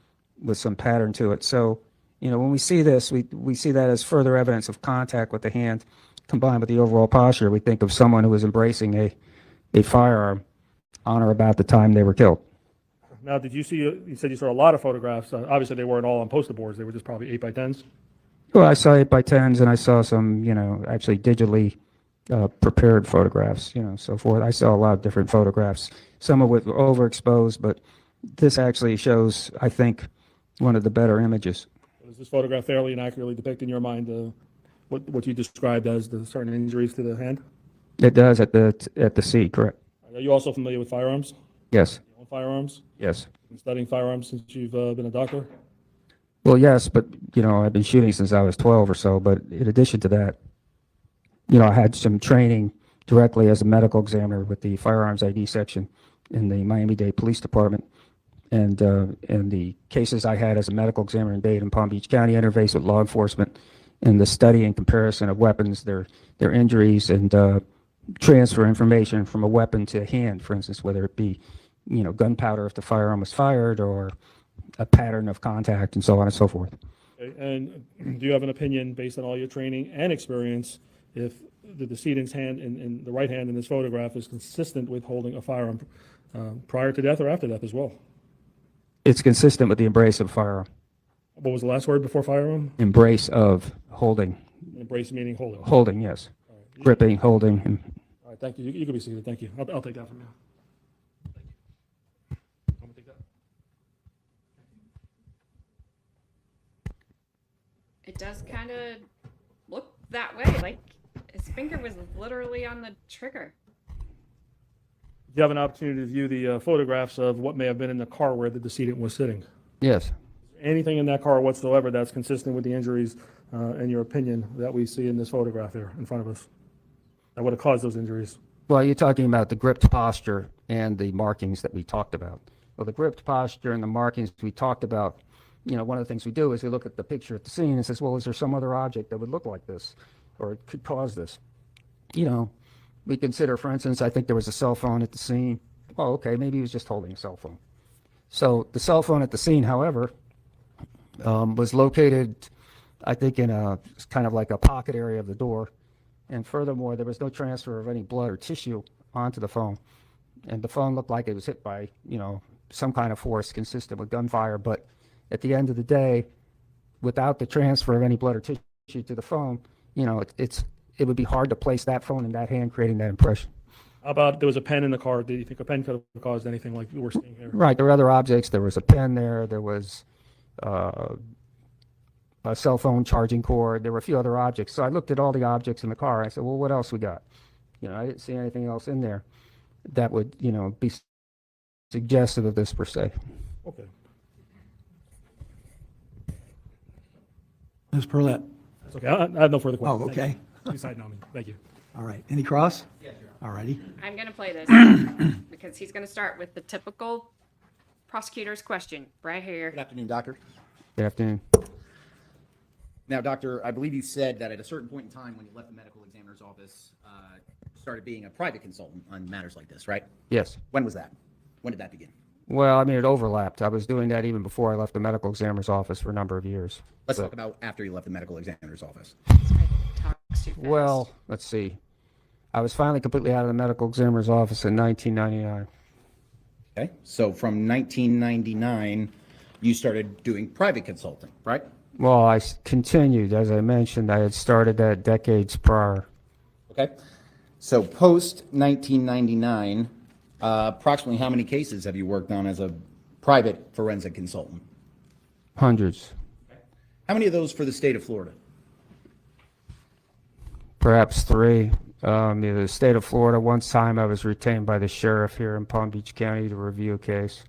with some pattern to it. So, when we see this, we see that as further evidence of contact with the hand combined with the overall posture. We think of someone who was embracing a firearm on or about the time they were killed. Now, did you see, you said you saw a lot of photographs. Obviously, they weren't all on poster boards. They were just probably 8x10s. Well, I saw 8x10s and I saw some, actually digitally prepared photographs, so forth. I saw a lot of different photographs. Some of which were overexposed, but this actually shows, I think, one of the better images. Is this photograph fairly and accurately depict in your mind what you described as the certain injuries to the hand? It does at the seat, correct? Are you also familiar with firearms? Yes. You own firearms? Yes. Been studying firearms since you've been a doctor? Well, yes, but I've been shooting since I was 12 or so. But in addition to that, I had some training directly as a medical examiner with the firearms ID section in the Miami-Dade Police Department, and the cases I had as a medical examiner in Dade and Palm Beach County interface with law enforcement in the study and comparison of weapons, their injuries, and transfer information from a weapon to a hand, for instance, whether it be gunpowder if the firearm was fired or a pattern of contact and so on and so forth. Okay. And do you have an opinion based on all your training and experience if the decedent's hand in the right hand in this photograph is consistent with holding a firearm prior to death or after death as well? It's consistent with the embrace of firearm. What was the last word before firearm? Embrace of holding. Embrace meaning holding. Holding, yes. Gripping, holding. All right, thank you. You can be seated. Thank you. I'll take that from you. I'm gonna take that. It does kind of look that way. Like his finger was literally on the trigger. You have an opportunity to view the photographs of what may have been in the car where the decedent was sitting. Yes. Anything in that car whatsoever that's consistent with the injuries, in your opinion, that we see in this photograph here in front of us, that would have caused those injuries? Well, you're talking about the gripped posture and the markings that we talked about. Well, the gripped posture and the markings we talked about, one of the things we do is we look at the picture at the scene and says, well, is there some other object that would look like this or it could cause this? We consider, for instance, I think there was a cell phone at the scene. Oh, okay, maybe he was just holding a cell phone. So the cell phone at the scene, however, was located, I think, in a kind of like a pocket area of the door. And furthermore, there was no transfer of any blood or tissue onto the phone. And the phone looked like it was hit by, some kind of force consistent with gunfire. But at the end of the day, without the transfer of any blood or tissue to the phone, it would be hard to place that phone in that hand, creating that impression. How about there was a pen in the car? Do you think a pen could have caused anything like we're seeing here? Right. There were other objects. There was a pen there. There was a cell phone charging cord. There were a few other objects. So I looked at all the objects in the car. I said, well, what else we got? I didn't see anything else in there that would, be suggestive of this per se. Okay. Ms. Perlette. That's okay. I have no further questions. Oh, Thank okay. you. You side note me. Thank you. All right. Any cross? Yes, sir. All righty. I'm going to play this because he's going to start with the typical prosecutor's question right here. Good afternoon, doctor. Good afternoon. Now, doctor, I believe you said that at a certain point in time when you left the medical examiner's office, started being a private consultant on matters like this, right? Yes. When was that? When did that begin? Well, it overlapped. I was doing that even before I left the medical examiner's office for a number of years. Let's talk about after you left the medical examiner's office. Talks too fast. Well, let's see. I was finally completely out of the medical examiner's office in 1999. Okay, so from 1999, you started doing private consulting, right? Well, I continued. As I mentioned, I had started that decades prior. Okay, so post 1999, approximately how many cases have you worked on as a private forensic consultant? Hundreds. How many of those for the state of Florida? perhaps 3. The state of Florida, one time I was retained by the sheriff here in Palm Beach County to review a case.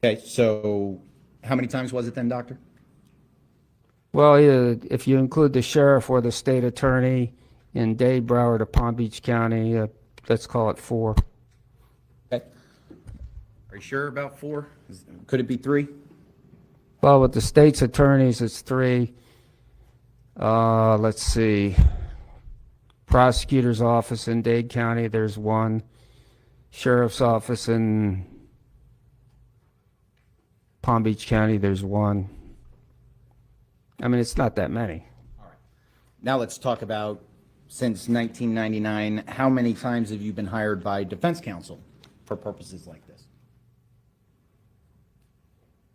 Okay, so how many times was it then, Doctor? Well, if you include the sheriff or the state attorney in Dade, Broward, or Palm Beach County, let's call it 4. Okay. Are you sure about 4? Could it be 3? Well, with the state's attorneys, it's 3. Let's see. Prosecutor's office in Dade County, there's 1. Sheriff's office in Palm Beach County, there's 1. I mean, it's not that many. All right. Now let's talk about, since 1999, how many times have you been hired by defense counsel for purposes like this?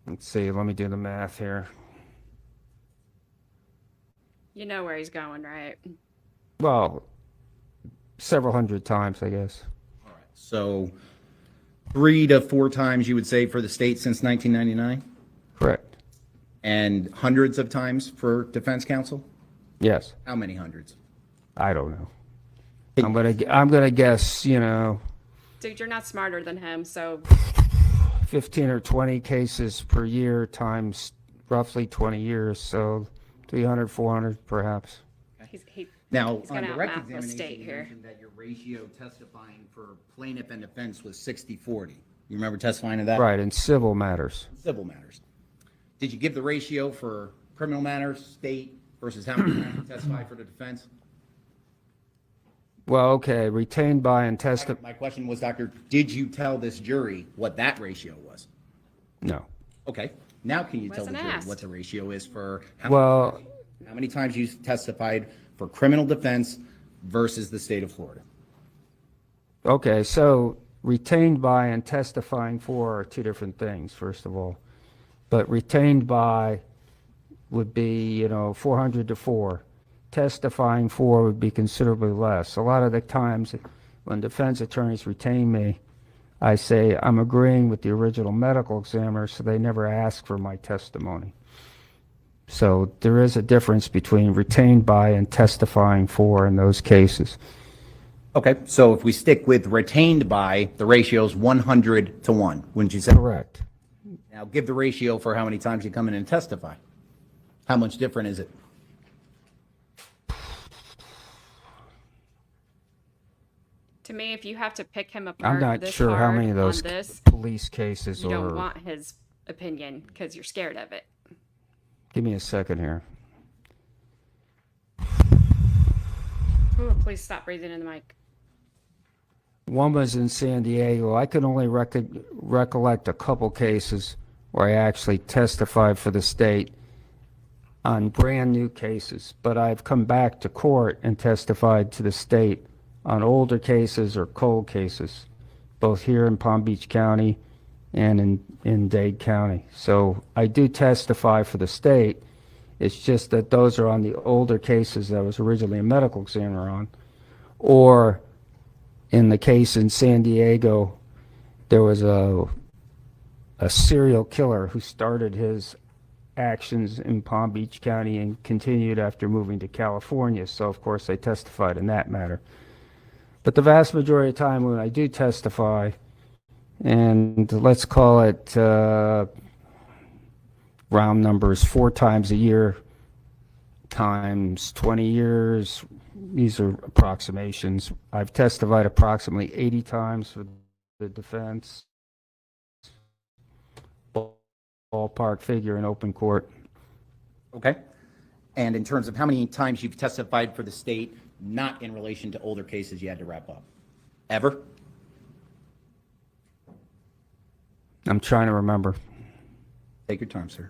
Let's see, let me do the math here. You know where he's going, right? Well, several hundred times, I guess. All right. So 3 to 4 times you would say for the state since 1999? Correct. And hundreds of times for defense counsel? Yes. How many hundreds? I don't know. I'm gonna guess, Dude, you're not smarter than him, so 15 or 20 cases per year times roughly 20 years, so 300, 400 perhaps. Now, he's on gonna direct outmath the examination, state you here. mentioned that your ratio testifying for plaintiff and defense was 60-40. You remember testifying to that? Right, in civil matters. Civil matters. Did you give the ratio for criminal matters, state, versus how many times you testified for the defense? Well, okay, retained by and testify. My question was, Doctor, did you tell this jury what that ratio was? No. Okay. Now can you tell the Wasn't jury asked. what the ratio is for Well, how many times you testified for criminal defense versus the state of Florida? okay, so retained by and testifying for are 2 different things, first of all. But retained by would be, 400 to 4. Testifying for would be considerably less. A lot of the times when defense attorneys retain me, I say I'm agreeing with the original medical examiner, so they never ask for my testimony. So there is a difference between retained by and testifying for in those cases. Okay, so if we stick with retained by, the ratio is 100 to 1, wouldn't you say? Correct. Now give the ratio for how many times you come in and testify. How much different is it? to me, if you have to pick him apart I'm not this sure how hard many of those on this, police cases you don't or. want his opinion because you're scared of it. Give me a second here. Ooh, please stop breathing in the mic. One was in San Diego. I can only recollect a couple cases where I actually testified for the state on brand new cases, but I've come back to court and testified to the state on older cases or cold cases, both here in Palm Beach County and in Dade County. So I do testify for the state. It's just that those are on the older cases that I was originally a medical examiner on. Or in the case in San Diego, there was a serial killer who started his actions in Palm Beach County and continued after moving to California. So, of course, I testified in that matter. But the vast majority of the time when I do testify, and let's call it round numbers, 4 times a year times 20 years, these are approximations. I've testified approximately 80 times for the defense. Ballpark figure in open court. Okay. And in terms of how many times you've testified for the state, not in relation to older cases you had to wrap up? Ever? I'm trying to remember. Take your time, sir.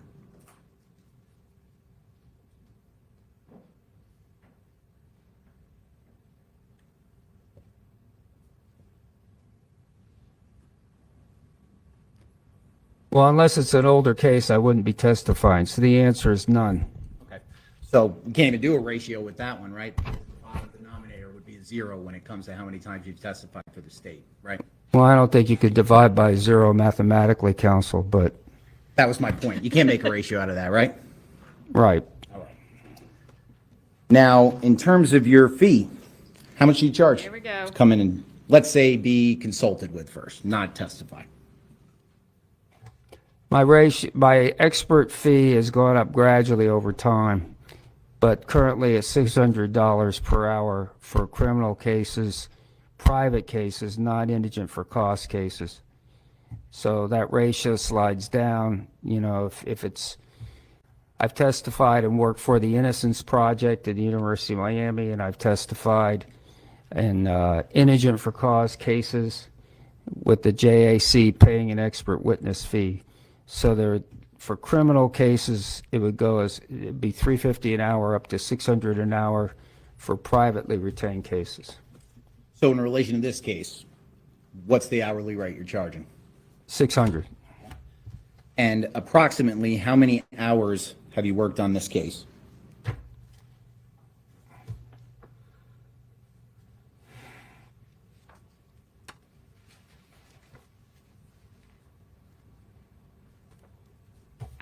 Well, unless it's an older case, I wouldn't be testifying. So the answer is none. Okay. So you can't even do a ratio with that one, right? The bottom denominator would be 0 when it comes to how many times you've testified for the state, right? Well, I don't think you could divide by 0 mathematically, counsel, but That was my point. You can't make a ratio out of that, right? right. All right. Now, in terms of your fee, how much do you charge? Here we go. To come in and, let's say, be consulted with first, not testify. My expert fee has gone up gradually over time, but currently it's $600 per hour for criminal cases, private cases, not indigent for cost cases. So that ratio slides down, you know, if it's, I've testified and worked for the Innocence Project at the University of Miami, and I've testified in indigent for cause cases with the JAC paying an expert witness fee. So there, for criminal cases, it would go as, it'd be $350 an hour up to $600 an hour for privately retained cases. So in relation to this case, what's the hourly rate you're charging? 600. And approximately how many hours have you worked on this case?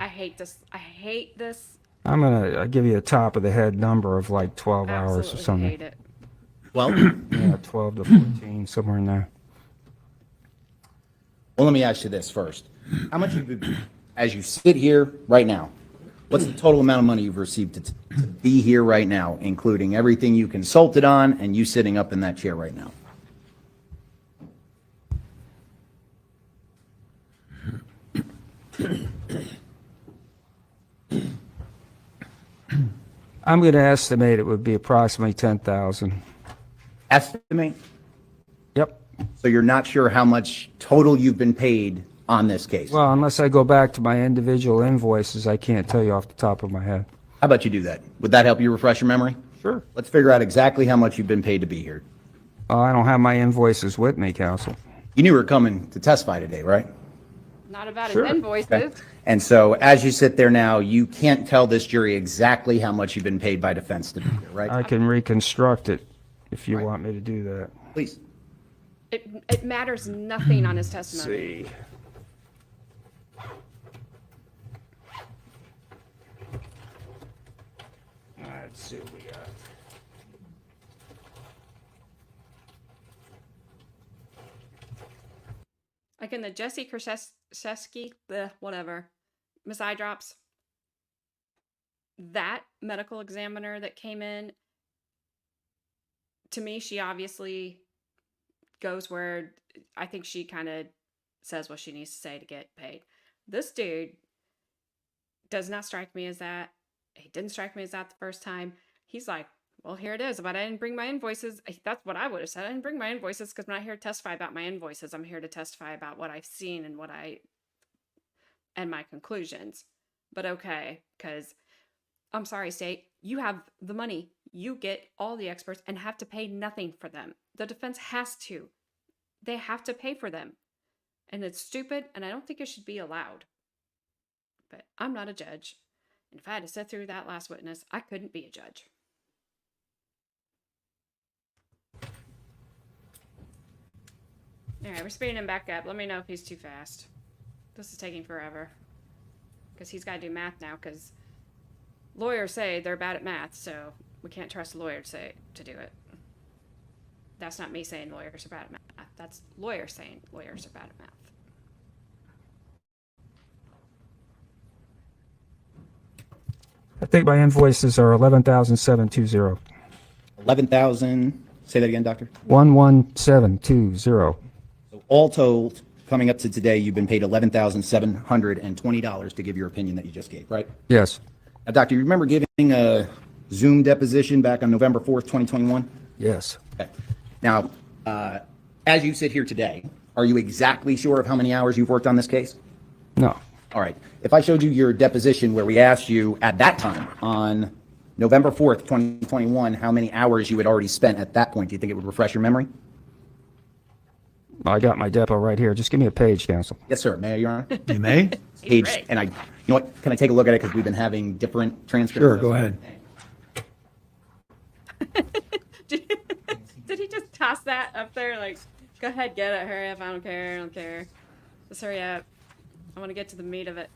I hate this. I hate this. I'll give you a top of the head number of like 12 hours or Absolutely something. hate it. Well, Yeah, 12 to 14, somewhere in there. well, let me ask you this first. How much have you, as you sit here right now, what's the total amount of money you've received to be here right now, including everything you consulted on and you sitting up in that chair right now? I'm going to estimate it would be approximately 10,000. Estimate? Yep. So you're not sure how much total you've been paid on this case? Well, unless I go back to my individual invoices, I can't tell you off the top of my head. How about you do that? Would that help you refresh your memory? Sure. Let's figure out exactly how much you've been paid to be here. I don't have my invoices with me, counsel. You knew we were coming to testify today, right? Not about Sure. his invoices. Okay. And so as you sit there now, you can't tell this jury exactly how much you've been paid by defense to be here, right? I can reconstruct it if you want me to do that. Please. It matters nothing on his testimony. See. Let's see what we got. Like in the Jesse Krzyzewski, whatever, Miss Eye Drops, that medical examiner that came in, to me, she obviously goes where I think she kind of says what she needs to say to get paid. This dude does not strike me as that. He didn't strike me as that the first time. He's like, well, here it is, but I didn't bring my invoices. That's what I would have said. I didn't bring my invoices because I'm not here to testify about my invoices. I'm here to testify about what I've seen and and my conclusions. But okay, because I'm sorry, state, you have the money. You get all the experts and have to pay nothing for them. The defense has to. They have to pay for them. And it's stupid, and I don't think it should be allowed. But I'm not a judge. And if I had to sit through that last witness, I couldn't be a judge. All right, we're speeding him back up. Let me know if he's too fast. This is taking forever. Because he's got to do math now, because lawyers say they're bad at math, so we can't trust a lawyer to do it. That's not me saying lawyers are bad at math. That's lawyers saying lawyers are bad at math. I think my invoices are 11,720. 11,000, say that again, doctor? 11720. So all told, coming up to today, you've been paid $11,720 to give your opinion that you just gave, right? Yes. Now, doctor, you remember giving a Zoom deposition back on November 4th, 2021? Yes. Okay. Now, as you sit here today, are you exactly sure of how many hours you've worked on this case? No. All right. If I showed you your deposition where we asked you at that time on November 4th, 2021, how many hours you had already spent at that point, do you think it would refresh your memory? I got my depo right here. Just give me a page, counsel. Yes, sir. May I, Your Honor? You may? Page, ready. and you know what? Can I take a look at it because we've been having different transcripts? Sure, go ahead. Did he just toss that up there? Like, go ahead, get it, hurry up, I don't care. Just hurry up. I want to get to the meat of it.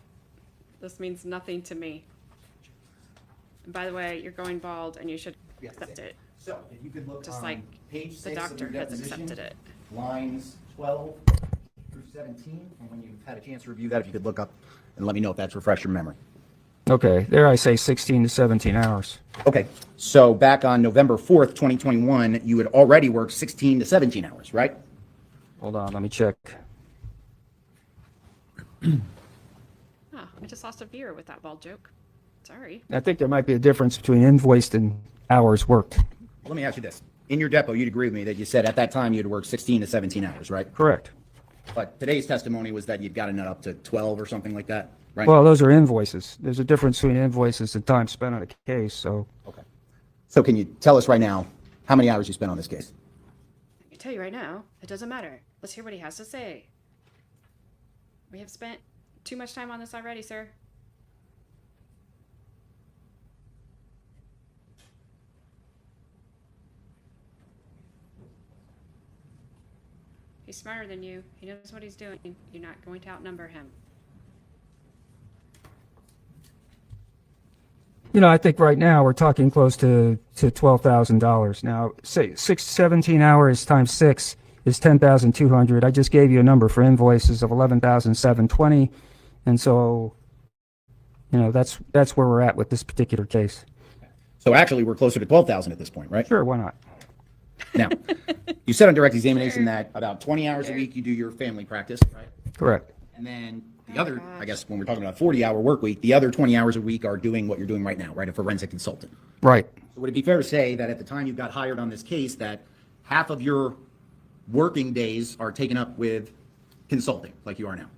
This means nothing to me. And by the way, you're going bald and you should accept it. So if you could look Just on like page the 6 of doctor your has deposition, accepted it. lines 12 through 17, and when you've had a chance to review that, if you could look up and let me know if that's refreshed your memory. Okay, there I say 16 to 17 hours. Okay, so back on November 4th, 2021, you had already worked 16 to 17 hours, right? Hold on, let me check. Oh, I just lost a viewer with that bald joke. Sorry. I think there might be a difference between invoiced and hours worked. Let me ask you this. In your depot, you'd agree with me that you said at that time you'd worked 16 to 17 hours, right? Correct. But today's testimony was that you'd gotten it up to 12 or something like that, right? Well, those are invoices. There's a difference between invoices and time spent on a case, so Okay. So can you tell us right now how many hours you spent on this case? I can tell you right now, it doesn't matter. Let's hear what he has to say. We have spent too much time on this already, sir. He's smarter than you. He knows what he's doing. You're not going to outnumber him. I think right now we're talking close to $12,000. Now, say 17 hours times 6 is 10,200. I just gave you a number for invoices of 11,720, and so that's where we're at with this particular case. So actually, we're closer to 12,000 at this point, right? Sure, why not? Now, you said on direct examination that about 20 hours a week you do your family practice, right? Correct. And then the other, I guess when we're talking about 40-hour work week, the other 20 hours a week are doing what you're doing right now, right? A forensic consultant. Right. So would it be fair to say that at the time you got hired on this case that half of your working days are taken up with consulting like you are now?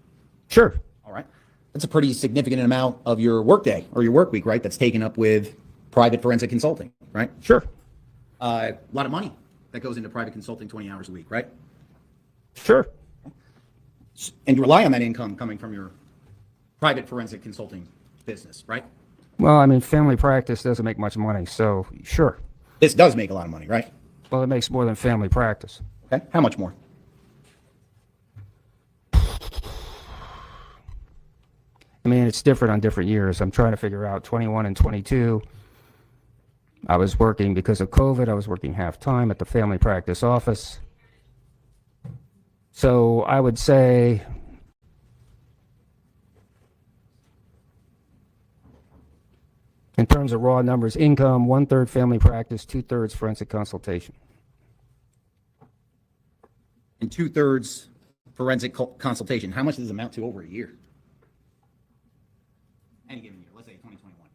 Sure. All right. That's a pretty significant amount of your workday or your work week, right? That's taken up with private forensic consulting, right? Sure. A lot of money that goes into private consulting 20 hours a week, right? Sure. And you rely on that income coming from your private forensic consulting business, right? Well, I mean, family practice doesn't make much money, so sure. This does make a lot of money, right? Well, it makes more than family practice. Okay. How much more? I mean, it's different on different years. I'm trying to figure out 21 and 22. I was working because of COVID. I was working half-time at the family practice office. So I would say in terms of raw numbers, income, 1/3 family practice, 2/3 forensic consultation. And 2/3 forensic consultation. How much does it amount to over a year? Any given year, let's say 2021.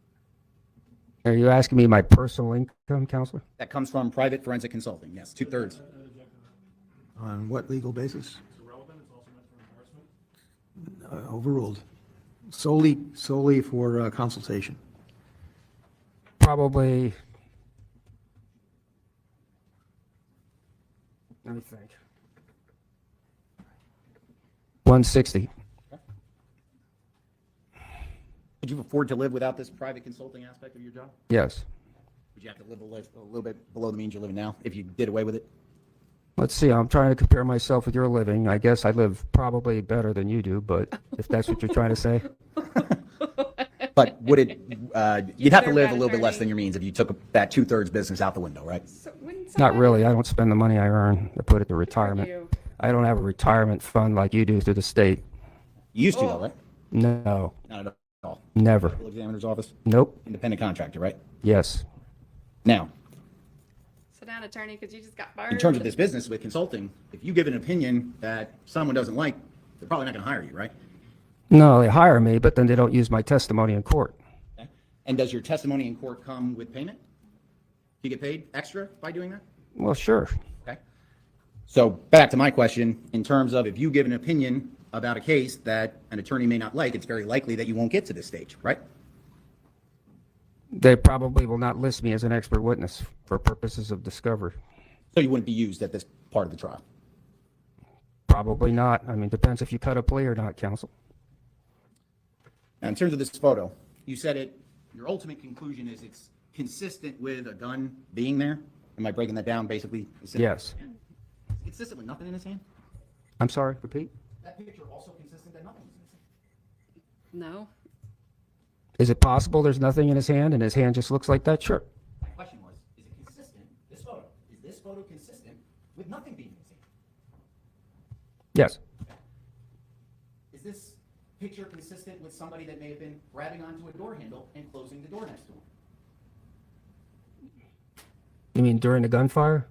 Are you asking me my personal income, counselor? That comes from private forensic consulting, yes, 2/3. On what legal basis? Overruled. Solely for consultation. Probably, let me think. 160. Could you afford to live without this private consulting aspect of your job? Yes. Would you have to live a little bit below the means you're living now if you did away with it? Let's see, I'm trying to compare myself with your living. I guess I live probably better than you do, but if that's what you're trying to say. But would it, you'd have to They're live a bad little bit less attorney. than your means if you took that 2/3 business out the window, right? So when Not someone- really. I don't spend the money I earn. I put it to retirement. you. I don't have a retirement fund like you do through the state. You used to, though, right? No, Not at all. never. Legal examiner's office, Nope. independent contractor, right? Yes. Now, Sit down, attorney, because you just got fired. in terms of this business with consulting, if you give an opinion that someone doesn't like, they're probably not going to hire you, right? No, they hire me, but then they don't use my testimony in court. Okay. And does your testimony in court come with payment? Do you get paid extra by doing that? Well, sure. Okay. So back to my question, in terms of if you give an opinion about a case that an attorney may not like, it's very likely that you won't get to this stage, right? They probably will not list me as an expert witness for purposes of discovery. So you wouldn't be used at this part of the trial. Probably not. I mean, depends if you cut a plea or not, counsel. Now, in terms of this photo, you said your ultimate conclusion is it's consistent with a gun being there? Am I breaking that down, basically? Yes. Consistent with nothing in his hand? I'm sorry, repeat? That picture also consistent that nothing is in his hand? No. Is it possible there's nothing in his hand and his hand just looks like that? Sure. My question was, is it consistent, this photo, is this photo consistent with nothing being in his hand? Yes. Is this picture consistent with somebody that may have been grabbing onto a door handle and closing the door next to him? You mean during the gunfire?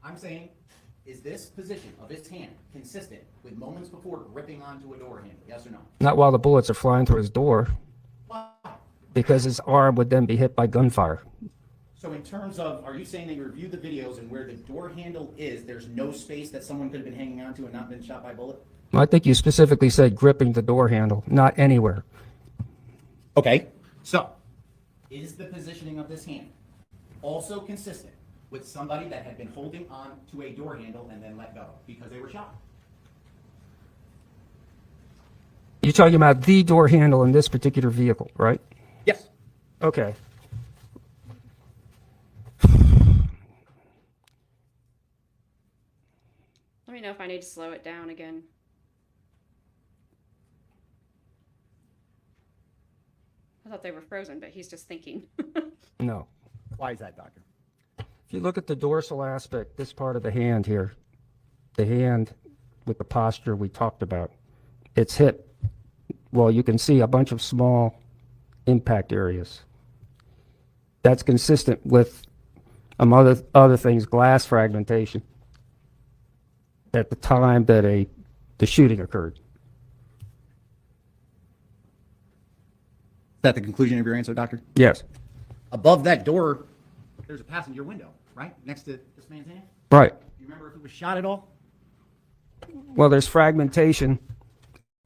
I'm saying, is this position of his hand consistent with moments before gripping onto a door handle? Yes or no? Not while the bullets are flying through his door, Why? because his arm would then be hit by gunfire. So in terms of, are you saying that you reviewed the videos and where the door handle is, there's no space that someone could have been hanging onto and not been shot by a bullet? I think you specifically said gripping the door handle, not anywhere. Okay, so is the positioning of this hand also consistent with somebody that had been holding on to a door handle and then let go because they were shot? You're talking about the door handle in this particular vehicle, right? Yes. Okay. Let me know if I need to slow it down again. I thought they were frozen, but he's just thinking. No. Why is that, doctor? If you look at the dorsal aspect, this part of the hand here, the hand with the posture we talked about, it's hit. Well, you can see a bunch of small impact areas. That's consistent with other things, glass fragmentation at the time that the shooting occurred. Is that the conclusion of your answer, doctor? Yes. Above that door, there's a passenger window, right? Next to this man's hand? Right. Do you remember if it was shot at all? Well, there's fragmentation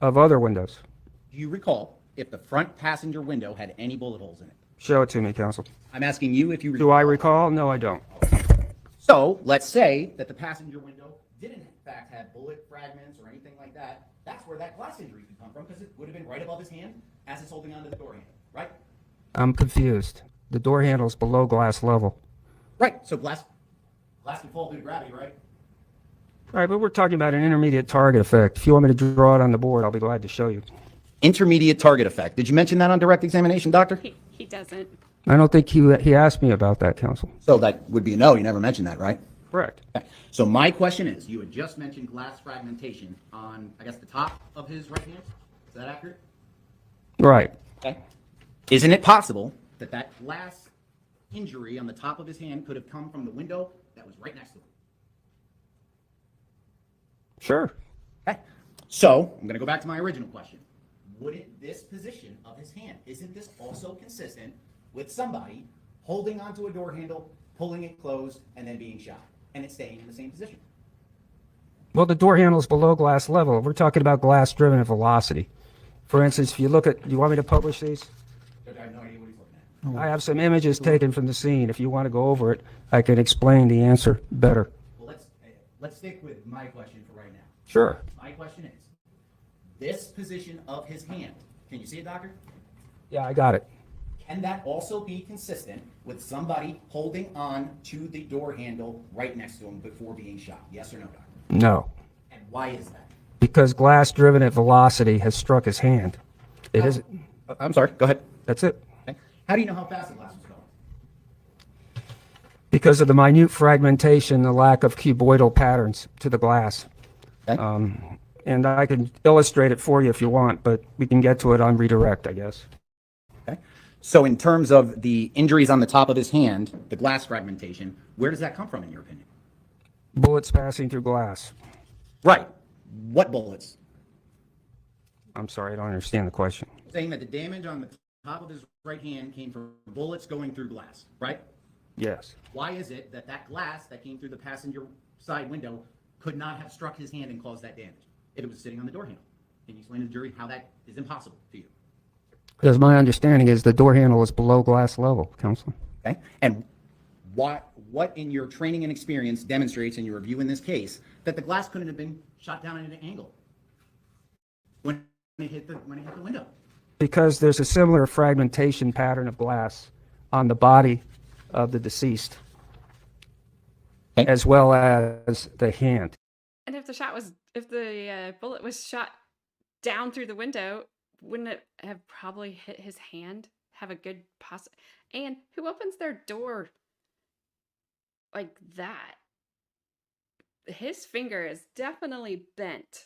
of other windows. Do you recall if the front passenger window had any bullet holes in it? Show it to me, counsel. I'm asking you if you Do I recall? No, I don't. So let's say that the passenger window didn't in fact have bullet fragments or anything like that. That's where that glass injury could come from because it would have been right above his hand as it's holding onto the door handle, right? I'm confused. The door handle's below glass level. Right. So glass can fall due to gravity, right? All right, but we're talking about an intermediate target effect. If you want me to draw it on the board, I'll be glad to show you. Intermediate target effect. Did you mention that on direct examination, doctor? He doesn't. I don't think he asked me about that, counsel. So that would be a no. You never mentioned that, right? Correct. Okay. So my question is, you had just mentioned glass fragmentation on, I guess, the top of his right hand. Is that accurate? Right. Okay. Isn't it possible that that glass injury on the top of his hand could have come from the window that was right next to him? Sure. Okay. So I'm going to go back to my original question. Wouldn't this position of his hand, isn't this also consistent with somebody holding onto a door handle, pulling it closed, and then being shot, and it's staying in the same position? Well, the door handle's below glass level. We're talking about glass driven at velocity. For instance, if you look at, do you want me to publish these? I have no idea what he's looking at. I have some images taken from the scene. If you want to go over it, I can explain the answer better. Well, let's stick with my question for right now. Sure. My question is, this position of his hand, can you see it, doctor? Yeah, I got it. Can that also be consistent with somebody holding on to the door handle right next to him before being shot? Yes or no, doctor? No. And why is that? Because glass driven at velocity has struck his hand. It isn't. I'm sorry, go ahead. That's it. Okay. How do you know how fast the glass was going? Because of the minute fragmentation, the lack of cuboidal patterns to the glass. Okay. And I can illustrate it for you if you want, but we can get to it on redirect, I guess. Okay. So in terms of the injuries on the top of his hand, the glass fragmentation, where does that come from in your opinion? Bullets passing through glass. Right. What bullets? I'm sorry, I don't understand the question. Saying that the damage on the top of his right hand came from bullets going through glass, right? Yes. Why is it that that glass that came through the passenger side window could not have struck his hand and caused that damage if it was sitting on the door handle? Can you explain to the jury how that is impossible to you? Because my understanding is the door handle is below glass level, Counselor. Okay. And what in your training and experience demonstrates in your review in this case that the glass couldn't have been shot down at an angle when it hit the window? Because there's a similar fragmentation pattern of glass on the body of the deceased, Okay. as well as the hand. And if the bullet was shot down through the window, wouldn't it have probably hit his hand have a good and who opens their door like that? His finger is definitely bent,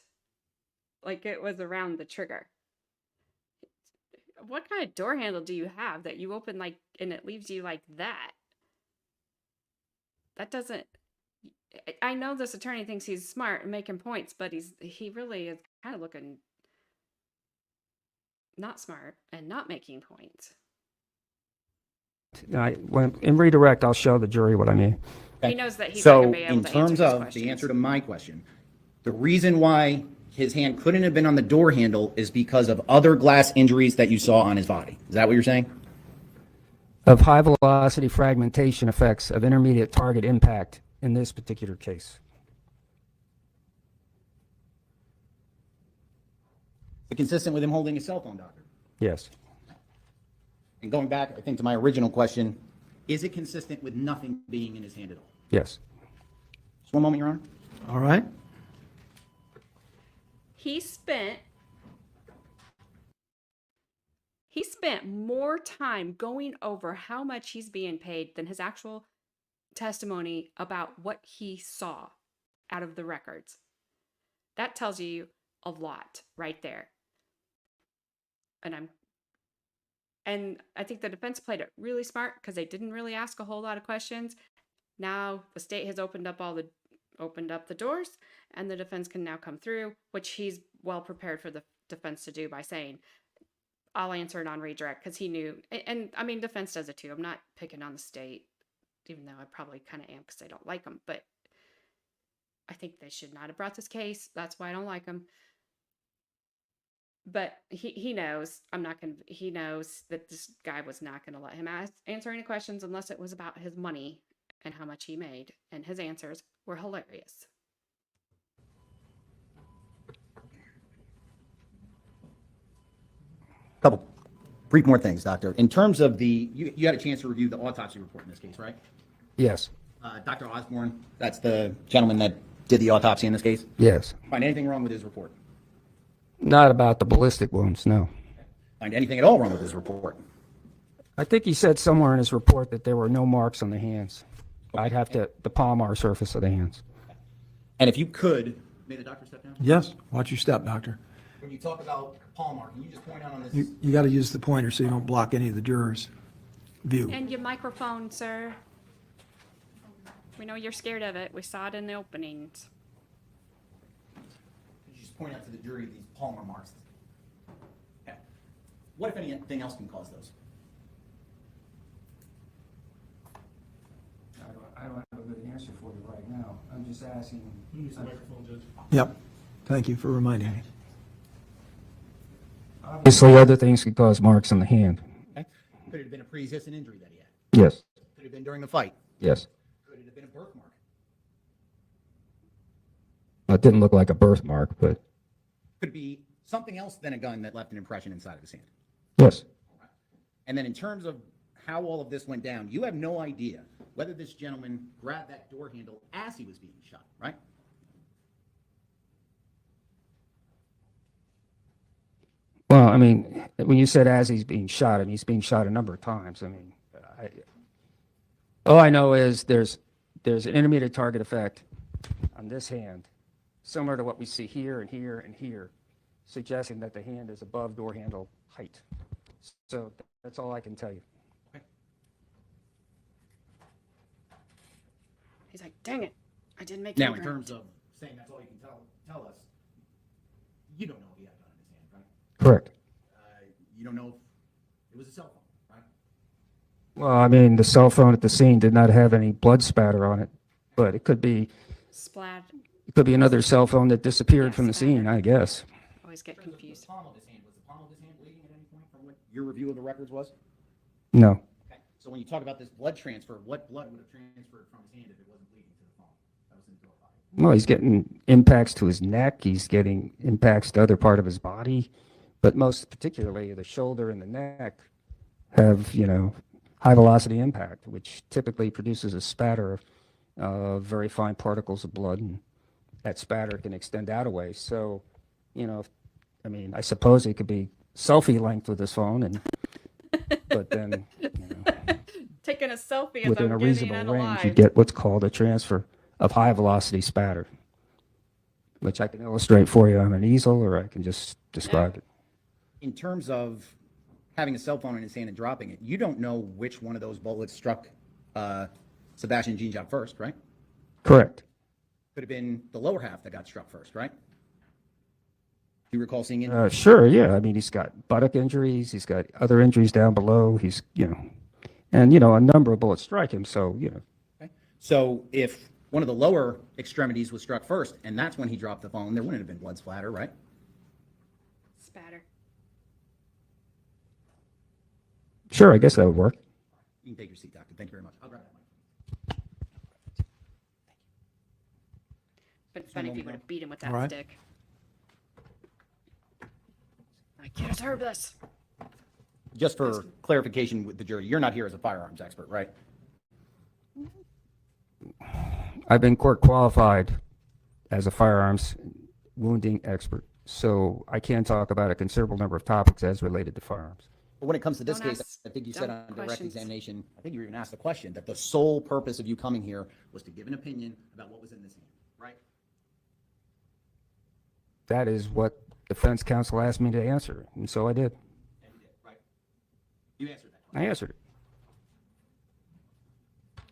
like it was around the trigger. What kind of door handle do you have that you open like and it leaves you like that? That doesn't. I know this attorney thinks he's smart and making points, but he really is kind of looking not smart and not making points. When in redirect, I'll show the jury what I mean. He knows that he's not So going to be able in to answer terms these of questions. the answer to my question, the reason why his hand couldn't have been on the door handle is because of other glass injuries that you saw on his body. Is that what you're saying? Of high velocity fragmentation effects of intermediate target impact in this particular case. Is it consistent with him holding his cell phone, doctor? Yes. And going back, I think, to my original question, is it consistent with nothing being in his hand at all? Yes. Just one moment, Your Honor. All right. He spent more time going over how much he's being paid than his actual testimony about what he saw out of the records. That tells you a lot right there. And I think the defense played it really smart because they didn't really ask a whole lot of questions. Now the state has opened up the doors, and the defense can now come through, which he's well prepared for the defense to do by saying, I'll answer it on redirect, because he knew. And I mean, defense does it too. I'm not picking on the state, even though I probably kind of am because I don't like them. But I think they should not have brought this case. That's why I don't like them. But he knows he knows that this guy was not going to let him answer any questions unless it was about his money and how much he made. And his answers were hilarious. Couple brief more things, doctor. In terms of you had a chance to review the autopsy report in this case, right? Yes. Dr. Osborne, that's the gentleman that did the autopsy in this case? Yes. Find anything wrong with his report? Not about the ballistic wounds, no. Find anything at all wrong with his report? I think he said somewhere in his report that there were no marks on the hands. I'd have to, the palmar surface of the hands. And if you could, may the doctor step down? Yes, watch your step, doctor. When you talk about palmar, can you just point out on this? You got to use the pointer so you don't block any of the jurors' view. And your microphone, sir. We know you're scared of it. We saw it in the openings. Could you just point out to the jury these palmar marks? Okay. What, if anything else, can cause those? I don't have a good answer for you right now. I'm just asking. Use the microphone, Judge. Yep. Thank you for reminding me. Obviously, other things could cause marks on the hand. Okay. Could it have been a pre-existing injury that he had? Yes. Could it have been during the fight? Yes. Could it have been a birthmark? It didn't look like a birthmark, but Could it be something else than a gun that left an impression inside of his hand? yes. And then in terms of how all of this went down, you have no idea whether this gentleman grabbed that door handle as he was being shot, right? Well, I mean, when you said as he's being shot, I mean, he's being shot a number of times. I mean, all I know is there's an intermediate target effect on this hand, similar to what we see here and here and here, suggesting that the hand is above door handle height. So that's all I can tell you. He's like, dang it. I didn't make Now, it in ground. terms of saying that's all you can tell us, you don't know if he had a gun in his hand, right? Correct. You don't know if it was a cell phone, right? Well, I mean, the cell phone at the scene did not have any blood spatter on it, but it could be another cell phone that disappeared from the scene, I guess. Always get confused. The palm of his hand, was the palm of his hand bleeding at any point from what your review of the records was? No. Okay. So when you talk about this blood transfer, what blood would have transferred from his hand if it wasn't bleeding to the palm? That was in the body. Well, he's getting impacts to his neck. He's getting impacts to other part of his body, but most particularly the shoulder and the neck have, high velocity impact, which typically produces a spatter of very fine particles of blood, and that spatter can extend out a way. So, I suppose it could be selfie length with his phone, and But then, Taking a selfie as within I'm a getting reasonable range, you unalived. get what's called a transfer of high velocity spatter, which I can illustrate for you on an easel, or I can just describe it. In terms of having a cell phone in his hand and dropping it, you don't know which one of those bullets struck Sebastien Jean-Jacques first, right? Correct. Could have been the lower half that got struck first, right? Do you recall seeing it? Sure, yeah. I mean, he's got buttock injuries. He's got other injuries down below. He's, and, a number of bullets strike him. So, Okay. So if one of the lower extremities was struck first, and that's when he dropped the phone, there wouldn't have been blood splatter, right? Spatter. sure, I guess that would work. You can take your seat, doctor. Thank you very much. I'll grab that mic. But it's funny if you would have beat him with that All right. stick. Like, you deserve this. Just for clarification with the jury, you're not here as a firearms expert, right? I've been court qualified as a firearms wounding expert, so I can talk about a considerable number of topics as related to firearms. But when it comes to this Don't case, ask I think you said dumb on direct questions. examination, I think you even asked the question, that the sole purpose of you coming here was to give an opinion about what was in this hand, right? That is what defense counsel asked me to answer, and so I did. And you did, right? You answered that. I answered it.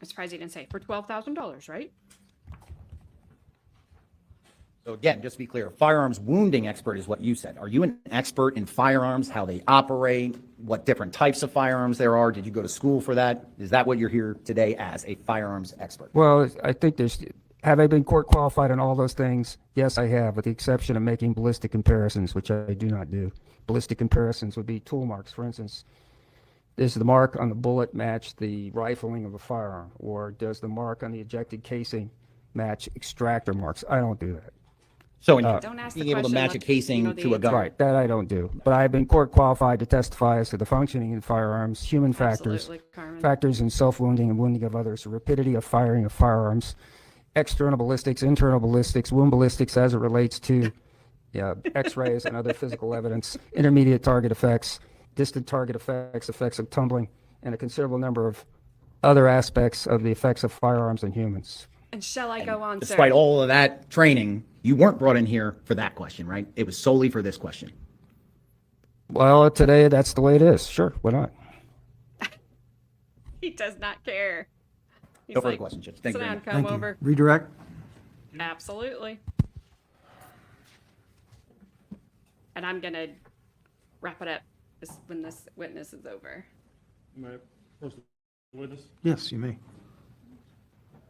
I'm surprised he didn't say for $12,000, right? So again, just to be clear, firearms wounding expert is what you said. Are you an expert in firearms, how they operate, what different types of firearms there are? Did you go to school for that? Is that what you're here today as, a firearms expert? Well, I think have I been court qualified on all those things? Yes, I have, with the exception of making ballistic comparisons, which I do not do. Ballistic comparisons would be tool marks. For instance, does the mark on the bullet match the rifling of a firearm? Or does the mark on the ejected casing match extractor marks? I don't do that. So Don't ask the being able to question match like a casing you know the to a gun. Right, that I don't do. But I've been court qualified to testify as to the functioning in firearms, human factors, Absolutely, Carmen. factors in self-wounding and wounding of others, the rapidity of firing of firearms, external ballistics, internal ballistics, wound ballistics as it relates to X-rays and other physical evidence, intermediate target effects, distant target effects, effects of tumbling, and a considerable number of other aspects of the effects of firearms on humans. And shall I go on, sir? Despite all of that training, you weren't brought in here for that question, right? It was solely for this question. Well, today that's the way it is. Sure, why not? He does not care. He's No further like, questions, Judge. Thank you sit very down, much. come Thank you. over. Redirect? Absolutely. And I'm going to wrap it up when this witness is over. Am I supposed to witness? Yes, you may. I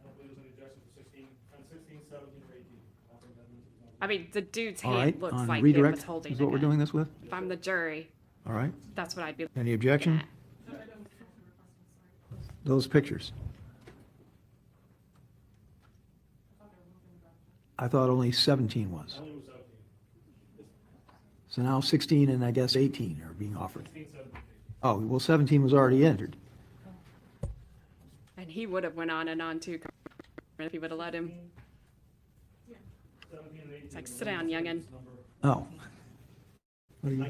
don't believe there's any objection for 16, 17, 17, or 18. I think that means it's not- I mean, the dude's All hand right, looks on like it redirect was holding is a what we're gun. doing this with? If I'm the jury, All right. that's what I'd be Any looking objection? at. Those pictures. I thought only 17 was. I only was 17. So now 16 and I guess 18 are being offered. 16, 17. Oh, well, 17 was already entered. And he would have went on and on too if he would have let him. 17 and 18. It's like, sit down, youngin'. Oh. What do you,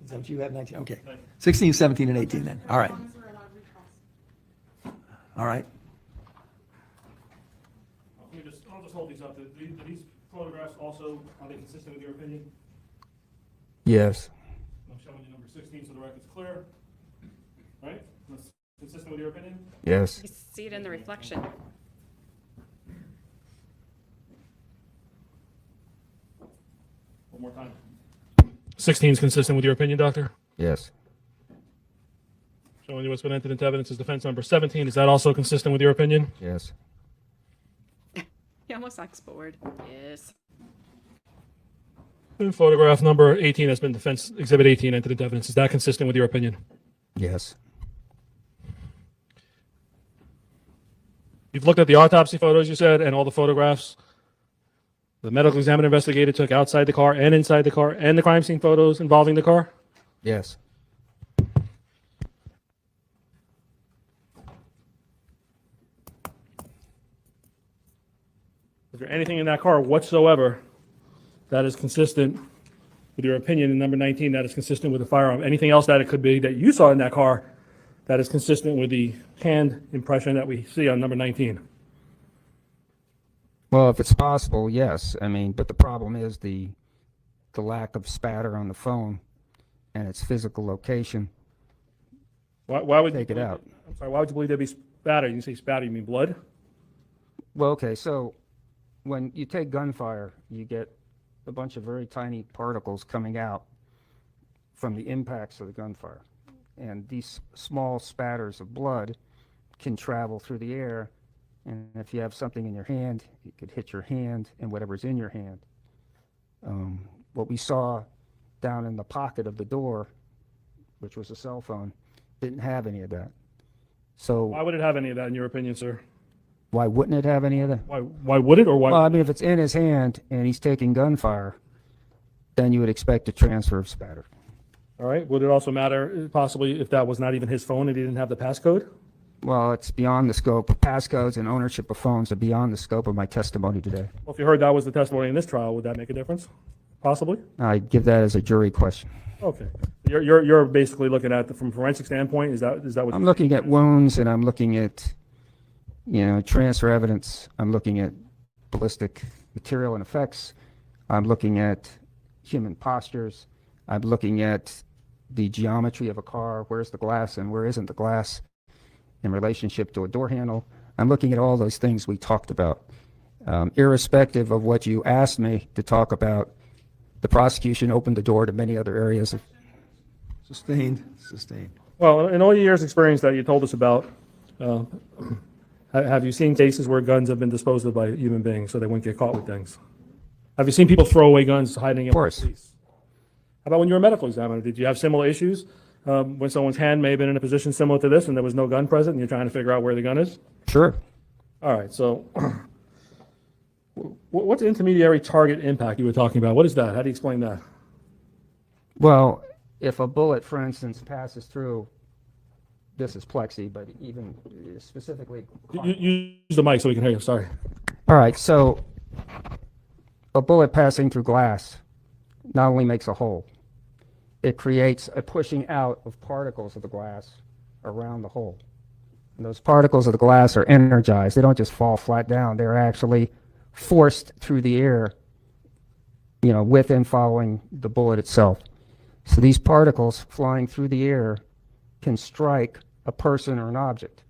is that what you have 19? Okay. 16, 17, and 18 then. All right. All right. I'll just hold these up. Do these photographs also, are they consistent with your opinion? Yes. I'm showing you number 16 so the record's clear. Right? That's consistent with your opinion? Yes. You see it in the reflection. One more time. 16 is consistent with your opinion, Doctor? Yes. Showing you what's been entered into evidence is defense number 17. Is that also consistent with your opinion? Yes. He almost acts bored. Yes. And photograph number 18 has been defense exhibit 18 entered into evidence. Is that consistent with your opinion? Yes. You've looked at the autopsy photos, you said, and all the photographs the medical examiner investigator took outside the car and inside the car, and the crime scene photos involving the car? Yes. Is there anything in that car whatsoever that is consistent with your opinion in number 19 that is consistent with a firearm? Anything else that it could be that you saw in that car that is consistent with the hand impression that we see on number 19? Well, if it's possible, yes. I mean, but the problem is the lack of spatter on the phone and its physical location. Why would Take you it believe- out. I'm sorry, why would you believe there'd be spatter? You say spatter, you mean blood? Well, okay, so when you take gunfire, you get a bunch of very tiny particles coming out from the impacts of the gunfire. And these small spatters of blood can travel through the air. And if you have something in your hand, it could hit your hand and whatever's in your hand. What we saw down in the pocket of the door, which was a cell phone, didn't have any of that. So Why would it have any of that in your opinion, sir? why wouldn't it have any of that? Why would it, or why? Well, I mean, if it's in his hand and he's taking gunfire, then you would expect a transfer of spatter. All right, would it also matter possibly if that was not even his phone and he didn't have the passcode? Well, it's beyond the scope. Passcodes and ownership of phones are beyond the scope of my testimony today. Well, if you heard that was the testimony in this trial, would that make a difference? Possibly? I give that as a jury question. Okay. You're basically looking at from a forensic standpoint, is that what? I'm looking at wounds and I'm looking at, transfer evidence. I'm looking at ballistic material and effects. I'm looking at human postures. I'm looking at the geometry of a car. Where's the glass and where isn't the glass in relationship to a door handle? I'm looking at all those things we talked about. Irrespective of what you asked me to talk about, the prosecution opened the door to many other areas. Sustained. Well, in all your years' experience that you told us about, have you seen cases where guns have been disposed of by human beings so they wouldn't get caught with things? Have you seen people throw away guns hiding in course. police? How about when you were a medical examiner? Did you have similar issues when someone's hand may have been in a position similar to this and there was no gun present and you're trying to figure out where the gun is? Sure. All right, so what's intermediary target impact you were talking about? What is that? How do you explain that? Well, if a bullet, for instance, passes through, this is plexi, but even specifically. You use the mic so we can hear you, sorry. All right, so a bullet passing through glass not only makes a hole, it creates a pushing out of particles of the glass around the hole. And those particles of the glass are energized. They don't just fall flat down. They're actually forced through the air, with and following the bullet itself. So these particles flying through the air can strike a person or an object.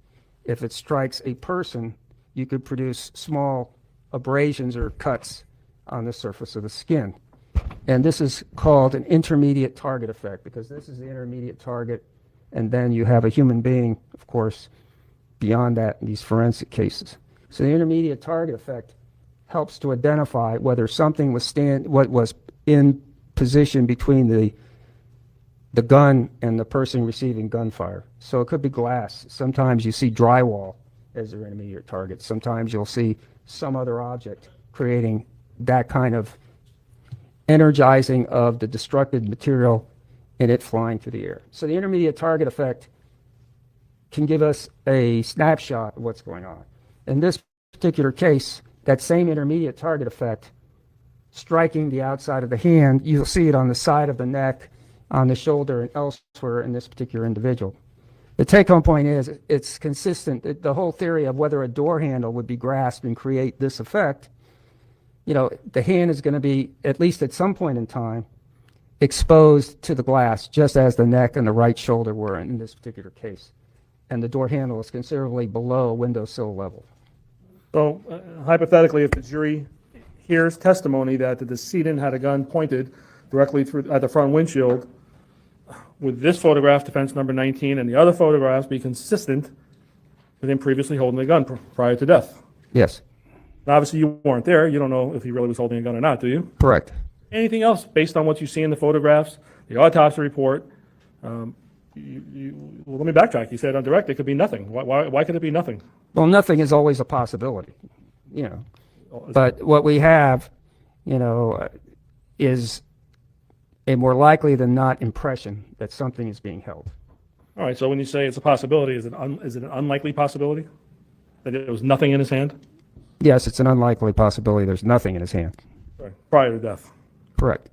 If it strikes a person, you could produce small abrasions or cuts on the surface of the skin. And this is called an intermediate target effect, because this is the intermediate target, and then you have a human being, of course, beyond that in these forensic cases. So the intermediate target effect helps to identify whether something was what was in position between the gun and the person receiving gunfire. So it could be glass. Sometimes you see drywall as their intermediate target. Sometimes you'll see some other object creating that kind of energizing of the destructive material and it flying through the air. So the intermediate target effect can give us a snapshot of what's going on. In this particular case, that same intermediate target effect striking the outside of the hand, you'll see it on the side of the neck, on the shoulder, and elsewhere in this particular individual. The take-home point is it's consistent. The whole theory of whether a door handle would be grasped and create this effect, the hand is going to be, at least at some point in time, exposed to the glass, just as the neck and the right shoulder were in this particular case. And the door handle is considerably below windowsill level. So hypothetically, if the jury hears testimony that the decedent had a gun pointed directly through at the front windshield, would this photograph, defense number 19, and the other photographs be consistent with him previously holding a gun prior to death? Yes. Now, obviously, you weren't there. You don't know if he really was holding a gun or not, do you? Correct. Anything else based on what you see in the photographs, the autopsy report? Well, let me backtrack. You said on direct it could be nothing. Why could it be nothing? Well, nothing is always a possibility, But what we have, is a more likely than not impression that something is being held. All right, so when you say it's a possibility, is it an unlikely possibility that there was nothing in his hand? Yes, it's an unlikely possibility there's nothing in his hand. Right, prior to death. Correct.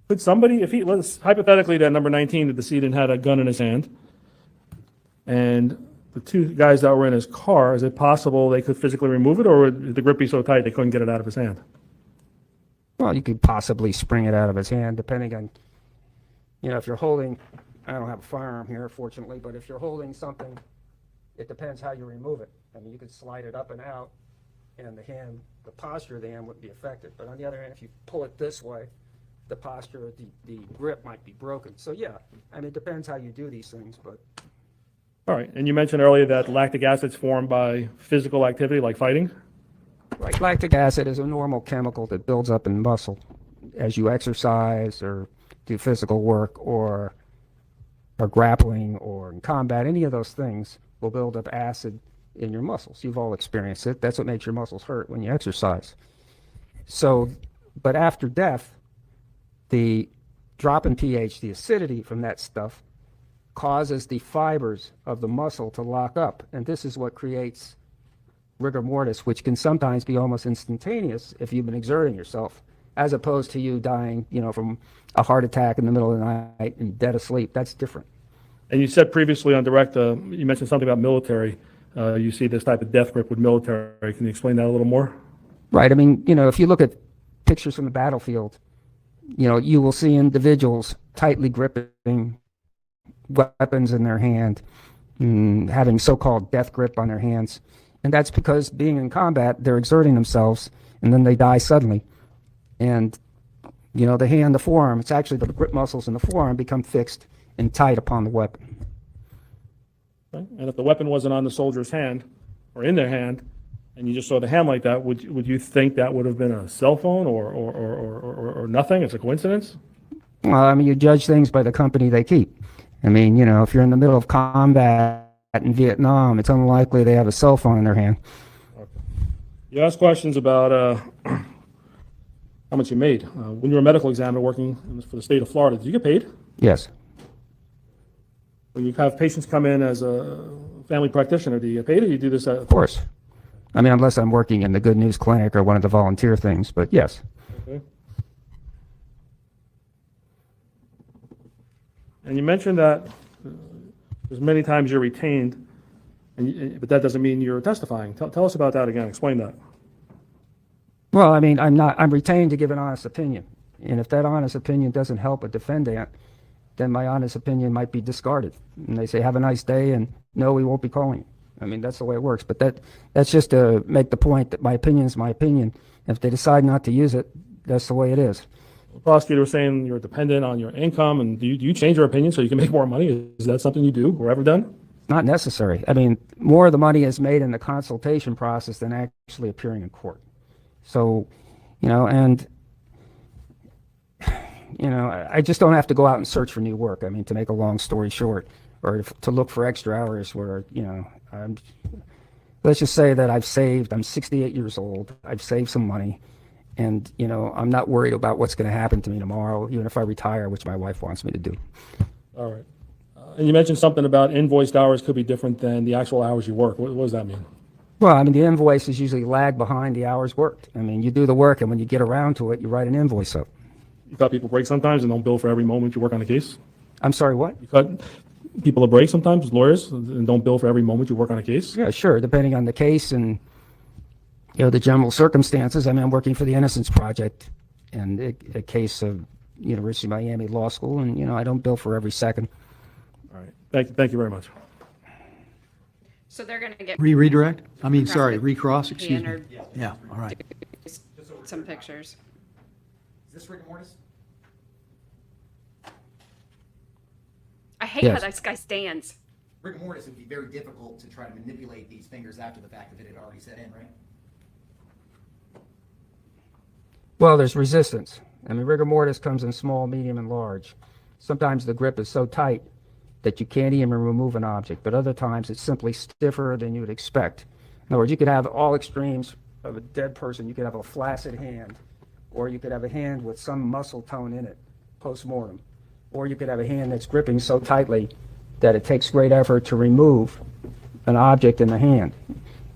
Could somebody, let's hypothetically that number 19, the decedent had a gun in his hand, and the two guys that were in his car, is it possible they could physically remove it, or would the grip be so tight they couldn't get it out of his hand? Well, you could possibly spring it out of his hand, depending on, if you're holding, I don't have a firearm here, fortunately, but if you're holding something, it depends how you remove it. I mean, you could slide it up and out, and the posture of the hand wouldn't be affected. But on the other hand, if you pull it this way, the posture of the grip might be broken. So yeah, I mean, it depends how you do these things, but. All right, and you mentioned earlier that lactic acid's formed by physical activity like fighting? Like lactic acid is a normal chemical that builds up in muscle as you exercise or do physical work or are grappling or in combat. Any of those things will build up acid in your muscles. You've all experienced it. That's what makes your muscles hurt when you exercise. So, but after death, the drop in pH, the acidity from that stuff, causes the fibers of the muscle to lock up. And this is what creates rigor mortis, which can sometimes be almost instantaneous if you've been exerting yourself, as opposed to you dying, from a heart attack in the middle of the night and dead asleep. That's different. And you said previously on direct, you mentioned something about military. You see this type of death grip with military. Can you explain that a little more? Right. I mean, if you look at pictures from the battlefield, you will see individuals tightly gripping weapons in their hand, having so-called death grip on their hands. And that's because being in combat, they're exerting themselves, and then they die suddenly. And, the hand, the forearm, it's actually the grip muscles in the forearm become fixed and tight upon the weapon. Okay. And if the weapon wasn't on the soldier's hand or in their hand, and you just saw the hand like that, would you think that would have been a cell phone or nothing? It's a coincidence? Well, I mean, you judge things by the company they keep. I mean, if you're in the middle of combat in Vietnam, it's unlikely they have a cell phone in their hand. Okay. You asked questions about how much you made. When you were a medical examiner working for the state of Florida, did you get paid? Yes. When you have patients come in as a family practitioner, do you get paid, or do you do this Of course. I mean, unless I'm working in the Good News Clinic or one of the volunteer things, but yes. Okay. And you mentioned that there's many times you're retained, but that doesn't mean you're testifying. Tell us about that again. Explain that. Well, I mean, I'm retained to give an honest opinion. And if that honest opinion doesn't help a defendant, then my honest opinion might be discarded. And they say, have a nice day, and no, we won't be calling you. I mean, that's the way it works. But that's just to make the point that my opinion is my opinion. If they decide not to use it, that's the way it is. The prosecutor was saying you're dependent on your income, and do you change your opinion so you can make more money? Is that something you do or ever done? Not necessary. I mean, more of the money is made in the consultation process than actually appearing in court. So, I just don't have to go out and search for new work. I mean, to make a long story short, or to look for extra hours where, let's just say that I'm 68 years old, I've saved some money, and, I'm not worried about what's going to happen to me tomorrow, even if I retire, which my wife wants me to do. All right. And you mentioned something about invoiced hours could be different than the actual hours you work. What does that mean? Well, I mean, the invoice is usually lag behind the hours worked. I mean, you do the work, and when you get around to it, you write an invoice up. You cut people a break sometimes and don't bill for every moment you work on a case? I'm sorry, what? You cut people a break sometimes, lawyers, and don't bill for every moment you work on a case? Yeah, sure, depending on the case and, the general circumstances. I mean, I'm working for the Innocence Project and a case of University of Miami Law School, and, I don't bill for every second. All right. Thank you very much. So they're going to get Redirect? I mean, sorry, recross, excuse me. or Yeah, all right. some pictures. Is this rigor mortis? I hate Yes. how this guy stands. Rigor mortis would be very difficult to try to manipulate these fingers after the fact if it had already set in, right? Well, there's resistance. I mean, rigor mortis comes in small, medium, and large. Sometimes the grip is so tight that you can't even remove an object, but other times it's simply stiffer than you would expect. In other words, you could have all extremes of a dead person. You could have a flaccid hand, or you could have a hand with some muscle tone in it, post-mortem, or you could have a hand that's gripping so tightly that it takes great effort to remove an object in the hand.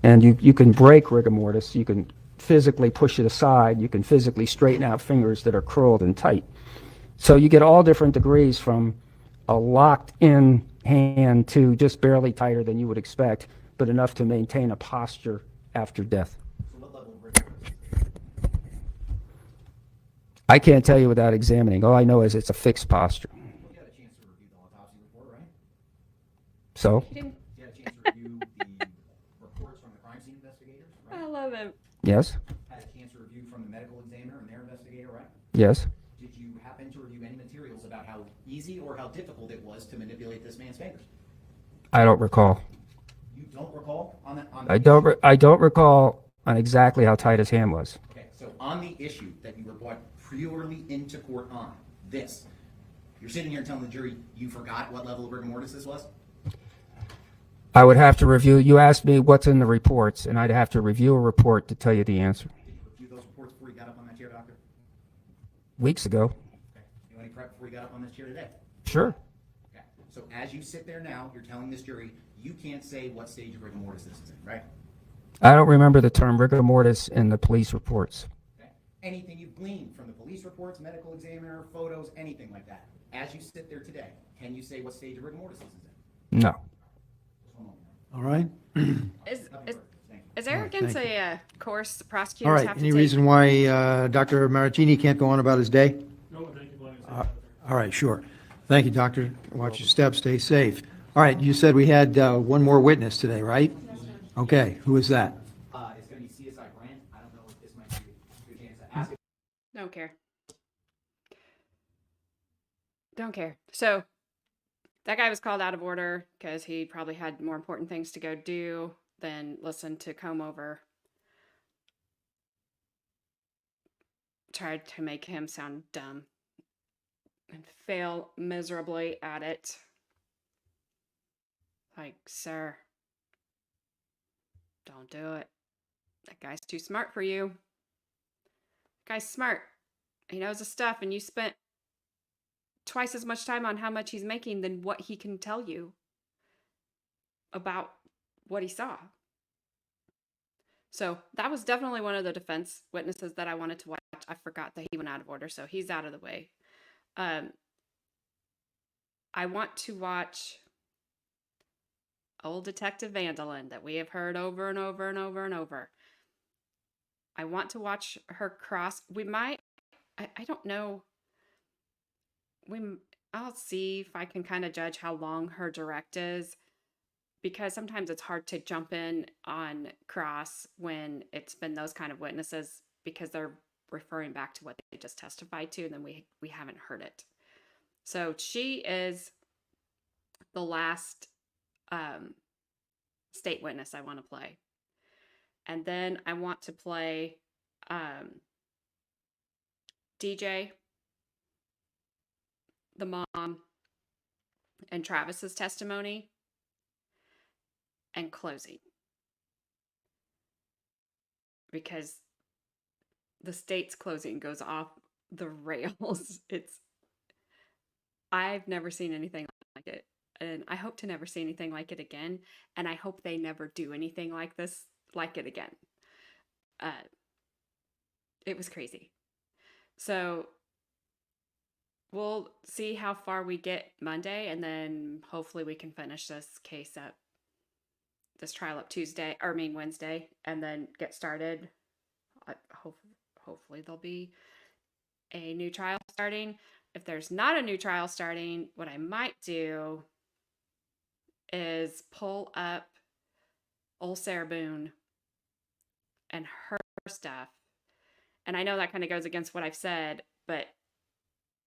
And you can break rigor mortis. You can physically push it aside. You can physically straighten out fingers that are curled and tight. So you get all different degrees from a locked in hand too, just barely tighter than you would expect, but enough to maintain a posture after death. So what level of rigor mortis? I can't tell you without examining. All I know is it's a fixed posture. You had a chance to review the autopsy report, right? So, He didn't. You had a chance to review the reports from the crime scene investigators, right? I love him. yes, Had a chance to review from the medical examiner and their investigator, right? yes. Did you happen to review any materials about how easy or how difficult it was to manipulate this man's fingers? I don't recall. You don't recall on that? I don't recall on exactly how tight his hand was. Okay, so on the issue that you were brought purely into court on, this, you're sitting here telling the jury you forgot what level of rigor mortis this was? I would have to review. You asked me what's in the reports, and I'd have to review a report to tell you the answer. Did you review those reports before you got up on that chair, doctor? Weeks ago. Okay. You any prep before you got up on this chair today? Sure. Okay. So as you sit there now, you're telling this jury you can't say what stage of rigor mortis this is in, right? I don't remember the term rigor mortis in the police reports. Okay. Anything you've gleaned from the police reports, medical examiner, photos, anything like that, as you sit there today, can you say what stage of rigor mortis this is in? No. Just one moment. All right? Is Nothing is, further. Thank you. is All right, arrogance thank a course the prosecutors All right, have to any take? reason why Dr. Maricini can't go on about his day? No, thank you for letting me say Uh, that. All right, sure. Thank you, doctor. Watch your steps, stay safe. All right, you said we had one more witness today, right? Okay, who is that? It's going to be CSI Brand. I don't know if this might be a good chance to ask. Don't care. Don't care. So that guy was called out of order because he probably had more important things to go do than listen to comb over. Tried to make him sound dumb and fail miserably at it. Like, sir, don't do it. That guy's too smart for you. That guy's smart. He knows his stuff, and you spent twice as much time on how much he's making than what he can tell you about what he saw. So that was definitely one of the defense witnesses that I wanted to watch. I forgot that he went out of order, so he's out of the way. I want to watch old Detective Vandelin that we have heard over and over and over and over. I want to watch her cross. We might, I don't know. I'll see if I can kind of judge how long her direct is, because sometimes it's hard to jump in on cross when it's been those kind of witnesses because they're referring back to what they just testified to, and then we haven't heard it. So she is the last state witness I want to play. And then I want to play DJ, the mom, and Travis's testimony, and closing. Because the state's closing goes off the rails. I've never seen anything like it. And I hope to never see anything like it again. And I hope they never do anything like it again. It was crazy. So we'll see how far we get Monday, and then hopefully we can finish this trial up Wednesday, and then get started. Hopefully there'll be a new trial starting. If there's not a new trial starting, what I might do is pull up old Sarah Boone and her stuff. And I know that kind of goes against what I've said, but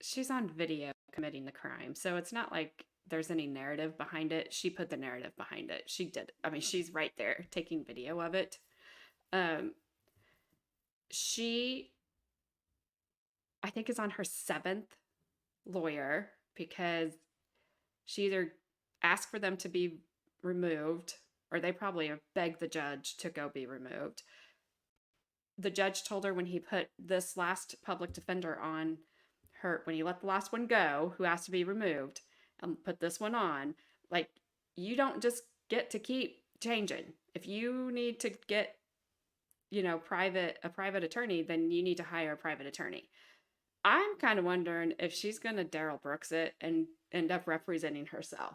she's on video committing the crime. So it's not like there's any narrative behind it. She put the narrative behind it. She did. I mean, she's right there taking video of it. She, I think, is on her 7th lawyer because she either asked for them to be removed, or they probably have begged the judge to go be removed. The judge told her when he put this last public defender on her, when he let the last one go, who has to be removed, and put this one on, like, you don't just get to keep changing. If you need to get, a private attorney, then you need to hire a private attorney. I'm kind of wondering if she's going to Daryl Brooks it and end up representing herself.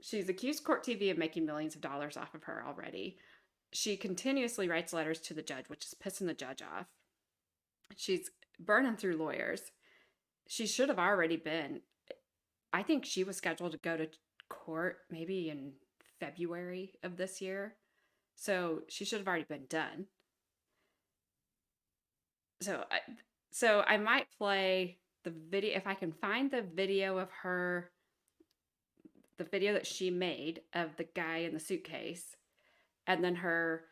She's accused Court TV of making millions of dollars off of her already. She continuously writes letters to the judge, which is pissing the judge off. She's burning through lawyers. She should have already been. I think she was scheduled to go to court maybe in February of this year. So she should have already been done. So I might play the video if I can find the video of her, the video that she made of the guy in the suitcase, and then her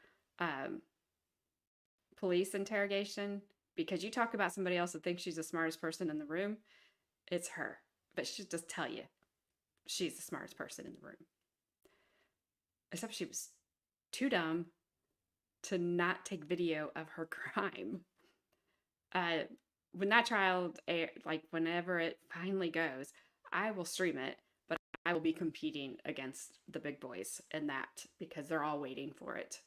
police interrogation. Because you talk about somebody else that thinks she's the smartest person in the room, it's her. But she'll just tell you she's the smartest person in the room. Except she was too dumb to not take video of her crime. When that trial, like whenever it finally goes, I will stream it, but I will be competing against the big boys in that because they're all waiting for it.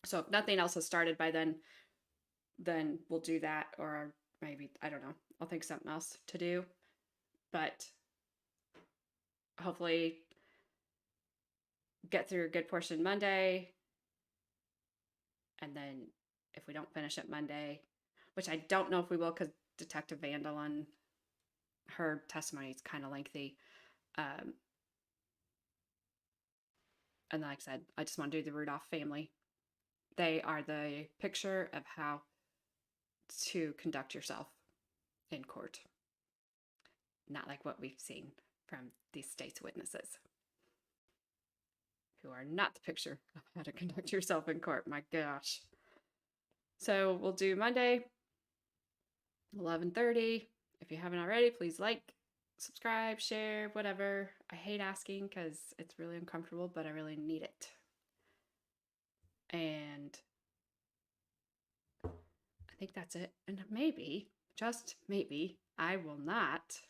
So if nothing else has started by then we'll do that, or maybe, I don't know, I'll think something else to do. But hopefully get through a good portion Monday. And then if we don't finish it Monday, which I don't know if we will because Detective Vandelin, her testimony is kind of lengthy. And like I said, I just want to do the Rudolph family. They are the picture of how to conduct yourself in court. Not like what we've seen from these state's witnesses, who are not the picture of how to conduct yourself in court. My gosh. So we'll do Monday, 11:30. If you haven't already, please like, subscribe, share, whatever. I hate asking because it's really uncomfortable, but I really need it. And I think that's it. And maybe, just maybe, I will not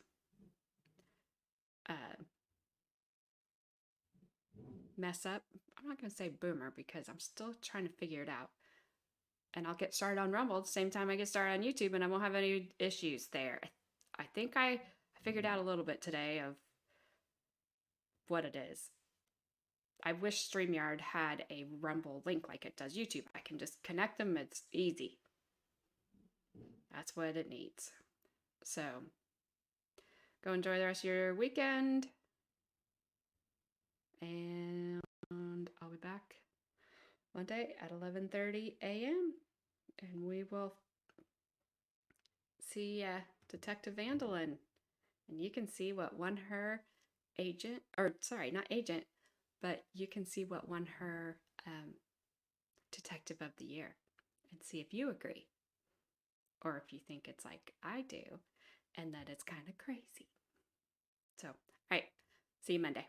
mess up. I'm not going to say boomer because I'm still trying to figure it out. And I'll get started on Rumble at the same time I get started on YouTube, and I won't have any issues there. I think I figured out a little bit today of what it is. I wish StreamYard had a Rumble link like it does YouTube. I can just connect them. It's easy. That's what it needs. So go enjoy the rest of your weekend. And I'll be back Monday at 11:30 a.m. And we will see Detective Vandelin. And you can see what won her agent, or sorry, not agent, but you can see what won her Detective of the Year. And see if you agree. Or if you think it's like I do, and that it's kind of crazy. So, all right. See you Monday.